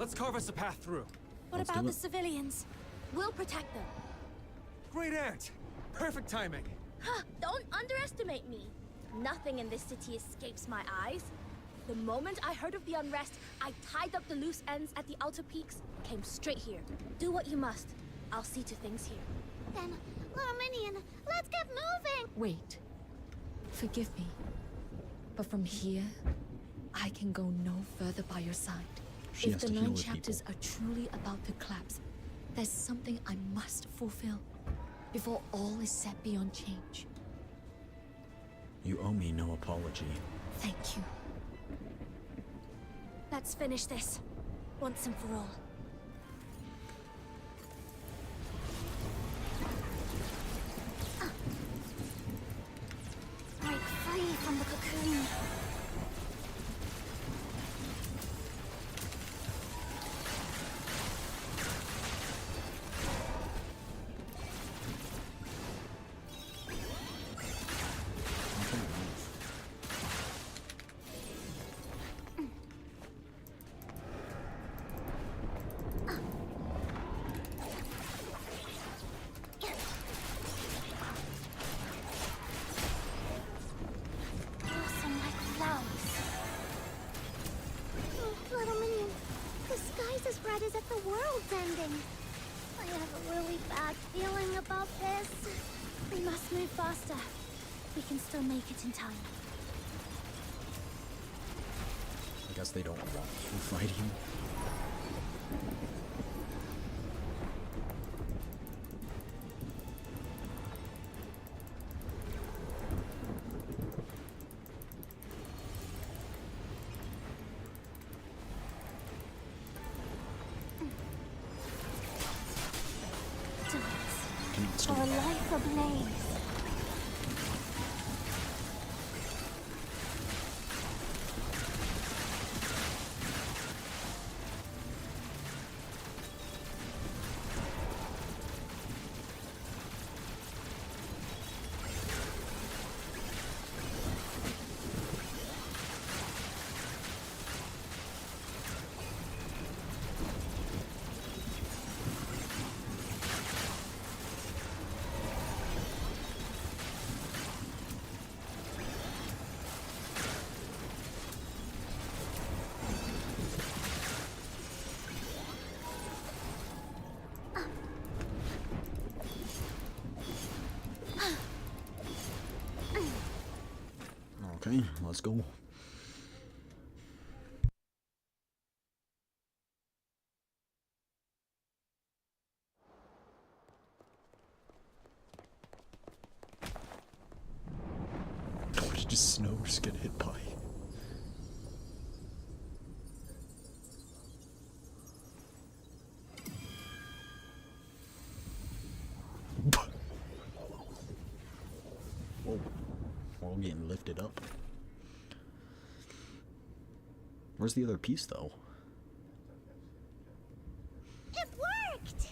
Let's carve us a path through. What about the civilians? We'll protect them. Great aunt. Perfect timing. Huh, don't underestimate me. Nothing in this city escapes my eyes. The moment I heard of the unrest, I tied up the loose ends at the outer peaks, came straight here. Do what you must. I'll see to things here. Then, little Minion, let's get moving! Wait. Forgive me. But from here, I can go no further by your side. She If has the to heal 9 the chapters are truly about the collapse, there's something I must fulfill before all is set beyond change. You owe me no apology. Thank you. Let's finish this, once and for all. Break free from the cocoon. Blossom like flowers. Oh, little Minion, the sky's as red as if the world's ending. I have a really bad feeling about this. We must move faster. We can still make it in time. I guess they don't want you fighting. Duet, our life ablaze. Okay, let's go. What did just Snow just get hit by? Whoa. We're all getting lifted up. Where's the other piece, though? It worked!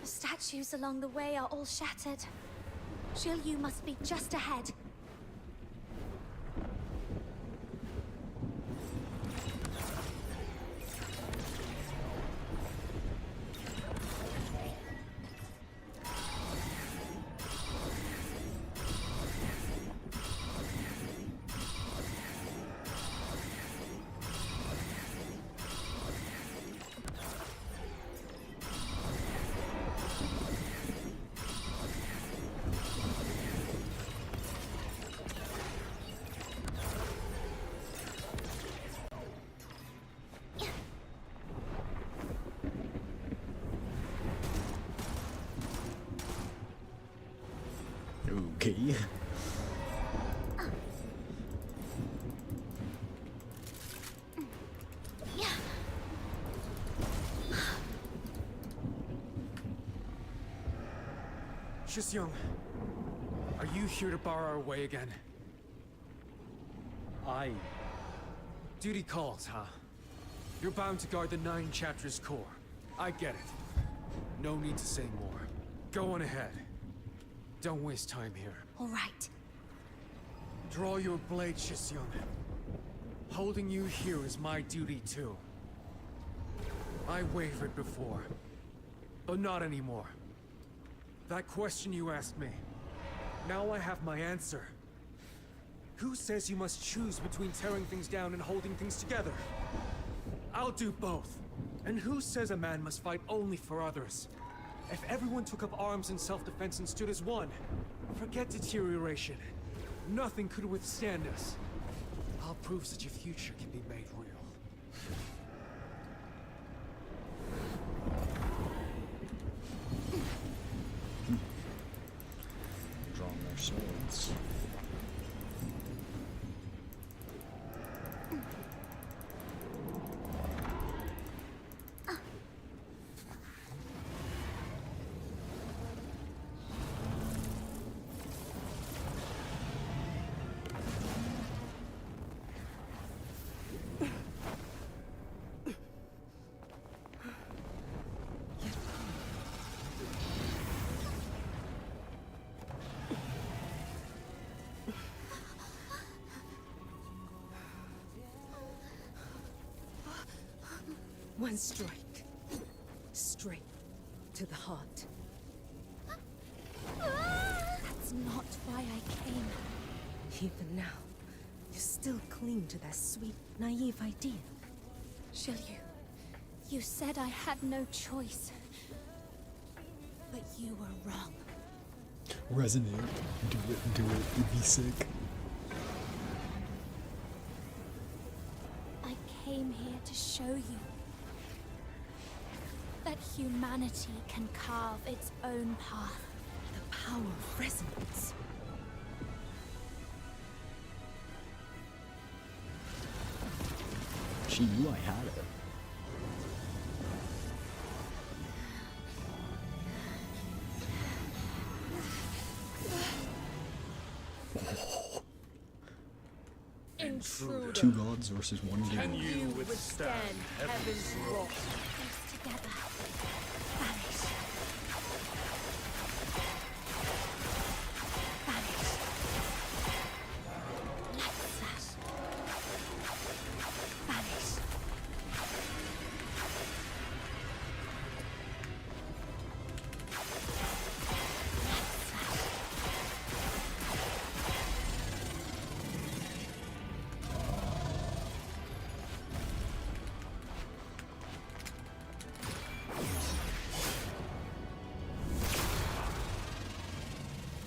The statues along the way are all shattered. Shiryu must be just ahead. Okay. Shisyung, are you here to bar our way again? Duty calls, huh? You're bound to guard the 9 chapters core. I get it. No need to say more. Go on ahead. Don't waste time here. All right. Draw your blade, Shisyung. Holding you here is my duty too. I wavered before, but not anymore. That question you asked me, now I have my answer. Who says you must choose between tearing things down and holding things together? I'll do both. And who says a man must fight only for others? If everyone took up arms in self-defense and stood as one, forget deterioration. Nothing could withstand us. I'll prove such a future can be made real. Drawing their swords. One strike. Straight to the heart. That's not why I came. Even now, you still cling to that sweet, naive idea. Shiryu, you said I had no choice. But you were wrong. Resonate. Do it. You'd be sick. I came here to show you that humanity can carve its own path. The power of resonance. She knew I had it. Intruder. 2 gods versus 1 demon. Can you withstand heaven's wrath? Face together. Vanish. Vanish. Light flash. Vanish.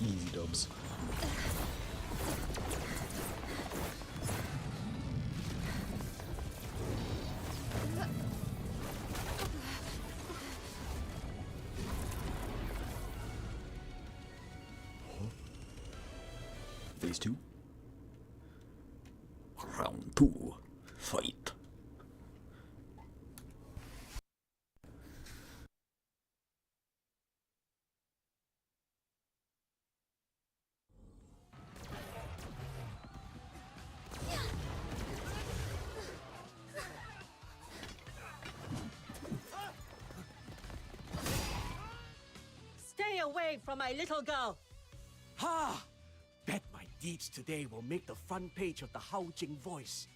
Easy dubs. Phase 2. Round 2. Fight. Stay away from my little girl! Ha! Bet my deeds today will make the front page of the Haojing Voice.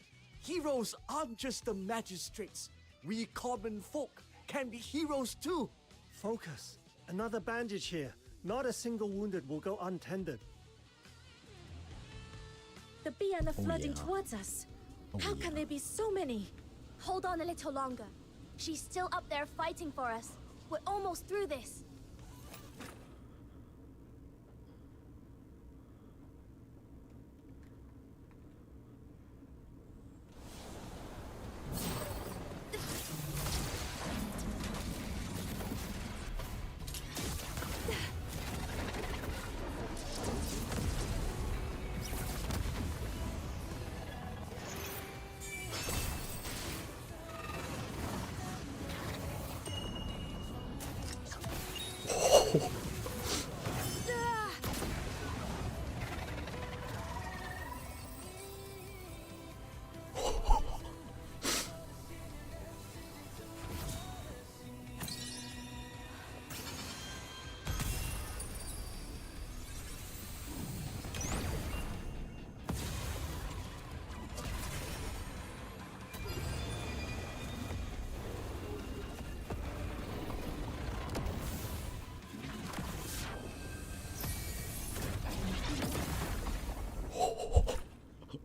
Heroes aren't just the magistrates. We common folk can be heroes too. Focus. Another bandage here. Not a single wounded will go untended. The Bian are Oh, flooding yeah. towards us. Oh, How yeah. can there be so many? Hold on a little longer. She's still up there fighting for us. We're almost through this.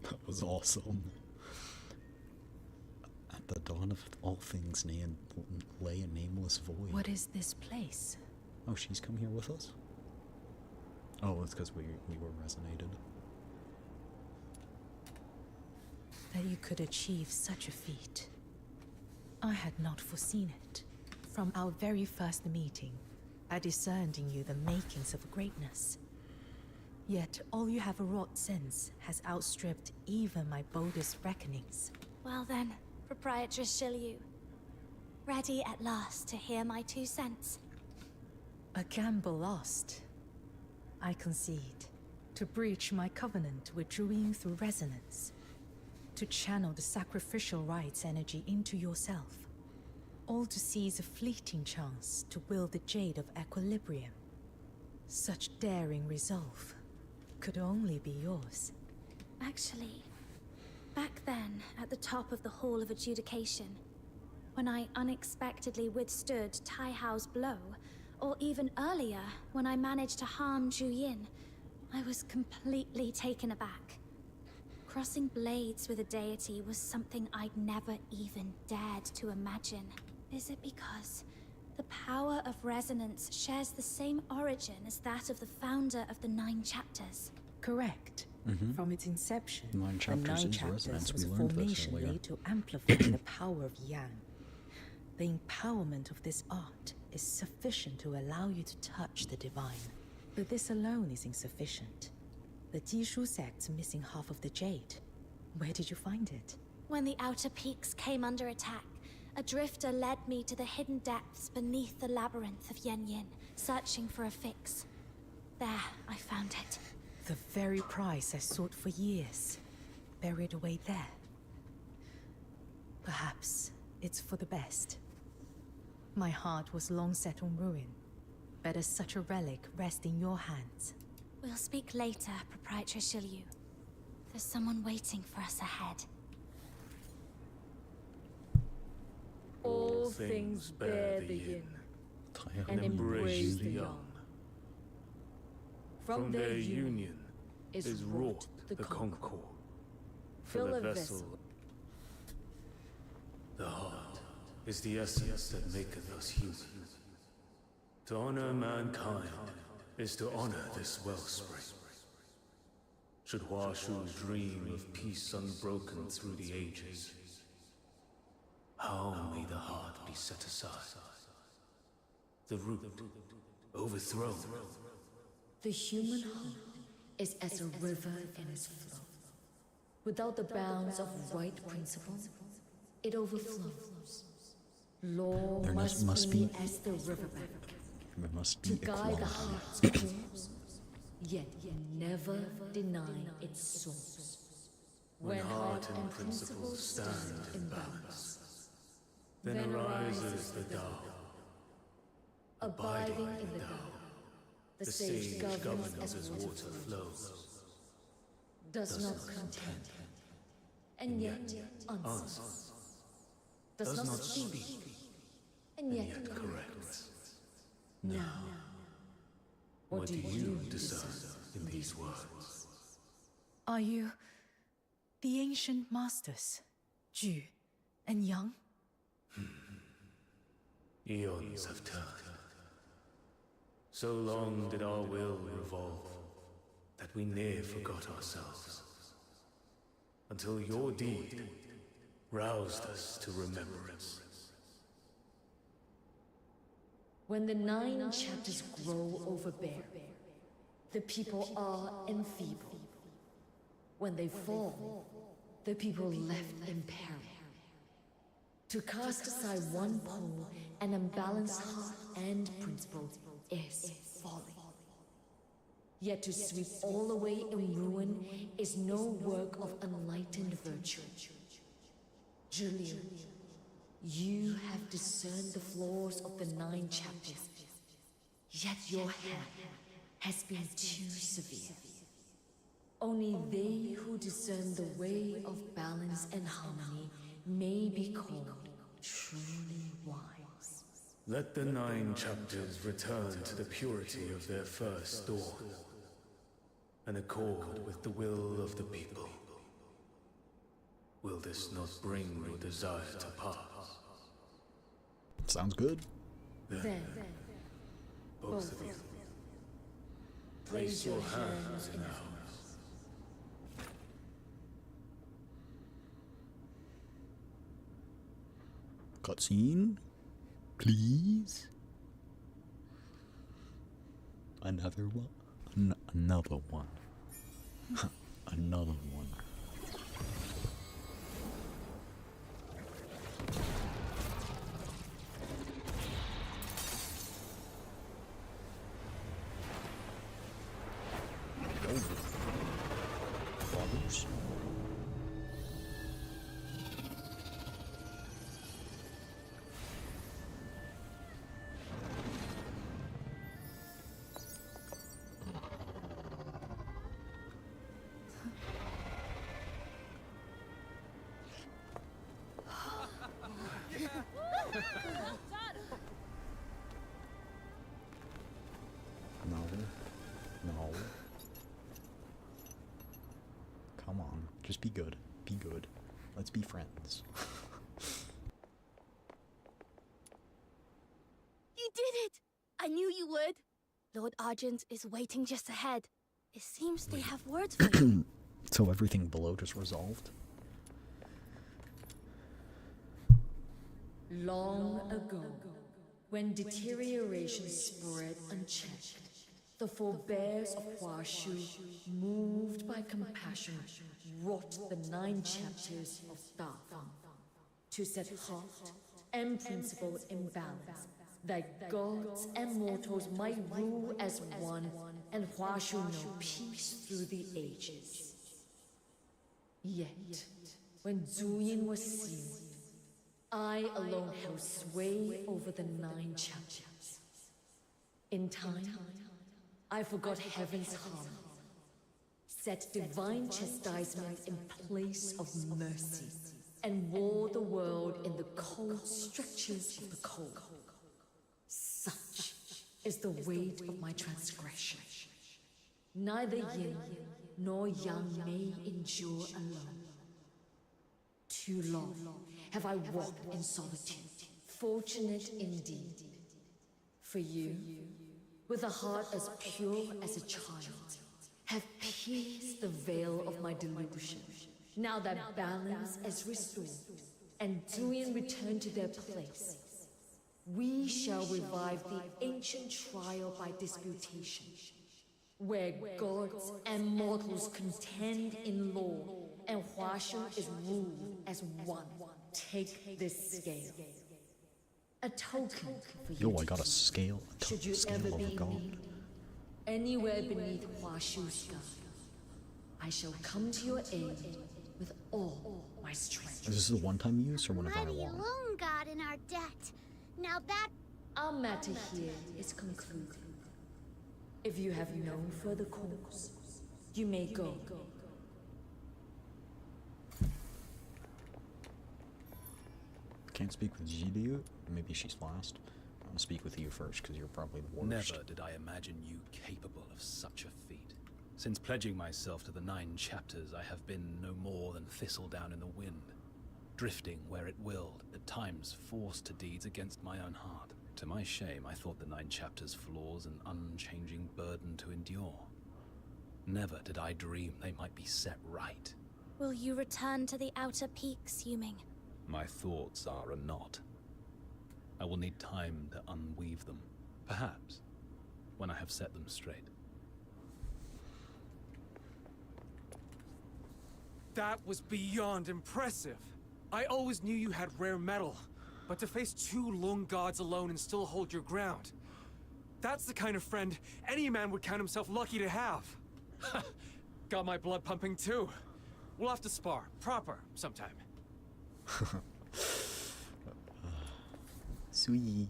That was awesome. At the dawn of all things, lay a nameless void. What is this place? Oh, she's come here with us? Oh, it's because we were resonated. That you could achieve such a feat. I had not foreseen it. From our very first meeting, I discerned in you the makings of greatness. Yet all you have wrought since has outstripped even my boldest reckonings. Well then, Proprietress Shilyu. Ready at last to hear my 2 cents. A gamble lost. I concede. To breach my covenant with Druin through resonance. To channel the sacrificial rites energy into yourself. All to seize a fleeting chance to wield the Jade of Equilibrium. Such daring resolve could only be yours. Actually, back then, at the top of the Hall of Adjudication, when I unexpectedly withstood Tai Hao's blow, or even earlier, when I managed to harm Zhu Yin, I was completely taken aback. Crossing blades with a deity was something I'd never even dared to imagine. Is it because the power of resonance shares the same origin as that of the founder of the 9 chapters? Correct. Mhm. From its inception, 9 the chapters 9 is chapters resonance. was a We learned this formation earlier. laid to amplify the power of Yang. The empowerment of this art is sufficient to allow you to touch the divine. But this alone is insufficient. The Jishu sect's missing half of the jade. Where did you find it? When the outer peaks came under attack, a drifter led me to the hidden depths beneath the labyrinth of Yen Yin, searching for a fix. There, I found it. The very prize I sought for years, buried away there. Perhaps it's for the best. My heart was long set on ruin. Better such a relic rest in your hands. We'll speak later, Proprietress Shilyu. There's someone waiting for us ahead. All things bear the yin, and embrace the yang. From their union is wrought the concord. Fill a vessel. The heart is the essence that maketh us human. To honor mankind is to honor this wellspring. Should Huashu dream of peace unbroken through the ages, how may the heart be set aside? The root overthrown. The human heart is as a river in its flow. Without the bounds of right principle, it overflows. Law There must be as the riverbank, There must be to guide the equality. heart's course, yet never deny its source. When heart and principle stand in balance, then arises the Tao. Abiding in the Tao, the sage governs as water flows, does not contend, and yet answers, does not speak, and yet corrects. Now, what do you discern in these words? Are you the ancient masters, Ju and Yang? Eons have turned. So long did our will revolve that we near forgot ourselves, until your deed roused us to remembrance. When the 9 chapters grow overbearing, the people are enfeebled. When they fall, the people left in peril. To cast aside one pole and unbalance heart and principle is folly. Yet to sweep all away in ruin is no work of enlightened virtue. Julian, you have discerned the flaws of the 9 chapters, yet your hand has been too severe. Only they who discern the way of balance and harmony may be called truly wise. Let the 9 chapters return to the purity of their first dawn, and accord with the will of the people. Will this not bring your desire to pass? Sounds good. Then, Both of you, place your hands in ours. Cutscene, please. Another one. Another one. Another one. Brothers. No. No. Come on. Just be good. Be good. Let's be friends. You did it! I knew you would. Lord Argent is waiting just ahead. It seems they have words for you. So everything below just resolved? long ago, when deterioration spread unchecked, the forebears of Huashu, moved by compassion, wrought the 9 chapters of Dafeng to set heart and principle in balance, that gods and mortals might rule as one and Huashu know peace through the ages. Yet, when Zuyin was sealed, I alone held sway over the 9 chapters. In time, I forgot heaven's harmony, set divine chastisement in place of mercy, and wore the world in the cold strictures of the cold. Such is the weight of my transgression. Neither yin nor yang may endure alone. Too long have I walked in solitude, fortunate indeed. For you, with a heart as pure as a child, have pierced the veil of my delusion. Now that balance is restored, and Duet returned to their place, we shall revive the ancient trial by disputation. where gods and mortals contend in law, and Huashu is ruled as one. Take this scale. A token for you. Yo, I got a scale. Should you Scale ever of a be god. need, anywhere beneath Huashu's sky, I shall come to your aid with all my strength. Is this a one-time use or whenever I Mighty want? loan god in our debt. Now that... Our matter here is concluded. If you have no further cause, you may go. Can't speak with Jidu. Maybe she's last. I'm gonna speak with you first because you're probably the worst. Never did I imagine you capable of such a feat. Since pledging myself to the 9 chapters, I have been no more than thistledown in the wind, drifting where it willed, at times forced to deeds against my own heart. To my shame, I thought the 9 chapters' flaws an unchanging burden to endure. Never did I dream they might be set right. Will you return to the outer peaks, Yuming? My thoughts are a knot. I will need time to unweave them, perhaps, when I have set them straight. That was beyond impressive. I always knew you had rare metal, but to face 2 lone gods alone and still hold your ground, that's the kind of friend any man would count himself lucky to have. Got my blood pumping too. We'll have to spar, proper, sometime. Sweet.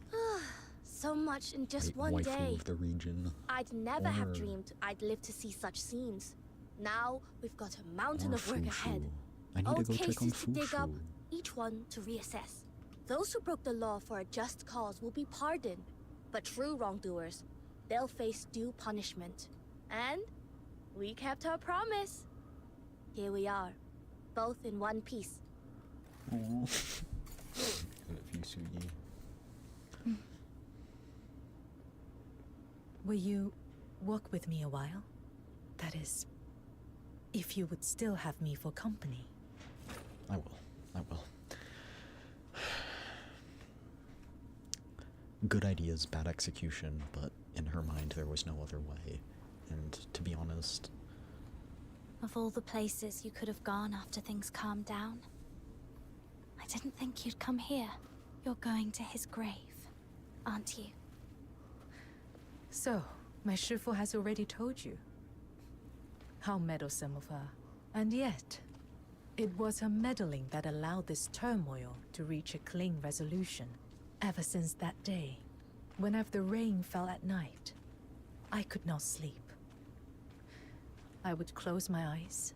So much in just Right, one waifu day. of the region. I'd never have Or- dreamed I'd live to see such scenes. Now we've got a mountain Or of work Fushu. ahead. I need Old to go check on cases to dig up, Fushu. each one to reassess. Those who broke the law for a just cause will be pardoned, but true wrongdoers, they'll face due punishment. And we kept our promise. Here we are, both in one piece. Aww. If you Sugi. Will you walk with me a while? That is, if you would still have me for company. I will. I will. Good ideas, bad execution, but in her mind there was no other way. And to be honest, Of all the places you could have gone after things calmed down, I didn't think you'd come here. You're going to his grave, aren't you? So, my Shifu has already told you. How meddlesome of her. And yet, it was her meddling that allowed this turmoil to reach a clean resolution. Ever since that day, whenever the rain fell at night, I could not sleep. I would close my eyes,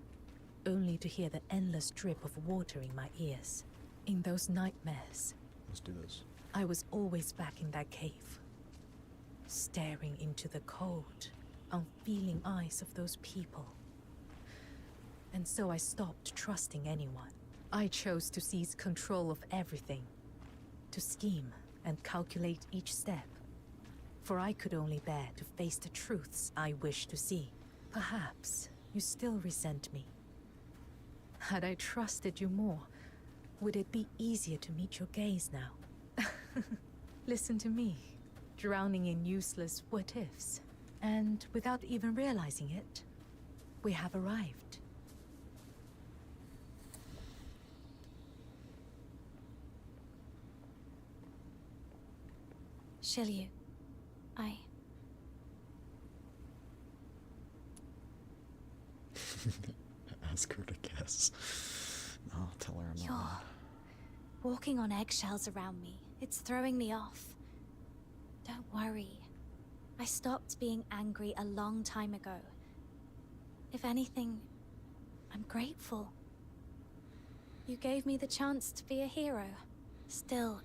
only to hear the endless drip of water in my ears. In those nightmares, let's do this. I was always back in that cave, staring into the cold, unfeeling eyes of those people. And so I stopped trusting anyone. I chose to seize control of everything, to scheme and calculate each step. For I could only bear to face the truths I wished to see. Perhaps you still resent me. Had I trusted you more, would it be easier to meet your gaze now? Listen to me, drowning in useless what-ifs. And without even realizing it, we have arrived. Shiryu, Ask her to guess. No, tell her I'm You're not. walking on eggshells around me. It's throwing me off. Don't worry. I stopped being angry a long time ago. If anything, I'm grateful. You gave me the chance to be a hero. Still,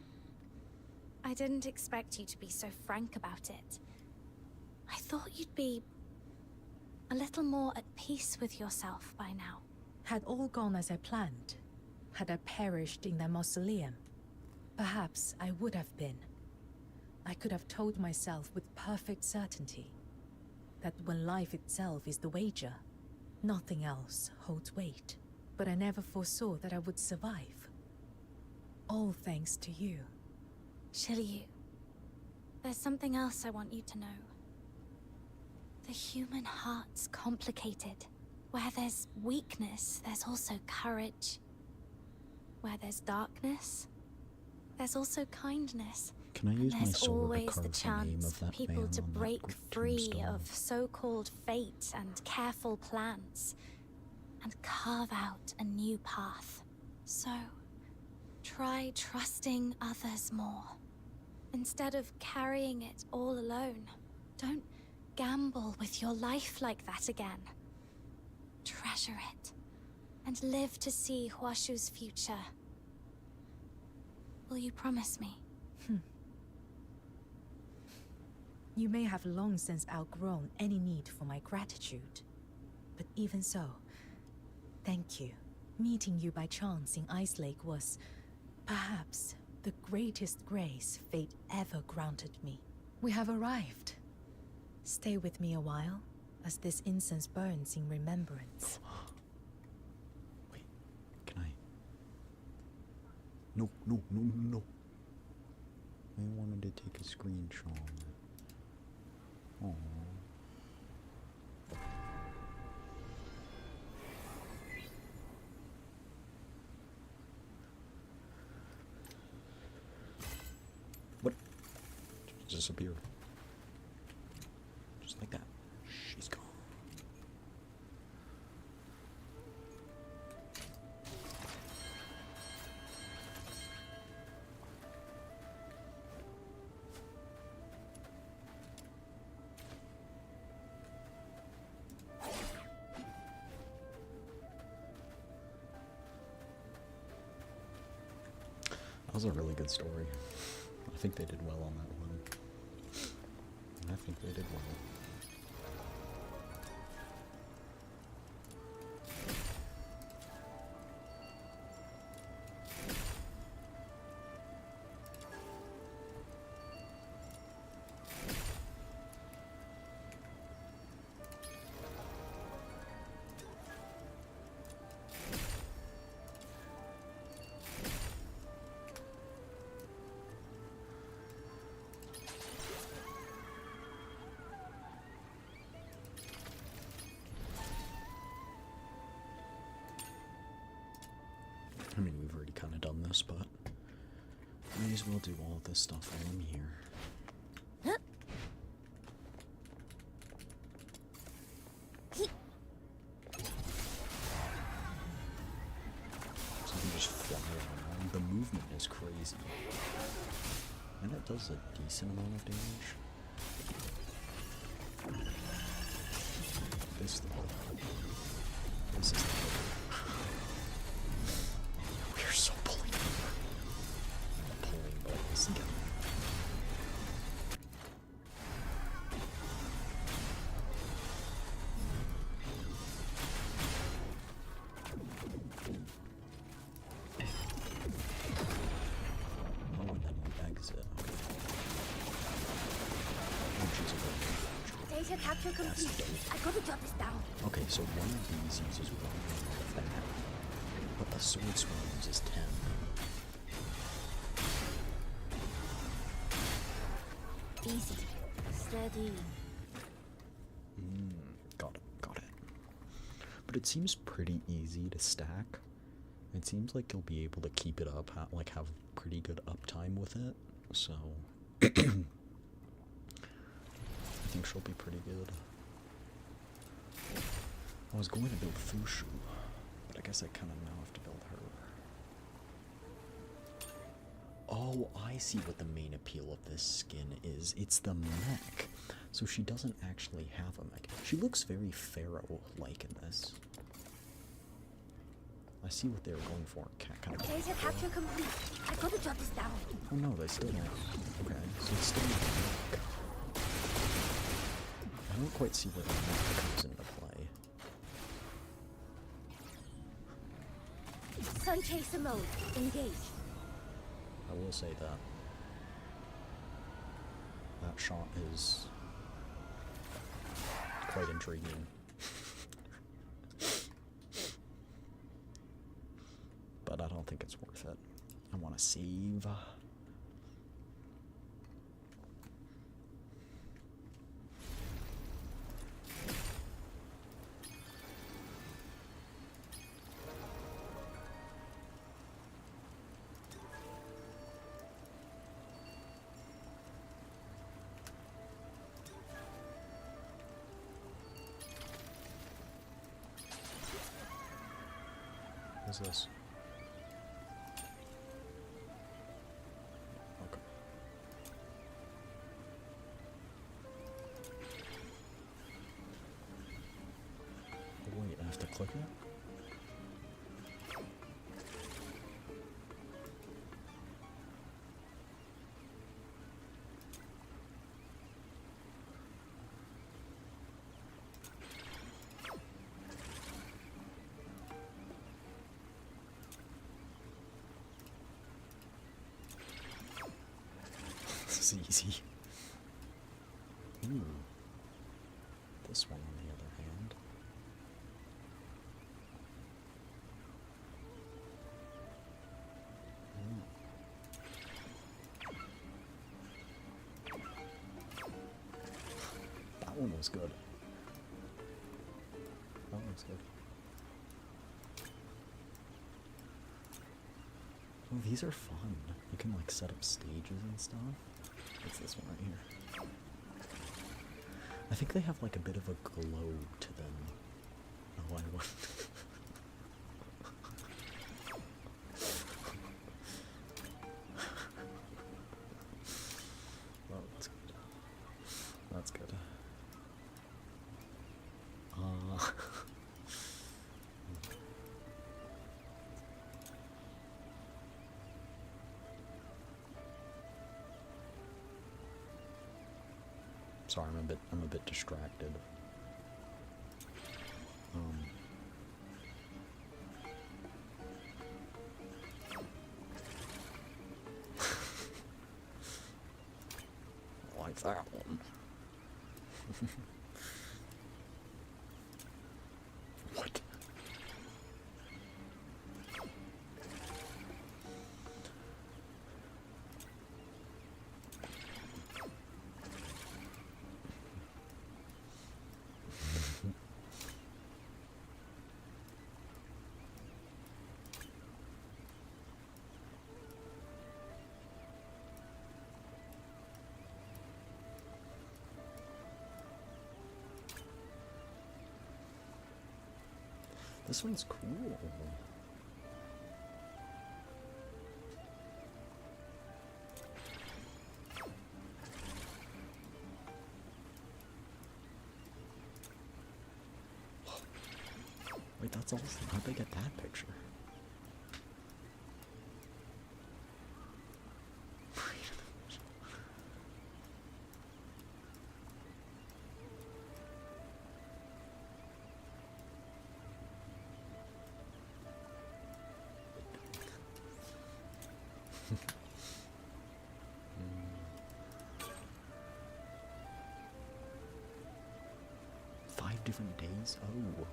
I didn't expect you to be so frank about it. I thought you'd be a little more at peace with yourself by now. Had all gone as I planned, had I perished in that mausoleum, perhaps I would have been. I could have told myself with perfect certainty that when life itself is the wager, nothing else holds weight. But I never foresaw that I would survive. All thanks to you. Shiryu, there's something else I want you to know. The human heart's complicated. Where there's weakness, there's also courage. Where there's darkness, there's also kindness. Can I use my There's sword to always carve the the name chance of for that people man to on that break free tombstone? of so-called fate and careful plans, and carve out a new path. So, try trusting others more. Instead of carrying it all alone, don't gamble with your life like that again. Treasure it, and live to see Huashu's future. Will you promise me? You may have long since outgrown any need for my gratitude. But even so, thank you. Meeting you by chance in Ice Lake was, perhaps, the greatest grace fate ever granted me. We have arrived. Stay with me a while, as this incense burns in remembrance. Wait, can I? No, no, no, no. I wanted to take a screenshot. Oh. What? Just disappeared. Just like that. She's gone. That was a really good story. I think they did well on that one. I think they did well. I mean, we've already kind of done this, but may as well do all this stuff while I'm here. So I can just fly around. The movement is crazy. And it does a decent amount of damage. This though. This is the we're so pulling buttons again. Oh, and then we exit. Okay. Oh, she's a very Data capture complete. I gotta jot this down. Okay, so one of these uses 1 of that, but the sword swing uses 10. Easy. Steady. Got it. But it seems pretty easy to stack. It seems like you'll be able to keep it up, have pretty good uptime with it, so I think she'll be pretty good. I was going to build Fushu, but I guess I kind of now have to build her. Oh, I see what the main appeal of this skin is. It's the mech. So she doesn't actually have a mech. She looks very Pharaoh-like in this. I see what they were going for. Kind of Data capture complete. I gotta jot this down. Oh no, they still don't. Okay, so it's still not a mech. I don't quite see where the mech comes into play. Sun chaser mode. Engage. I will say that that shot is quite intriguing. But I don't think it's worth it. I want to save. is this? Okay. Wait, I have to click it? This is easy. This one, on the other hand. That one was good. That one was good. Oh, these are fun. You can like set up stages and stuff. What's this one right here? I think they have like a bit of a glow to them. Oh, I want. Oh, that's good. That's good. Sorry, I'm a bit distracted. Like that one. What? This one's cool. Wait, that's awesome. How'd they get that picture? Different days? Oh.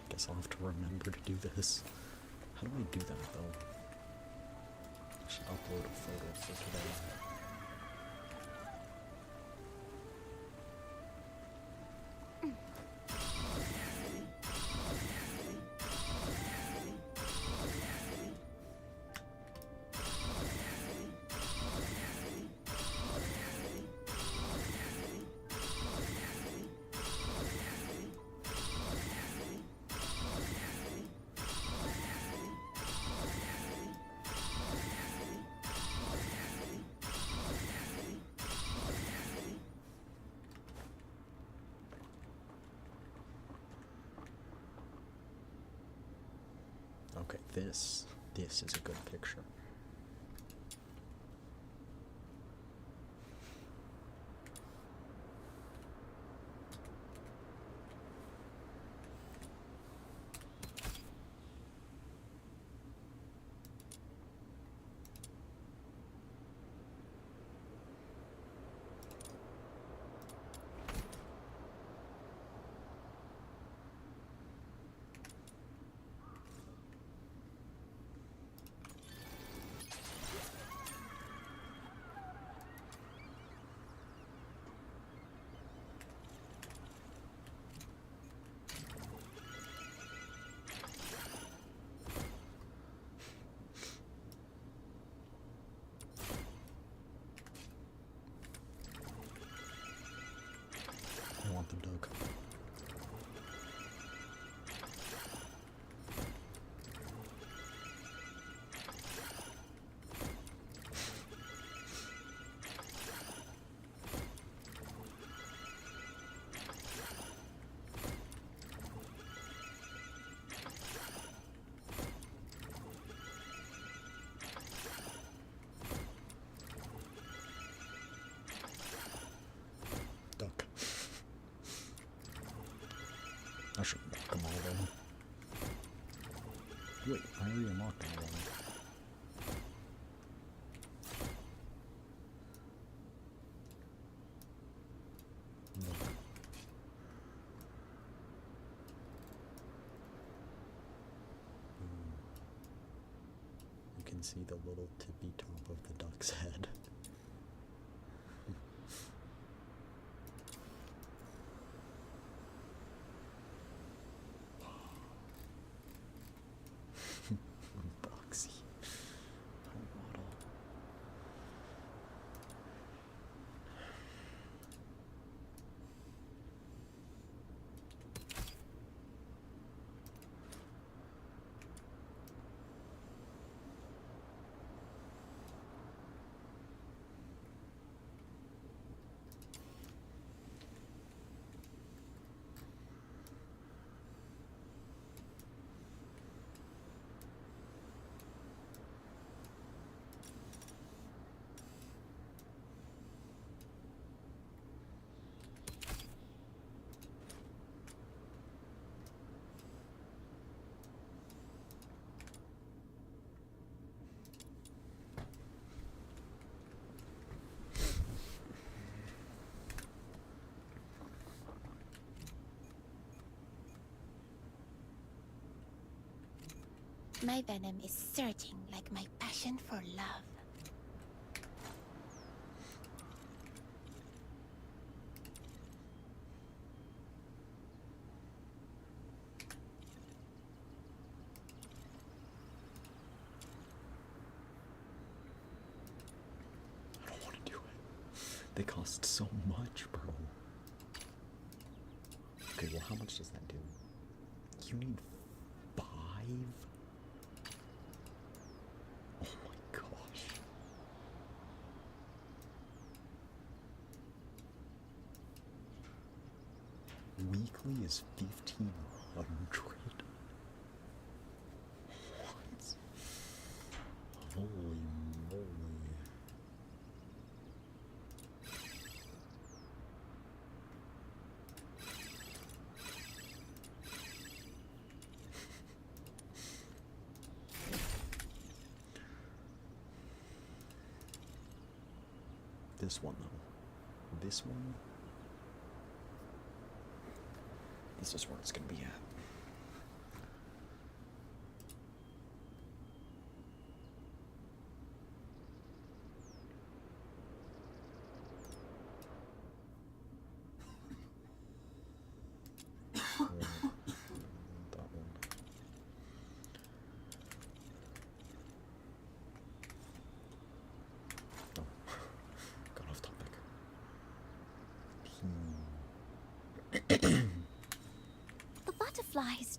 Guess I'll have to remember to do this. How do I do that though? I should upload a photo for today. Okay, this is a good picture. Wait, I already unlocked that one. No. You can see the little tippy top of the duck's head. Boxy. Model. My venom is surging like my passion for love. I don't want to do it. They cost so much, bro. Okay, well, how much does that do? You need 5? Oh my gosh. Weekly is 1,500. What? Holy moly. This one, though. This one. This is where it's gonna be at. That one. Oh, got off topic. The butterflies.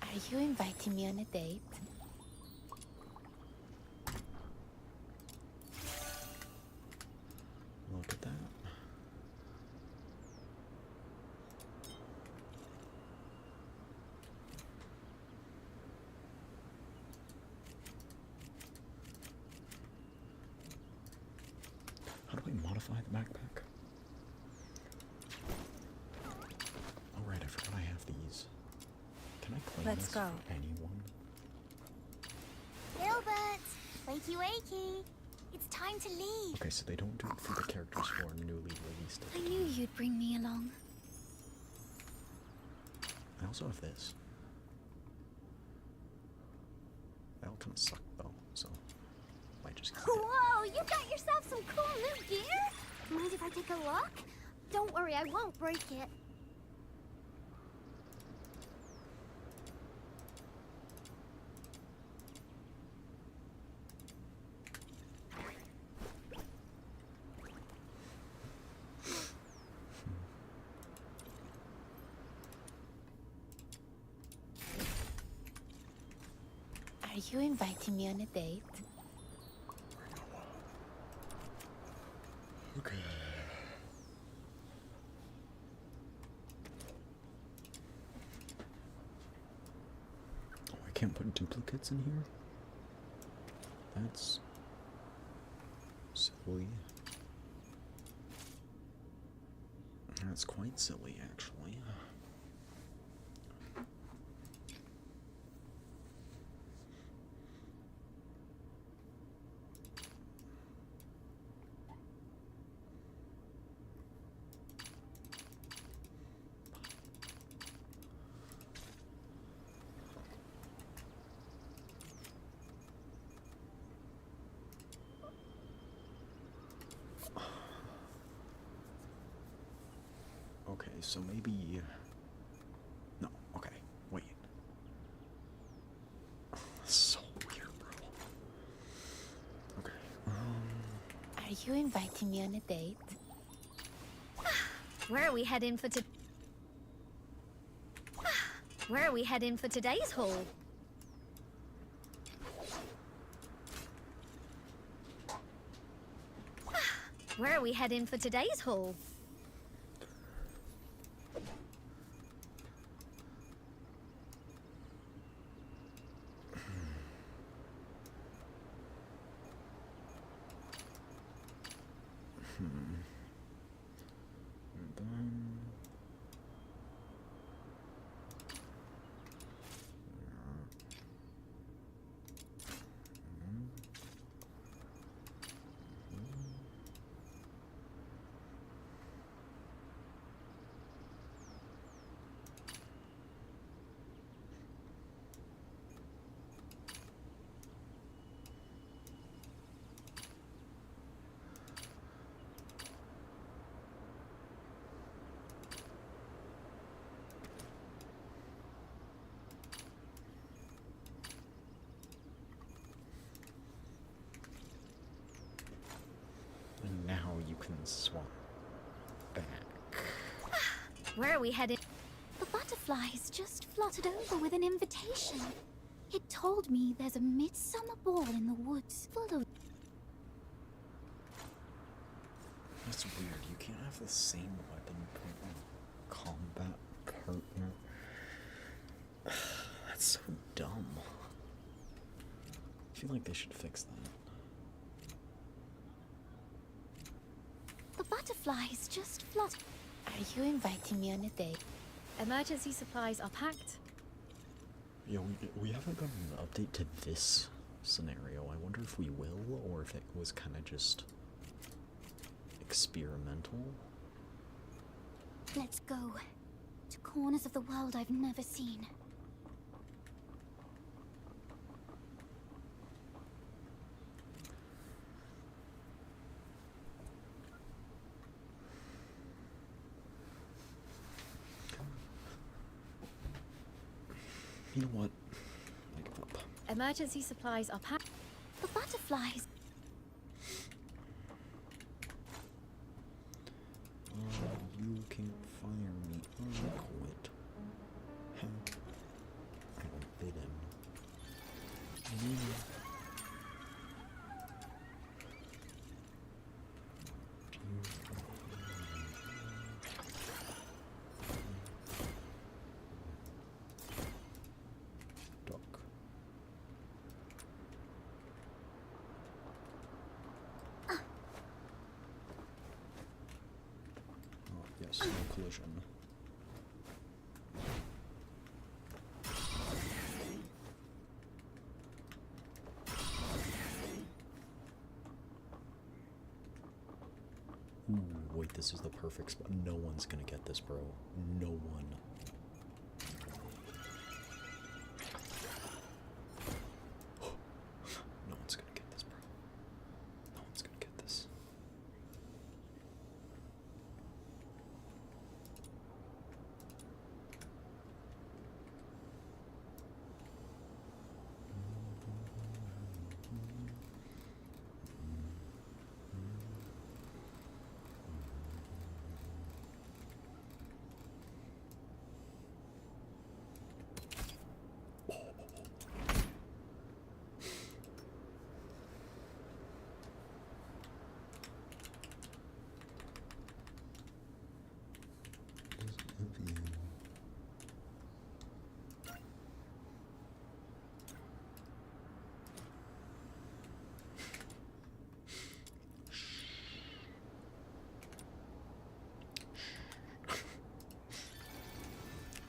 Are you inviting me on a date? Look at that. How do I modify the backpack? Oh right, I forgot I have these. Can I claim Let's this go. for anyone? Gilbert! Wakey wakey! It's time to leave! Okay, so they don't do it for the characters who are newly released. I knew you'd bring me along. I also have this. They all kind of suck though, so might just keep it. Whoa! You got yourself some cool new gear? Mind if I take a look? Don't worry, I won't break it. Are you inviting me on a date? Okay. Oh, I can't put duplicates in here? That's silly. That's quite silly, actually. Okay, so maybe... No, okay, wait. That's so weird, bro. Okay, Are you inviting me on a date? Where are we heading for Where are we heading for today's haul? Where are we heading for today's haul? and now you can swap back. Where are we heading? The butterflies just fluttered over with an invitation. It told me there's a midsummer ball in the woods full of... That's weird. You can't have the same weapon combat partner. That's so dumb. I feel like they should fix that. The butterflies just fluttered... Are you inviting me on a date? Emergency supplies are packed. Yeah, we haven't gotten an update to this scenario. I wonder if we will, or if it was kind of just experimental. Let's go to corners of the world I've never seen. You know what? I give up. Emergency supplies are packed. The butterflies. You can't fire me. I quit. I don't fit him. Yes, no collision. Ooh, wait, this is the perfect spot. No one's gonna get this, bro. No one. No one's gonna get this, bro. No one's gonna get this.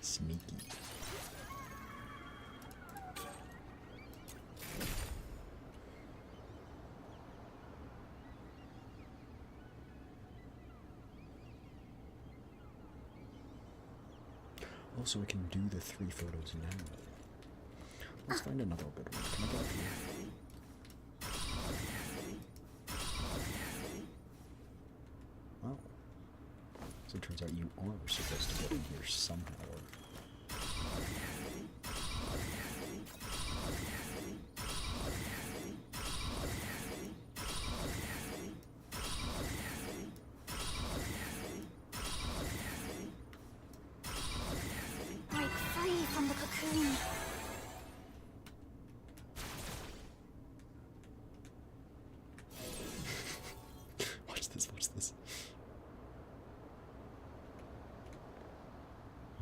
Sneaky. Oh, so we can do the 3 photos now. Let's find another good one. Can I get up here? Oh. So it turns out you are supposed to get in here somehow. Break free from the cocoon. Watch this, watch this.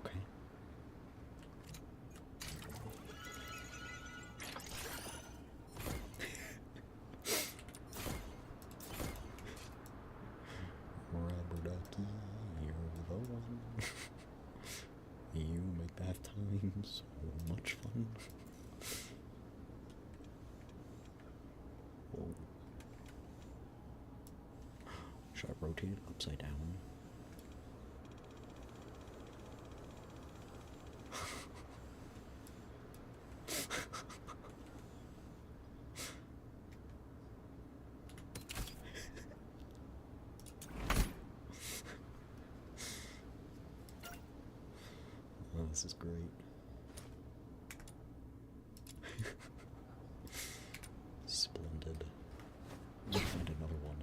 Okay. Rubber ducky, you're the one. You make bath time so much fun. Whoa. Should I rotate it upside down? Oh, this is great. Splendid. We'll find another one.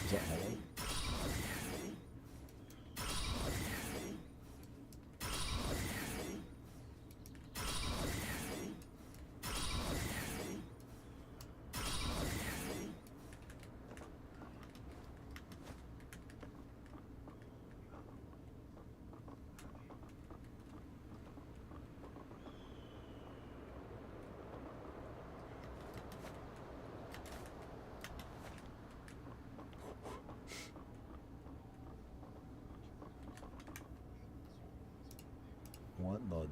Is that hollow? What the?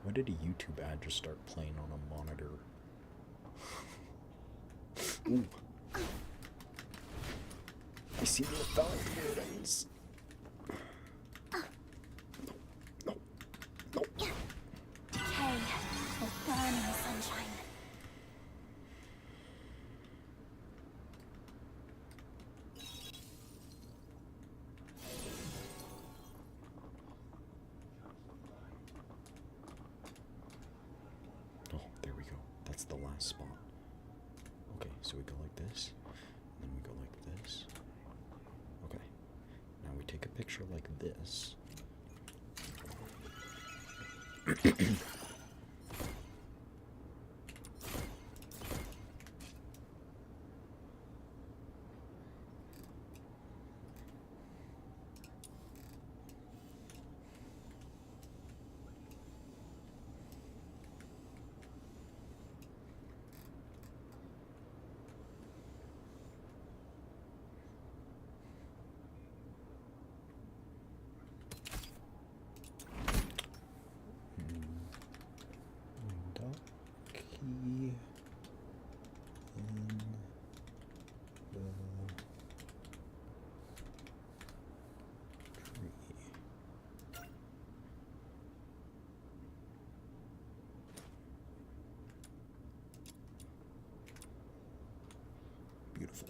Why did a YouTube ad just start playing on a monitor? Ooh. I see the found where it ends. Decay will burn in the sunshine. Oh, there we go. That's the last spot. Okay, so we go like this, and then we go like this. Okay, now we take a picture like this. Key in the tree. Beautiful.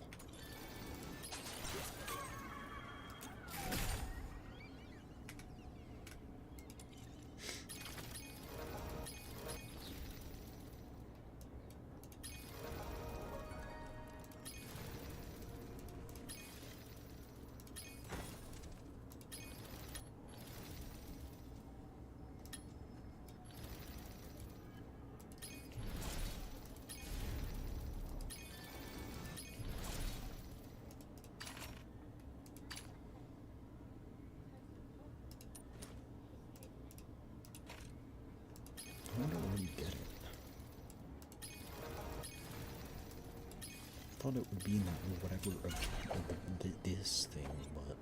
thought it would be in whatever of this thing, but.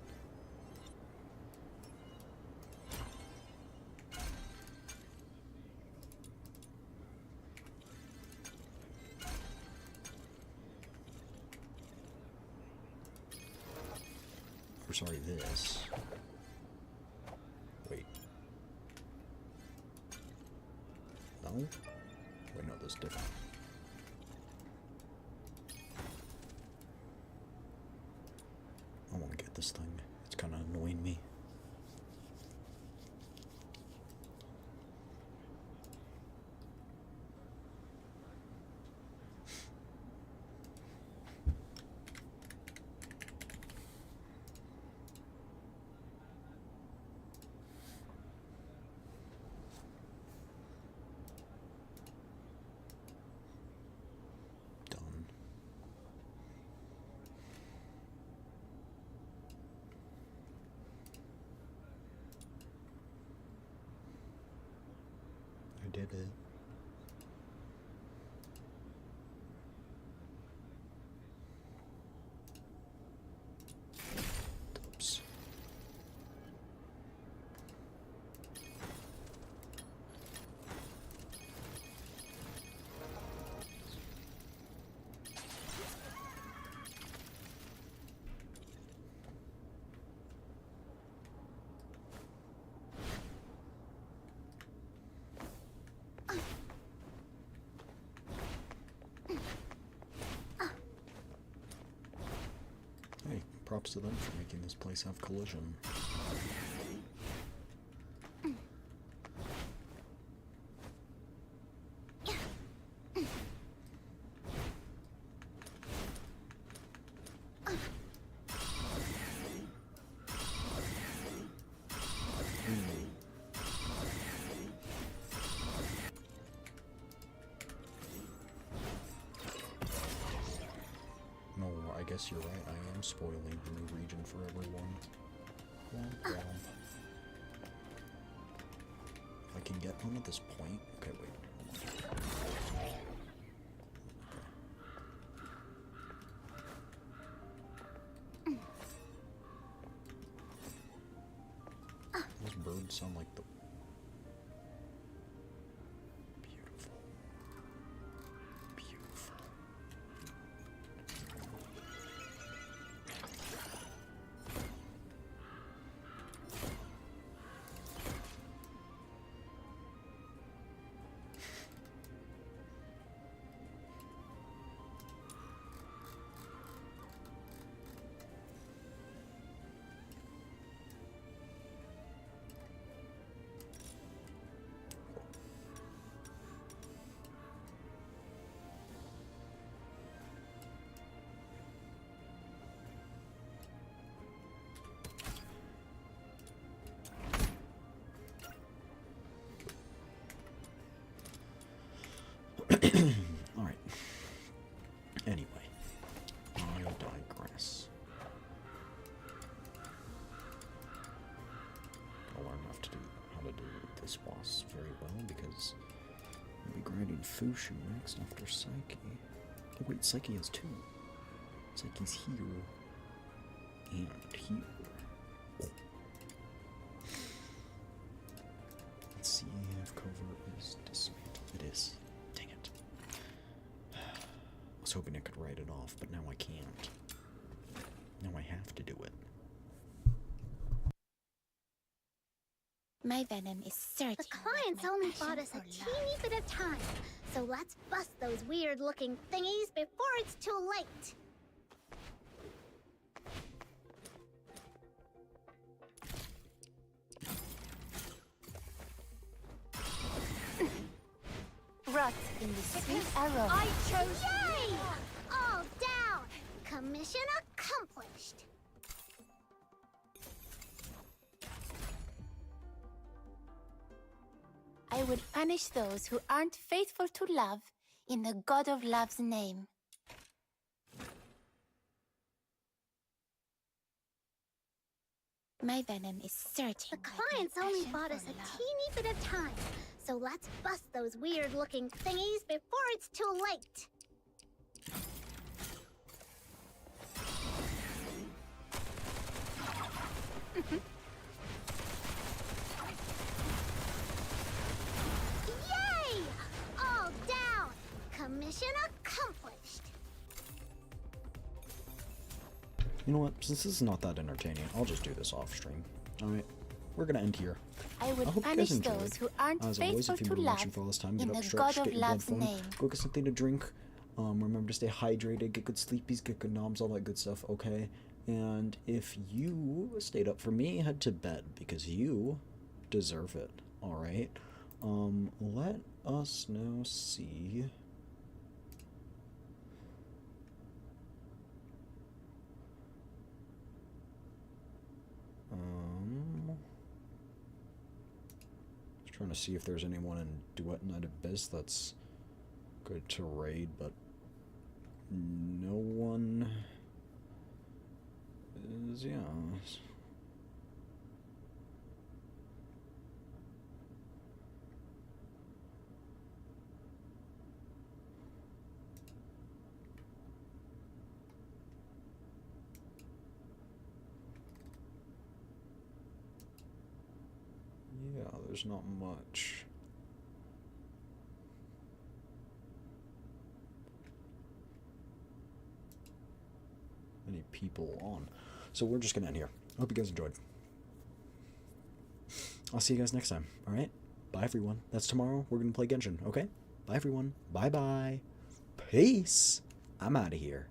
Or sorry, this. Wait. No? Wait, no, this is different. I want to get this thing. It's kind of annoying me. I did it. Oops. Hey, props to them for making this place have collision. No, I guess you're right. I am spoiling the new region for everyone. Womp womp. If I can get one at this point. Okay, wait. Hold on. Those birds sound like the. Beautiful. Beautiful. Alright. Anyway, I digress. I'll learn how to do this boss very well because I'll be grinding Fushu next after Psyche. Oh wait, Psyche has two. Psyche's here and here. Let's see if covert is dismantled. It is. Dang it. I was hoping I could write it off, but now I can't. Now I have to do it. My venom is certain. The clients only bought us a teeny bit of time, so let's bust those weird-looking thingies before it's too late. Rot in the sweet arrow. I chose. Yay! All down. Commission accomplished. I will punish those who aren't faithful to love in the God of Love's name. My venom is certain. The clients only bought us a teeny bit of time, so let's bust those weird-looking thingies before it's too late. Mission accomplished. You know what? Since this is not that entertaining, I'll just do this off stream. Alright, we're gonna end here. I would hope you punish guys enjoyed. those who aren't As always, faithful if you've to been love watching for all this time, in get up, the stretch, God get of your blood Love's flowing, name. go get something to drink. Remember to stay hydrated, get good sleepies, get good noms, all that good stuff, okay? And if you stayed up for me, head to bed, because you deserve it, alright? Let us now see... Just trying to see if there's anyone in Duet Night Abyss that's good to raid, but no one is, yeah. Yeah, there's not much. Any people on. So we're just gonna end here. I hope you guys enjoyed. I'll see you guys next time, alright? Bye everyone. That's tomorrow. We're gonna play Genshin, okay? Bye everyone. Bye bye. Peace. I'm out of here.